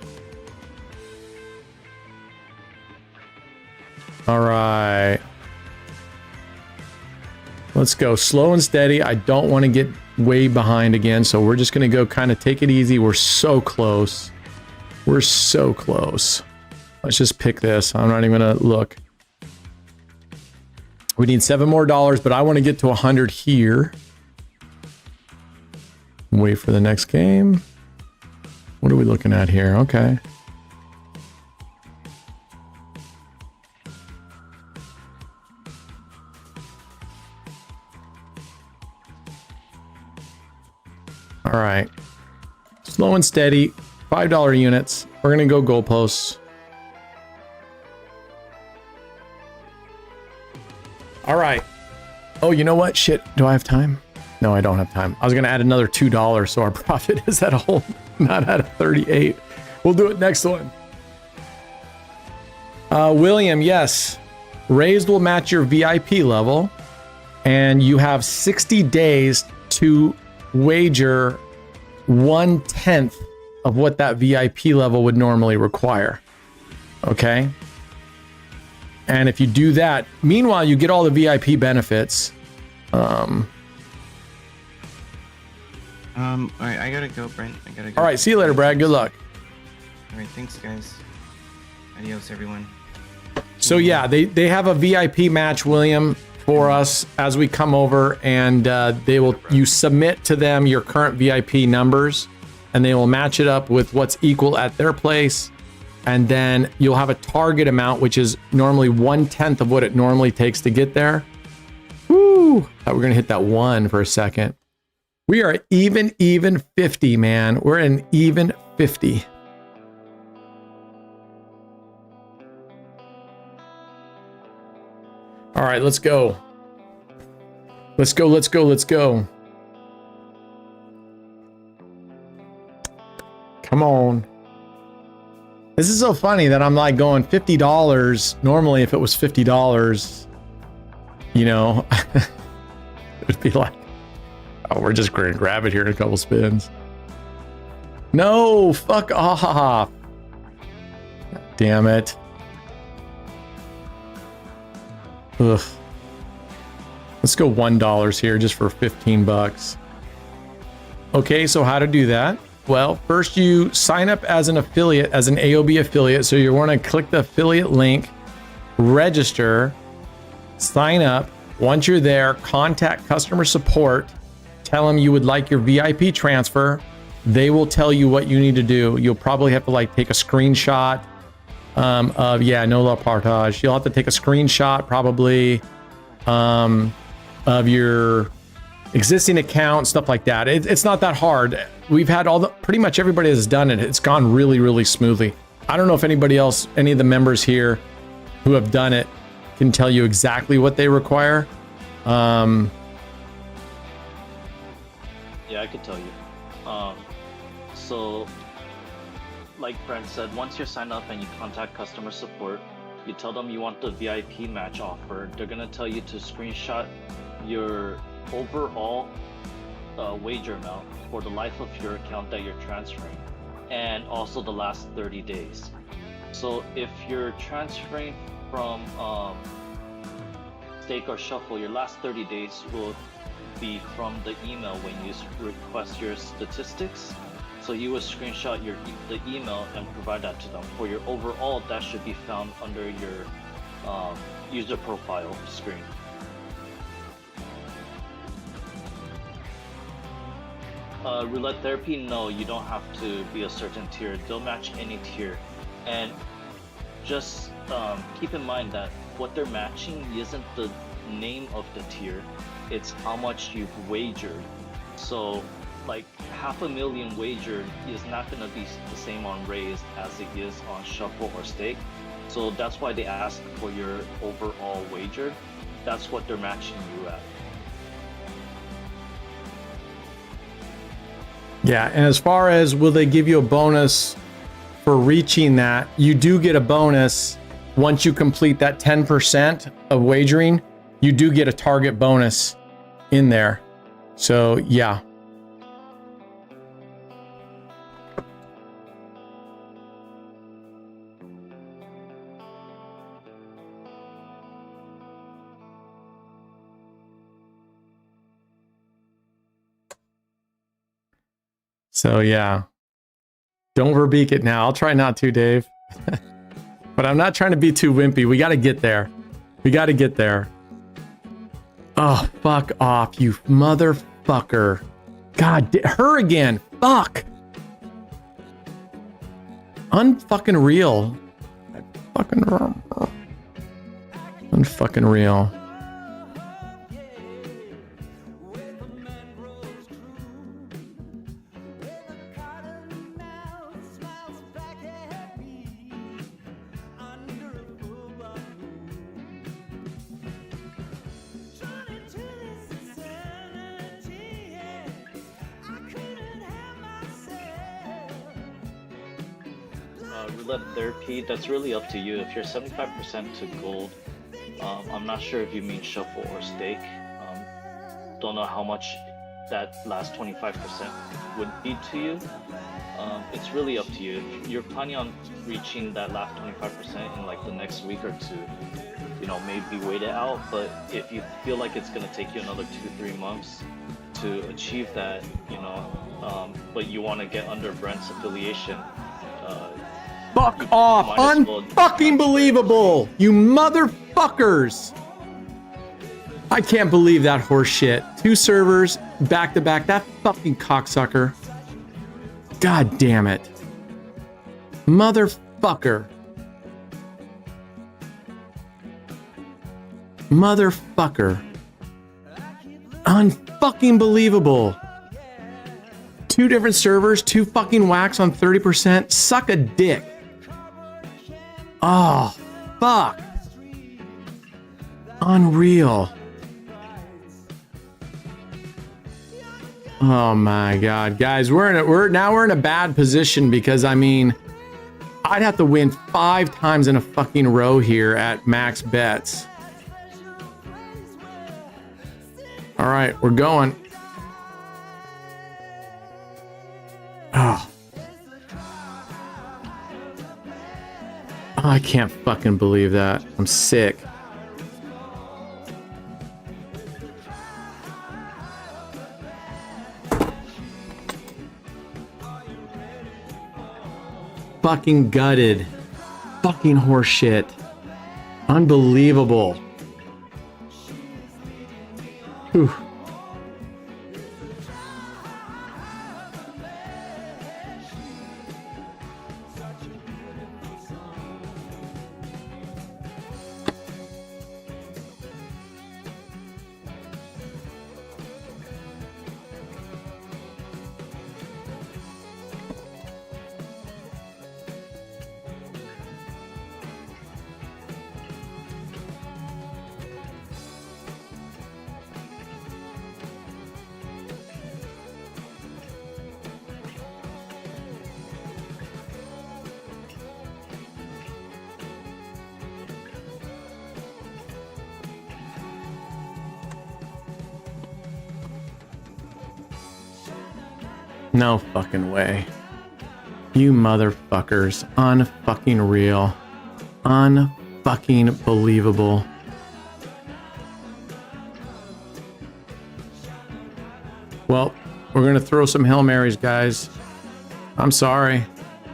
C: All right. Let's go slow and steady. I don't want to get way behind again, so we're just going to go kind of take it easy. We're so close. We're so close. Let's just pick this. I'm not even going to look. We need $7 more, but I want to get to 100 here. Wait for the next game. What are we looking at here? Okay. All right. Slow and steady. $5 units. We're going to go goalposts. All right. Oh, you know what? Shit. Do I have time? No, I don't have time. I was going to add another $2 so our profit is at a whole, not at a 38. We'll do it next one. William, yes. Raised will match your VIP level, and you have 60 days to wager 1/10 of what that VIP level would normally require. Okay? And if you do that, meanwhile, you get all the VIP benefits.
D: All right, I gotta go, Brent. I gotta go.
C: All right, see you later, Brad. Good luck.
D: All right, thanks, guys. Adios, everyone.
C: So yeah, they have a VIP match, William, for us as we come over, and you submit to them your current VIP numbers, and they will match it up with what's equal at their place, and then you'll have a target amount, which is normally 1/10 of what it normally takes to get there. Woo! Thought we were gonna hit that one for a second. We are even 50, man. We're an even 50. All right, let's go. Let's go, let's go, let's go. Come on. This is so funny that I'm like going $50. Normally, if it was $50, you know, it'd be like, oh, we're just going to grab it here in a couple spins. No, fuck off. Damn it. Ugh. Let's go $1 here just for 15 bucks. Okay, so how to do that? Well, first you sign up as an affiliate, as an AOB affiliate. So you want to click the affiliate link, register, sign up. Once you're there, contact customer support, tell them you would like your VIP transfer. They will tell you what you need to do. You'll probably have to like take a screenshot of, yeah, no la partage. You'll have to take a screenshot probably of your existing account, stuff like that. It's not that hard. We've had pretty much everybody has done it. It's gone really, really smoothly. I don't know if anybody else, any of the members here who have done it can tell you exactly what they require.
E: Yeah, I could tell you. So, like Brent said, once you're signed up and you contact customer support, you tell them you want the VIP match offer. They're gonna tell you to screenshot your overall wager amount for the life of your account that you're transferring, and also the last 30 days. So if you're transferring from stake or shuffle, your last 30 days will be from the email when you request your statistics. So you will screenshot the email and provide that to them. For your overall, that should be found under your user profile screen. Roulette therapy, no, you don't have to be a certain tier. They'll match any tier. And just keep in mind that what they're matching isn't the name of the tier, it's how much you've wagered. So like 500,000 wagered is not going to be the same on raised as it is on shuffle or stake. So that's why they ask for your overall wager. That's what they're matching you at.
C: Yeah, and as far as will they give you a bonus for reaching that, you do get a bonus once you complete that 10% of wagering. You do get a target bonus in there. So yeah. So yeah, don't verbeek it now. I'll try not to, Dave. But I'm not trying to be too wimpy. We got to get there. We got to get there. Oh, fuck off, you motherfucker. God, her again. Fuck. Unfucking real. Unfucking real.
E: roulette therapy, that's really up to you. If you're 75% to gold, I'm not sure if you mean shuffle or stake. Don't know how much that last 25% would be to you. It's really up to you. If you're planning on reaching that last 25% in like the next week or two, you know, maybe wait it out. But if you feel like it's gonna take you another 2-3 months to achieve that, you know, but you want to get under Brent's affiliation,
C: fuck off! Unfucking believable! You motherfuckers! I can't believe that horse shit. 2 servers back to back. That fucking cocksucker. God damn it. Motherfucker. Motherfucker. Unfucking believable. 2 different servers, 2 fucking whacks on 30%. Suck a dick. Oh, fuck. Unreal. Oh my god, guys, we're in a bad position because I mean, I'd have to win 5 times in a fucking row here at max bets. All right, we're going. Oh. I can't fucking believe that. I'm sick. Fucking gutted. Fucking horseshit. Unbelievable. Whew. No fucking way. You motherfuckers. Unfucking real. Unfucking believable. Well, we're gonna throw some Hail Marys, guys. I'm sorry.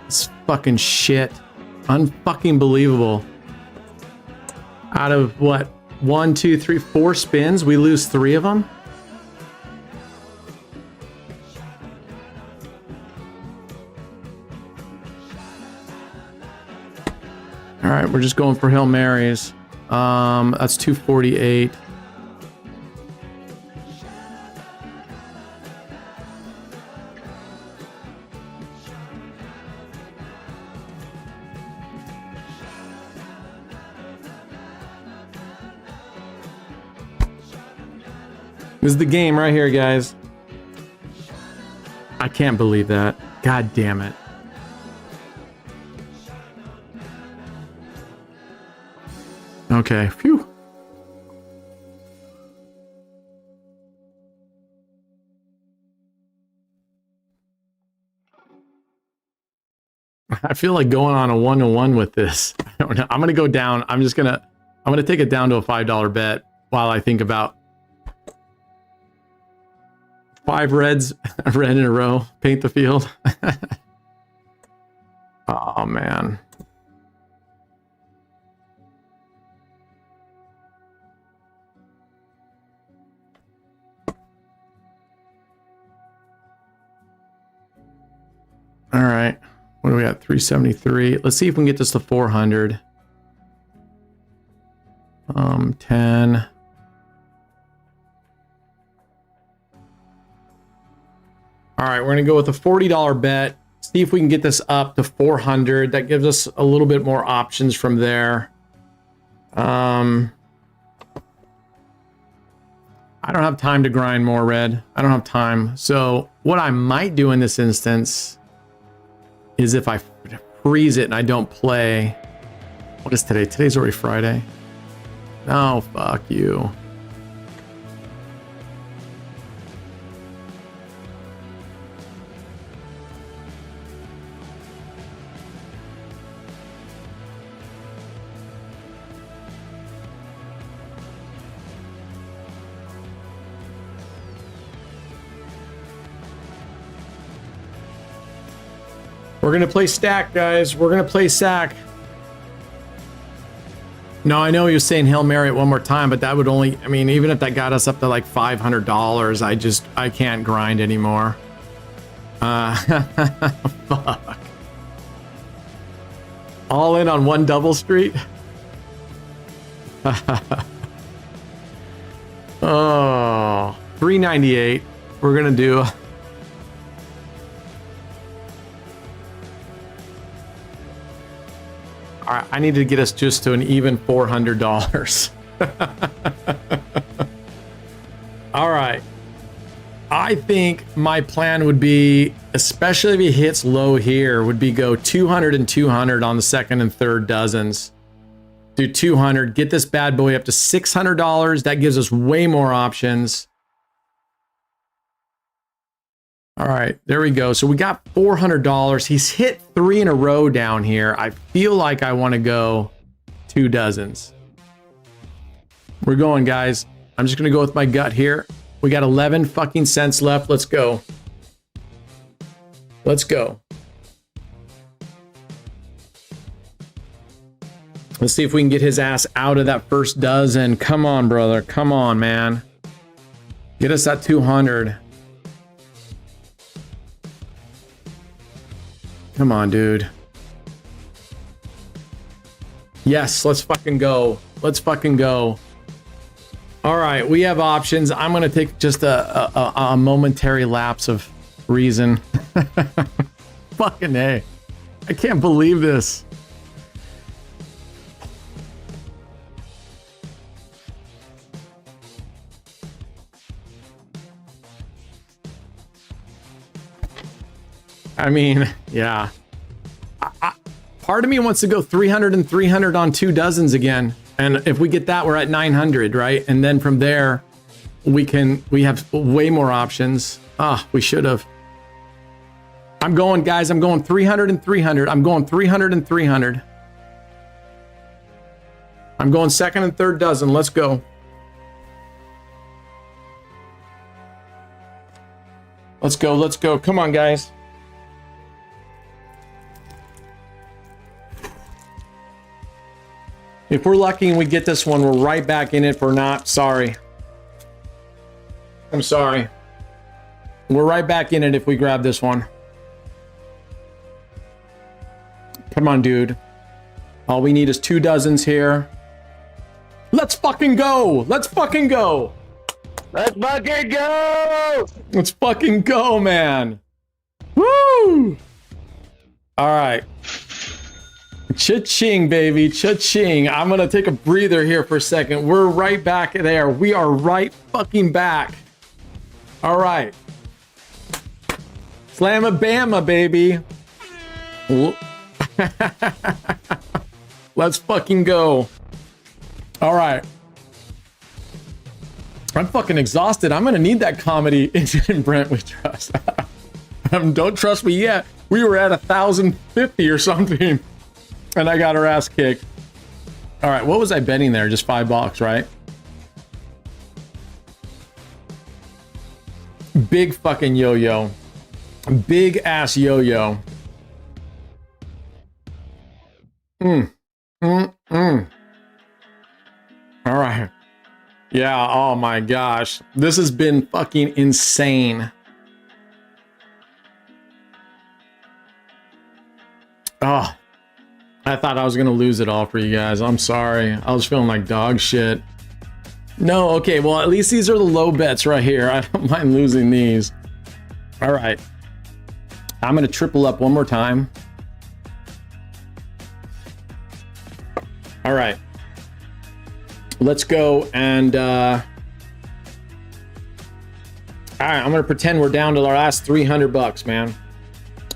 C: It's fucking shit. Unfucking believable. Out of what? 1, 2, 3, 4 spins, we lose 3 of them? All right, we're just going for Hail Marys. That's 248. This is the game right here, guys. I can't believe that. God damn it. Okay, phew. I feel like going on a 1-to-1 with this. I don't know. I'm gonna go down. I'm gonna take it down to a $5 bet while I think about 5 reds, red in a row, paint the field. Oh man. All right, what do we got? 373. Let's see if we can get this to 400. 10. All right, we're gonna go with a $40 bet. See if we can get this up to 400. That gives us a little bit more options from there. I don't have time to grind more red. I don't have time. So what I might do in this instance is if I freeze it and I don't play. What is today? Today's already Friday. Oh, fuck you. We're going to play stack, guys. We're going to play sack. No, I know he was saying Hail Mary it one more time, but that would only, I mean, even if that got us up to like $500, I can't grind anymore. Fuck. All in on one double street? Oh, 398. We're going to do... I need to get us just to an even $400. All right. I think my plan would be, especially if he hits low here, would be go 200 and 200 on the second and third dozens. Do 200, get this bad boy up to $600. That gives us way more options. All right, there we go. So we got $400. He's hit 3 in a row down here. I feel like I want to go 2 dozens. We're going, guys. I'm just going to go with my gut here. We got 11 fucking cents left. Let's go. Let's go. Let's see if we can get his ass out of that first dozen. Come on, brother. Come on, man. Get us that 200. Come on, dude. Yes, let's fucking go. Let's fucking go. All right, we have options. I'm going to take just a momentary lapse of reason. Fucking A. I can't believe this. I mean, yeah. Part of me wants to go 300 and 300 on 2 dozens again. And if we get that, we're at 900, right? And then from there, we have way more options. We should have. I'm going, guys. I'm going 300 and 300. I'm going 300 and 300. I'm going second and third dozen. Let's go. Let's go. Let's go. Come on, guys. If we're lucky and we get this one, we're right back in it. For not, sorry. I'm sorry. We're right back in it if we grab this one. Come on, dude. All we need is 2 dozens here. Let's fucking go. Let's fucking go.
I: Let's fucking go.
C: Let's fucking go, man. Woo. All right. Cha-ching, baby. Cha-ching. I'm going to take a breather here for a second. We're right back there. We are right fucking back. All right. Slamma-bamma, baby. Let's fucking go. All right. I'm fucking exhausted. I'm going to need that comedy in Brent We Trust. Don't trust me yet. We were at 1,050 or something. And I got her ass kicked. All right, what was I betting there? Just $5, right? Big fucking yo-yo. Big ass yo-yo. All right. Yeah, oh my gosh. This has been fucking insane. Oh. I thought I was going to lose it all for you guys. I'm sorry. I was feeling like dog shit. No, okay. Well, at least these are the low bets right here. I don't mind losing these. All right. I'm going to triple up one more time. All right. Let's go and... All right. I'm going to pretend we're down to our last $300, man.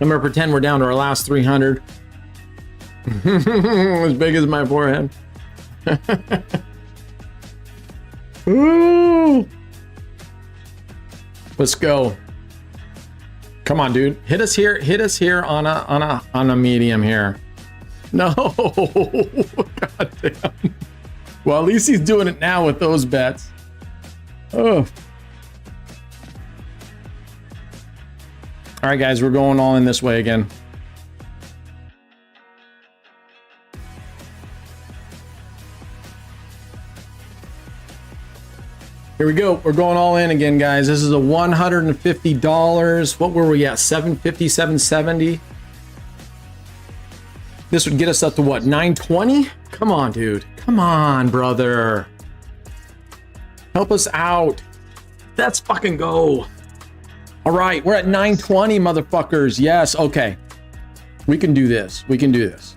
C: I'm going to pretend we're down to our last 300. As big as my forehead. Ooh. Let's go. Come on, dude. Hit us here. Hit us here on a medium here. No. God damn. Well, at least he's doing it now with those bets. Oh. All right, guys, we're going all in this way again. Here we go. We're going all in again, guys. This is a $150. What were we at? 750, 770. This would get us up to what? 920? Come on, dude. Come on, brother. Help us out. Let's fucking go. All right, we're at 920, motherfuckers. Yes, okay. We can do this. We can do this.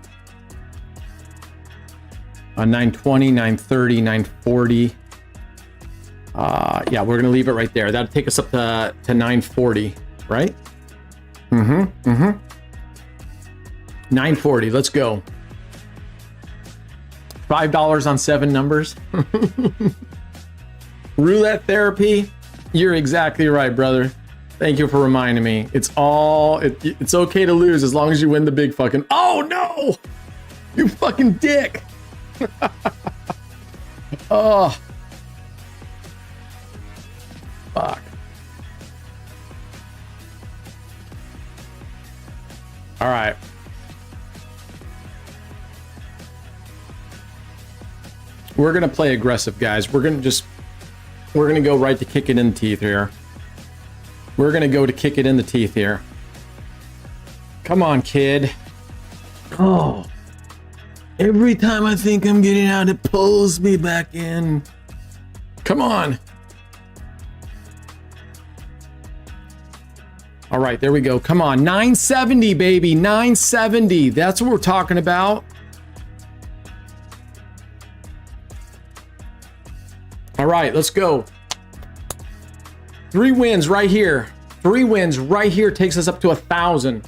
C: 920, 930, 940. Yeah, we're gonna leave it right there. That'll take us up to 940, right? 940, let's go. $5 on 7 numbers. Roulette therapy. You're exactly right, brother. Thank you for reminding me. It's okay to lose as long as you win the big fucking. Oh no! You fucking dick! Oh. Fuck. All right. We're gonna play aggressive, guys. We're gonna go right to kick it in the teeth here. We're gonna go to kick it in the teeth here. Come on, kid. Oh. Every time I think I'm getting out, it pulls me back in. Come on. All right, there we go. Come on, 970, baby, 970. That's what we're talking about. All right, let's go. 3 wins right here. 3 wins right here takes us up to 1,000.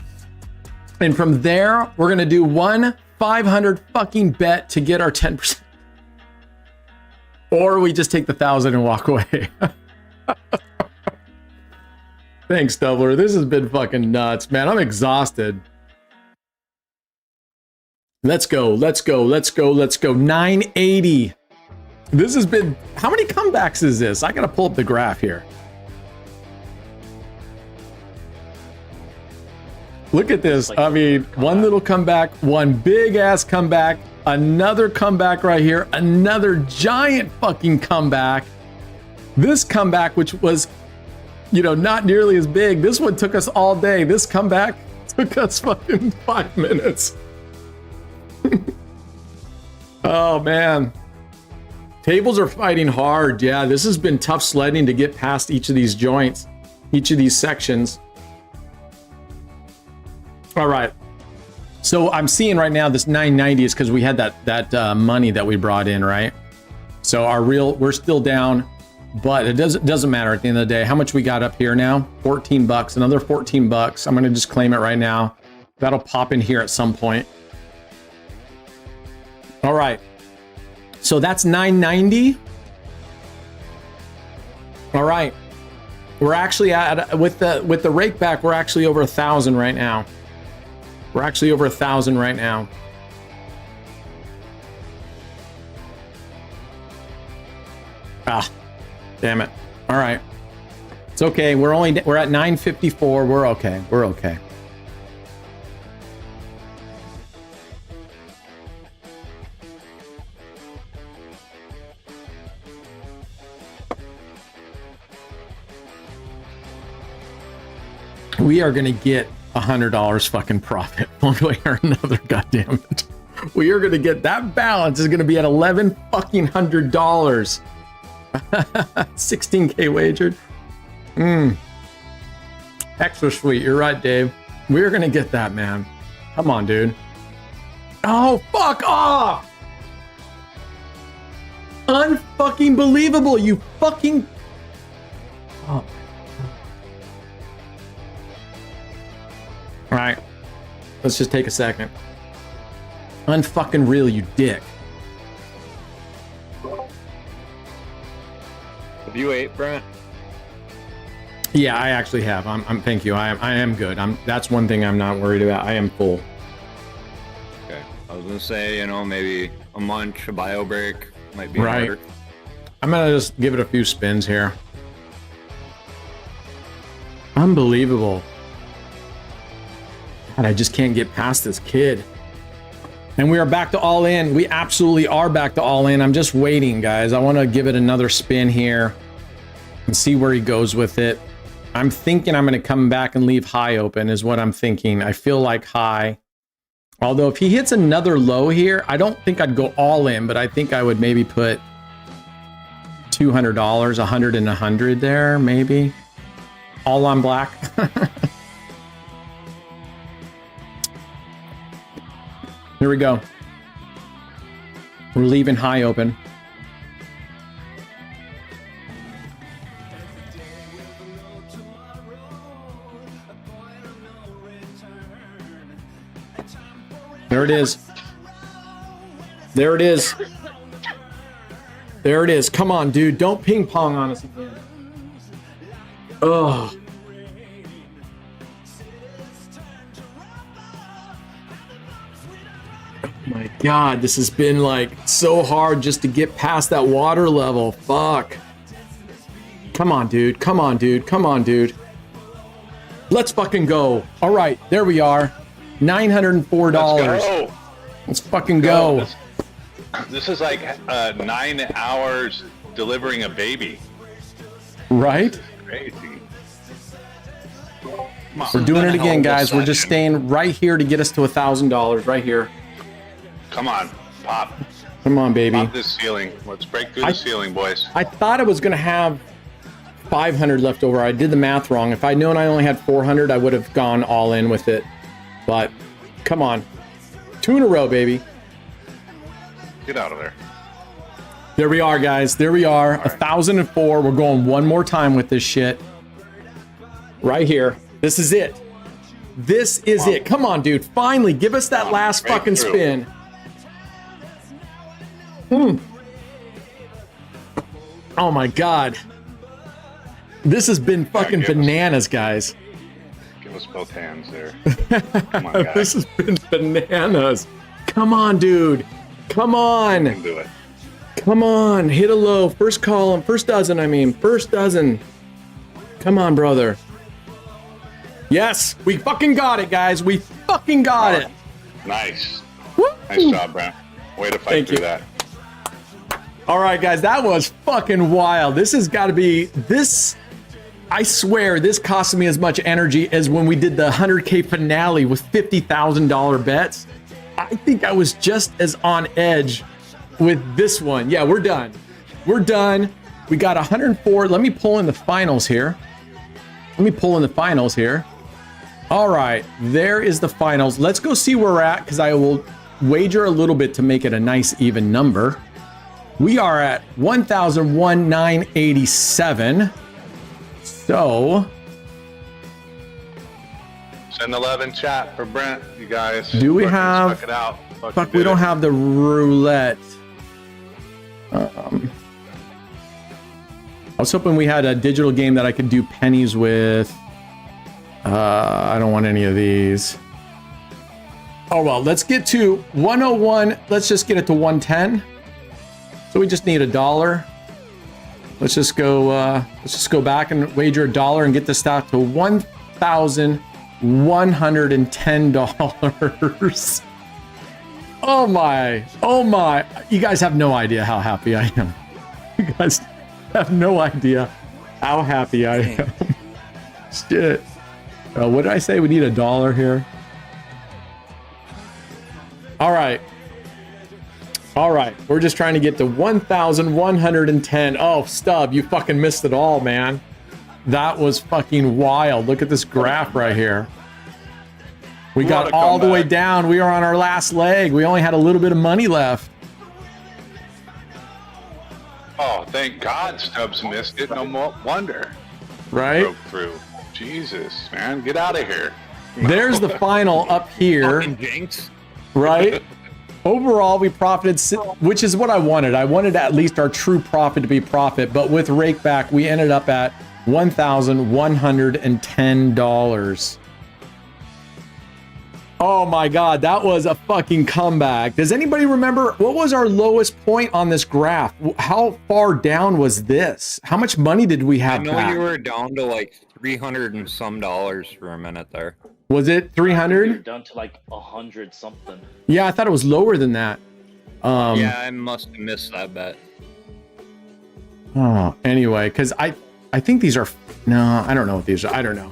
C: And from there, we're gonna do one 500 fucking bet to get our 10%. Or we just take the 1,000 and walk away. Thanks, Doubler. This has been fucking nuts, man. I'm exhausted. Let's go. Let's go. Let's go. Let's go. 980. This has been... How many comebacks is this? I gotta pull up the graph here. Look at this. I mean, one little comeback, one big ass comeback, another comeback right here, another giant fucking comeback. This comeback, which was... you know, not nearly as big. This one took us all day. This comeback took us fucking 5 minutes. Oh, man. Tables are fighting hard. Yeah, this has been tough sledding to get past each of these joints, each of these sections. All right. So I'm seeing right now this 990 is because we had that money that we brought in, right? So we're still down. But it doesn't matter at the end of the day. How much we got up here now? 14 bucks, another 14 bucks. I'm gonna just claim it right now. That'll pop in here at some point. All right. So that's 990. All right. We're actually at, with the rake back, we're actually over 1,000 right now. We're actually over 1,000 right now. Ah. Damn it. All right. It's okay. We're at 954. We're okay. We're okay. We are going to get $100 fucking profit one way or another. God damn it. We are going to get that balance is going to be at $1,100 fucking $100. 16K wagered. Extra sweet. You're right, Dave. We're gonna get that, man. Come on, dude. Oh, fuck off! Unfucking believable, you fucking... Oh. All right. Let's just take a second. Unfucking real, you dick.
I: Have you ate, Brent?
C: Yeah, I actually have. Thank you. I am good. That's one thing I'm not worried about. I am full.
I: Okay. I was gonna say, you know, maybe a munch, a bio break might be
C: right.
I: harder.
C: I'm gonna just give it a few spins here. Unbelievable. God, I just can't get past this kid. And we are back to all in. We absolutely are back to all in. I'm just waiting, guys. I want to give it another spin here and see where he goes with it. I'm thinking I'm going to come back and leave high open is what I'm thinking. I feel like high. Although if he hits another low here, I don't think I'd go all in, but I think I would maybe put $200, 100 and 100 there, maybe. All on black. Here we go. We're leaving high open. There it is. There it is. There it is. Come on, dude. Don't ping pong on us again. Oh. My God, this has been like so hard just to get past that water level. Fuck. Come on, dude. Come on, dude. Come on, dude. Let's fucking go. All right, there we are. $904. Let's fucking go.
F: This is like 9 hours delivering a baby.
C: Right?
F: Crazy.
C: We're doing it again, guys. We're just staying right here to get us to $1,000. Right here.
F: Come on, pop.
C: Come on, baby.
F: Pop this ceiling. Let's break through the ceiling, boys.
C: I thought I was going to have 500 left over. I did the math wrong. If I'd known I only had 400, I would have gone all in with it. But come on. 2 in a row, baby.
F: Get out of there.
C: There we are, guys. There we are. 1,004. We're going one more time with this shit. Right here. This is it. This is it. Come on, dude. Finally, give us that last fucking spin. Oh my God. This has been fucking bananas, guys.
F: Give us both hands there. Come on, guys.
C: This has been bananas. Come on, dude. Come on.
F: You can do it.
C: Come on. Hit a low. First column. First dozen, I mean. First dozen. Come on, brother. Yes. We fucking got it, guys. We fucking got it.
F: Nice.
C: Woo!
F: Nice job, Brent. Way to fight through that.
C: All right, guys. That was fucking wild. This has got to be... This... I swear, this cost me as much energy as when we did the 100K finale with $50,000 bets. I think I was just as on edge with this one. Yeah, we're done. We're done. We got 104. Let me pull in the finals here. All right, there is the finals. Let's go see where we're at because I will wager a little bit to make it a nice even number. We are at 1,001,987. So,
F: send 11 chat for Brent, you guys.
C: Do we have?
F: Check it out.
C: Fuck, we don't have the roulette. I was hoping we had a digital game that I could do pennies with. I don't want any of these. Oh well, let's get to 101. Let's just get it to 110. So we just need $1. Let's just go back and wager $1 and get this stock to $1,110. Oh my. You guys have no idea how happy I am. You guys have no idea how happy I am. Shit. What did I say? We need $1 here. All right. We're just trying to get to 1,110. Oh, Stub, you fucking missed it all, man. That was fucking wild. Look at this graph right here. We got all the way down. We are on our last leg. We only had a little bit of money left.
F: Oh, thank God Stubbs missed it. No wonder.
C: Right?
F: Broke through. Jesus, man. Get out of here.
C: There's the final up here.
I: Fucking jinx.
C: Right? Overall, we profited, which is what I wanted. I wanted at least our true profit to be profit, but with Rakeback, we ended up at $1,110. Oh my God, that was a fucking comeback. Does anybody remember what was our lowest point on this graph? How far down was this? How much money did we have?
I: I know you were down to like $300 and some for a minute there.
C: Was it 300?
E: Down to like 100 something.
C: Yeah, I thought it was lower than that.
I: Yeah, I must have missed that bet.
C: Oh, anyway, because I think these are, no, I don't know what these are. I don't know.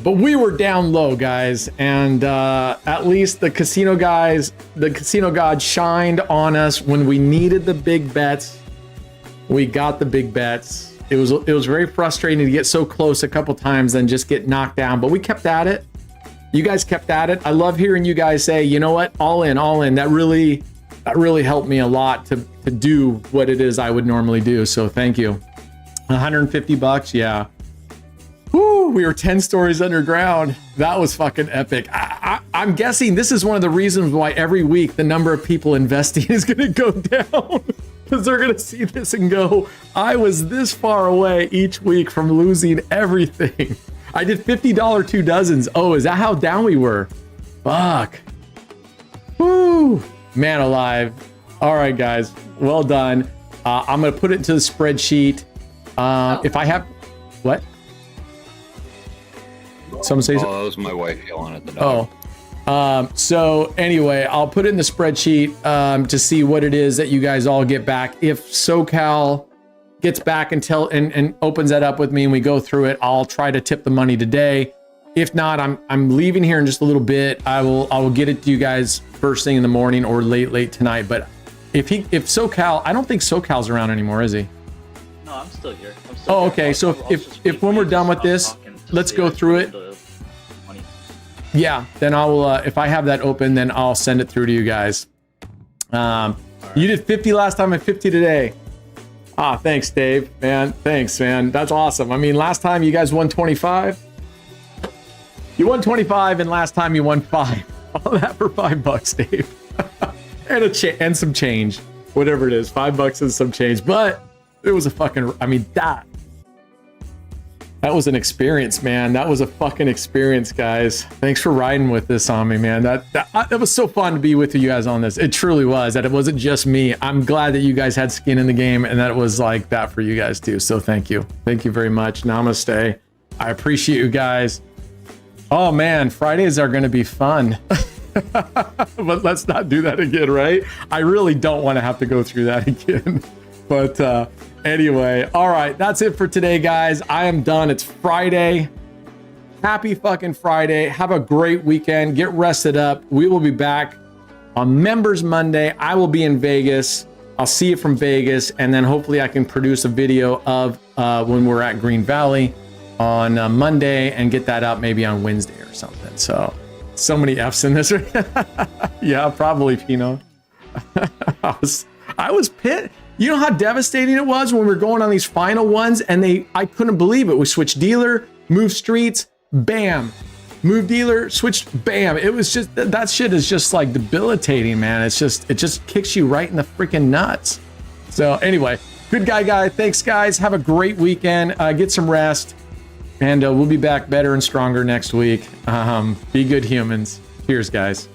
C: But we were down low, guys, and at least the casino guys, the casino gods shined on us when we needed the big bets. We got the big bets. It was very frustrating to get so close a couple times and just get knocked down, but we kept at it. You guys kept at it. I love hearing you guys say, you know what, all in, all in. That really helped me a lot to do what it is I would normally do. So thank you. $150, yeah. Woo, we were 10 stories underground. That was fucking epic. I'm guessing this is one of the reasons why every week the number of people investing is going to go down. Because they're going to see this and go, I was this far away each week from losing everything. I did $50 2 dozens. Oh, is that how down we were? Fuck. Woo. Man alive. All right, guys. Well done. I'm going to put it into the spreadsheet. If I have... What? Someone say something?
I: Oh, that was my wife yelling at the dog.
C: Oh. So anyway, I'll put it in the spreadsheet to see what it is that you guys all get back. If SoCal gets back and opens that up with me and we go through it, I'll try to tip the money today. If not, I'm leaving here in just a little bit. I will get it to you guys first thing in the morning or late tonight. But if SoCal, I don't think SoCal's around anymore, is he?
E: No, I'm still here. Oh,
C: okay. So if when we're done with this, let's go through it. Yeah, then I will. If I have that open, then I'll send it through to you guys. You did 50 last time and 50 today. Thanks, Dave. Man, thanks, man. That's awesome. I mean, last time you guys won 25. You won 25, and last time you won 5. All that for $5, Dave. and some change, whatever it is, $5 and some change. But it was a fucking. I mean, that was an experience, man. That was a fucking experience, guys. Thanks for riding with this on me, man. That was so fun to be with you guys on this. It truly was. That it wasn't just me. I'm glad that you guys had skin in the game and that it was like that for you guys too. So thank you. Thank you very much. Namaste. I appreciate you guys. Oh man, Fridays are going to be fun. But let's not do that again, right? I really don't want to have to go through that again. But anyway, all right, that's it for today, guys. I am done. It's Friday. Happy fucking Friday. Have a great weekend. Get rested up. We will be back on Members Monday. I will be in Vegas. I'll see you from Vegas, and then hopefully I can produce a video of when we're at Green Valley on Monday and get that out maybe on Wednesday or something. So many F's in this. Yeah, probably, Pino. I was pissed. You know how devastating it was when we were going on these final ones and I couldn't believe it. We switched dealer, move streets, bam. Move dealer, switched, bam. It was just, that shit is just like debilitating, man. It just kicks you right in the freaking nuts. So anyway, good guy. Thanks, guys. Have a great weekend. Get some rest. And we'll be back better and stronger next week. Be good humans. Cheers, guys.